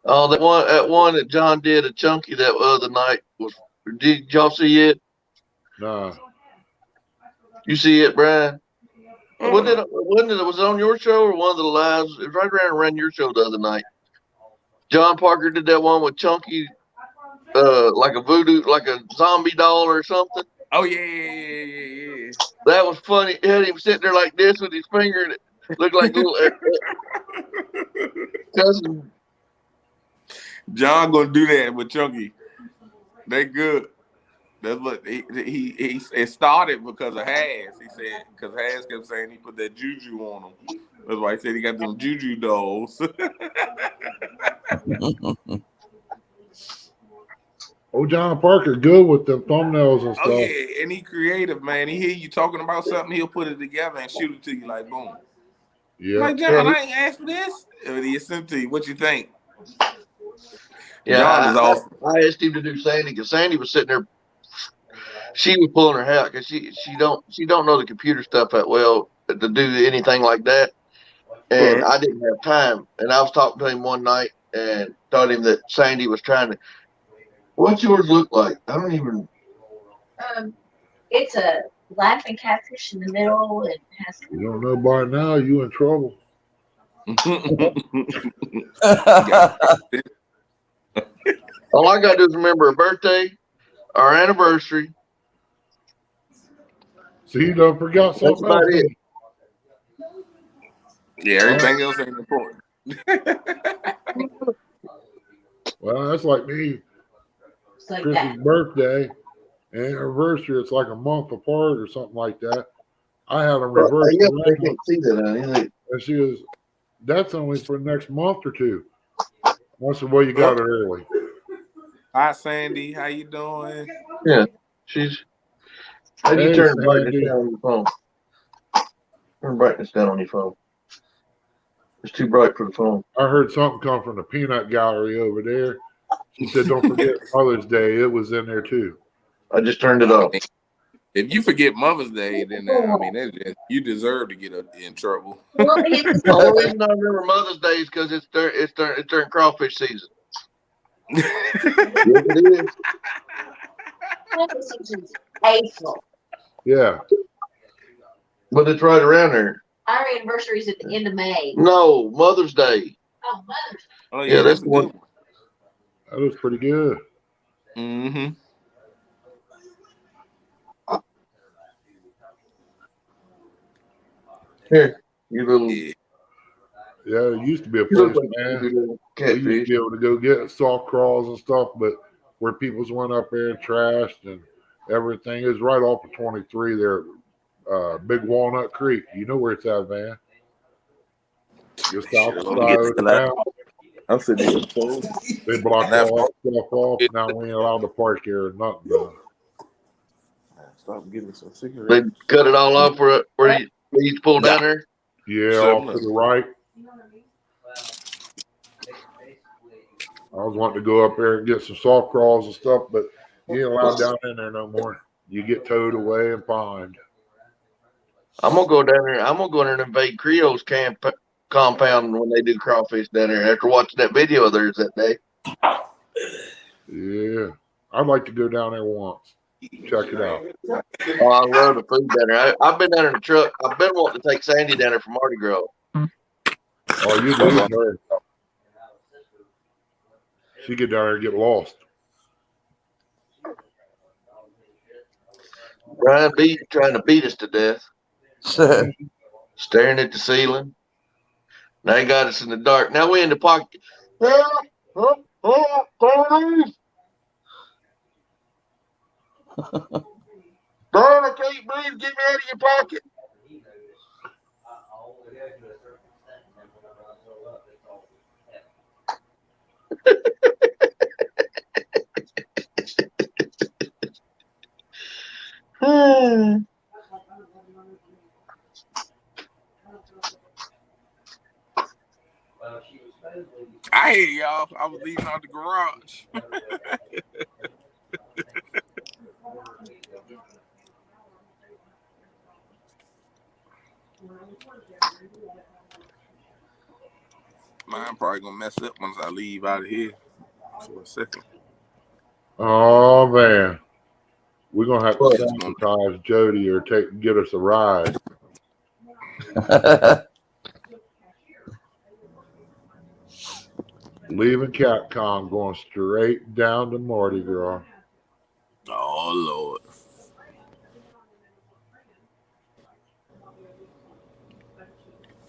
Oh, that one that John did a chunky that other night was. Did y'all see it? No. You see it, Brian? Was it on your show or one of the lives? It was right around your show the other night. John Parker did that one with Chunky, like a voodoo, like a zombie doll or something. Oh yeah. That was funny. He had him sitting there like this with his finger, and it looked like little cousin. John gonna do that with Chunky. They good. That's what it started because of Has. He said because Has kept saying he put that juju on him. That's why he said he got them juju dolls. Oh, John Parker, good with the thumbnails and stuff. Oh yeah, and he creative, man. He hear you talking about something, he'll put it together and shoot it to you like boom. Yeah. Like John, I ain't asked for this. And he sent to you. What you think? Yeah, John is awesome. I asked him to do Sandy because Sandy was sitting there. She was pulling her hair because she don't know the computer stuff that well to do anything like that. And I didn't have time. And I was talking to him one night and told him that Sandy was trying to. What's yours look like? I don't even. It's a laughing catfish in the middle. It has. You don't know by now, you in trouble. All I got to do is remember a birthday, our anniversary. See, you done forgot That's something about else. it. Yeah, everything else ain't important. Well, that's like me. Like Chris's that. birthday and anniversary, it's like a month apart or something like that. I had them reversed They around, can't see that, honey. and she goes, "That's only for the next month or two." I said, "Well, you got it early." Hi, Sandy. How you doing? Yeah, she's. How do you Hey, turn brightness Sandy. down on your phone? Turn brightness down on your phone. It's too bright for the phone. I heard something come from the peanut gallery over there. She said, "Don't forget Mother's Day. It was in there too." I just turned it off. If you forget Mother's Day, then I mean, you deserve to get in trouble. The only reason I remember Mother's Day is because it's during crawfish season. Yes, it is. April. Yeah. But it's right around there. Our anniversary is at the end of May. No, Mother's Day. Oh, Mother's. Oh Yeah, that's a the one. good one. That was pretty good. Mm-hmm. Here, you little. Yeah, it used to be a You look place, like man. a little We used catfish. to be able to go get soft crawls and stuff, but where people's went up there and trashed and everything is right off of 23 there, Big Walnut Creek. You know where it's at, man. Just outside of the town. I'm sitting here. They blocked all that stuff off. Now we ain't allowed to park here or nothing. Stop getting some They cigarettes. cut it all off where you need to pull down there. Yeah, off to the right. I was wanting to go up there and get some soft crawls and stuff, but you ain't allowed down in there no more. You get towed away and fined. I'm gonna go down there. I'm gonna go in there and invade Creole's compound when they do crawfish down there. After watching that video of theirs that day. Yeah, I'd like to go down there once. Check it out. Oh, I love the food down there. I've been down in the truck. I've been wanting to take Sandy down there for Mardi Gras. Oh, you lose her. She get down there and get lost. Brian B trying to beat us to death. Staring at the ceiling. Now they got us in the dark. Now we in the pocket. Brian, I can't breathe. Get me out of your pocket. I hear y'all. I was leaving out the garage. Mine probably gonna mess up once I leave out of here for a second. Oh man, we're gonna have to sabotage Jody or get us a ride. Leaving Capcom, going straight down to Mardi Gras. Oh Lord.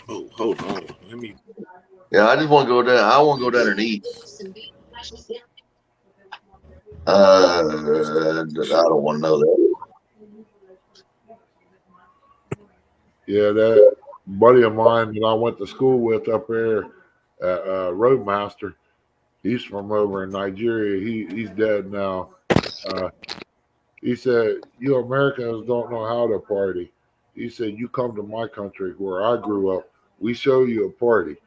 Oh, hold on. Let me. Yeah, I just want to go down. I want to go down there and eat. I don't want to know that. Yeah, that buddy of mine that I went to school with up there at Roadmaster, He's from over in Nigeria. He's dead now. Uh, he said, "You Americans don't know how to party." He said, "You come to my country where I grew up. We show you a party."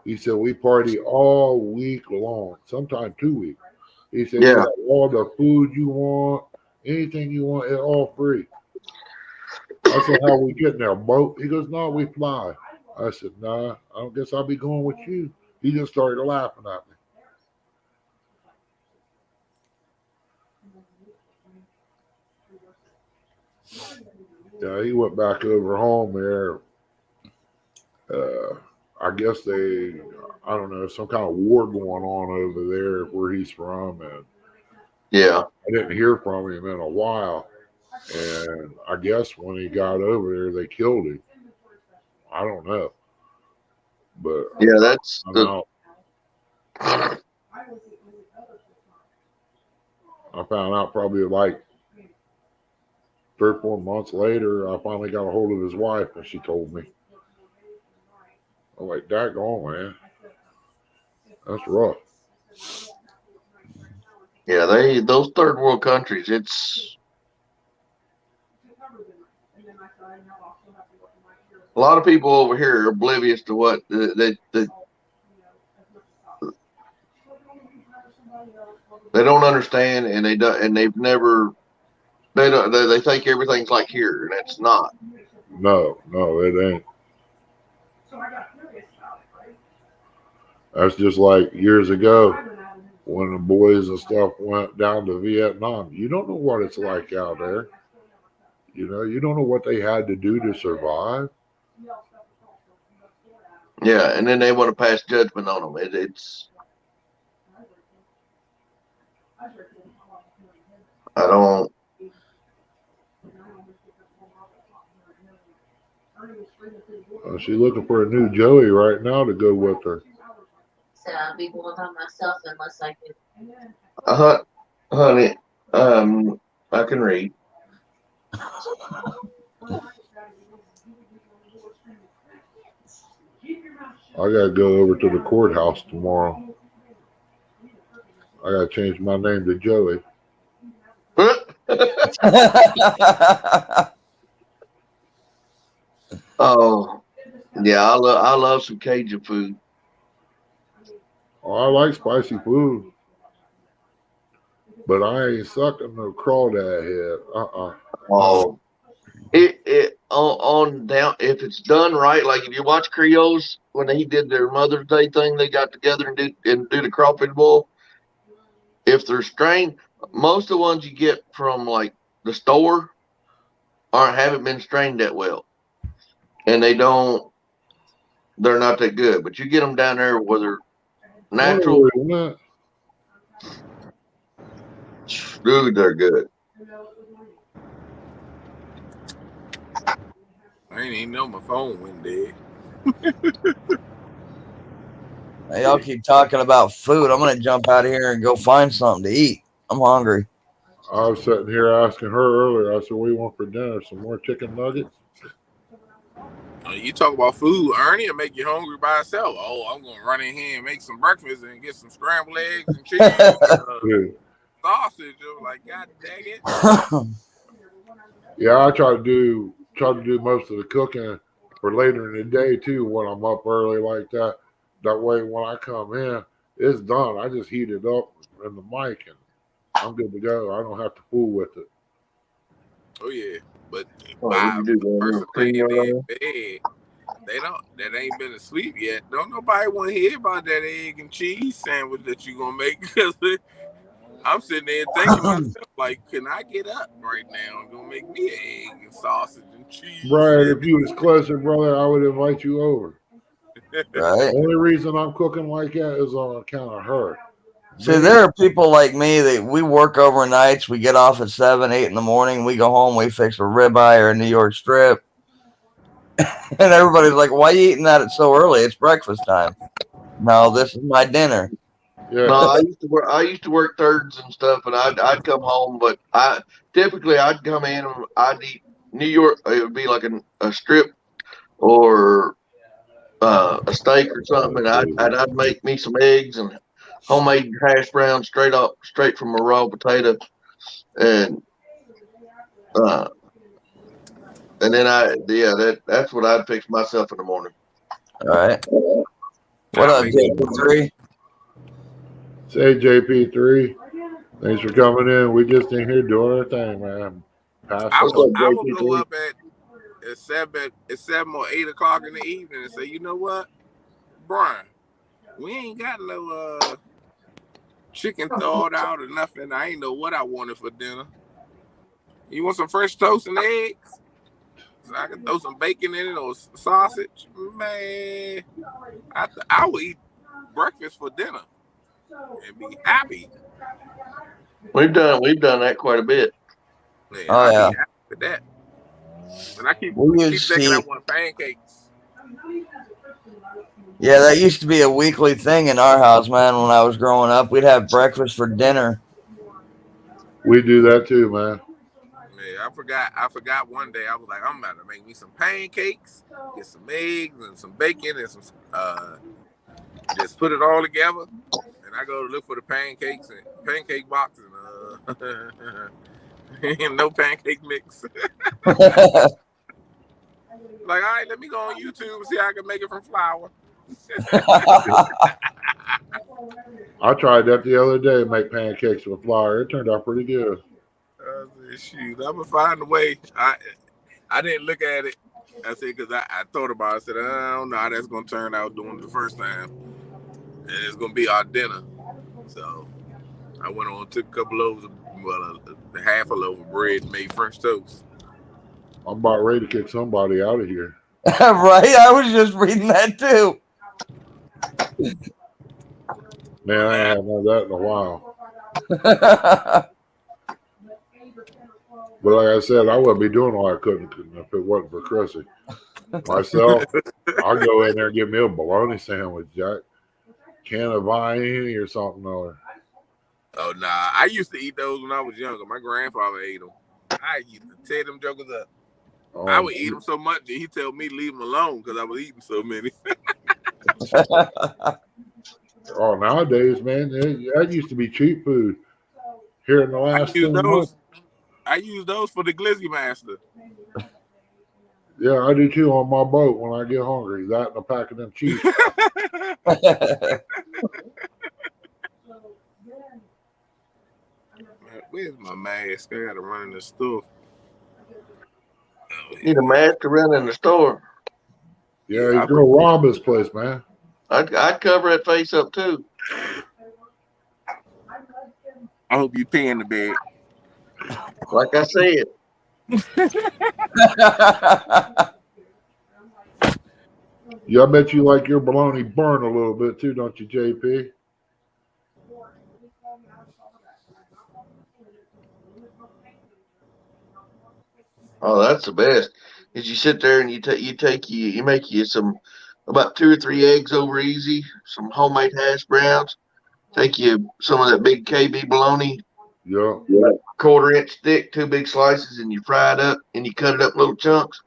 He said, "We party all week long, sometimes 2 weeks." He said, "You Yeah, have all the food you want, anything you want, it's all free." I said, "How we getting there? Boat?" He goes, "No, we fly." I said, "Nah, I don't guess I'll be going with you." He just started laughing at me. Yeah, he went back over home there. I guess I don't know, some kind of war going on over there where he's from, and yeah, I didn't hear from him in a while. And I guess when he got over there, they killed him. I don't know, but yeah. That's I'm the out. I found out probably like 3 or 4 months later. I finally got a hold of his wife, and she told me. I'm like, "Daggone, man, that's rough." yeah. Those third world countries. It's a lot of people over here are oblivious to what they don't understand, and they don't, and they've never they don't they think everything's like here, and it's not. No, no, it ain't. That's just like years ago when the boys and stuff went down to Vietnam. You don't know what it's like out there. You don't know what they had to do to survive. Yeah, and then they want to pass judgment on them. It's I don't. She's looking for a new Joey right now to go with her. So I'll be going by myself unless I can. Honey, I can read. I gotta go over to the courthouse tomorrow. I gotta change my name to Joey. Oh, yeah, I love some Cajun food. Oh, I like spicy food, but I ain't sucking no crawdad head. Oh, it on down if it's done right. Like if you watch Creoles when they did their Mother's Day thing, they got together and do the crawfish boil. If they're strained, most of the ones you get from like the store haven't been strained that well, and they're not that good. But you get them down there where they're natural, dude, they're good. I ain't even know my phone went dead. Hey, y'all keep talking about food. I'm gonna jump out of here and go find something to eat. I'm hungry. I was sitting here asking her earlier. I said, "What do you want for dinner? Some more chicken nuggets?" You talk about food, Ernie, will make you hungry by itself. Oh, I'm gonna run in here and make some breakfast and get some scrambled eggs and cheese, sausage. I was like, God dang it! Yeah, I try to do most of the cooking for later in the day too when I'm up early like that. That way, when I come in, it's done. I just heat it up in the mic and I'm good to go. I don't have to fool with it. Oh yeah, but What by you do, the person laying man? in bed, that ain't been asleep yet. Don't nobody want to hear about that egg and cheese sandwich that you gonna make because I'm sitting there thinking myself, like, can I get up right now and go make me an egg and sausage and cheese Brad, if sandwich? you was closer, brother, I would invite you over. Right. The only reason I'm cooking like that is on account of her. See, there are people like me that we work overnights. We get off at 7, 8 in the morning. We go home. We fix a ribeye or a New York strip, and everybody's like, "Why are you eating that at so early? It's breakfast time." No, this is my dinner. Yeah. No, I used to work thirds and stuff, and I'd come home, but I'd come in and I'd eat New York. It would be like a strip or a steak or something, and I'd make me some eggs and homemade hash brown straight from a raw potato, and then that's what I'd fix myself in the morning. All right. What I'll up, make me JP3? Say JP3. Thanks for coming in. We just in here doing our thing, man. Pass I it will on. I will go up at 7 or 8 o'clock in the evening and say, you know what, Brian, we ain't got no chicken thawed out or nothing. I ain't know what I wanted for dinner. You want some fresh toast and eggs? So I can throw some bacon in it or sausage. Man, I will eat breakfast for dinner and be happy. We've done that quite a bit. Man, Oh, I'll yeah. be happy with that. And I keep We used thinking I to, want pancakes. yeah, that used to be a weekly thing in our house, man. When I was growing up, we'd have breakfast for dinner. We do that too, man. Man, I forgot one day. I was like, I'm about to make me some pancakes, get some eggs and some bacon and some just put it all together. And I go to look for the pancakes and pancake box and no pancake mix. Like, all right, let me go on YouTube and see how I can make it from flour. I tried that the other day, make pancakes with flour. It turned out pretty good. I said, shoot, I'm gonna find a way. I didn't look at it. I said, because I thought about it. I said, I don't know how that's gonna turn out doing it the first time, and it's gonna be our dinner. So I went on, took a couple loaves of, half a loaf of bread, and made French toast. I'm about ready to kick somebody out of here. Right? I was just reading that too. Man, I ain't had none of that in a while. But like I said, I wouldn't be doing all that cooking if it wasn't for Chrissy. Myself, I'll go in there and get me a bologna sandwich, Jack. Can of Viennese or something or. Oh nah, I used to eat those when I was younger. My grandfather ate them. I used to tear them jokers up. I would eat them so much that he tell me to leave them alone because I was eating so many. Oh, nowadays, man, that used to be cheap food. Here in the last 10 months. I use those for the Glizzy Master. Yeah, I do too on my boat when I get hungry. That and a pack of them cheese. Where's my mask? I gotta run in the store. Need a mask to run in the store. Yeah, you go rob this place, man. I'd cover that face up too. I hope you pee in the bed. Like I said. Yeah, I bet you like your bologna burn a little bit too, don't you, JP? Oh, that's the best. Is you sit there and you make you some about 2 or 3 eggs over easy, some homemade hash browns. Take you some of that big KB bologna. Yeah. 1/4-inch thick, 2 big slices, and you fry it up and you cut it up in little chunks.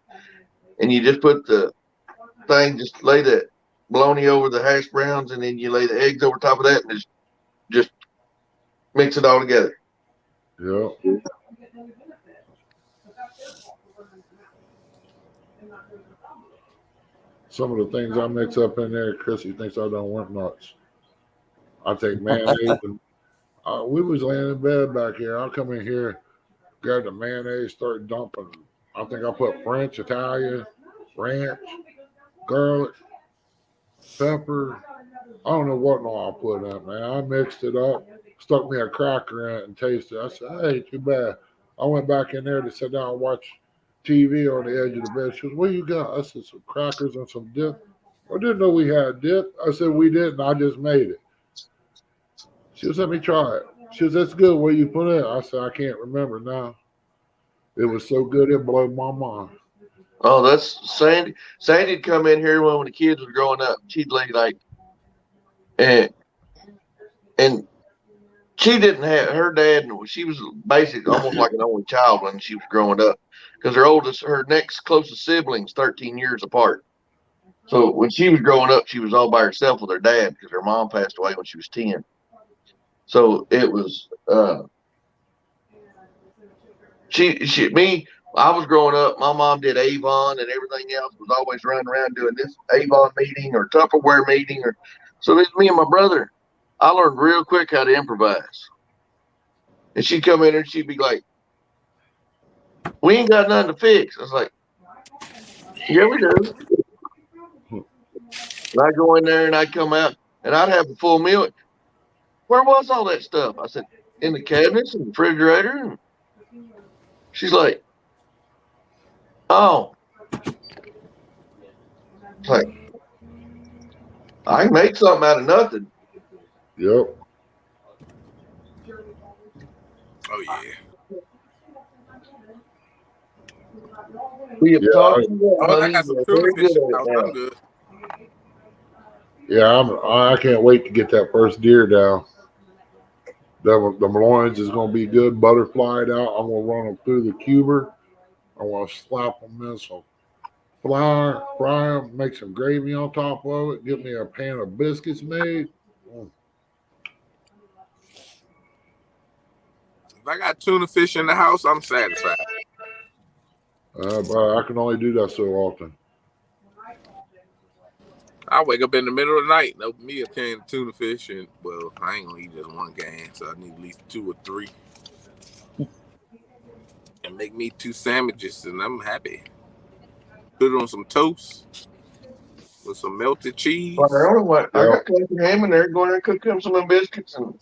And you just put the thing, just lay the bologna over the hash browns, and then you lay the eggs over top of that, and just mix it all together. Yeah. Some of the things I mix up in there, Chrissy thinks I don't want nuts. I take mayonnaise and we was laying in bed back here. I'll come in here, grab the mayonnaise, start dumping. I think I put French, Italian, ranch, garlic, pepper. I don't know what all I put in it, man. I mixed it up, stuck me a cracker in it and tasted it. I said, that ain't too bad. I went back in there to sit down and watch TV on the edge of the bed. She goes, what you got? I said, some crackers and some dip. I didn't know we had dip. I said, we didn't. I just made it. She goes, let me try it. She goes, that's good. Where you put it? I said, I can't remember now. It was so good, it blew my mind. Oh, that's Sandy. Sandy'd come in here when the kids were growing up. She'd lay like, and she didn't have her dad. She was basically almost like an only child when she was growing up, because her next closest siblings, 13 years apart. So when she was growing up, she was all by herself with her dad because her mom passed away when she was 10. So it was I was growing up, my mom did Avon and everything else, was always running around doing this Avon meeting or Tupperware meeting. So it's me and my brother. I learned real quick how to improvise. And she'd come in and she'd be like, we ain't got nothing to fix. I was like, yeah, we do. And I'd go in there and I'd come out and I'd have a full meal. Where was all that stuff? I said, in the cabinets and the refrigerator. And she's like, oh. It's like, I can make something out of nothing. Yep. Oh yeah. We have talked about I honey. got some We're tuna very fish good in at the it house. now. I'm good. Yeah, I can't wait to get that first deer down. The loins is gonna be good, butterflied out. I'm gonna run them through the cuber. I want to slap them in some flour, fry them, make some gravy on top of it. Get me a pan of biscuits made. If I got tuna fish in the house, I'm satisfied. But I can only do that so often. I wake up in the middle of the night and open me a can of tuna fish, and well, I ain't gonna eat just one can, so I need at least 2 or 3, and make me 2 sandwiches, and I'm happy. Put it on some toast with some melted cheese. Well, I don't know what. I got country ham in there. Go in there and cook them some of them biscuits, and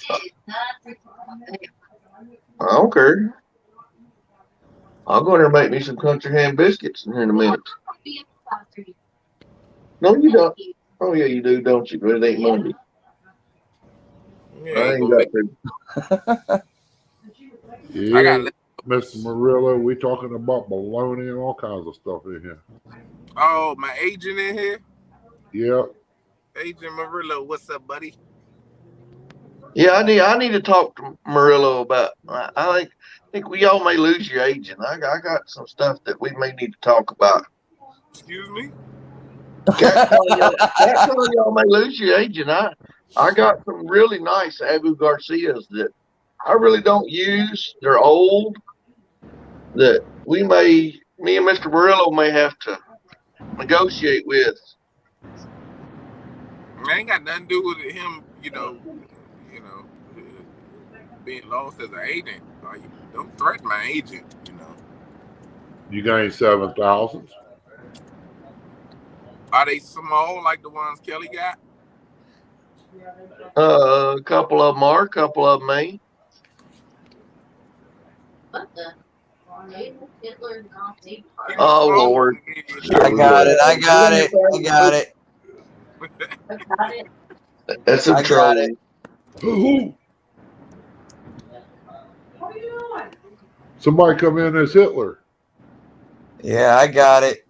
I don't care. I'll go in there and make me some country ham biscuits in a minute. No, you don't. Oh yeah, you do, don't you? But it ain't Monday. Yeah, I ain't got to. Yeah, I got Mr. Murillo, we talking about bologna and all kinds of stuff in here. Oh, my agent in here? Yeah. Agent Murillo, what's up, buddy? Yeah, I need to talk to Murillo about. I think we all may lose your agent. I got some stuff that we may need to talk about. Excuse me? Cat y'all may lose your agent. I got some really nice Abu Garcias that I really don't use. They're old. That me and Mr. Murillo may have to negotiate with. I ain't got nothing to do with him, being lost as an agent. Don't threaten my agent, You got any 7,000s? Are they small like the ones Kelly got? A couple of them are, a couple of them ain't. Oh Lord! I got it. That's a troll. Somebody come in as Hitler. Yeah, I got it.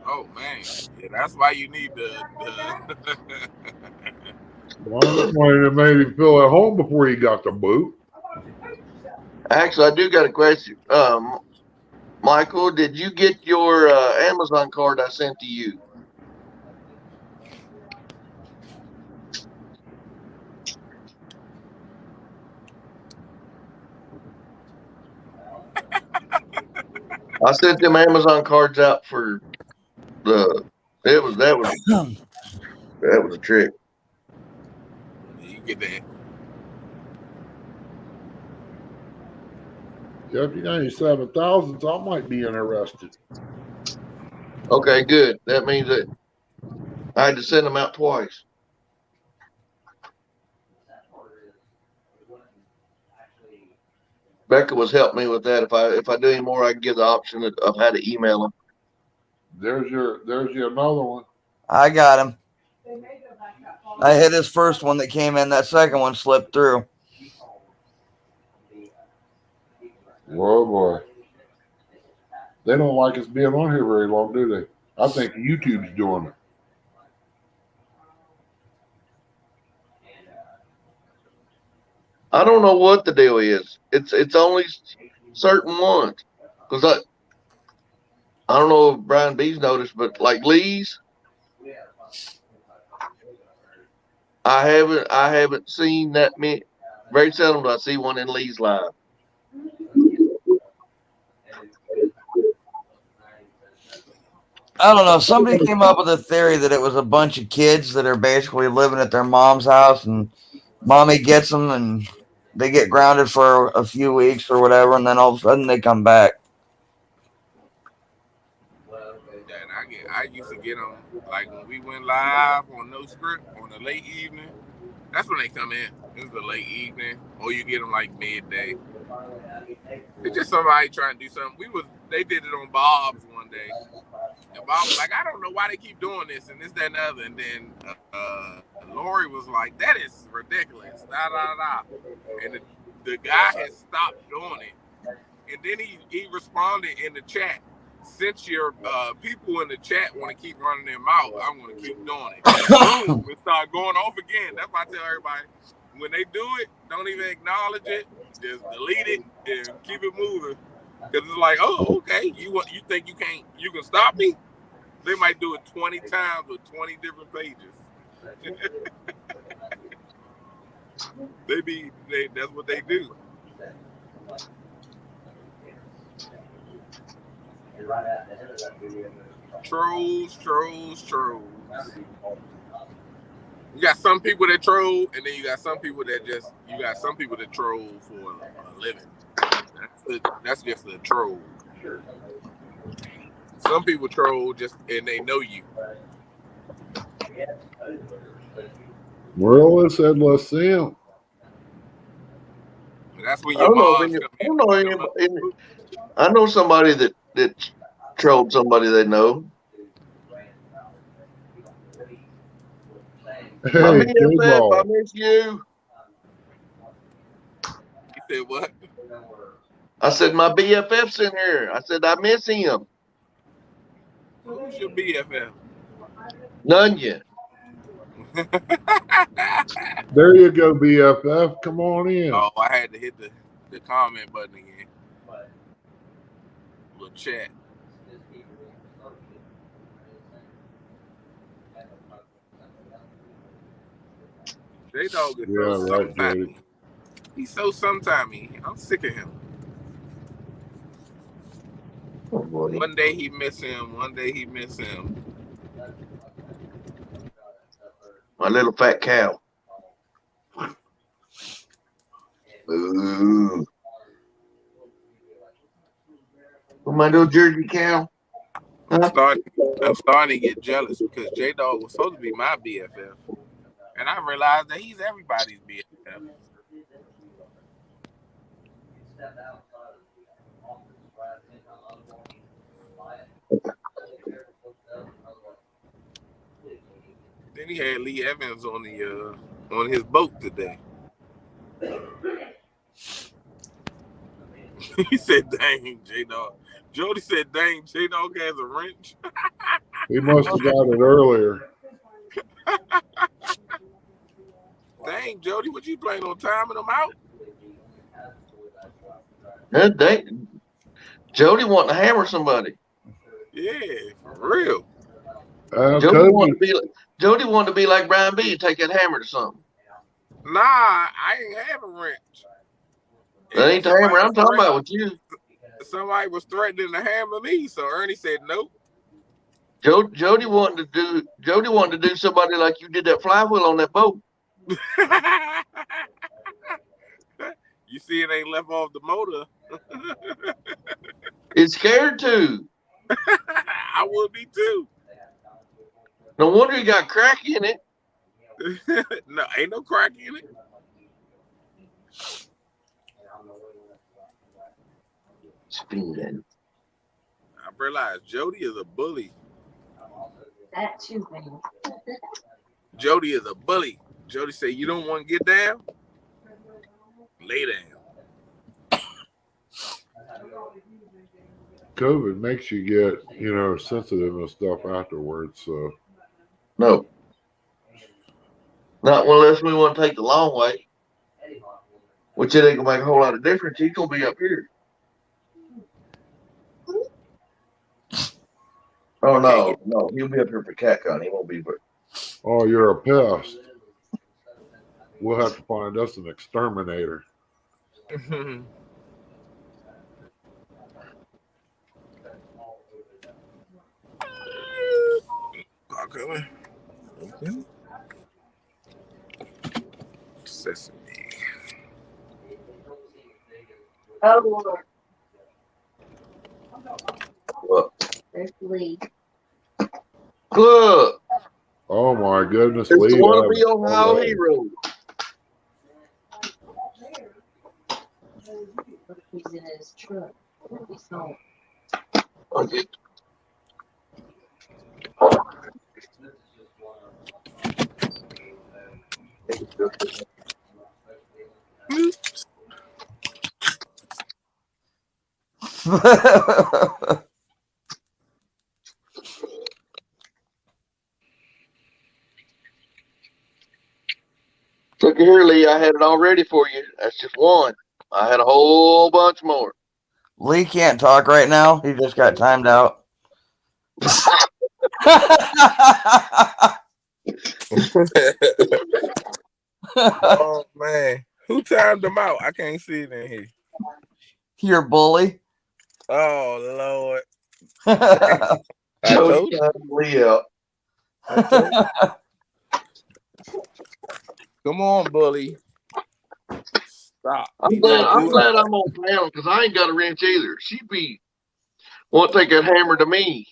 Oh man, yeah, that's why you need the Well, it made him feel at home before he got the boot. Actually, I do got a question. Michael, did you get your Amazon card I sent to you? I sent them Amazon cards out for that was a trick. You get that. Yeah, if you got any 7,000s, I might be interested. Okay, good. That means that I had to send them out twice. Becca was helping me with that. If I do any more, I can give the option of how to email them. There's your another one. I got him. I hit his first one that came in. That second one slipped through. Whoa, boy. They don't like us being on here very long, do they? I think YouTube's doing it. I don't know what the deal is. It's only certain ones. Because I don't know if Brian B's noticed, but like Lee's, I haven't seen that many. Very seldom do I see one in Lee's live. I don't know. Somebody came up with a theory that it was a bunch of kids that are basically living at their mom's house, and mommy gets them, and they get grounded for a few weeks or whatever, and then all of a sudden they come back. And I used to get them like when we went live on No Script on the late evening. That's when they come in. It's the late evening, or you get them like midday. It's just somebody trying to do something. They did it on Bob's one day. And Bob was like, I don't know why they keep doing this and this, that, and the other. And then Lori was like, that is ridiculous. Da, da, da. And the guy has stopped doing it. And then he responded in the chat, since your people in the chat want to keep running their mouth, I'm going to keep doing it. Boom, it started going off again. That's why I tell everybody, when they do it, don't even acknowledge it. Just delete it and keep it moving. Because it's like, oh, okay, you think you can stop me? They might do it 20 times with 20 different pages. That's what they do. Trolls. You got some people that troll, and then you got some people that troll for a living. That's just a troll. Some people troll and they know you. Well, it said let's see him. That's when your moms come in. I know somebody that trolled somebody they know. Hey, my BFF, I miss you. You said what? I said my BFF's in here. I said I miss him. Who's your BFF? None yet. There you go, BFF. Come on in. Oh, I had to hit the comment button again. Little chat. J-Dog is so sometimey. He's so sometimey. I'm sick of him. Oh, boy. One day he miss him. My little fat cow. Ooh. My little Jersey cow. I'm starting to get jealous because J-Dog was supposed to be my BFF. And I realized that he's everybody's BFF. Then he had Lee Evans on his boat today. He said, dang, J-Dog. Jody said, dang, J-Dog has a wrench. He must have got it earlier. Dang, Jody, what you playing on timing them out? Dang. Jody wanting to hammer somebody. Yeah, for real. Jody wanted to be like Brian B. Take that hammer to something. Nah, I ain't have a wrench. That ain't the hammer I'm talking about with you. Somebody was threatening to hammer me, so Ernie said nope. Jody wanted to do somebody like you did that flywheel on that boat. You see, it ain't left off the motor. It's scared to. I would be too. No wonder you got crack in it. No, ain't no crack in it. Spin. I realized Jody is a bully. That too, man. Jody is a bully. Jody said, you don't want to get down? Lay down. COVID makes you get, sensitive and stuff afterwards. So no, not unless we want to take the long way, which it ain't gonna make a whole lot of difference. He's gonna be up here. Oh no, he'll be up here for cat gun. He won't be. Oh, you're a pest. We'll have to find us an exterminator. Okay. Sesame. Oh, Lord. What? There's Lee. Look, Oh my goodness, it's the Lee! wannabe Ohio hero. What if he's in his truck? He's home. Okay. Look here, Lee. I had it all ready for you. That's just one. I had a whole bunch more. Lee can't talk right now. He just got timed out. Oh man, who timed them out? I can't see it in here. Your bully. Oh Lord. I Jody told you. timed Lee out. I told you. Come on, bully. Stop. I'm glad I'm on panel because I ain't got a wrench either. She won't take that hammer to me.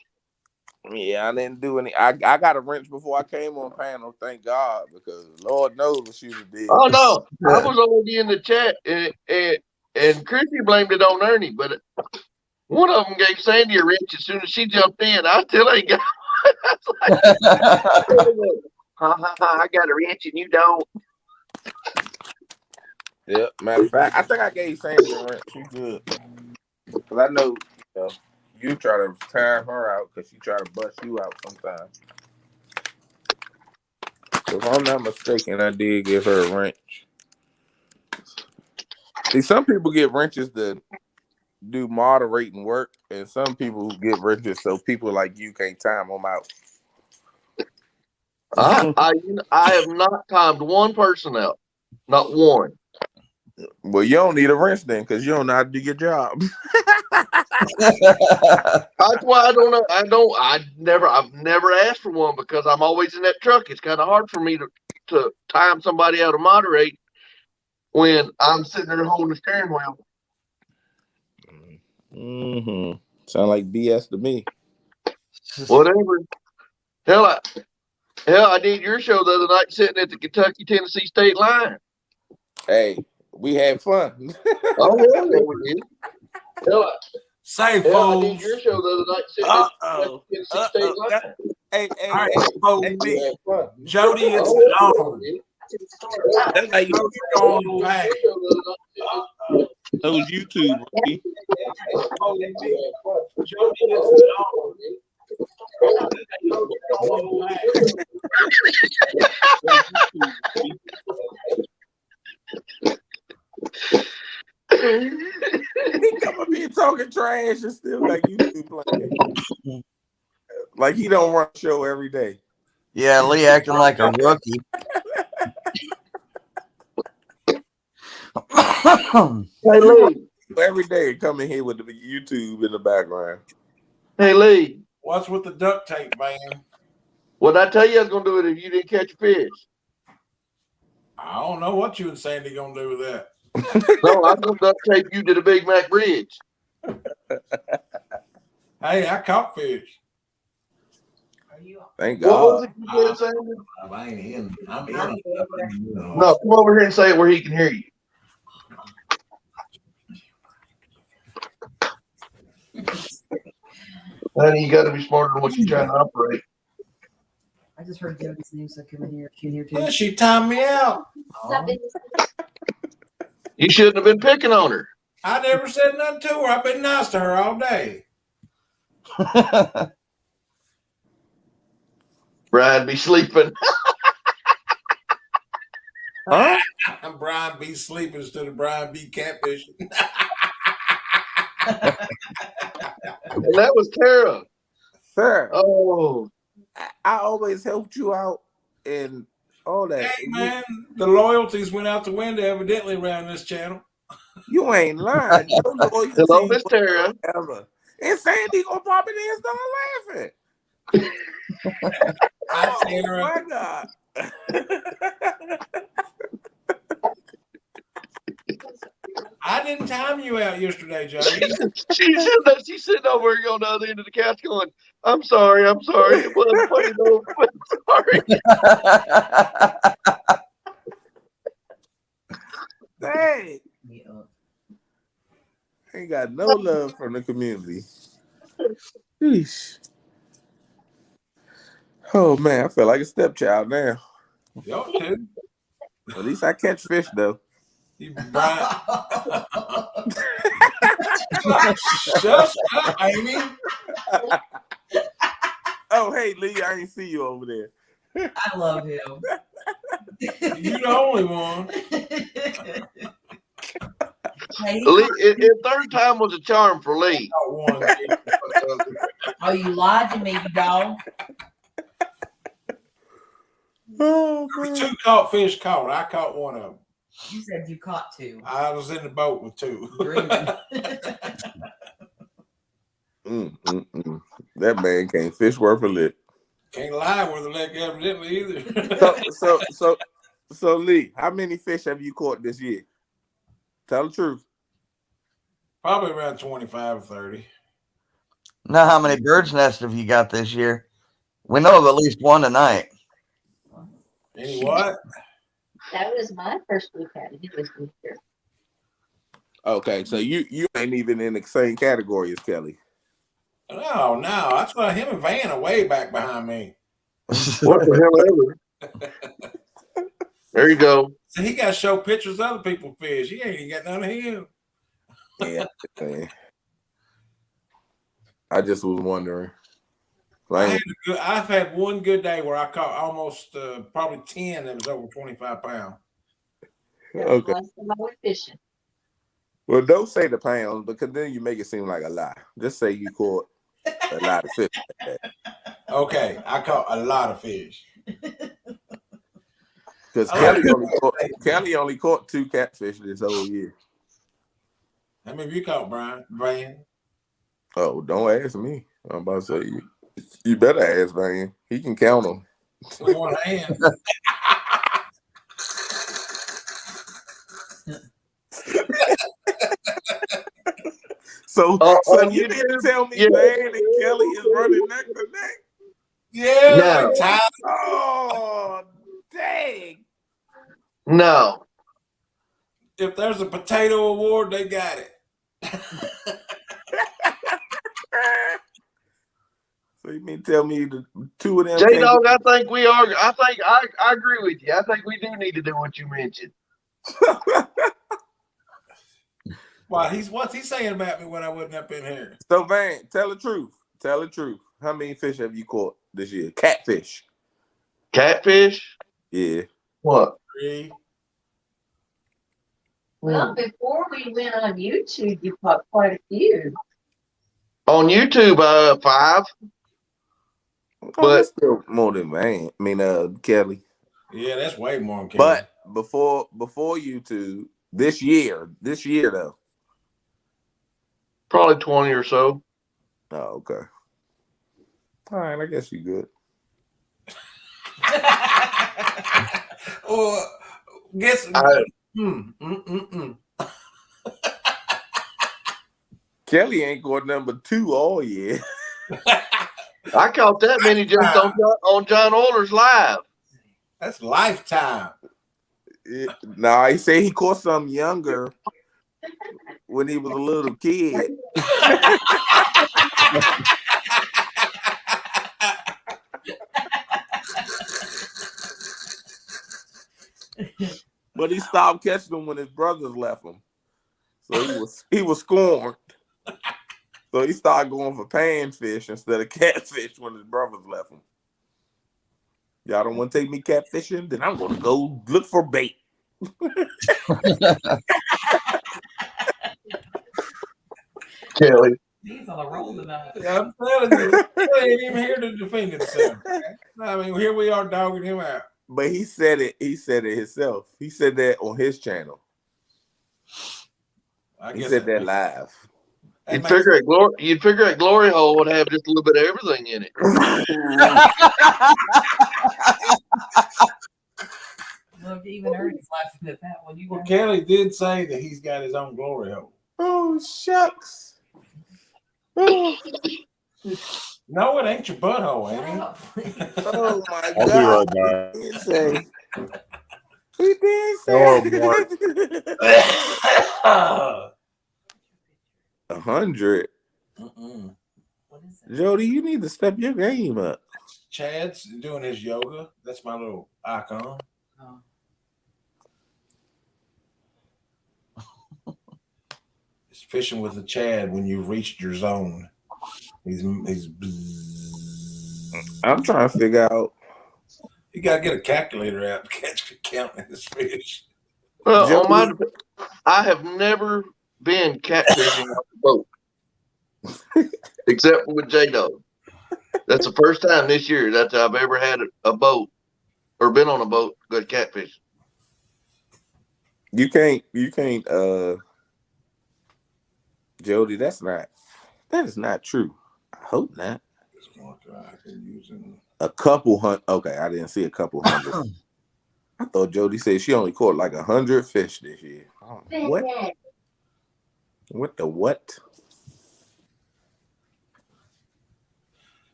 Yeah, I didn't do any. I got a wrench before I came on panel, thank God, because Lord knows what she did. Oh no, I was already in the chat and Chrissy blamed it on Ernie, but one of them gave Sandy a wrench as soon as she jumped in. I still ain't got. I got a wrench and you don't. Yeah, matter of fact, I think I gave Sandy a wrench. She's good. Because I know, you try to time her out because she try to bust you out sometimes. If I'm not mistaken, I did give her a wrench. See, some people get wrenches to do moderating work, and some people get wrenches so people like you can't time them out. I have not timed one person out. Not one. Well, you don't need a wrench then because you don't know how to do your job. That's why I don't know. I've never asked for one because I'm always in that truck. It's kind of hard for me to time somebody out to moderate when I'm sitting there holding the steering wheel. Mm-hmm. Sound like BS to me. Whatever. Hell, I did your show the other night sitting at the Kentucky-Tennessee state line. Hey, we had fun. Oh, yeah, we did. Hell, Say, I did your show the other night sitting at the Kentucky-Tennessee state line. Hey, hey, Jody is on. That's how you on back. those YouTube. Ricky. Jody is He come up here talking trash and still got YouTube playing. Like he don't run a show every day. Yeah, Lee acting like a rookie. Hey, Lee. Every day come in here with the YouTube in the background. Hey, Lee. What's with the duct tape, man? What did I tell you I was going to do it if you didn't catch a fish? I don't know what you and Sandy gonna do with that. No, I'm going to duct tape you to the Big Mac Bridge. Hey, I caught fish. Thank What was God. it you did, Sandy? I ain't in. I'm in. No, come over here and say it where he can hear you. Honey, you got to be smarter than what you're trying to operate. I just heard Jody's name, so come in here. She in here too. Yeah, she timed me out. You shouldn't have been picking on her. I never said nothing to her. I've been nice to her all day. Brian be sleeping. Huh? Brian be sleeping instead of Brian be catfishing. And that was Tara. Sir. Oh. I always helped you out in all that. Hey, man, the loyalties went out the window evidently around this channel. You ain't lying. No loyalty Hello, Miss Tara. whatsoever. And Sandy gonna pop in there and start laughing. Oh Tara. my God. I didn't time you out yesterday, Joe. She's sitting over here on the other end of the couch going, I'm sorry. It was funny though. I'm sorry. Dang. Ain't got no love from the community. Sheesh. Oh man, I feel like a stepchild now. Y'all too. At least I catch fish though. You Brian. Shut up, Amy. Oh, hey Lee, I ain't see you over there. I love him. You the only one. Lee, third time was a charm for Lee. Oh, you lied to me, you dog. Oh, man. 2 caught fish caught. I caught one of them. You said you caught 2. I was in the boat with 2. That man can't fish worth a lick. Can't lie with a leg evidently either. So Lee, how many fish have you caught this year? Tell the truth. Probably around 25 or 30. Now, how many bird's nests have you got this year? We know of at least one tonight. Any what? That was my first blue cat. It was Easter. Okay, so you ain't even in the same category as Kelly. No, that's why him and Van are way back behind me. What the hell ever? There you go. So he got to show pictures of other people's fish. He ain't even got none of him. Yeah, I just was wondering. Like, I've had one good day where I caught almost probably 10 that was over 25 pounds. Okay. Fishing. Well, don't say the pounds because then you make it seem like a lie. Just say you caught a lot of fish. Okay, I caught a lot of fish. Because Kelly only caught 2 catfish this whole year. How many have you caught, Brian? Oh, don't ask me. I'm about to say you better ask Van. He can count them. With one hand. So you didn't tell me Van and Kelly is running neck to neck? Yeah. No. Oh, dang. No. If there's a potato award, they got it. So you mean tell me the 2 of them? J-Dog, I think we are. I agree with you. I think we do need to do what you mentioned. Why? What's he saying about me when I wasn't up in here? So Van, tell the truth. Tell the truth. How many fish have you caught this year? Catfish. Catfish? Yeah. What? 3. Well, before we went on YouTube, you caught quite a few. On YouTube, 5. Oh, that's still more than Van. I mean, Kelly. Yeah, that's way more than Kelly. But before YouTube, this year though. Probably 20 or so. Oh, okay. All right, I guess you good. Or guess. Kelly ain't got number 2 all year. I caught that many just on John Oiler's live. That's lifetime. Nah, he said he caught some younger when he was a little kid. But he stopped catching them when his brothers left him. So he was scorned. So he started going for panfish instead of catfish when his brothers left him. Y'all don't want to take me catfishing? Then I'm going to go look for bait. Kelly. He's on a roll tonight. I'm telling you, he ain't even here to defend himself. I mean, here we are dogging him out. But he said it. He said it himself. He said that on his channel. He said that live. You'd figure at Glory Hole would have just a little bit of everything in it. Look, even Ernie's laughing at that one. Well, Kelly did say that he's got his own glory hole. Oh, shucks. No, it ain't your butthole, Amy. Oh my I'll God! be right back. He did say. He did Hello, say. Mark. 100. Jody, you need to step your game up. Chad's doing his yoga. That's my little icon. Oh. It's fishing with the Chad when you've reached your zone. He's I'm trying to figure out. You gotta get a calculator out to count this fish. Well, I have never been catfishing on a boat, except for with J-Dog. That's the first time this year that I've ever had a boat or been on a boat to go catfish. You can't, Jody, that is not true. I hope not. A couple hundred. Okay, I didn't see a couple hundred. I thought Jody said she only caught like 100 fish this year. Oh, what? What the what?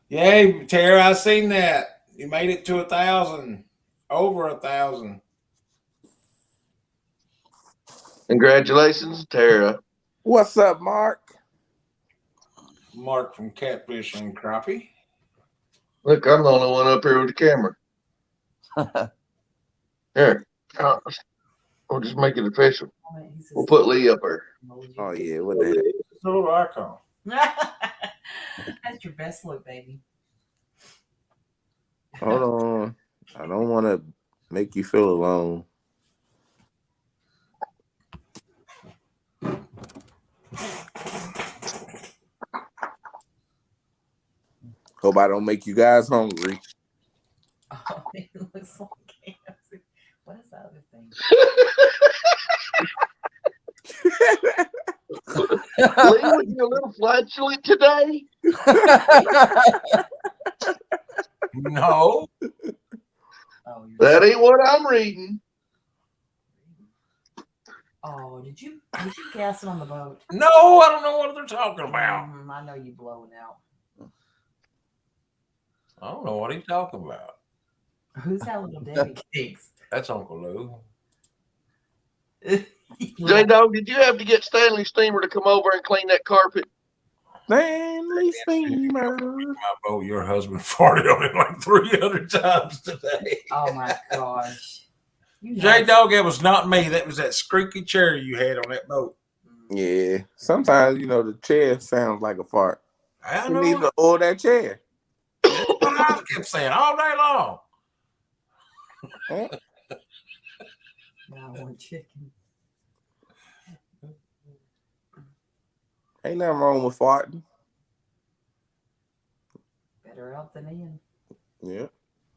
Yay, Tara, I seen that. You made it to 1,000. Over 1,000. Congratulations, Tara. What's up, Mark? Mark from Catfish and Crappie. Look, I'm the only one up here with the camera. Here, we'll just make it official. We'll put Lee up there. Oh yeah, what the heck? It's a little icon. That's your best look, baby. Hold on. I don't want to make you feel alone. Hope I don't make you guys hungry. Oh, it looks like KFC. What is the other thing? Lee, was you a little flatulent today? No. Oh, that ain't what I'm reading. Oh, did you cast it on the boat? No, I don't know what they're talking about. I know you blowing out. I don't know what he's talking about. Who's that little Debbie Cakes? That's Uncle Lou. J-Dog, did you have to get Stanley Steamer to come over and clean that carpet? Stanley Steamer. My boat, your husband farted on it like 300 times today. Oh my gosh. J-Dog, that was not me. That was that squeaky chair you had on that boat. Yeah. Sometimes, the chair sounds like a fart. I You know. need to order that chair. That's what I kept saying all day long. Now I want chicken. Ain't nothing wrong with farting. Better out than in. Yeah.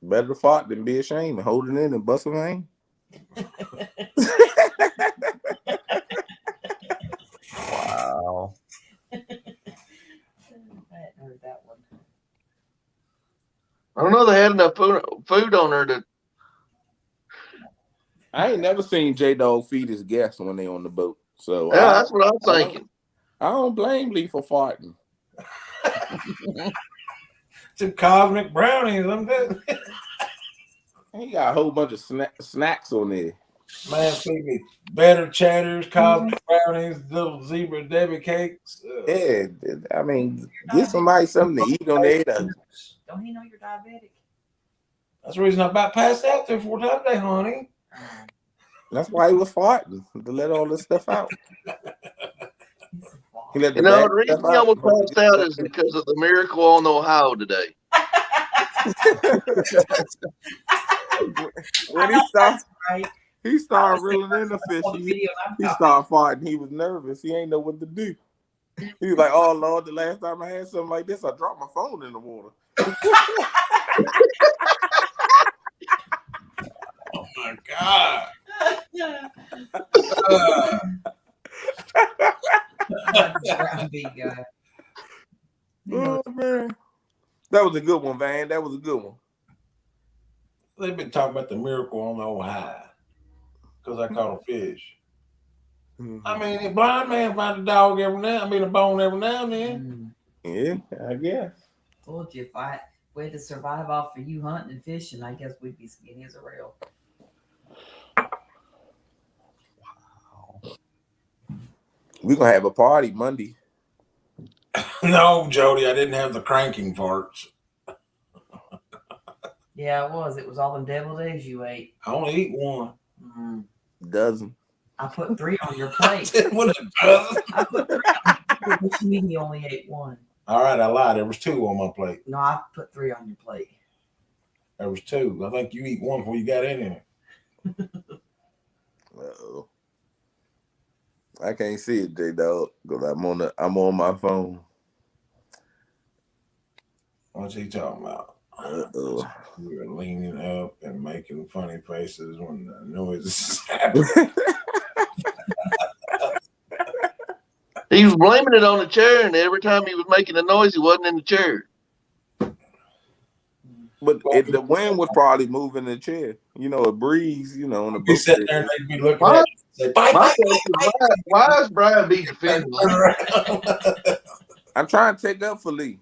Better to fart than be ashamed and hold it in and bust a vein. Wow. I hadn't heard that one. I don't know. They had enough food on there to. I ain't never seen J-Dog feed his guests when they on the boat. So Yeah, that's what I'm thinking. I don't blame Lee for farting. Some cosmic brownies. I'm good. He got a whole bunch of snacks on there. Man, feed me better chatters, cosmic brownies, little zebra Debbie cakes. Yeah, I mean, get somebody something to eat on there. Don't he know you're diabetic? That's the reason I about passed out 3-4 times a day, honey. That's why he was farting, to let all this stuff out. The reason he almost passed out is because of the miracle on Ohio today. When he started reeling in the fish, he started farting. He was nervous. He ain't know what to do. He was like, "Oh Lord, the last time I had something like this, I dropped my phone in the water." my God. Brown bee guy. Oh man, that was a good one, Van. That was a good one. They've been talking about the miracle on the old high because I caught a fish. I mean, a blind man find a dog every now. I mean, a bone every now and then. Yeah, I guess. Told you if we had to survive off of you hunting and fishing, I guess we'd be skinny as a rail. We're gonna have a party Monday. No, Jody, I didn't have the cranking farts. Yeah, it was. It was all them deviled eggs you ate. I only eat one. Dozen. I put 3 on your plate. What a dozen? I put 3 on your plate. What you mean you only ate 1? All right, I lied. There was 2 on my plate. No, I put 3 on your plate. There was 2. I think you eat 1 before you got in here. Uh-oh. I can't see it, J-Dog, because I'm on my phone. What's he talking about? Uh-oh. We were leaning up and making funny faces when the noises happened. He was blaming it on the chair, and every time he was making a noise, he wasn't in the chair. But the wind was probably moving the chair. You know, a breeze, you know, on the Be boat. sitting there and they'd be looking at you. My question is, why is Brian B defending Lee? I'm trying to take up for Lee.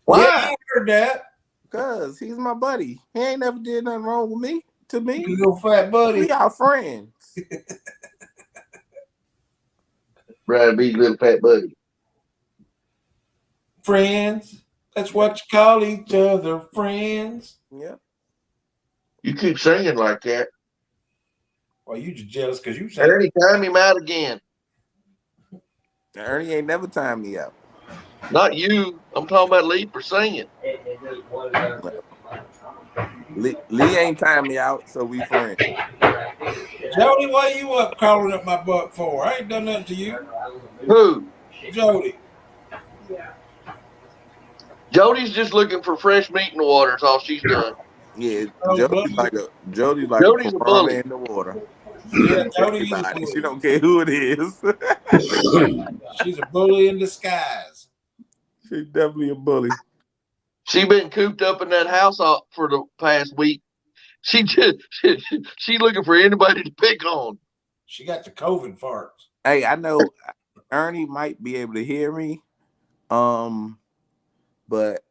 Why? Yeah, I heard that. Because he's my buddy. He ain't never did nothing wrong with me. To me. You little fat buddy. We are friends. Brian B, little fat buddy. Friends. That's what you call each other, friends. Yeah. You keep singing like that. Well, you just jealous because you say Ernie, time him out again. Ernie ain't never timed me out. Not you. I'm talking about Lee for singing. Lee ain't timed me out, so we friends. Jody, why you up calling up my butt for? I ain't done nothing to you. Who? Jody. Jody's just looking for fresh meat in the water. That's all she's done. Yeah, Jody's like a Jody's a bully in the water. Yeah, Jody is a bully. She don't care who it is. She's a bully in disguise. She's definitely a bully. She been cooped up in that house for the past week. She looking for anybody to pick on. She got the COVID farts. Hey, I know Ernie might be able to hear me. But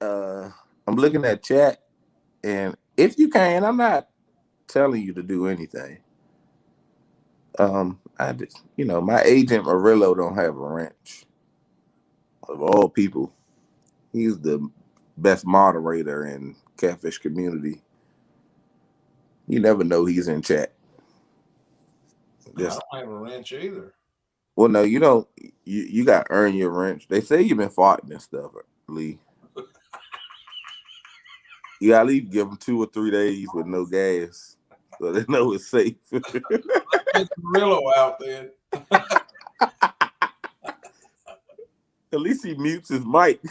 I'm looking at chat, and if you can, I'm not telling you to do anything. I just, my agent Murillo don't have a wrench. Of all people, he's the best moderator in catfish community. You never know he's in chat. I don't have a wrench either. Well, no, you don't. You got to earn your wrench. They say you've been farting and stuff, Lee. You got to at least give them 2 or 3 days with no gas, so they know it's safe. Let's get Murillo out there. At least he mutes his mic.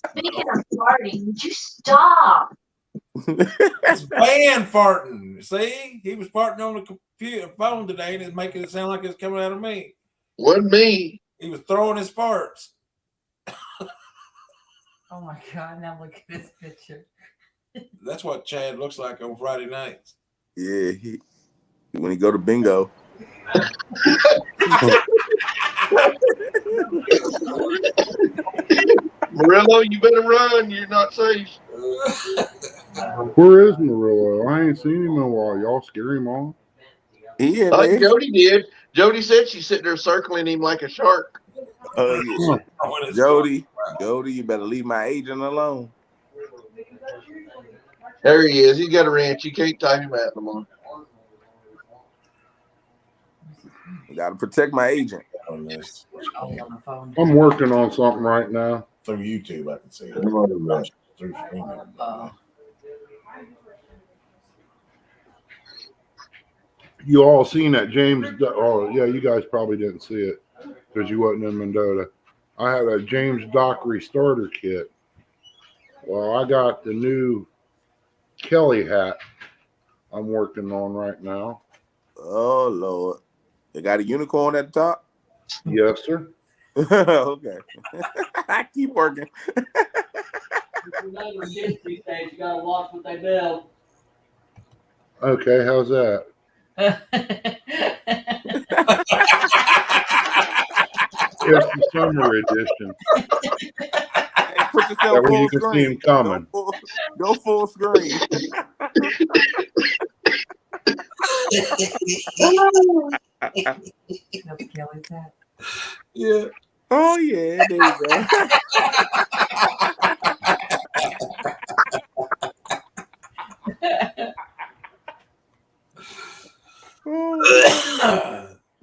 Speaking of farting, would you stop? It's Van farting. See, he was farting on the phone today, and it's making it sound like it's coming out of me. Wasn't me. He was throwing his farts. Oh my God! Now look at this picture. That's what Chad looks like on Friday nights. Yeah, when he go to bingo. Murillo, you better run. You're not safe. Where is Murillo? I ain't seen him in a while. Y'all scare him off? Yeah, Jody did. Jody said she's sitting there circling him like a shark. Yeah. Jody, you better leave my agent alone. There he is. He's got a wrench. You can't tie him out no more. Got to protect my agent. On the phone. I'm working on something right now. Through YouTube, I can see it. Through streaming. You all seen that James? Oh yeah, you guys probably didn't see it because you wasn't in Mendota. I had a James Dockery starter kit Well, I got the new Kelly hat I'm working on right now. Oh Lord, they got a unicorn at the top. Yes, sir. Okay, I keep working. These days, you gotta watch what they build. Okay, how's that? It's the summer edition. Hey, put That yourself way you full can see him screen. coming. Go full screen. That's Kelly's hat. Yeah. Oh yeah, there you go.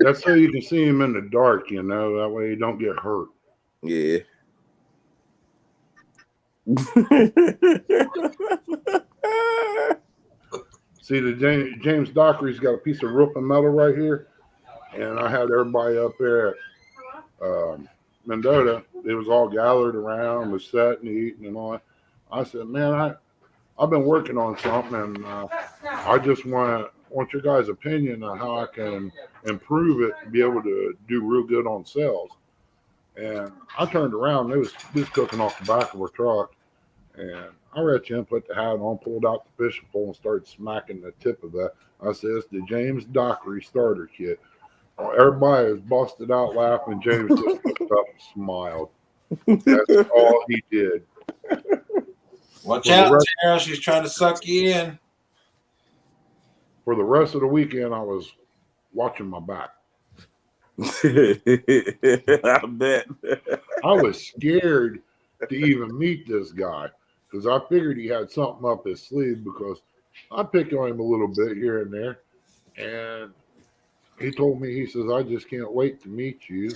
That's so you can see him in the dark, you know. That way you don't get hurt. Yeah. See, the James Dockery's got a piece of roofing metal right here, and I had everybody up there at Mendota. It was all gathered around, was sitting, eating, and all that. I said, man, I've been working on something, and I just want your guys' opinion on how I can improve it and be able to do real good on sales. And I turned around, and it was just cooking off the back of her truck. And I reached in, put the hat on, pulled out the fishing pole, and started smacking the tip of that. I said, it's the James Dockery starter kit. Well, everybody was busted out laughing. James just looked up and smiled. That's all he did. Watch out, Tara. She's trying to suck you in. For the rest of the weekend, I was watching my back. I bet. I was scared to even meet this guy because I figured he had something up his sleeve because I pick on him a little bit here and there. And he told me, he says, I just can't wait to meet you.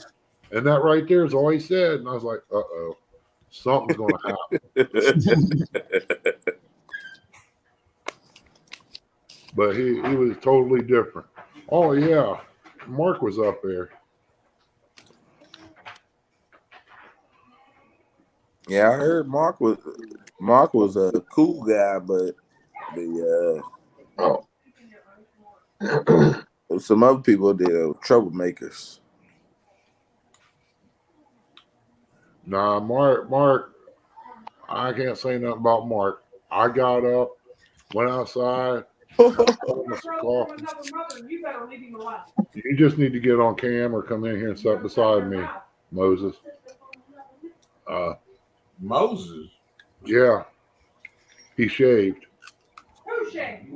And that right there is all he said. And I was like, uh-oh, something's going to happen. But he was totally different. Oh, yeah. Mark was up there. Yeah, I heard Mark was a cool guy, but some other people they were troublemakers. Nah, Mark, I can't say nothing about Mark. I got up, went outside, got some coffee. You just need to get on cam or come in here and sit beside me, Moses. Moses? Yeah. He shaved. Who shaved?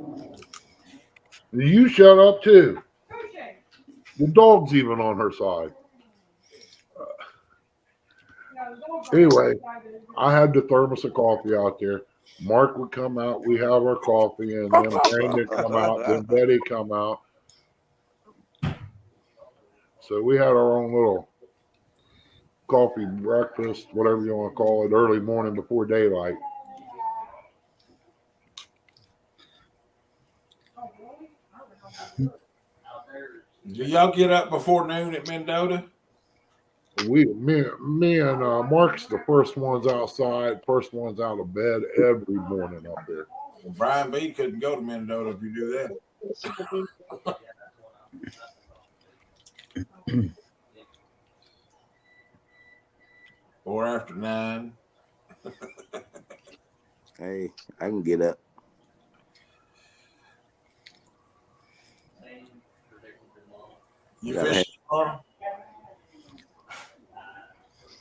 You shut up too. Who shaved? The dog's even on her side. Anyway, I had the thermos of coffee out there. Mark would come out. We have our coffee, and then Brandon come out. Then Betty come out. So we had our own little coffee breakfast, whatever you want to call it, early morning before daylight. Do y'all get up before noon at Mendota? Me and Mark's the first ones outside, first ones out of bed every morning up there. Well, Brian B couldn't go to Mendota if you do that. Or after 9. Hey, I can get up. You fish tomorrow?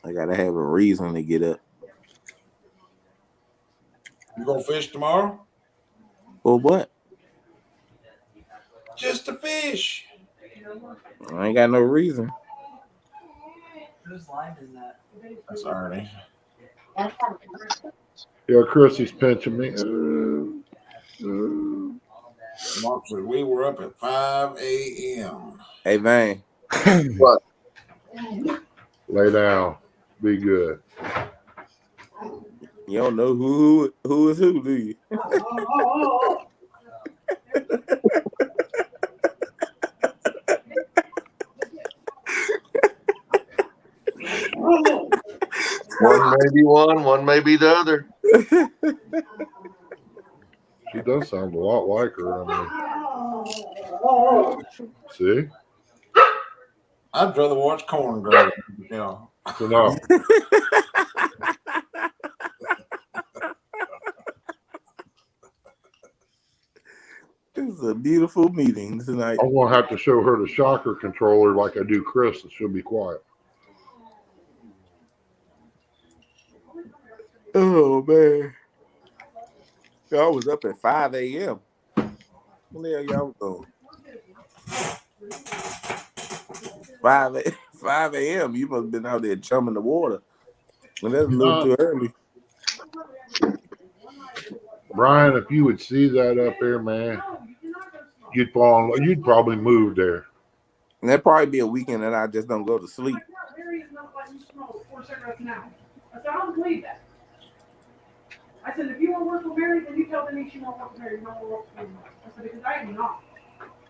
I gotta have a reason to get up. You gonna fish tomorrow? Well, what? Just to fish. I ain't got no reason. Whose line is that? That's Ernie. Yeah, Chrissy's pinching me. Mark said we were up at 5 a.m. Hey, Vane. What? Lay down. Be good. You don't know who is who, do you? One may be one may be the other. She does sound a lot like her. See? I'd rather watch corn grow. You know. So now, This is a beautiful meeting tonight. I'm gonna have to show her the shocker controller like I do Chris, and she'll be quiet. Oh man. Y'all was up at 5 a.m. What the hell y'all was doing? 5 a.m. You must have been out there chumming the water. And that's a little too early. Brian, if you would see that up there, man, you'd probably move there. And that'd probably be a weekend that I just don't go to sleep. I said, I don't believe that. I said, if you want to work with Mary, then you tell Denise you want to work with Mary. You don't want to work with me. I said, because I am not.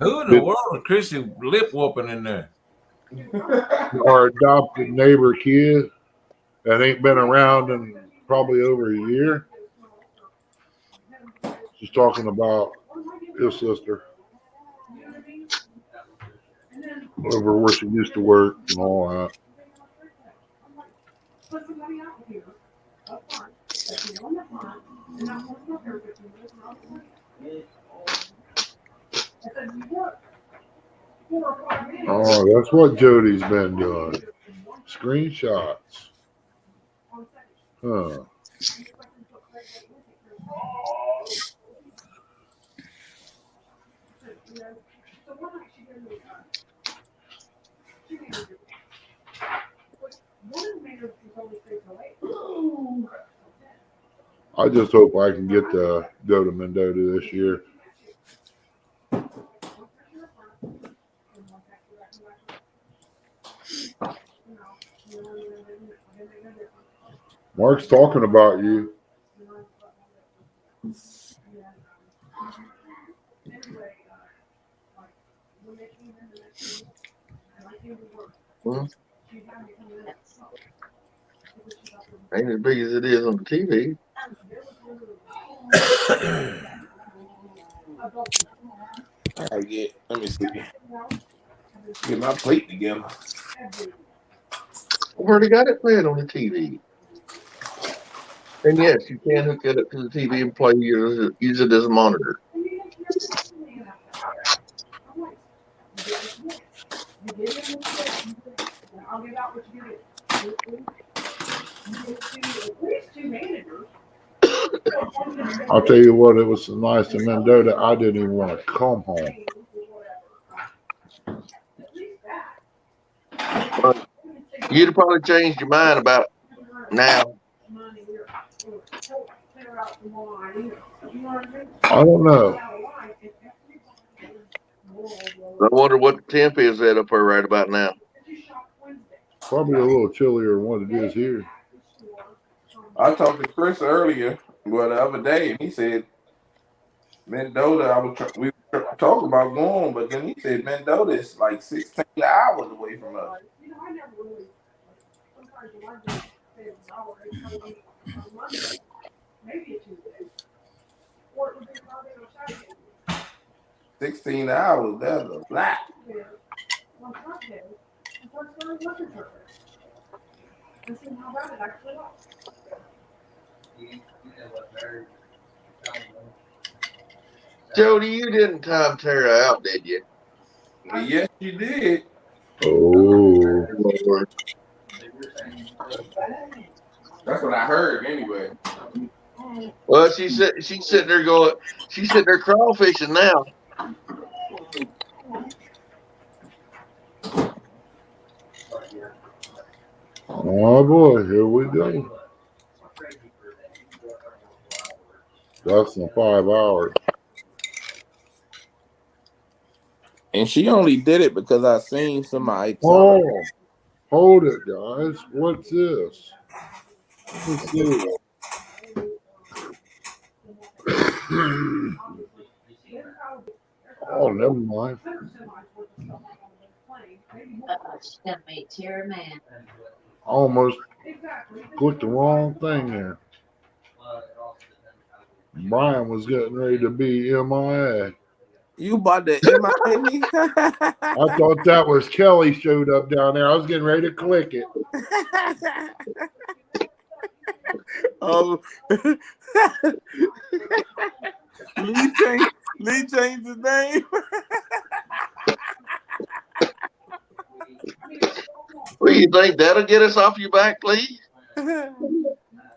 Who in the world is Chrissy lip whooping in there? Our adopted neighbor kid that ain't been around in probably over a year. She's talking about his sister over where she used to work and all that. Oh, that's what Jody's been doing. Screenshots. Huh. I just hope I can get to go to Mendota this year. Mark's talking about you. Ain't as big as it is on the TV. Let me see. Get my plate together. Where they got it playing on the TV. And yes, you can hook it up to the TV and play use it as a monitor. I'll tell you what, it was so nice in Mendota, I didn't even want to come home. You'd have probably changed your mind about now. I don't know. I wonder what the temp is at up there right about now. Probably a little chillier than what it is here. I talked to Chris earlier, well, the other day, and he said Mendota. We were talking about going, but then he said Mendota is like 16 hours away from us. 16 hours, that's a lot. Jody, you didn't time Tara out, did you? Yes, you did. Oh. That's what I heard anyway. Well, she's sitting there crawfishing now. Oh boy, here we go. Less than 5 hours. And she only did it because I seen somebody. Oh, hold it, guys. What's this? Let's see. Oh, never mind. She's gonna make Tara mad. I almost clicked the wrong thing there. Brian was getting ready to be MIA. You bought the MIA? I thought that was Kelly showed up down there. I was getting ready to click it. Oh, Lee changed his name. What do you think? That'll get us off your back, Lee? Hello,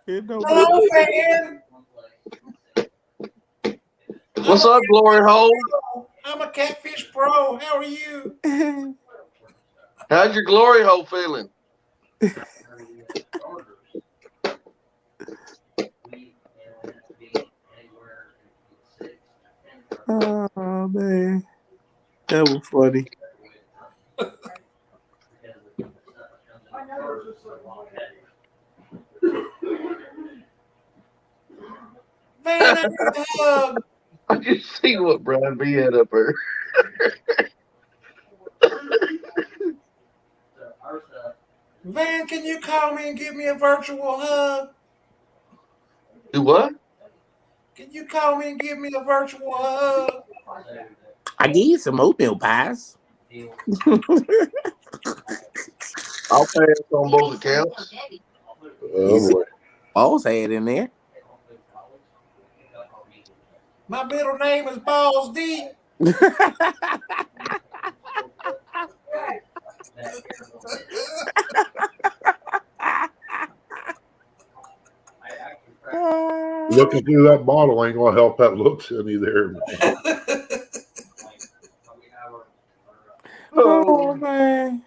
man. What's up, Glory Hole? I'm a catfish pro. How are you? How's your glory hole feeling? Oh man, that was funny. Man, I need a hug. I just see what Brian B had up there. Van, can you call me and give me a virtual hug? Do what? Can you call me and give me a virtual hug? I gave you some oatmeal pies. I'll pass on both accounts. Oh boy. Balls had in there. My middle name is Balls D. Looking through that bottle ain't gonna help that looks any there. Oh man.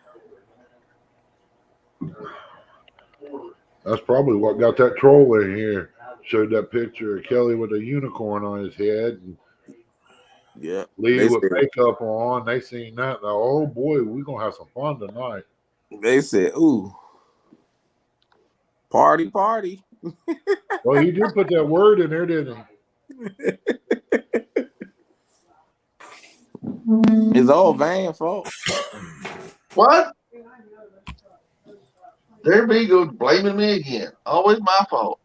That's probably what got that troll in here. Showed that picture of Kelly with a unicorn on his head and Yeah. Lee with makeup on. They seen that. Now, oh boy, we're gonna have some fun tonight. They said, "Ooh, party, party." Well, he did put that word in there, didn't he? It's all Van's fault. What? There B goes blaming me again. Always my fault.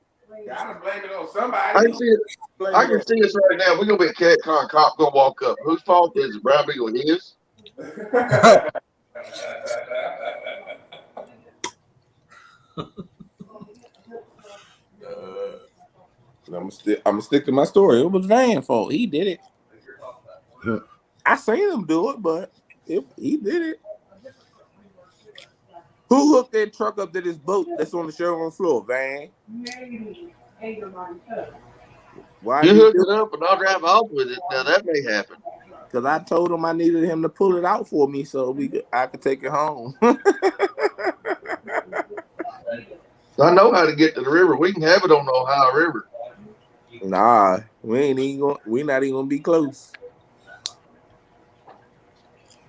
Gotta blame it on somebody. I can see us right now. We're gonna be a cat car and cop gonna walk up. Whose fault is it? Brown Beagle his? I'm gonna stick to my story. It was Van's fault. He did it. I seen him do it, but he did it. Who hooked that truck up to this boat that's on the showroom floor, Van? Why You hook it up and I'll drive off with it. Now that may happen. Because I told him I needed him to pull it out for me so I could take it home. I know how to get to the river. We can have it on the Ohio River. Nah, we're not even gonna be close.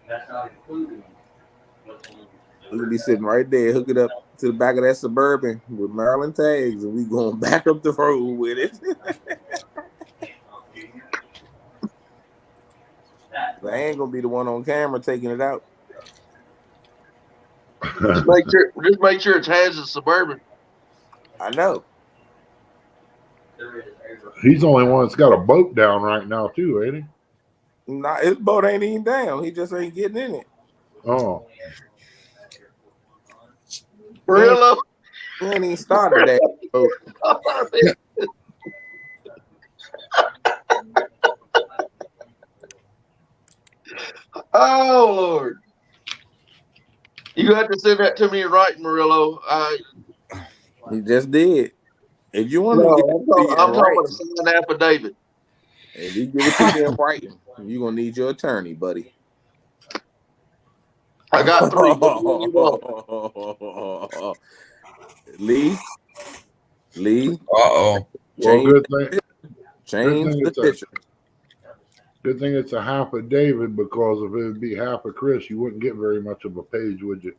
That's not including. We'll be sitting right there, hook it up to the back of that Suburban with Maryland tags, and we going back up the road with it. I ain't gonna be the one on camera taking it out. Just make sure it's has a Suburban. I know. He's the only one that's got a boat down right now, too, ain't he? Nah, his boat ain't even down. He just ain't getting in it. Oh. Really? He ain't even started that boat. Oh Lord! You have to send that to me in writing, Murillo. He just did. If you want No, to I'm talking about a signed affidavit. If you give it to me in writing, you're gonna need your attorney, buddy. I got 3. Lee. Uh-oh. Well, Change the picture. Good thing it's a half of David, because if it would be half of Chris, you wouldn't get very much of a page, would you?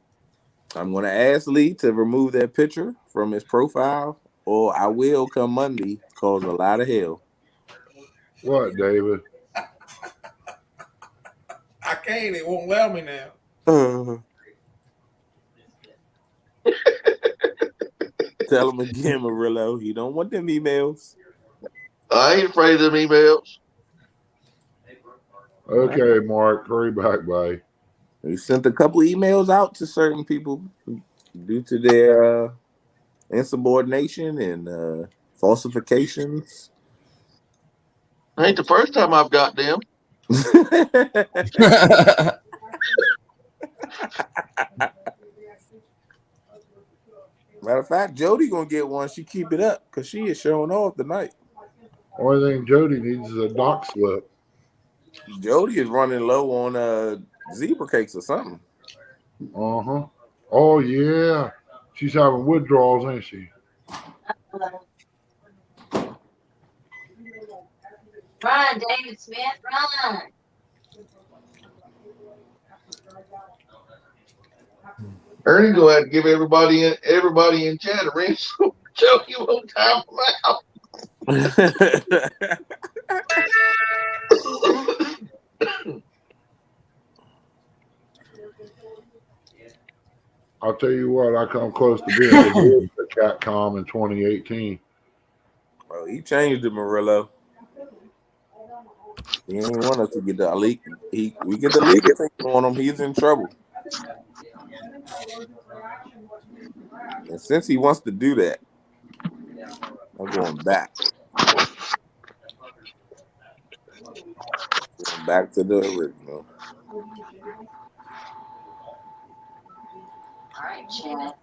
I'm gonna ask Lee to remove that picture from his profile, or I will come Monday cause a lot of hell. What, David? I can't. It won't allow me now. Tell him again, Murillo. He don't want them emails. I ain't afraid of them emails. Okay, Mark, hurry back, buddy. We sent a couple emails out to certain people due to their insubordination and falsifications. Ain't the first time I've got them. Matter of fact, Jody gonna get one. She keep it up because she is showing off tonight. Only thing Jody needs is a dock slip. Jody is running low on zebra cakes or something. Uh-huh. Oh, yeah. She's having withdrawals, ain't she? Run, David Smith, run. Ernie, go ahead and give everybody in chat a ring so show you on time out. I'll tell you what, I come close to being the Catcom in 2018. Oh, he changed it, Murillo. He ain't want us to get the leak. We get the leak on him, he's in trouble. And since he wants to do that, I'm going back. Going back to the original. All right, Chad.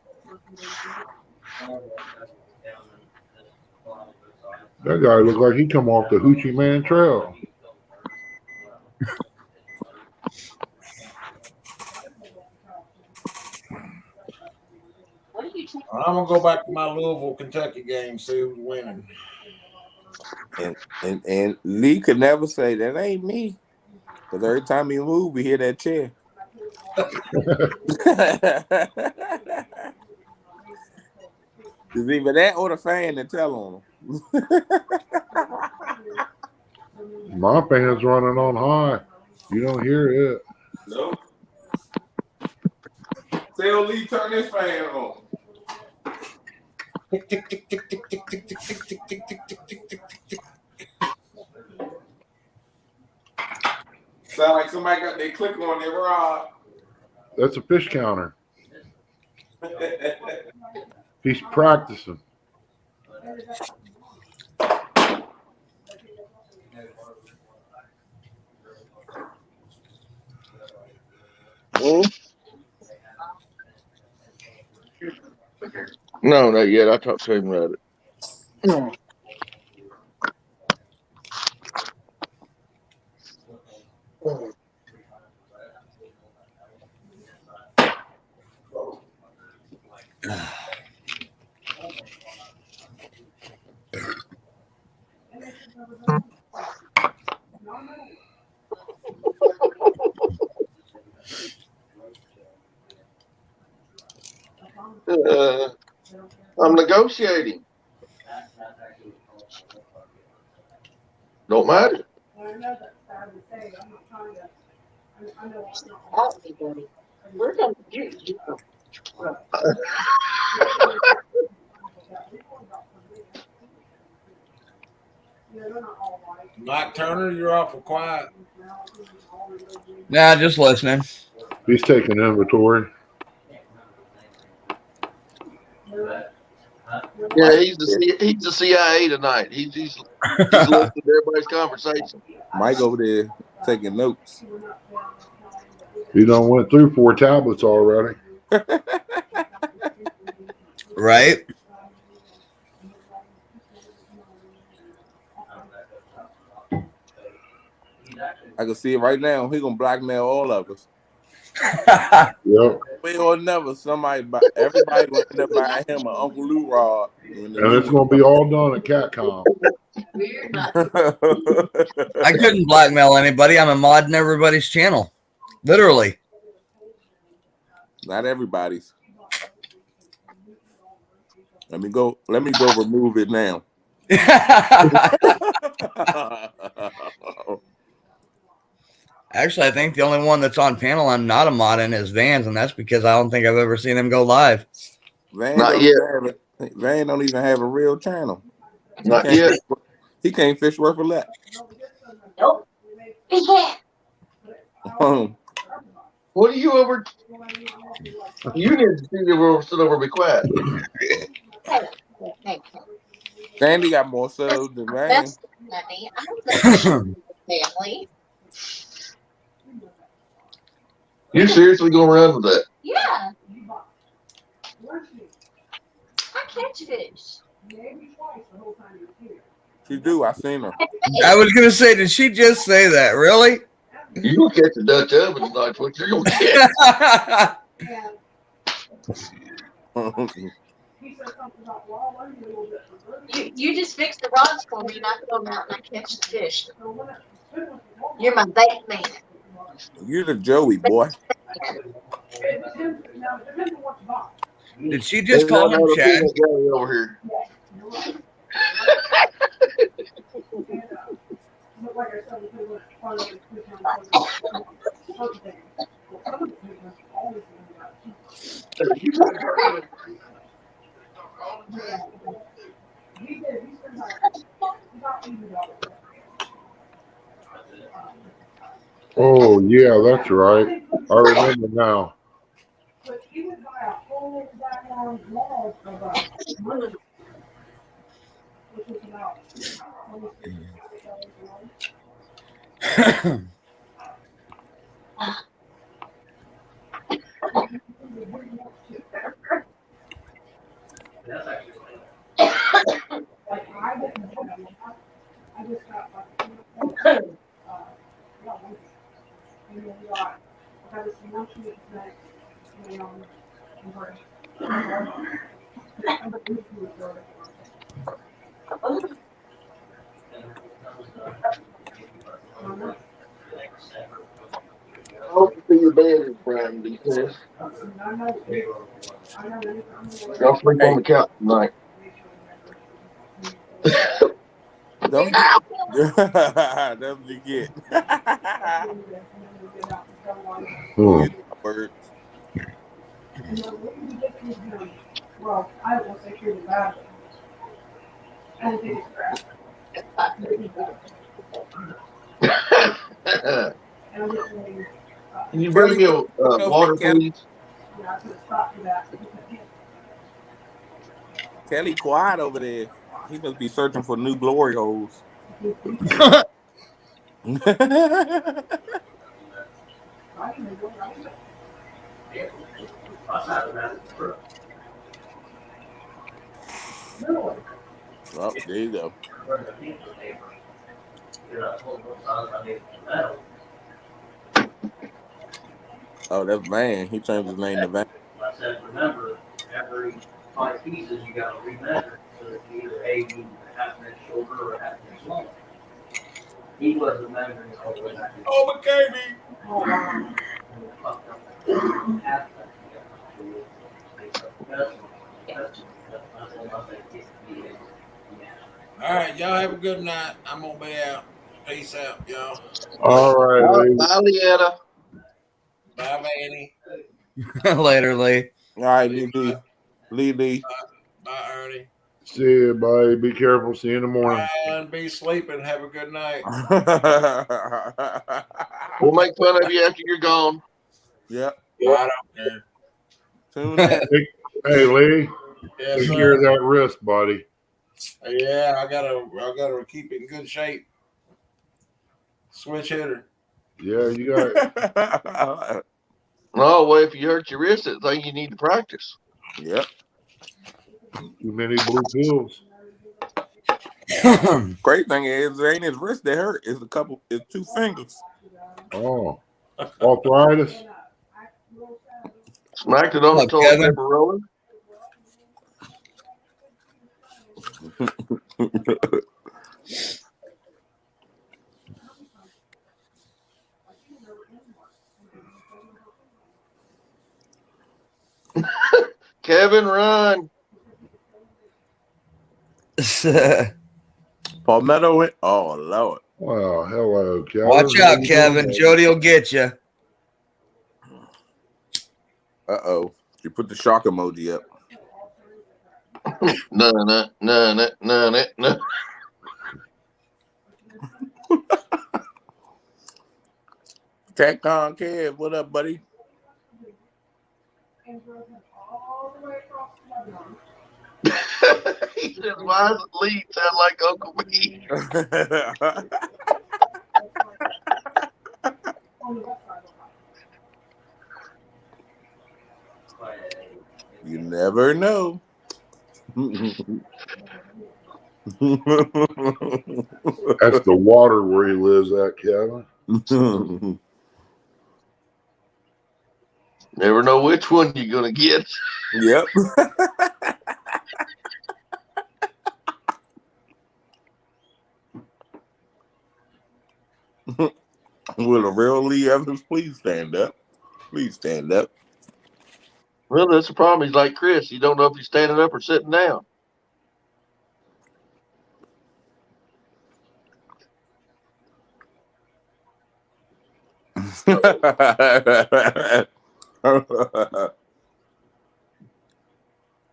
That guy looked like he come off the Hoochie Man Trail. I'm gonna go back to my Louisville, Kentucky game, see who's winning. And Lee could never say that ain't me. Because every time he move, we hear that chair. It's either that or the fan that tell on him. My fan's running on high. You don't hear it. Nope. Tell Lee turn this fan on. Tick, tick, tick, tick, tick, tick, tick, tick, tick, tick, tick, tick, tick, tick, tick, tick. Sound like somebody got their clicker on their rod. That's a fish counter. He's practicing. No, not yet. I talked to him about it. No. I'm negotiating. Don't matter. We're gonna do Mike Turner, you're awful quiet. Nah, just listening. He's taking inventory. Yeah, he's the CIA tonight. He's listening to everybody's conversation. Mike over there taking notes. He done went through 4 tablets already. Right? I can see it right now. He gonna blackmail all of us. Yep. We or never, everybody gonna end up buying him an Uncle Lou rod. And it's gonna be all done at Catcom. I couldn't blackmail anybody. I'm a mod in everybody's channel. Literally. Not everybody's. Let me go remove it now. Actually, I think the only one that's on panel I'm not a mod in is Vans, and that's because I don't think I've ever seen him go live. Van don't even have a real channel. Not yet. He can't fish worth a lap. Nope. He can't. What are you over? You need to sit over and be quiet. Sandy got more subs than Van. That's honey. I'm the family. You seriously gonna run with that? Yeah. I catch fish. She do. I seen her. I was gonna say, did she just say that? Really? You gonna catch a Dutch oven tonight? What you're gonna catch? You just fix the rods for me, and I go out and I catch the fish. You're my bait man. You're the Joey boy. Did she just call him Chad? Over here. Oh yeah, that's right. I remember now. I hope you see your bed is brown, because y'all sleep on the couch tonight. Don't get. That's what you get. Use my words. Well, I don't want to say truly bad. I don't think it's crap. Can you bring me a water, please? Yeah, I could have stopped for that. Kelly quiet over there. He must be searching for new glory holes. Oh, there you go. Oh, that's Van. He changed his name to Van. I said, remember, every 5 pieces you got to remeasure so that you either A, need half an inch shorter or half an inch longer. He wasn't measuring all the way back. Oh, McCavey. All right, y'all have a good night. I'm gonna be out. Peace out, y'all. All right, Lee. Bye, Leanna. Bye, Vanny. Later, Lee. All right, Lee. Bye, Ernie. See you, buddy. Be careful. See you in the morning. And be sleeping. Have a good night. We'll make fun of you after you're gone. Yep. I don't care. Tune in. Hey, Lee. Yes, take sir. care of that wrist, buddy. Yeah, I gotta keep it in good shape. Switch hitter. Yeah, you got. No, well, if you hurt your wrist, I think you need to practice. Yep. Too many blue pills. Great thing is, it ain't his wrist that hurt. It's 2 fingers. Oh, arthritis. Smacked it on the toilet paper roller. Kevin, run. Palmetto went. Oh, Lord. Well, hello, Kevin. Watch out, Kevin. Jody will get you. Uh-oh. You put the shock emoji up. No. TechCon Kev, what up, buddy? He says, why does Lee sound like Uncle B? You never know. That's the water where he lives at, Kevin. Never know which one you're gonna get. Yep. Will a real Lee Evans please stand up? Please stand up. Well, that's the problem. He's like Chris. You don't know if he's standing up or sitting down.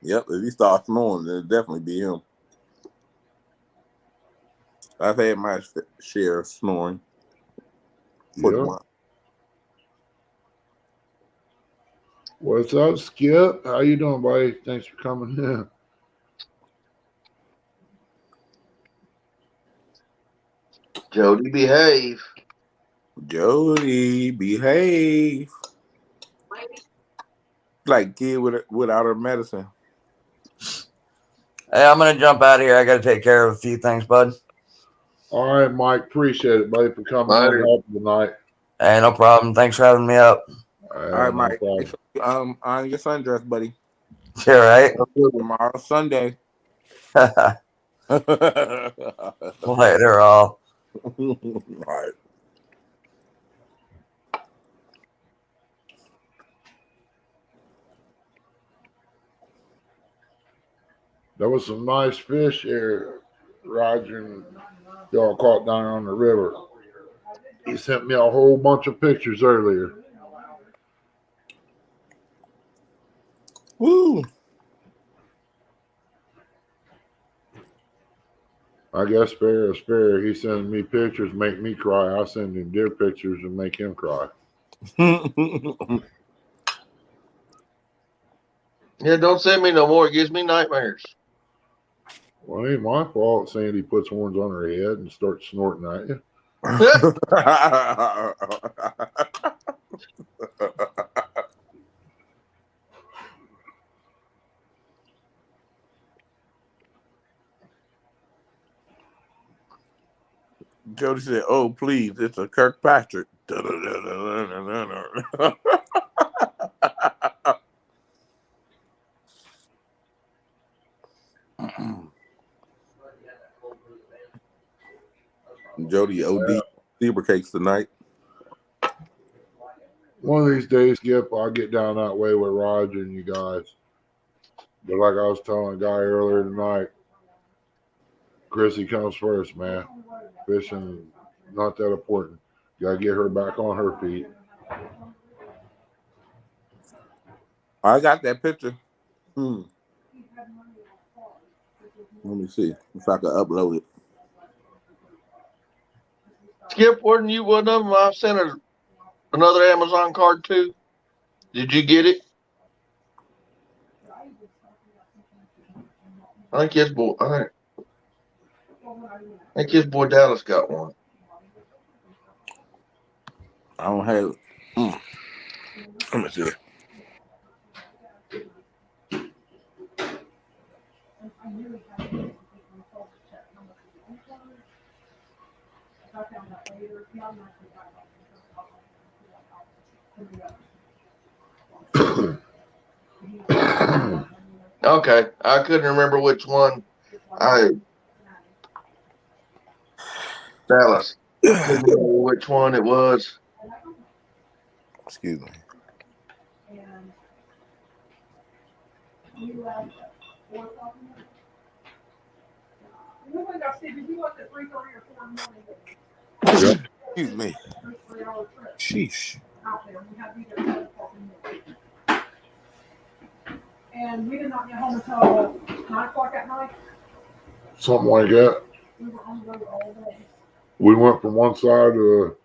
Yep, if he starts snoring, it'll definitely be him. I've had my share of snoring. Yeah. What's up, Skip? How you doing, buddy? Thanks for coming in. Jody, behave. Jody, behave. Like kid without her medicine. Hey, I'm gonna jump out of here. I got to take care of a few things, bud. All right, Mike. Appreciate it, buddy, for coming in and helping tonight. Hey, no problem. Thanks for having me up. All right, Mike. On your sundress, buddy. Yeah, right. Tomorrow, Sunday. Later, all. All right. There was some nice fish here, Roger, and y'all caught down on the river. He sent me a whole bunch of pictures earlier. Woo! I guess fair is fair. He sends me pictures, make me cry. I send him deer pictures and make him cry. Yeah, don't send me no more. It gives me nightmares. Well, it ain't my fault. Sandy puts horns on her head and starts snorting at you. Jody said, "Oh, please, it's a Kirkpatrick." Jody OD zebra cakes tonight. One of these days, Skip, I'll get down that way with Roger and you guys. But like I was telling a guy earlier tonight, Chrissy comes first, man. Fishing, not that important. You gotta get her back on her feet. I got that picture. Let me see if I can upload it. Skip, wasn't you one of them? I sent another Amazon card too. Did you get it? I think his boy. I think his boy Dallas got one. I don't have it. Let me see. Okay, I couldn't remember which one. Dallas. Couldn't remember which one it was. Excuse me. Excuse me. Sheesh. And we did not get home until 9 o'clock at night. Something like that. We were on the road all day. We went from one side of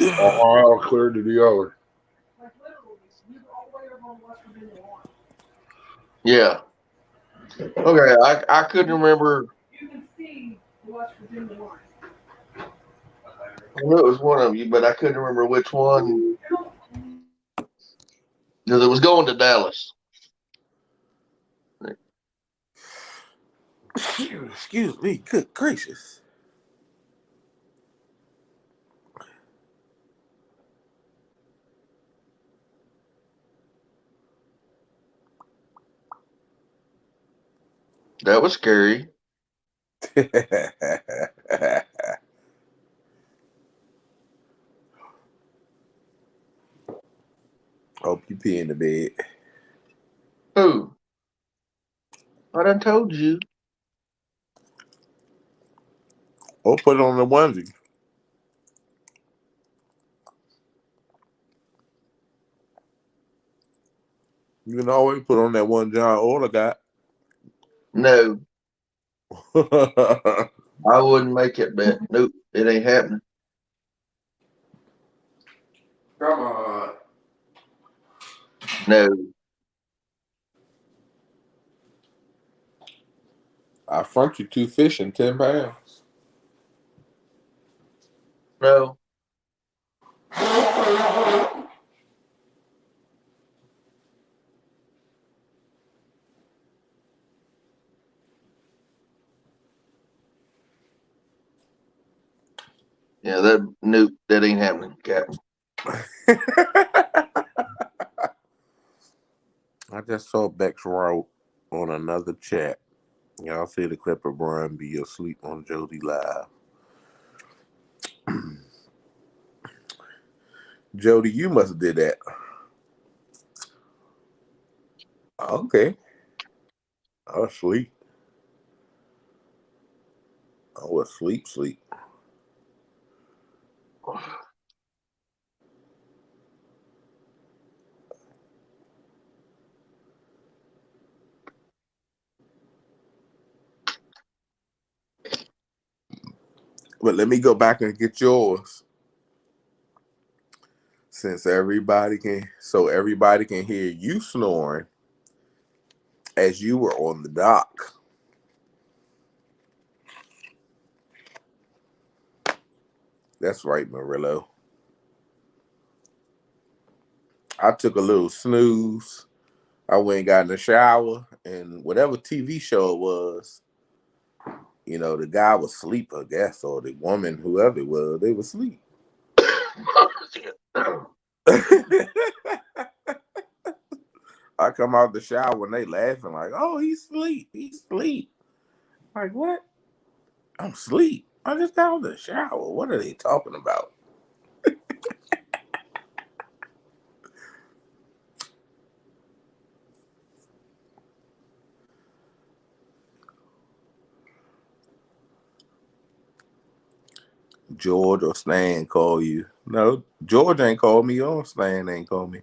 Ohio cleared to the other. Yeah. Okay, I couldn't remember. You can see the West Virginia line. I knew it was one of you, but I couldn't remember which one. Because it was going to Dallas. Excuse me. Good gracious. That was scary. Hope you pee in the bed. Who? I done told you. Or put it on the onesie. You can always put on that one John Order got. No. I wouldn't make it bet. Nope, it ain't happening. Come on. No. I front you 2 fish and 10 pounds. No. Yeah, that ain't happening, Captain. I just saw Bex wrote on another chat. Y'all see the clip of Brian be asleep on Jody Live. Jody, you must have did that. Okay. I was asleep. I was sleep. But let me go back and get yours. Since everybody can hear you snoring as you were on the dock. That's right, Murillo. I took a little snooze. I went and got in the shower, and whatever TV show it was, you know, the guy was asleep, I guess, or the woman, whoever it was, they were asleep. I come out the shower and they laughing like, "Oh, he's asleep. He's asleep." Like, what? I'm asleep. I just got out of the shower. What are they talking about? George or Stan call you. No, George ain't called me or Stan ain't called me.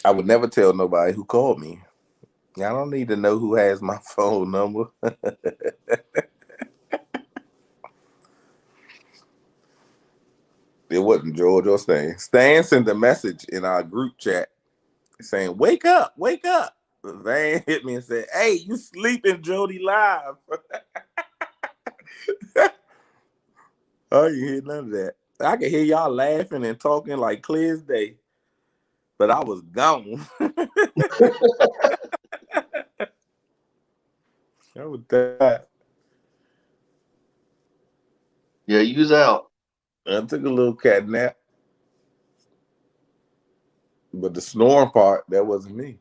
I would never tell nobody who called me. I don't need to know who has my phone number. It wasn't George or Stan. Stan sent a message in our group chat saying, "Wake up, wake up." Van hit me and said, "Hey, you sleeping, Jody Live." I didn't hear none of that. I could hear y'all laughing and talking like clear as day, but I was gone. I was tired. Yeah, you was out. I took a little cat nap, but the snoring part, that wasn't me.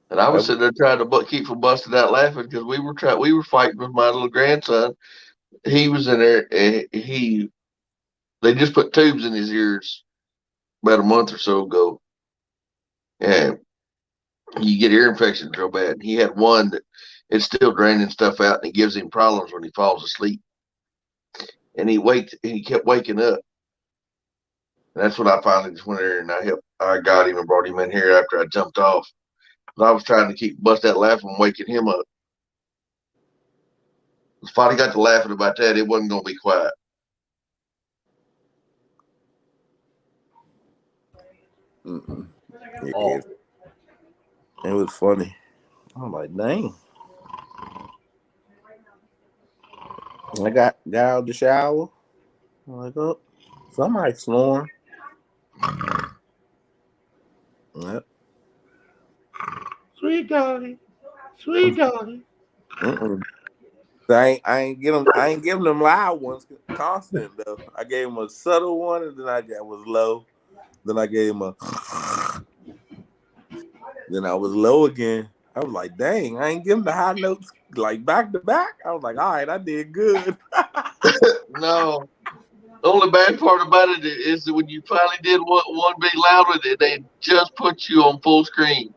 And I was sitting there trying to keep from busting out laughing because we were fighting with my little grandson. He was in there and they just put tubes in his ears about a month or so ago. And you get ear infections real bad. And he had one that it's still draining stuff out and it gives him problems when he falls asleep. And he kept waking up. And that's when I finally just went there and I got him and brought him in here after I jumped off. And I was trying to bust that laugh from waking him up. If I got to laughing about that, it wasn't gonna be quiet. Yeah, it was funny. I'm like, dang. I got out of the shower. I'm like, oh, somebody snoring. Yep. Sweet doggy. Sweet doggy. I ain't giving them loud ones constant though. I gave him a subtle one, and then I was low. Then I gave him a. Then I was low again. I was like, dang, I ain't giving the high notes like back to back. I was like, all right, I did good. No. The only bad part about it is that when you finally did one big loud with it, they just put you on full screen.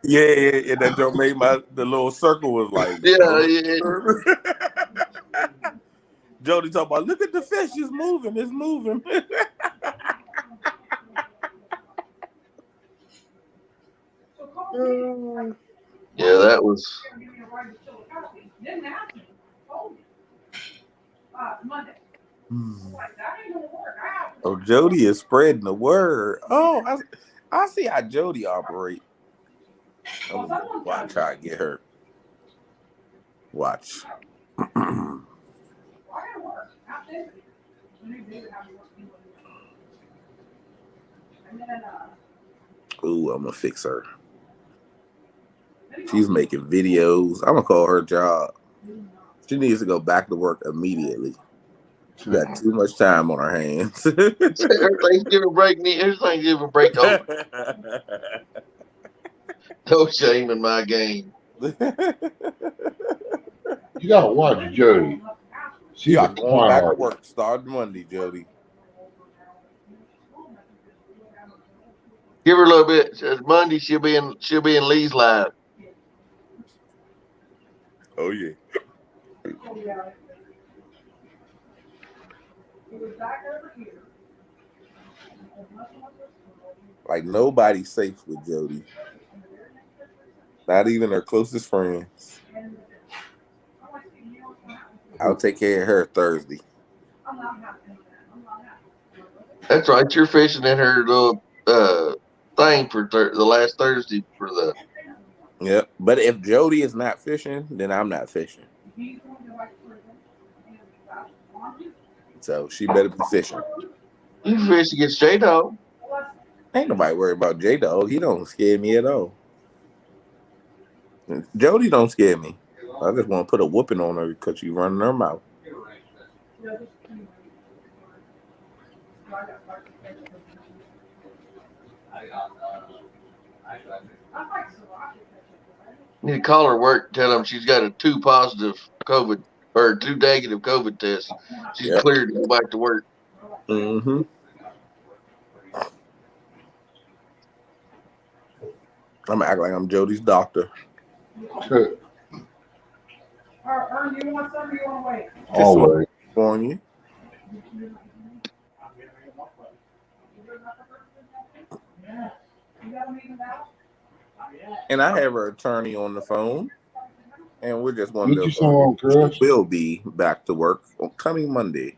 Yeah, and that joke made the little circle was like, yeah. Jody talking about, look at the fish, it's moving. Yeah, that was. Oh, Jody is spreading the word. Oh, I see how Jody operate. I'm gonna watch how I get her. Watch. Ooh, I'm gonna fix her. She's making videos. I'm gonna call her job. She needs to go back to work immediately. She got too much time on her hands. Her Thanksgiving break over. No shame in my game. You gotta watch Jody. She's going back to work starting Monday, Jody. Give her a little bit. Monday she'll be in Lee's live. Oh yeah. Like nobody's safe with Jody. Not even her closest friends. I'll take care of her Thursday. That's right. You're fishing in her little thing for the last Thursday for the. Yep. But if Jody is not fishing, then I'm not fishing. So she better be fishing. You fish against J-Dog. Ain't nobody worried about J-Dog. He don't scare me at all. Jody don't scare me. I just want to put a whooping on her because she running her mouth. You need to call her work, tell them she's got a 2 positive COVID or 2 negative COVID tests. She's cleared to go back to work. Mm-hmm. I'm gonna act like I'm Jody's doctor. You want some or you want to wait? Always. On you. And I have her attorney on the phone, and we're just wondering if she will be back to work on coming Monday.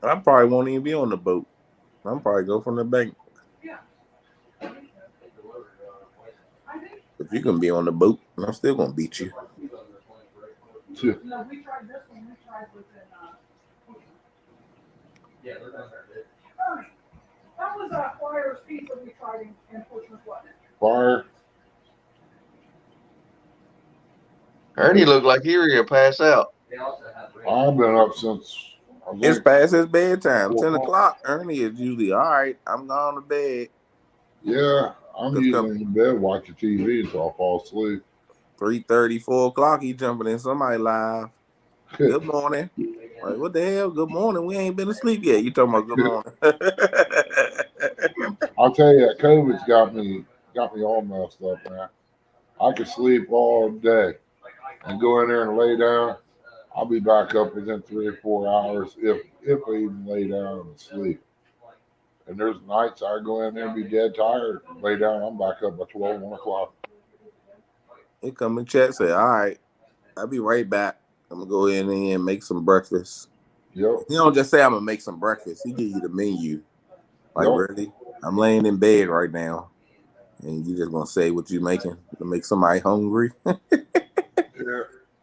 I probably won't even be on the boat. I'll probably go from the bank. If you can be on the boat, I'm still gonna beat you. No, we tried this one. We tried within. Yeah, they're not very good. That was a Flyers pizza we tried in Portsmouth, wasn't it? Fire. Ernie looked like he was gonna pass out. I've been up since. It's past his bedtime, 10 o'clock. Ernie is usually all right. I'm going to bed. Yeah, I'm usually in bed watching TV until I fall asleep. 3:30, 4 o'clock, he jumping in somebody live. Good morning. Like, what the hell? Good morning. We ain't been asleep yet. You talking about good morning? I'll tell you, that COVID's got me all messed up, man. I could sleep all day and go in there and lay down. I'll be back up within 3 or 4 hours if I even lay down and sleep. And there's nights I go in there and be dead tired, lay down, I'm back up by 12, 1 o'clock. He come in chat say, all right, I'll be right back. I'm gonna go in there and make some breakfast. Yep. He don't just say I'm gonna make some breakfast. He give you the menu. Like, Yep. really? I'm laying in bed right now. And you just gonna say what you making to make somebody hungry? Yeah.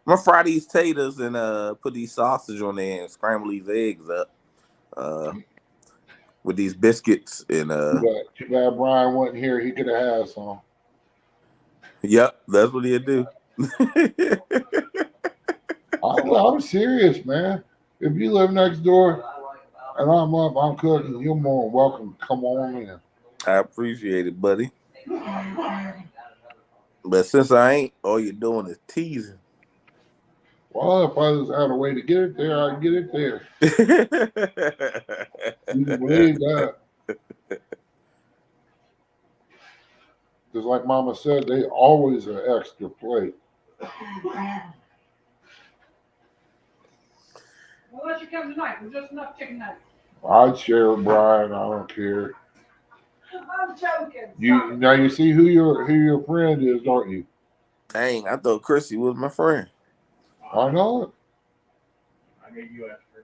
I'm gonna fry these taters and put these sausage on there and scramble these eggs up with these biscuits and Too bad Brian wasn't here. He could have had some. Yep, that's what he'll do. I'm serious, man. If you live next door and I'm up, I'm cooking, you're more than welcome to come on in. I appreciate it, buddy. But since I ain't, all you're doing is teasing. Well, if I just had a way to get it there, I'd get it there. You can believe that. Just like Mama said, they always an extra plate. We'll let you come tonight. We're just enough chicken nuggets. I'd share with Brian. I don't care. I'm joking. You see who your friend is, don't you? Dang, I thought Chrissy was my friend. I know it. I gave you extra.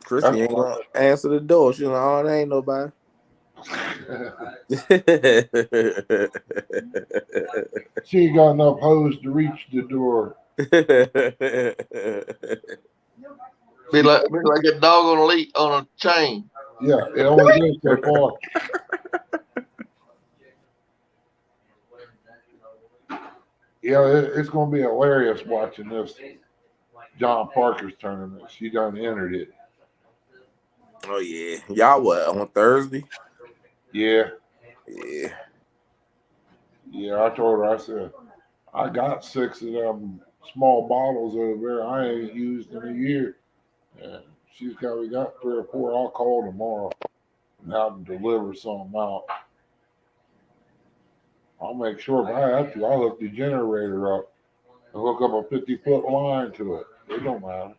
Chrissy ain't gonna answer the door. She's like, oh, there ain't nobody. She ain't got enough hose to reach the door. Be like a dog on a lead on a chain. Yeah, it only goes so far. Yeah, it's going to be hilarious watching this John Parker's tournament. She done entered it. Oh yeah, y'all what on Thursday? Yeah. Yeah. Yeah, I told her. I said I got 6 of them small bottles over there I ain't used in a year. And we got 3 or 4. I'll call tomorrow and have them deliver some out. I'll make sure if I have to, I'll hook the generator up and hook up a 50-foot line to it. It don't matter.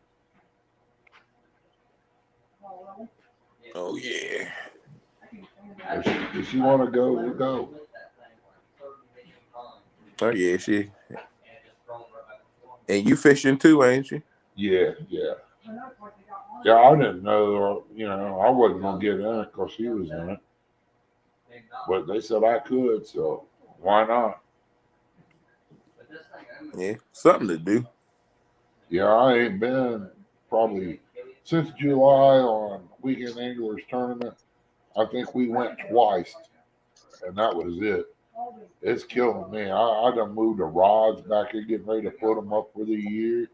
Oh yeah. If she want to go, we'll go. Oh yeah, she. And you fishing too, ain't you? Yeah. Yeah, I didn't know, I wasn't going to get in it because she was in it. But they said I could, so why not? Yeah, something to do. Yeah, I ain't been probably since July on Weekend Anglers Tournament. I think we went twice, and that was it. It's killing me. I done moved the rods back here, getting ready to put them up for the year.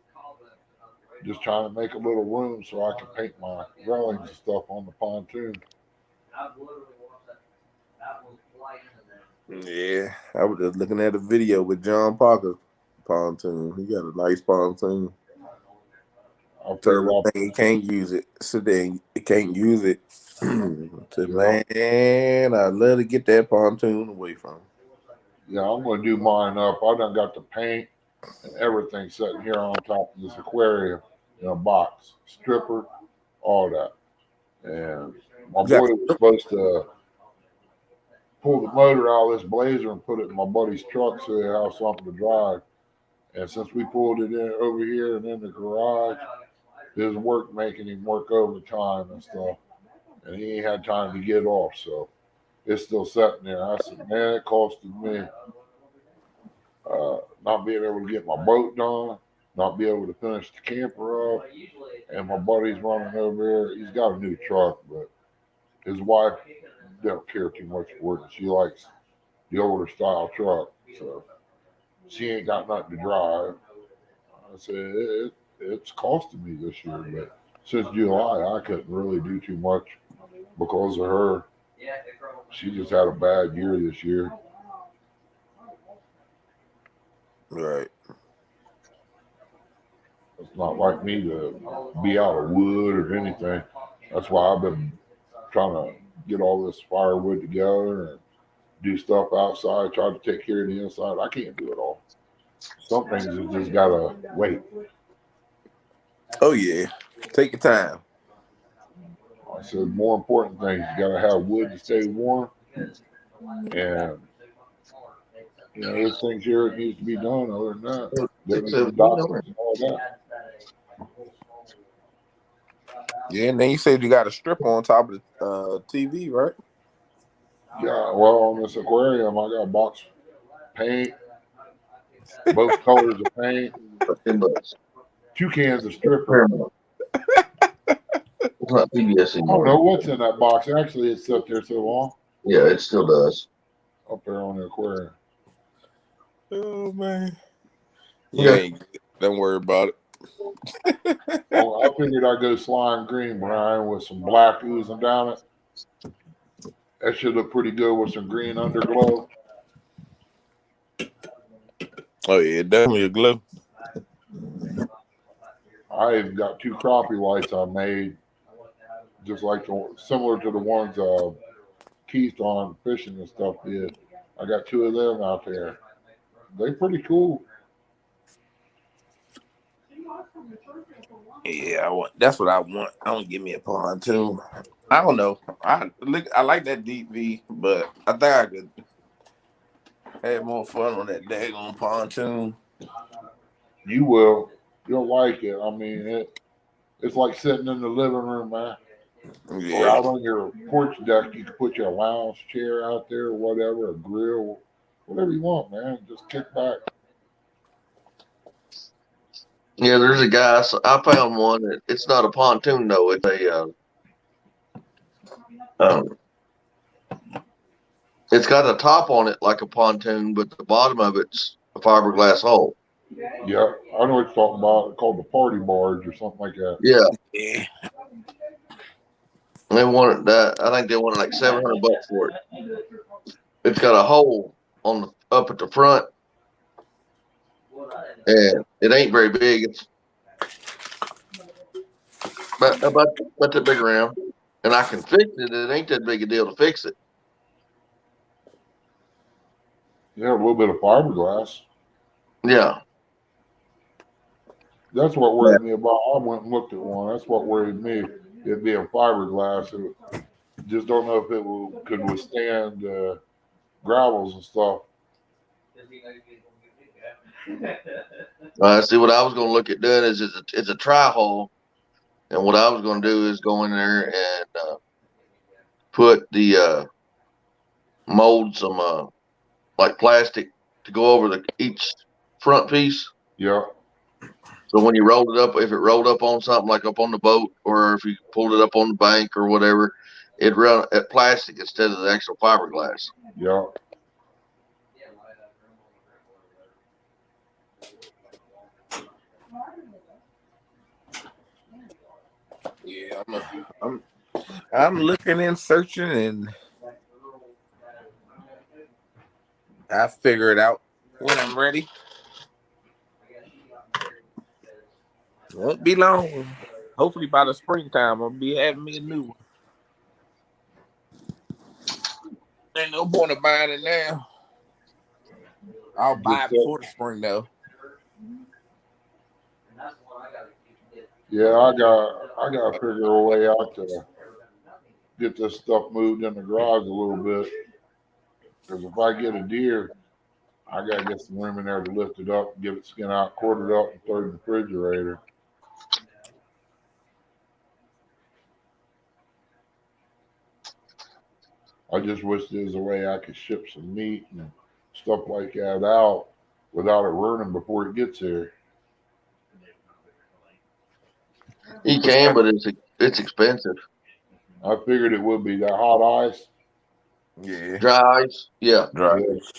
Just trying to make a little room so I can paint my railings and stuff on the pontoon. Yeah, I was just looking at a video with John Parker pontoon. He got a nice pontoon. So he can't use it. So then he can't use it. So, man, I'd love to get that pontoon away from him. Yeah, I'm gonna do mine up. I done got the paint and everything sitting here on top of this aquarium in a box, stripper, all that. And my boy was supposed to pull the motor out of this Blazer and put it in my buddy's truck so they have something to drive. And since we pulled it in over here and in the garage, his work making him work overtime and stuff, and he ain't had time to get off, so it's still sitting there. I said, man, it costed me not being able to get my boat done, not be able to finish the camper up, and my buddy's running over there. He's got a new truck, but his wife don't care too much for it. She likes the older style truck, so she ain't got nothing to drive. I said, it's costing me this year, but since July, I couldn't really do too much because of her. She just had a bad year this year. Right. It's not like me to be out of wood or anything. That's why I've been trying to get all this firewood together and do stuff outside, try to take care of the inside. I can't do it all. Some things you just gotta wait. Oh yeah, take your time. I said more important things. You gotta have wood to stay warm, and there's things here that needs to be done. Other than that, getting the documents and all that. Yeah, and then you said you got a strip on top of the TV, right? Yeah, well, on this aquarium, I got a box paint, both colors of paint, For $10. 2 cans of stripper. It's not PBS I don't anymore. know what's in that box. Actually, it's up there so long. Yeah, it still does. Up there on the aquarium. Oh man. Yeah, don't worry about it. Well, I figured I'd go slime green, Brian, with some black oozing down it. That should look pretty good with some green underglow. Oh yeah, definitely a glow. I even got 2 crappie lights I made, just like similar to the ones Keith on fishing and stuff did. I got 2 of them out there. They pretty cool. Yeah, that's what I want. I want to give me a pontoon. I don't know. I like that deep V, but I think I could have more fun on that daggone pontoon. You will. You'll like it. I mean, it's like sitting in the living room, man. Yeah. Or out on your porch deck, you can put your lounge chair out there or whatever, a grill, whatever you want, man. Just kick back. Yeah, there's a guy. So I found one. It's not a pontoon though. It's it's got a top on it like a pontoon, but the bottom of it's a fiberglass hull. Yeah, I know what you're talking about. It's called the party barge or something like that. Yeah. And they wanted that. I think they wanted like $700 for it. It's got a hole up at the front, and it ain't very big. It's about that big around, and I can fix it. It ain't that big a deal to fix it. Yeah, a little bit of fiberglass. Yeah. That's what worried me about. I went and looked at one. That's what worried me. It being fiberglass. Just don't know if it could withstand gravels and stuff. See, what I was going to look at doing is it's a tri-hole, and what I was going to do is go in there and put the mold some like plastic to go over each front piece. Yeah. So when you rolled it up, if it rolled up on something like up on the boat, or if you pulled it up on the bank or whatever, it run at plastic instead of the actual fiberglass. Yeah. Yeah, I'm looking and searching, and I figure it out when I'm ready. Won't be long. Hopefully by the springtime, I'll be having me a new one. Ain't no point of buying it now. I'll buy it before the spring though. Yeah, I got to figure a way out to get this stuff moved in the garage a little bit. Because if I get a deer, I got to get some room in there to lift it up, get it skin out, quarter it up, and throw it in the refrigerator. I just wish there was a way I could ship some meat and stuff like that out without it ruining before it gets here. You can, but it's expensive. I figured it would be that hot ice. Yeah. Dry ice. Yeah. Dry ice.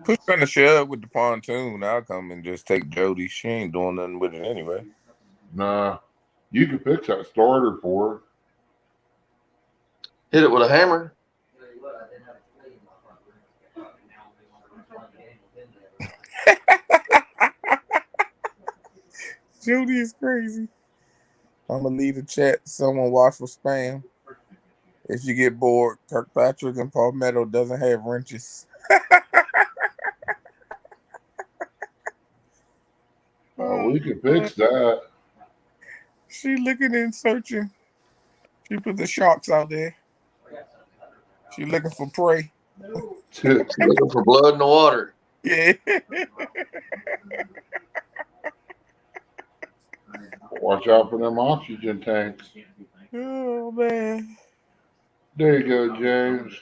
Push on the shove with the pontoon. I'll come and just take Jody. She ain't doing nothing with it anyway. Nah. You can fix that starter for her. Hit it with a hammer. Jody is crazy. I'm gonna leave the chat. Someone watch for spam. If you get bored, Kirkpatrick and Palmetto doesn't have wrenches. Oh, we can fix that. She looking and searching. She put the sharks out there. She looking for prey. Looking for blood in the water. Yeah. Watch out for them oxygen tanks. Oh man. There you go, James.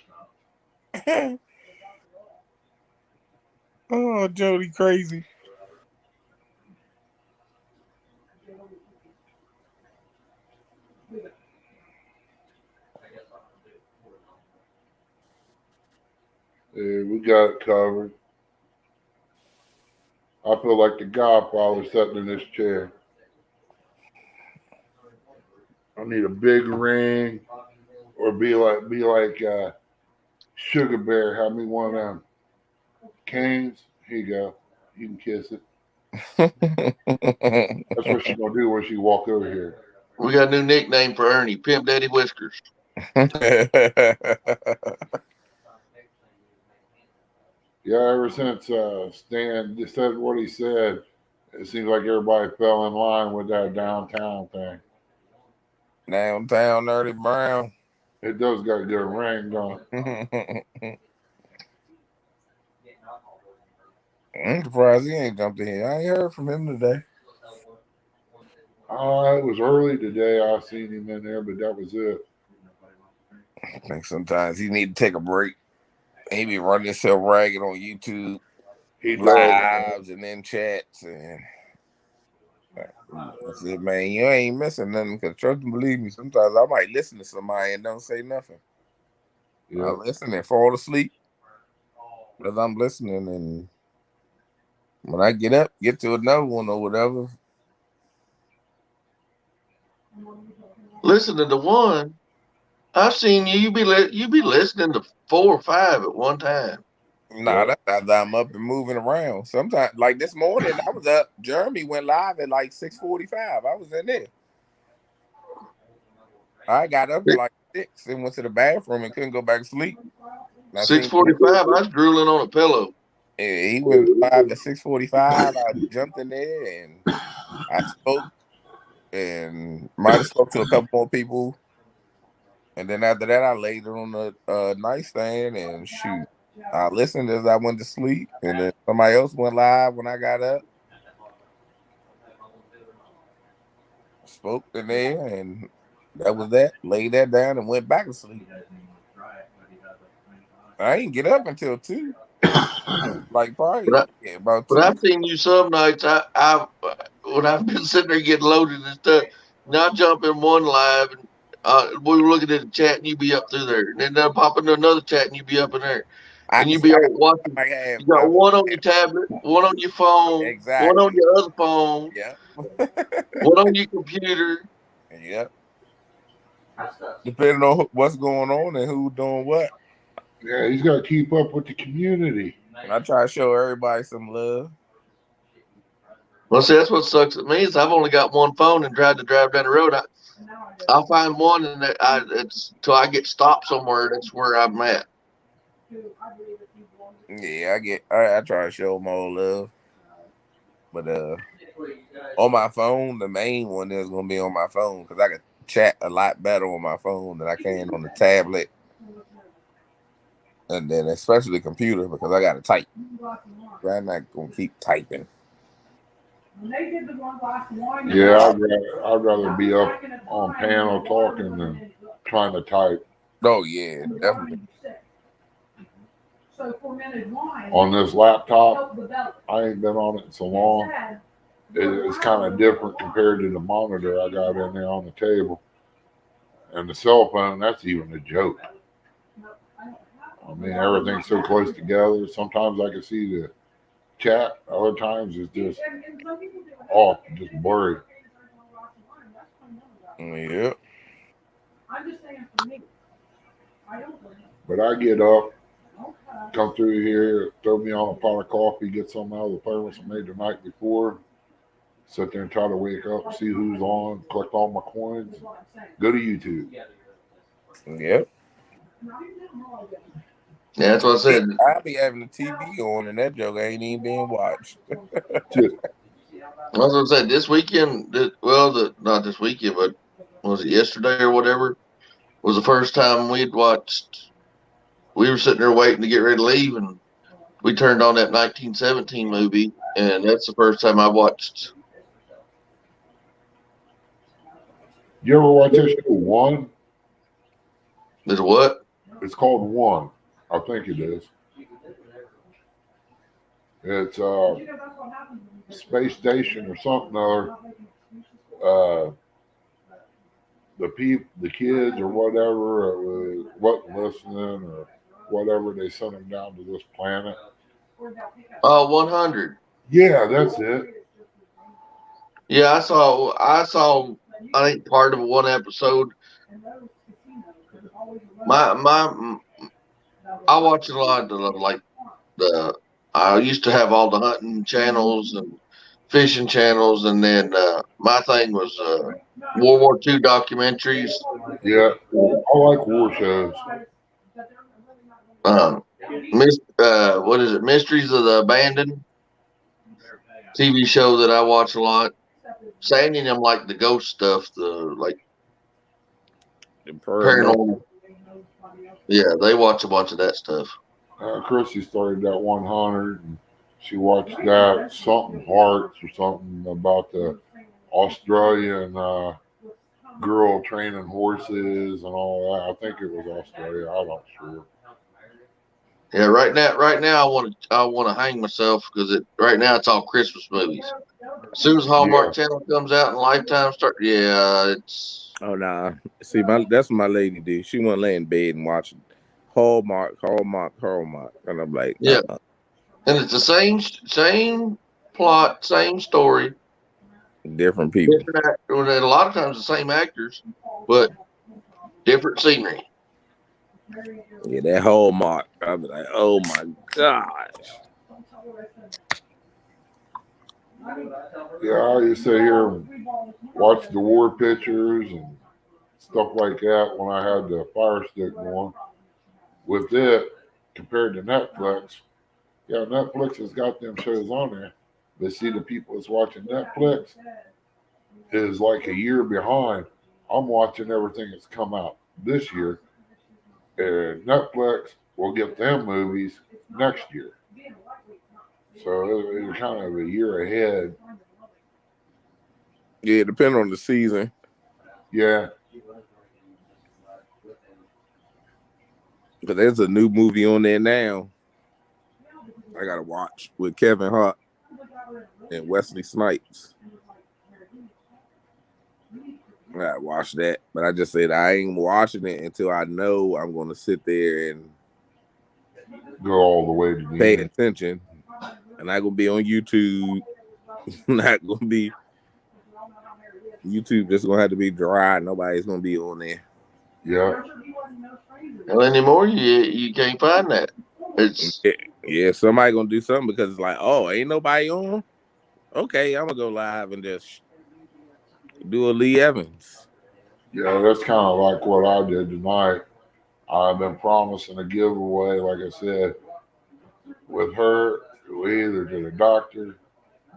Oh, Jody crazy. Yeah, we got it covered. I feel like the Godfather sitting in this chair. I need a big ring, or be like Sugar Bear. Have me one of them canes. Here you go. You can kiss it. That's what she's gonna do when she walk over here. We got a new nickname for Ernie, Pimp Daddy Whiskers. Yeah, ever since Stan just said what he said, it seems like everybody fell in line with that downtown thing. Downtown Nerdy Brown. It does got a good ring, don't it? I'm surprised he ain't jumped in here. I ain't heard from him today. It was early today. I seen him in there, but that was it. I think sometimes he need to take a break. He be running himself ragged on YouTube. He lives and then chats and I said, man, you ain't missing nothing. Cause trust and believe me, sometimes I might listen to somebody and don't say nothing. I listen and fall asleep as I'm listening, and when I get up, get to another one or whatever. Listen to the one. I've seen you. You be listening to 4 or 5 at one time. Nah, that's after I'm up and moving around. Sometimes, like this morning, I was up. Jeremy went live at like 6:45. I was in there. I got up at like 6 and went to the bathroom and couldn't go back to sleep. 6:45. I was drooling on a pillow. Yeah, he went live at 6:45. I jumped in there and I spoke and might have spoke to a couple more people. And then after that, I laid it on the nightstand and shoot. I listened as I went to sleep, and then somebody else went live when I got up. Spoke in there, and that was that. Laid that down and went back to sleep. I didn't get up until 2. Like probably about 2. But I've seen you some nights. I when I've been sitting there getting loaded and stuff, not jump in one live and we were looking at the chat and you be up through there, and then they'll pop into another chat and you be up in there, and you be watching. You got one on your tablet, one on your phone, one on your other phone, one on your computer. Yep. Depending on what's going on and who's doing what. Yeah, he's got to keep up with the community. And I try to show everybody some love. Well, see, that's what sucks at me is I've only got one phone and tried to drive down the road. I'll find one and it's till I get stopped somewhere. That's where I'm at. Yeah, I try to show more love, but on my phone, the main one is gonna be on my phone because I can chat a lot better on my phone than I can on the tablet, and then especially the computer because I gotta type. I'm not gonna keep typing. Yeah, I'd rather be up on panel talking than trying to type. Oh yeah, definitely. On this laptop, I ain't been on it in so long. It's kind of different compared to the monitor I got in there on the table. And the cell phone, that's even a joke. I mean, everything's so close together. Sometimes I can see the chat. Other times it's just off, just blurry. Yeah. But I get up, come through here, throw me on a pot of coffee, get some out of the thermos I made the night before, sit there and try to wake up, see who's on, collect all my coins, go to YouTube. Yep. Yeah, that's what I said. I be having the TV on and that joke ain't even being watched. I was gonna say this weekend. Not this weekend, but was it yesterday or whatever? Was the first time we'd watched. We were sitting there waiting to get ready to leave, and we turned on that 1917 movie, and that's the first time I watched. You ever watch that show One? Is what? It's called One. I think it is. It's space station or something or the kids or whatever wasn't listening or whatever, they sent them down to this planet. 100. Yeah, that's it. Yeah, I saw. I think part of one episode. I watch a lot of like I used to have all the hunting channels and fishing channels, and then my thing was World War II documentaries. Yeah, I like war shows. What is it? Mysteries of the Abandoned TV show that I watch a lot. Sandy and them like the ghost stuff, the paranormal. Yeah, they watch a bunch of that stuff. Chrissy started that 100, and she watched that something Hearts or something about the Australian girl training horses and all that. I think it was Australia. I'm not sure. Yeah, right now I want to hang myself because right now it's all Christmas movies. As soon as Hallmark Channel comes out and Lifetime starts, it's. Oh nah. See, that's what my lady do. She want to lay in bed and watch Hallmark, and I'm like, yeah. And it's the same plot, same story. Different people. A lot of times the same actors, but different scenery. Yeah, that Hallmark. I'll be like, oh my gosh. Yeah, I used to sit here and watch the war pictures and stuff like that when I had the Fire Stick going. With it, compared to Netflix, yeah, Netflix has got them shows on there. But see, the people that's watching Netflix is like a year behind. I'm watching everything that's come out this year, and Netflix will get them movies next year. So it's kind of a year ahead. Yeah, depending on the season. Yeah. But there's a new movie on there now. I gotta watch with Kevin Hart and Wesley Snipes. I gotta watch that, but I just said I ain't watching it until I know I'm gonna sit there and go all the way to the pay end. attention. And not gonna be on YouTube. Not gonna be YouTube. Just gonna have to be dry. Nobody's gonna be on there. Yeah. And anymore, you can't find that. It's somebody gonna do something because it's like, oh, ain't nobody on. Okay, I'm gonna go live and just do a Lee Evans. Yeah, that's kind of like what I did tonight. I've been promising a giveaway, like I said, with her. We either to the doctor,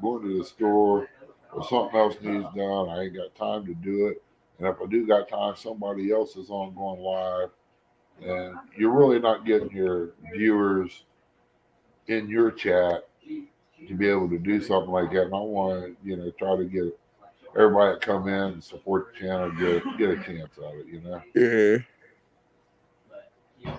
going to the store, or something else needs done. I ain't got time to do it. And if I do got time, somebody else is on going live. And you're really not getting your viewers in your chat to be able to do something like that. And I want to, try to get everybody that come in and support the channel get a chance at it, Yeah.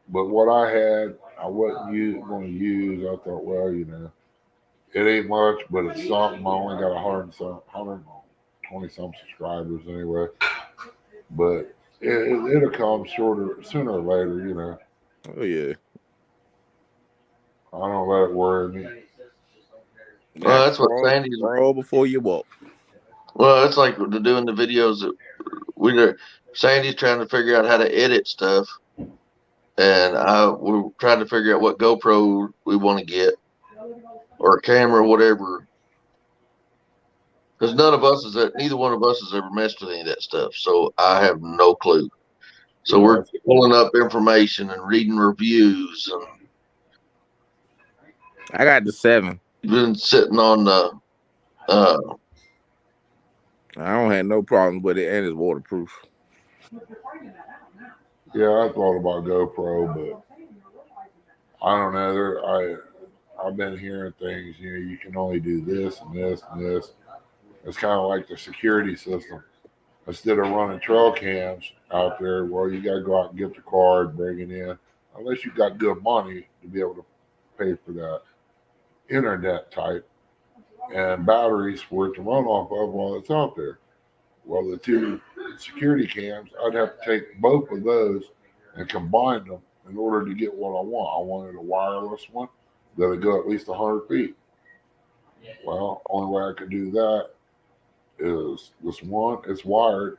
But what I had, I wasn't going to use. I thought, well, it ain't much, but it's something. I only got 120 some subscribers anyway. But it'll come sooner or later, Oh yeah. I don't let it worry me. Well, that's what Sandy's. Roll before you walk. Well, it's like doing the videos that Sandy's trying to figure out how to edit stuff, and we're trying to figure out what GoPro we want to get, or a camera, or whatever. Because neither one of us has ever messed with any of that stuff, so I have no clue. So we're pulling up information and reading reviews, and I got the 7. Been sitting on Uh, I don't have no problems with it, and it's waterproof. Yeah, I thought about GoPro, but I don't know. I've been hearing things. You know, you can only do this and this and this. It's kind of like the security system. Instead of running trail cams out there, well, you got to go out and get the card, bring it in. Unless you got good money to be able to pay for that internet type and batteries for it to run off of while it's out there. Well, the two security cams, I'd have to take both of those and combine them in order to get what I want. I wanted a wireless one that'll go at least 100 feet. Well, only way I could do that is this one. It's wired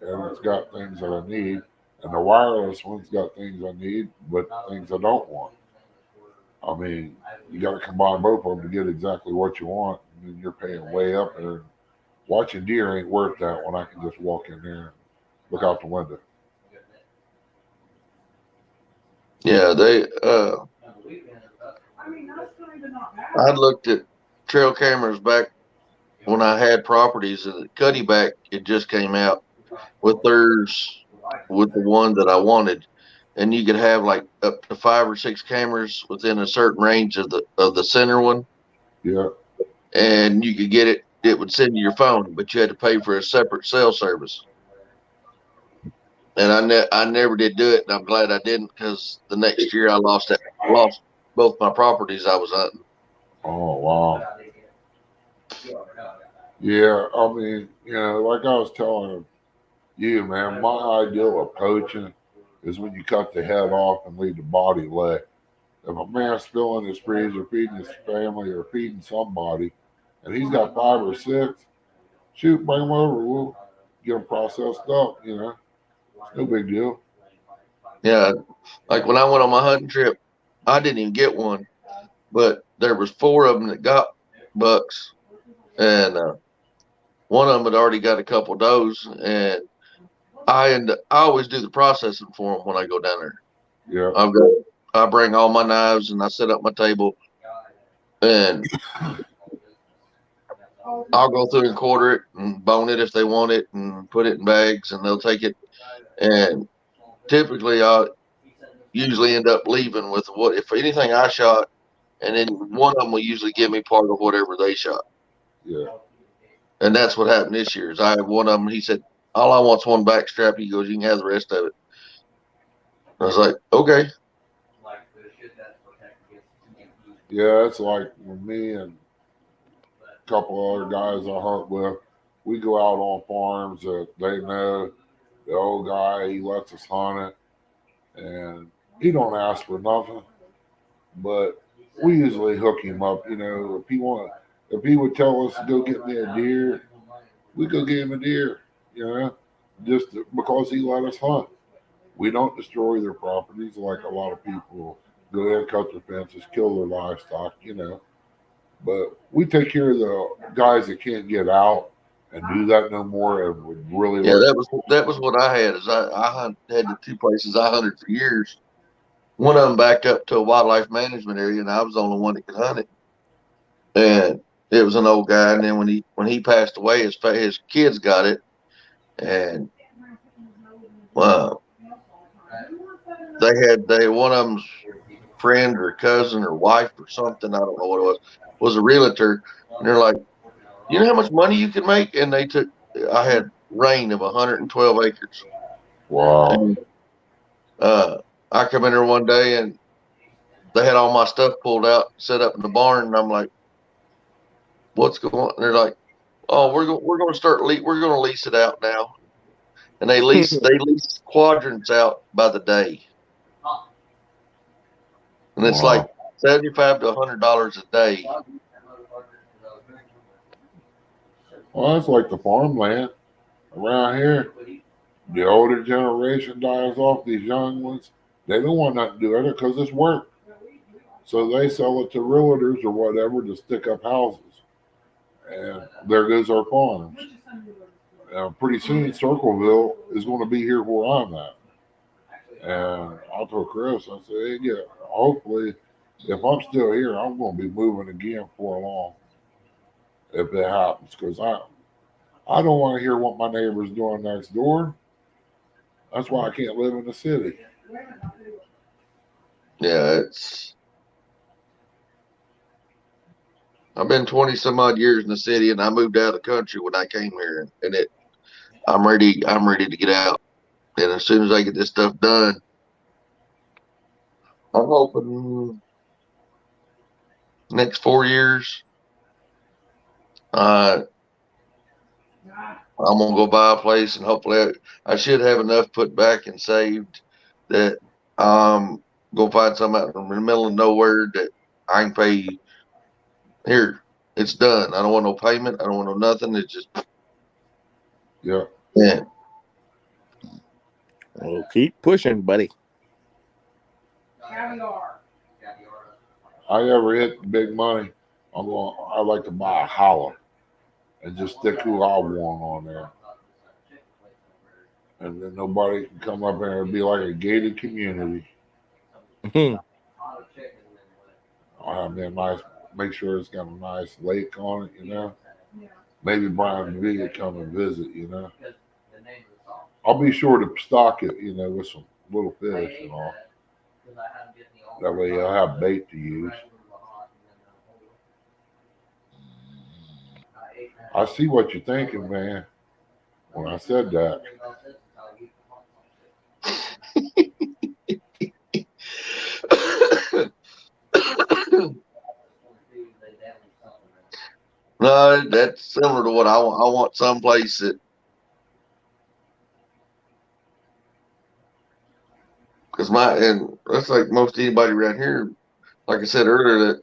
and it's got things that I need, and the wireless one's got things I need, but things I don't want. I mean, you got to combine both of them to get exactly what you want, and then you're paying way up there. Watching deer ain't worth that when I can just walk in there and look out the window. yeah, I looked at trail cameras back when I had properties, and Cuddy Back, it just came out with theirs, with the one that I wanted, and you could have like up to 5 or 6 cameras within a certain range of the center one. Yeah. And you could get it. It would send you your phone, but you had to pay for a separate cell service. And I never did do it, and I'm glad I didn't, because the next year I lost both my properties I was hunting. Oh wow. Yeah, I mean, you know, like I was telling you, man, my ideal of poaching is when you cut the head off and leave the body lay. If a man's filling his freezer, feeding his family, or feeding somebody, and he's got 5 or 6, shoot, bring them over. We'll get them processed up. You know, it's no big deal. Yeah, like when I went on my hunting trip, I didn't even get one, but there was 4 of them that got bucks, and one of them had already got a couple does, and I always do the processing for them when I go down there. Yeah. I bring all my knives and I set up my table, and I'll go through and quarter it and bone it if they want it, and put it in bags, and they'll take it. And typically, I'll usually end up leaving with what, if anything I shot, and then one of them will usually give me part of whatever they shot. Yeah. And that's what happened this year. Is I had one of them. He said, "All I want's one back strap." He goes, "You can have the rest of it." I was like, "Okay." Yeah, it's like when me and a couple other guys I hunt with, we go out on farms that they know the old guy, he lets us hunt it, and he don't ask for nothing, but we usually hook him up. You know, if he would tell us to go get me a deer, we go get him a deer. You know, just because he let us hunt. We don't destroy their properties like a lot of people go in, cut their fences, kill their livestock. You know, but we take care of the guys that can't get out and do that no more, and would really Yeah, like. that was what I had. Is I had the 2 places I hunted for years. One of them backed up to a wildlife management area, and I was the only one that could hunt it. And it was an old guy. And then when he passed away, his kids got it, and they one of them's friend or cousin or wife or something, I don't know what it was a realtor, and they're like, "You know how much money you can make?" And I had rain of 112 acres. Wow. And I come in there one day, and they had all my stuff pulled out, set up in the barn, and I'm like, "What's going on?" And they're like, "Oh, we're going to we're going to lease it out now." And they lease quadrants out by the day, and it's like Wow. $75 to $100 a day. Well, that's like the farmland around here. The older generation dies off. These young ones, they don't want nothing to do with it because it's work. So they sell it to realtors or whatever to stick up houses. And there goes our farms. Pretty soon, Circleville is going to be here where I'm at. And I told Chris, I said, hey, yeah, hopefully, if I'm still here, I'm going to be moving again before long. if it happens, because I don't want to hear what my neighbor's doing next door. That's why I can't live in the city. Yeah, I've been 20 some odd years in the city, and I moved out of the country when I came here, and I'm ready to get out. And as soon as I get this stuff done, I'm hoping next 4 years, I'm gonna go buy a place, and hopefully I should have enough put back and saved that go find something out in the middle of nowhere that I can pay. Here, it's done. I don't want no payment. I don't want no nothing. It's just Yeah. Well, keep pushing, buddy. I ever hit big money, I like to buy a holler and just stick who I want on there. And then nobody can come up here and be like a gated community. I'll have me a nice, make sure it's got a nice lake on it, you know. Maybe Brian V could come and visit, you know. I'll be sure to stock it, you know, with some little fish and all. That way I'll have bait to use. I see what you're thinking, man, when I said that. No, that's similar to what I want. I want someplace that, because and that's like most anybody around here, like I said earlier, that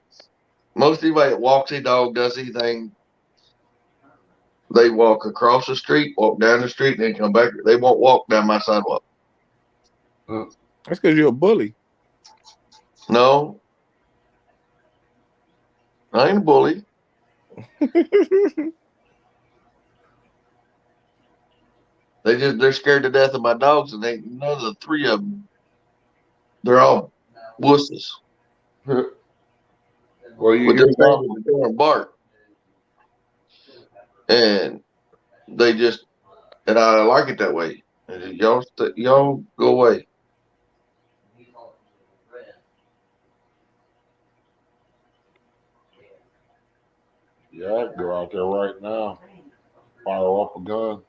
most anybody that walks a dog, does anything, they walk across the street, walk down the street, and then come back. They won't walk down my sidewalk. That's because you're a bully. No, I ain't a bully. They're scared to death of my dogs, and none of the three of them, they're all wusses. Well, you But hear they're that? going bark, and and I like it that way. And y'all go away. Yeah, I'd go out there right now, fire up a gun.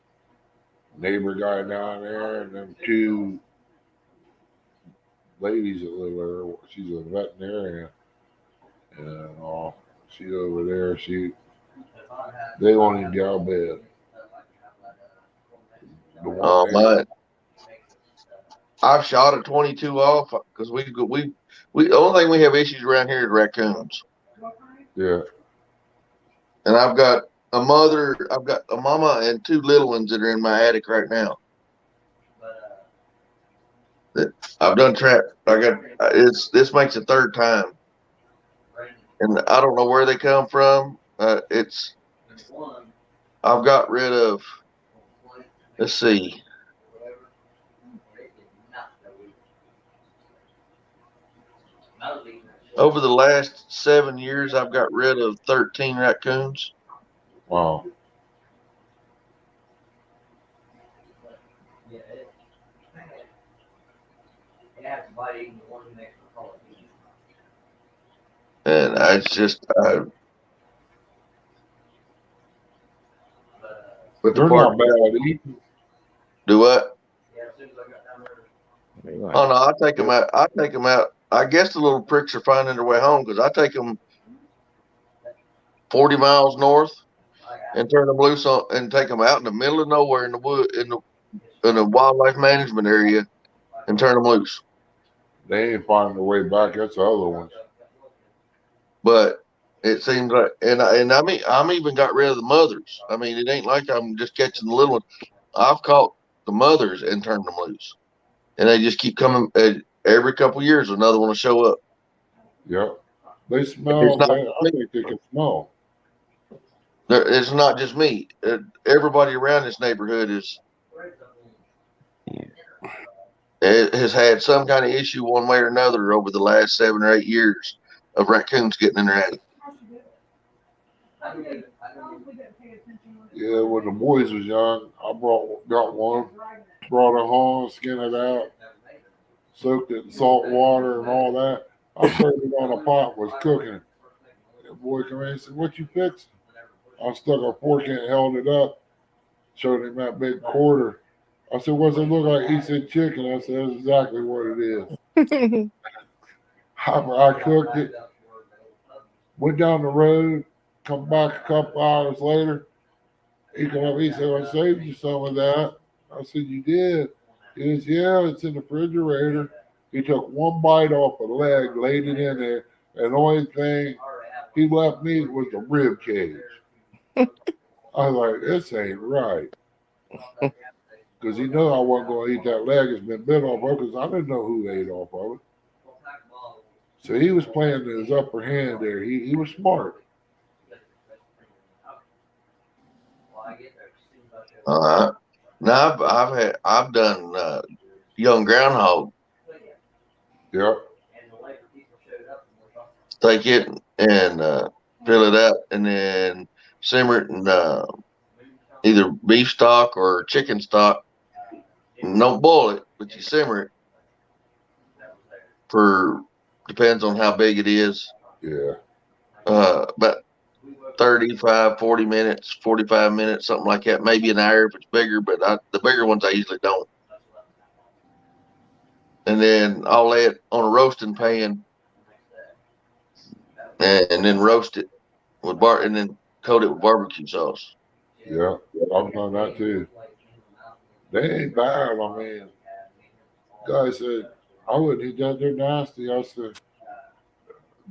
Neighbor guy down there, and them two ladies that live there. She's a veterinarian, and she over there. They won't even get out of bed. I've shot a 22 off because we the only thing we have issues around here is raccoons. Yeah. And I've got a mama and two little ones that are in my attic right now. That I've done trap. This makes the third time, and I don't know where they come from. I've got rid of. Let's see. Over the last 7 years, I've got rid of 13 raccoons. Wow. And they're not bad either. Do what? Oh no, I take them out. I guess the little pricks are finding their way home because I take them 40 miles north and turn them loose and take them out in the middle of nowhere in the wood in the wildlife management area and turn them loose. They ain't finding their way back. That's the other ones. But it seems like, and I'm even got rid of the mothers. I mean, it ain't like I'm just catching the little ones. I've caught the mothers and turned them loose, and they just keep coming. Every couple of years, another one will show up. Yep. They smell. I think they can smell. It's not just me. Everybody around this neighborhood has had some kind of issue one way or another over the last 7 or 8 years of raccoons getting in their attic. Yeah, when the boys was young, I got one, brought it home, skinned it out, soaked it in salt water and all that. I turned it on a pot, was cooking. The boy came in and said, "What you fixing?" I stuck a fork in it, held it up, showed him that big quarter. I said, "What's it look like?" He said, "Chicken." I said, "That's exactly what it is." I cooked it, went down the road, come back a couple hours later. He come up, he said, "I saved you some of that." I said, "You did?" He goes, "Yeah, it's in the refrigerator." He took one bite off a leg, laid it in there, and the only thing he left me was the rib cage. I was like, "This ain't right." Because he knew I wasn't going to eat that leg. It's been bit off of, because I didn't know who ate off of it. So he was playing his upper hand there. He was smart. All right. Now I've done young groundhog. Yep. Take it and fill it up, and then simmer it in either beef stock or chicken stock. And don't boil it, but you simmer it for, depends on how big it is. Yeah. About 35, 40 minutes, 45 minutes, something like that. Maybe an hour if it's bigger, but the bigger ones I usually don't. And then I'll lay it on a roasting pan and then roast it with and then coat it with barbecue sauce. Yeah, I've done that too. They ain't bad. I mean, guy said, "I wouldn't eat that. They're nasty." I said,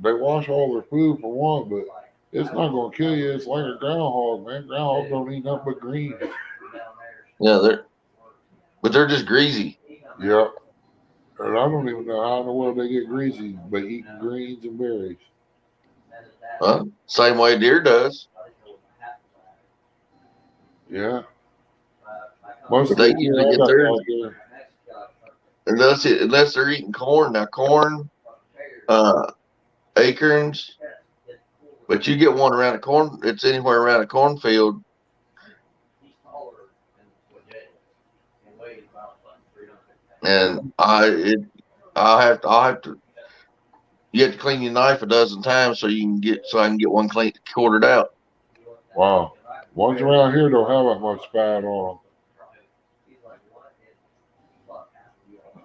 "They wash all their food for one, but it's not going to kill you. It's like a groundhog, man. Groundhog don't eat nothing but greens." Yeah, they're just greasy. Yep. And I don't even know how in the world they get greasy, but eating greens and berries. Well, same way deer does. Yeah. Most of They the usually deer I get got theirs out there. unless they're eating corn. Now corn, acorns, but you get one around a corn. It's anywhere around a cornfield. And I'll have to. You have to clean your knife a dozen times so I can get one clean quartered out. Wow. Ones around here don't have that much fat on them.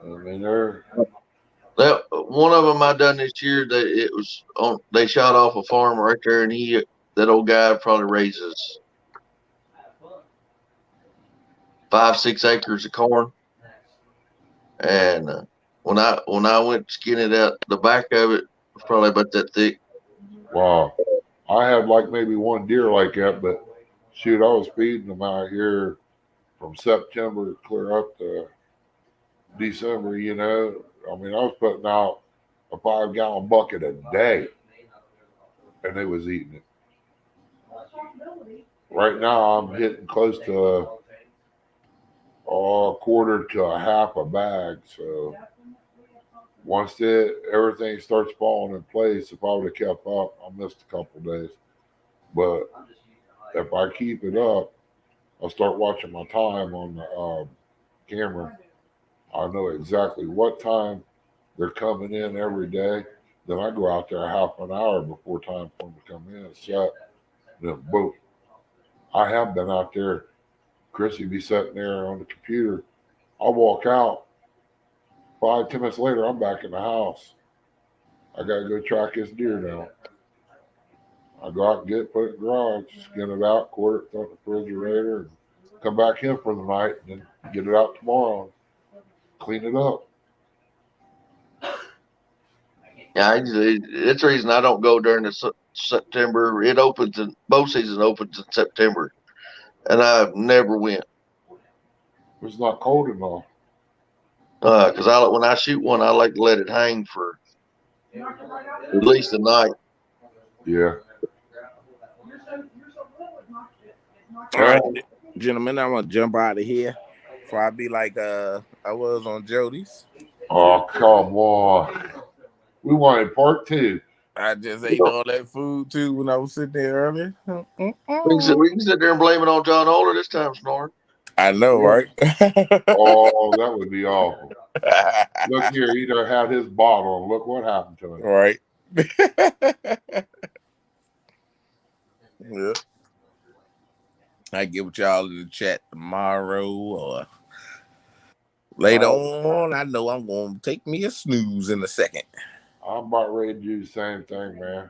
I mean, they're. That one of them I done this year. They shot off a farm right there, and that old guy probably raises 5-6 acres of corn. And when I went to skin it out, the back of it was probably about that thick. Wow. I had like maybe one deer like that, but shoot, I was feeding them out here from September clear up to December, you know. I mean, I was putting out a 5-gallon bucket a day, and they was eating it. Right now, I'm hitting close to a quarter to a half a bag. So once everything starts falling in place, if I would have kept up, I missed a couple days. But if I keep it up, I'll start watching my time on the camera. I know exactly what time they're coming in every day. Then I go out there half an hour before time for them to come in, set, then boom. I have been out there. Chrissy be sitting there on the computer. I'll walk out. 5-10 minutes later, I'm back in the house. I gotta go track this deer down. I go out and put it in the garage, skin it out, quarter it, throw it in the refrigerator, and come back in for the night, and then get it out tomorrow, clean it up. Yeah, it's the reason I don't go during the September. It opens in bow season opens in September, and I've never went. It's not cold enough. Because when I shoot one, I like to let it hang for at least a night. Yeah. All right, gentlemen, I'm gonna jump out of here before I be like I was on Jody's. Oh, come on. We wanted part 2. I just ate all that food too when I was sitting there earlier. We can sit there and blame it on John Oler this time, Snoring. I know, right? Oh, that would be awful. Look here, he done had his bottle, and look what happened to him. Right. Yeah. I get with y'all in the chat tomorrow or later on. I know I'm going to take me a snooze in a second. I'm about ready to do the same thing, man.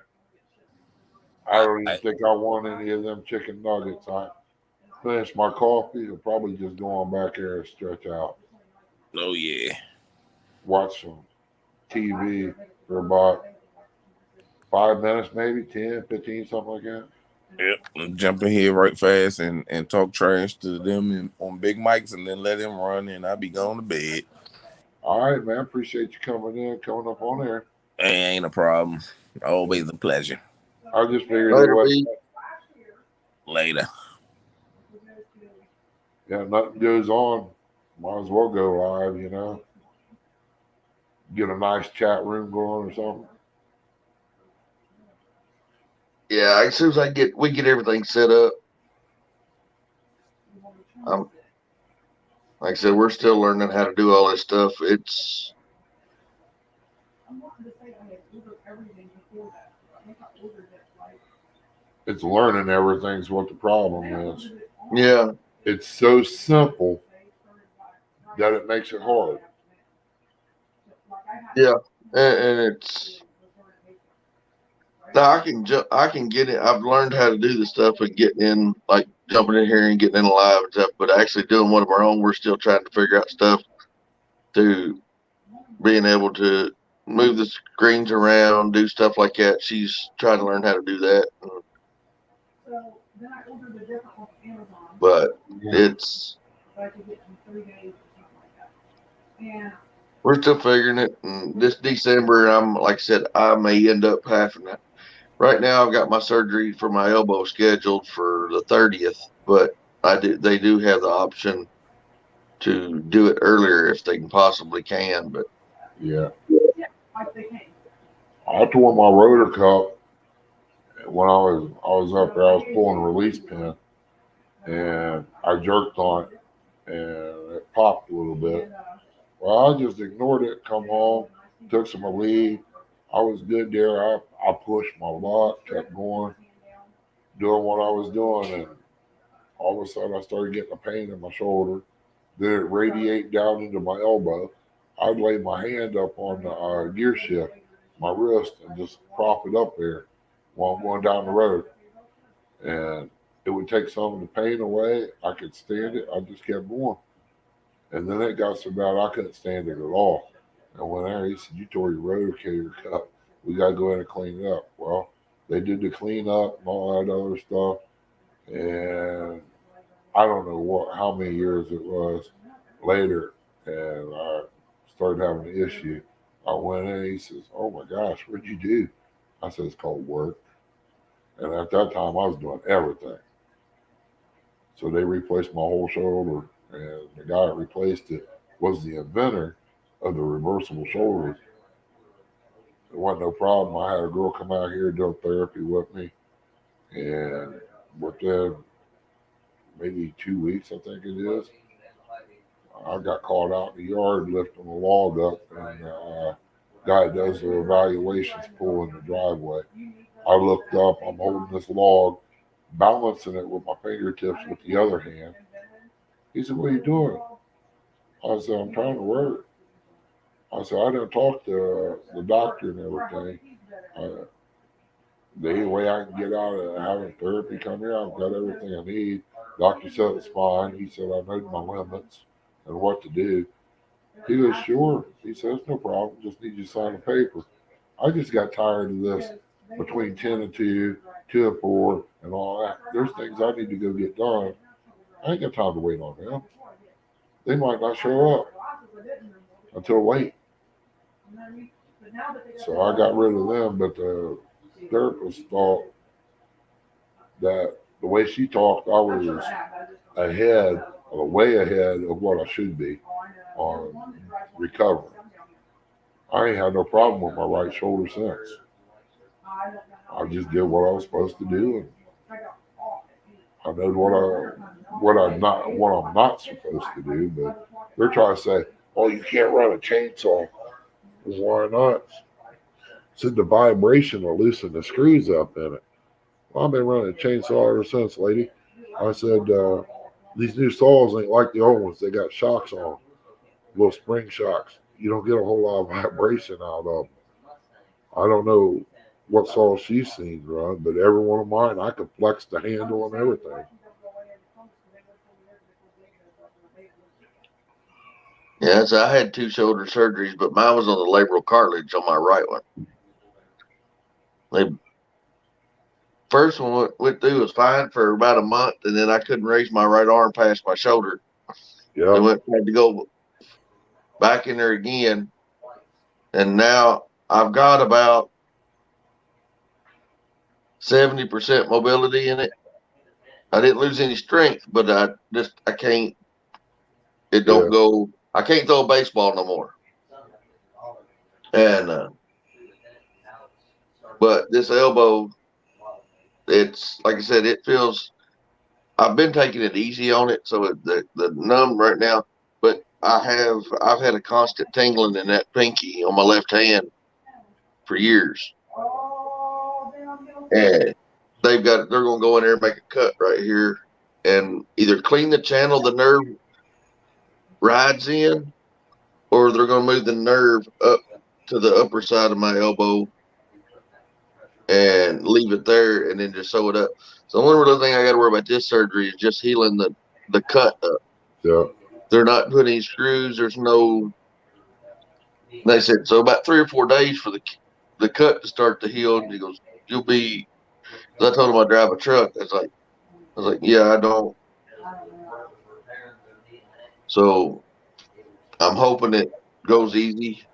I don't even think I want any of them chicken nuggets. I finished my coffee and probably just go on back there and stretch out. Oh, yeah. Watch some TV for about 5 minutes, maybe 10, 15, something like that. Yep. Jump in here right fast and talk trash to them on big mics and then let them run and I'll be going to bed. All right, man. Appreciate you coming up on there. Ain't a problem. Always a pleasure. I just figured it was later. Yeah, nothing goes on. Might as well go live, you know. Get a nice chat room going or something. Yeah, as soon as we get everything set up. Like I said, we're still learning how to do all this stuff. It's learning everything's what the problem is. Yeah. It's so simple that it makes it hard. Yeah, and it's now I can get it. I've learned how to do the stuff and getting in, like jumping in here and getting in live and stuff. But actually doing one of our own, we're still trying to figure out stuff to being able to move the screens around, do stuff like that. She's trying to learn how to do that. But it's we're still figuring it. And this December, like I said, I may end up having that. Right now, I've got my surgery for my elbow scheduled for the 30th, but they do have the option to do it earlier if they can possibly can. But yeah, I tore my rotor cuff when I was up there. I was pulling a release pin, and I jerked on it, and it popped a little bit. Well, I just ignored it. Come home, took some relief. I was good there. I pushed my luck, kept going, doing what I was doing, and all of a sudden I started getting a pain in my shoulder. Then it radiated down into my elbow. I'd lay my hand up on the gear shift, my wrist, and just prop it up there while I'm going down the road. And it would take some of the pain away. I could stand it. I just kept going. And then it got so bad I couldn't stand it at all. And when he said, "You tore your rotator cuff. We got to go in and clean it up." Well, they did the cleanup and all that other stuff. And I don't know how many years it was later, and I started having an issue. I went in, he says, "Oh my gosh, what'd you do?" I said, "It's called work." And at that time, I was doing everything. So they replaced my whole shoulder, and the guy that replaced it was the inventor of the reversible shoulders. There wasn't no problem. I had a girl come out here do therapy with me, and within maybe 2 weeks, I think it is, I got called out in the yard lifting a log up, and guy does the evaluations pull in the driveway. I looked up, I'm holding this log, balancing it with my fingertips with the other hand. He said, "What are you doing?" I said, "I'm trying to work." I said, "I didn't talk to the doctor and everything. The only way I can get out of having therapy come here, I've got everything I need. Doctor said it's fine." He said, "I know my limits and what to do." He goes, "Sure." He says, "No problem. Just need you to sign a paper." I just got tired of this between 10 and 2, 2 and 4, and all that. There's things I need to go get done. I ain't got time to wait on them. They might not show up until late. So I got rid of them, but the therapist thought that the way she talked, I was way ahead of what I should be on recovery. I ain't had no problem with my right shoulder since. I just did what I was supposed to do, and I know what I'm not supposed to do. But they're trying to say, "Oh, you can't run a chainsaw." Why not? Said the vibration will loosen the screws up in it. Well, I've been running a chainsaw ever since, lady. I said, these new saws ain't like the old ones. They got shocks on, little spring shocks. You don't get a whole lot of vibration out of them. I don't know what saw she's seen run, but every one of mine, I could flex the handle and everything. Yeah, so I had 2 shoulder surgeries, but mine was on the labral cartilage on my right one. The first one went through was fine for about a month, and then I couldn't raise my right arm past my shoulder. Yeah. So had to go back in there again, and now I've got about 70% mobility in it. I didn't lose any strength, but I can't. It don't go. I can't throw a baseball no more. And but this elbow, it's like I said, it feels. I've been taking it easy on it, so the numb right now. But I've had a constant tingling in that pinky on my left hand for years, and they're going to go in there and make a cut right here, and either clean the channel the nerve rides in, or they're going to move the nerve up to the upper side of my elbow and leave it there, and then just sew it up. So the only real thing I got to worry about this surgery is just healing the cut up. Yeah. They're not putting any screws. There's no. They said so about 3 or 4 days for the cut to start to heal. And he goes, "You'll be." I told him I drive a truck. I was like, "Yeah, I don't." So I'm hoping it goes easy,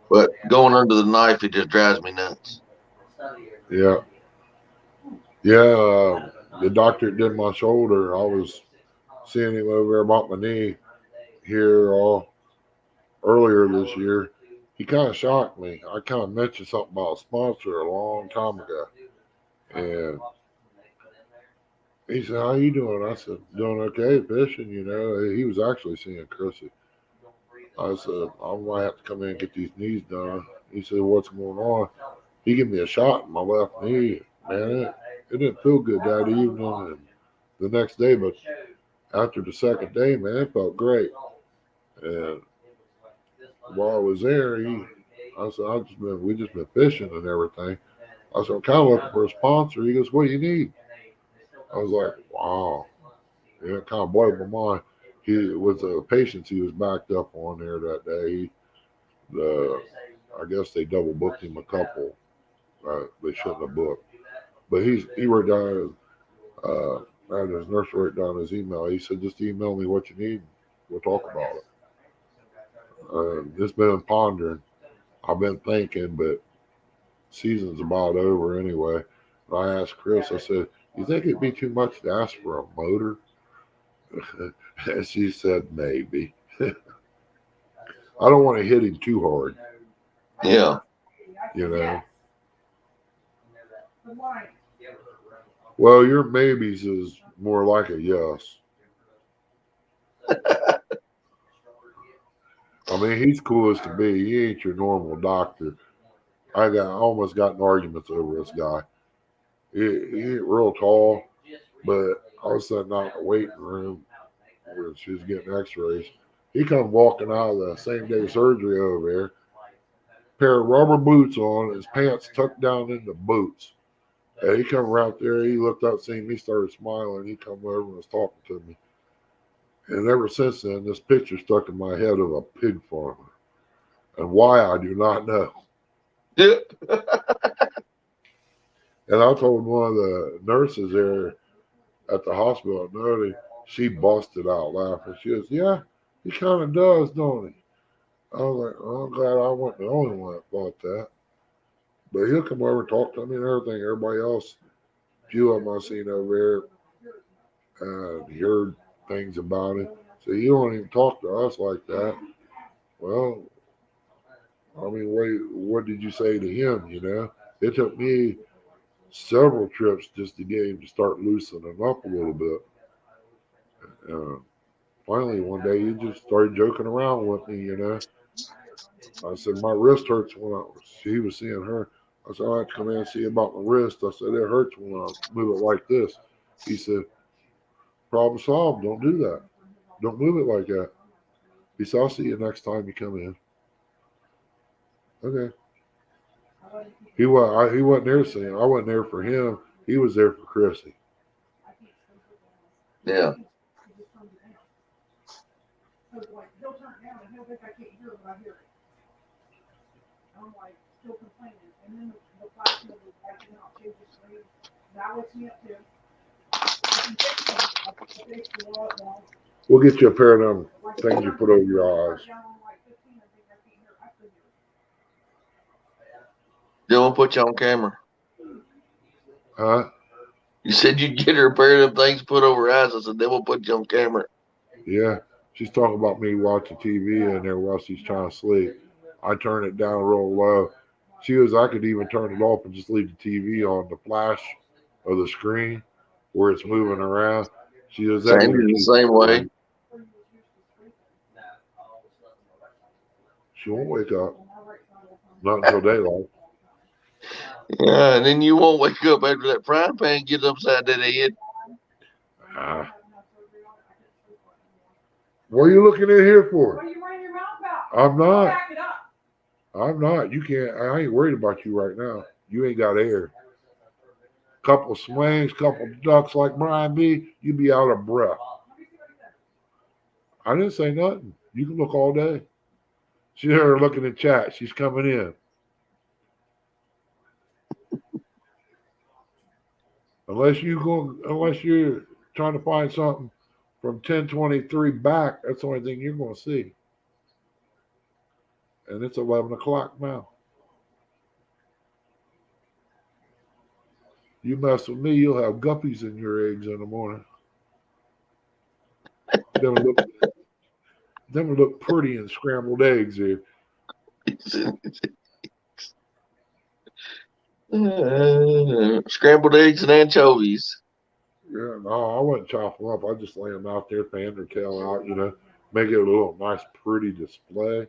but going under the knife, it just drives me nuts. Yeah. Yeah. The doctor did my shoulder. I was seeing him over there about my knee here earlier this year. He kind of shocked me. I kind of mentioned something about a sponsor a long time ago, and he said, "How you doing?" I said, "Doing okay, fishing." You know, he was actually seeing Chrissy. I said, "I might have to come in and get these knees done." He said, "What's going on?" He gave me a shot in my left knee. Man, it didn't feel good that evening and the next day, but after the second day, man, it felt great. And while I was there, I said, we just been fishing and everything. I said, "I'm kind of looking for a sponsor." He goes, "What do you need?" I was like, "Wow." Yeah, it kind of blew my mind. He with the patients he was backed up on there that day. I guess they double booked him a couple. They shouldn't have booked. But he wrote down had his nurse wrote down his email. He said, "Just email me what you need. We'll talk about it." It's been pondering. I've been thinking, but season's about over anyway. And I asked Chris, I said, "You think it'd be too much to ask for a motor?" And she said, "Maybe." I don't want to hit him too hard. Yeah. You know. Well, your maybes is more like a yes. I mean, he's cool as can be. He ain't your normal doctor. I almost got in arguments over this guy. He ain't real tall, but I was sitting out in the waiting room where she was getting x-rays. He come walking out of the same day surgery over there, pair of rubber boots on, his pants tucked down in the boots. And he come right there, he looked up, seen me, started smiling. He come over and was talking to me. And ever since then, this picture stuck in my head of a pig farmer. And why, I do not know. Yeah. And I told one of the nurses there at the hospital, Nerdy, she busted out laughing. She goes, "Yeah, he kind of does, don't he?" I was like, "Oh, I'm glad I wasn't the only one that thought that." But he'll come over and talk to me and everything. Everybody else, a few of them I've seen over there, heard things about it. So you don't even talk to us like that. Well, I mean, what did you say to him, you know? It took me several trips just to get him to start loosening up a little bit. Finally, one day he just started joking around with me, you know. I said, my wrist hurts when he was seeing her. I said, I have to come in and see about my wrist. I said, it hurts when I move it like this. He said, problem solved. Don't do that. Don't move it like that. He said, I'll see you next time you come in. Okay. He wasn't there saying I wasn't there for him. He was there for Chrissy. Yeah. We'll get you a pair of them things you put over your eyes. They won't put you on camera. Huh? You said you'd get her a pair of them things put over her eyes. I said they won't put you on camera. Yeah. She's talking about me watching TV in there while she's trying to sleep. I turn it down real low. She goes, I could even turn it off and just leave the TV on the flash of the screen where it's moving around. She goes, that Sandy's gives the me same way. She won't wake up. Not until daylight. Yeah, and then you won't wake up after that frying pan gets upside that head. What are you looking in here for? What are you running your mouth about? I'm not. Back it up. I'm not. You can't. I ain't worried about you right now. You ain't got air. Couple swings, couple ducks like Brian B. You be out of breath. I didn't say nothing. You can look all day. She's there looking in chat. She's coming in. Unless you're trying to find something from 1023 back, that's the only thing you're going to see. And it's 11 o'clock now. You mess with me, you'll have guppies in your eggs in the morning. Them look pretty in scrambled eggs here. Scrambled eggs and anchovies. Yeah, no, I wouldn't chop them up. I just lay them out there, fan their tail out, you know, make it a little nice, pretty display.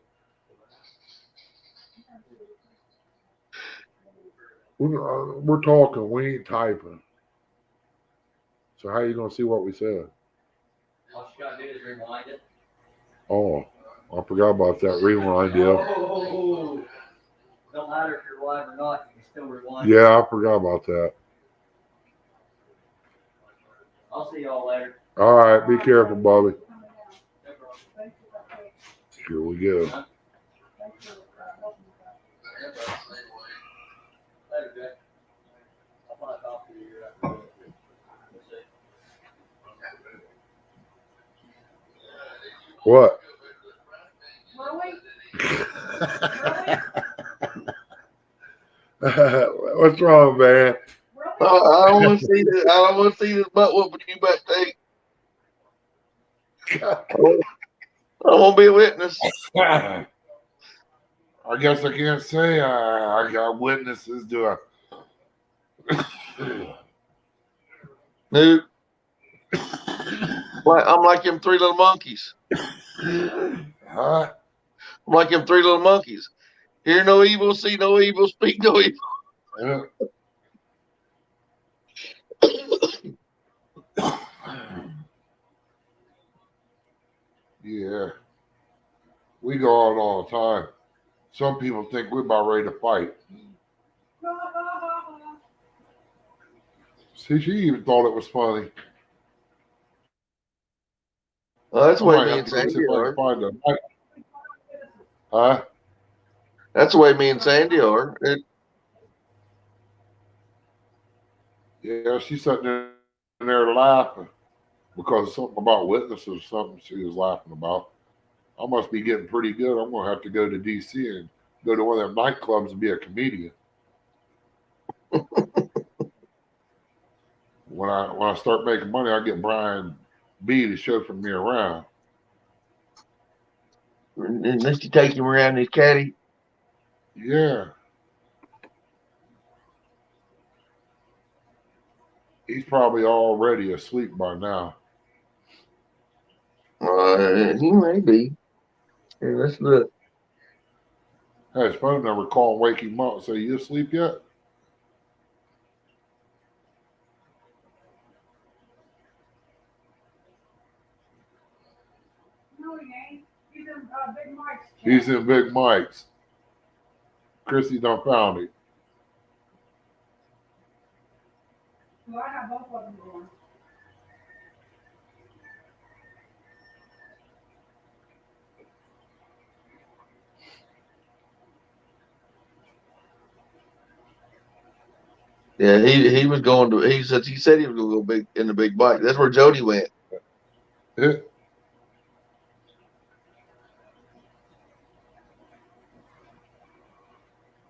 We're talking, we ain't typing. So how you gonna see what we said? All you gotta do is rewind it. Oh, I forgot about that rewind deal. Oh, don't matter if you're live or not, you can still rewind. Yeah, I forgot about that. I'll see y'all later. All right, be careful, Bobby. Here we go. What? What's wrong, man? I don't want to see this. I don't want to see this butt whooping you backstage. I won't be a witness. I guess I can't say I got witnesses to a. Dude, I'm like them three little monkeys. Huh? I'm like them three little monkeys. Hear no evil, see no evil, speak no evil. Yeah. Yeah. We go out all the time. Some people think we're about ready to fight. See, she even thought it was funny. Well, that's the way me and Sandy are. Huh? That's the way me and Sandy are. Yeah, she's sitting in there laughing because something about witnesses or something she was laughing about. I must be getting pretty good. I'm going to have to go to D.C. and go to one of them nightclubs and be a comedian. When I start making money, I get Brian B to chauffeur me around. Unless you take him around his caddy. Yeah. He's probably already asleep by now. He may be. Here, let's look. Hey, his phone number, call and wake him up and say, you asleep yet? No, he ain't. He's in Big Mike's. He's in Big Mike's. Chrissy done found him. Well, I have both of them going. Yeah, he was going to. He said he was going to go big in the big bike. That's where Jody went. Yeah.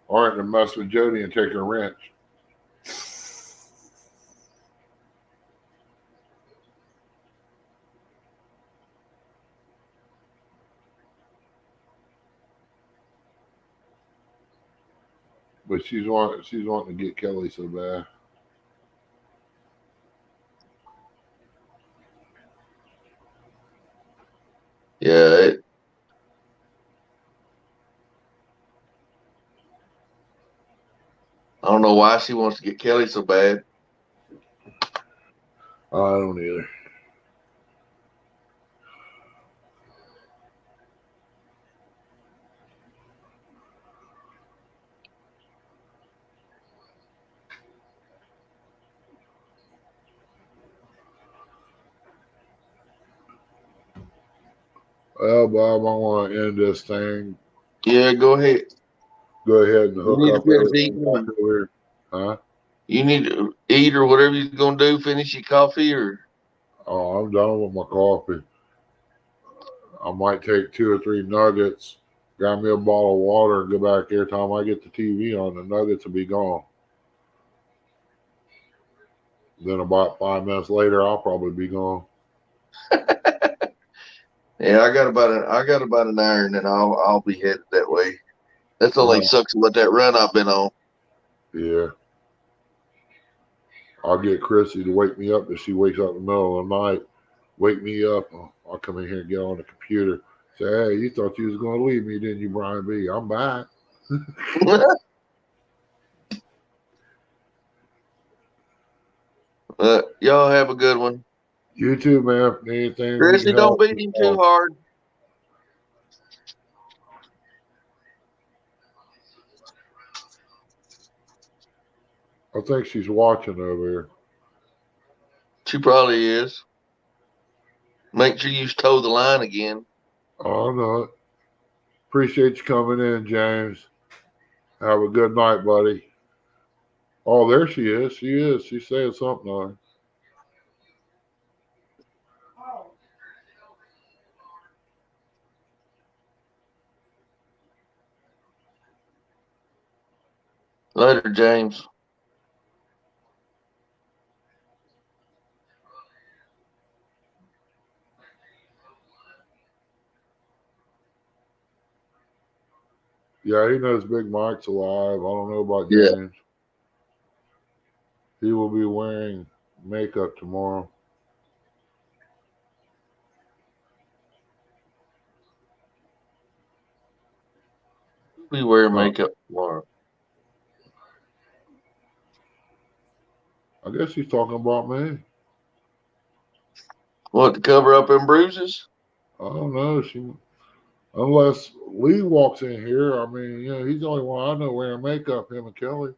All right, to mess with Jody and take her wrench. But she's wanting to get Kelly so bad. Yeah. I don't know why she wants to get Kelly so bad. I don't either. Well, Bob, I want to end this thing. Yeah, go ahead. Go ahead and You hook need to up finish everything eating. back over here. Huh? You need to eat or whatever you're going to do. Finish your coffee or. Oh, I'm done with my coffee. I might take 2 or 3 nuggets, grab me a bottle of water, and go back here. Time I get the TV on, the nuggets will be gone. Then about 5 minutes later, I'll probably be gone. Yeah, I got about an hour, and then I'll be headed that way. That's only sucks about that run I've been on. Yeah. I'll get Chrissy to wake me up if she wakes up in the middle of the night. Wake me up. I'll come in here and get on the computer. Say, hey, you thought you was going to leave me, didn't you, Brian B? I'm back. Y'all have a good one. You too, man. Anything we Chrissy, can don't help. beat him too hard. I think she's watching over here. She probably is. Make sure you toe the line again. Oh, no. Appreciate you coming in, James. Have a good night, buddy. Oh, there she is. She is. She's saying something on her. Later, James. Yeah, he knows Big Mike's alive. I don't know about Yeah. James. He will be wearing makeup tomorrow. We wear makeup tomorrow. I guess he's talking about me. What, to cover up them bruises? I don't know. Unless Lee walks in here, I mean, he's the only one I know wearing makeup, him and Kelly.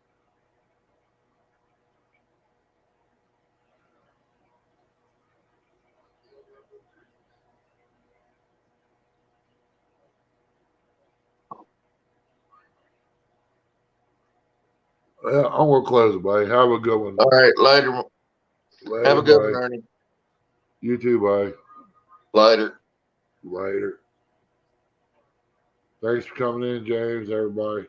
Yeah, I'm going to close it, buddy. Have a good one. All right, later. Have a good one, buddy. Ernie. You too, buddy. Later. Later. Thanks for coming in, James, everybody.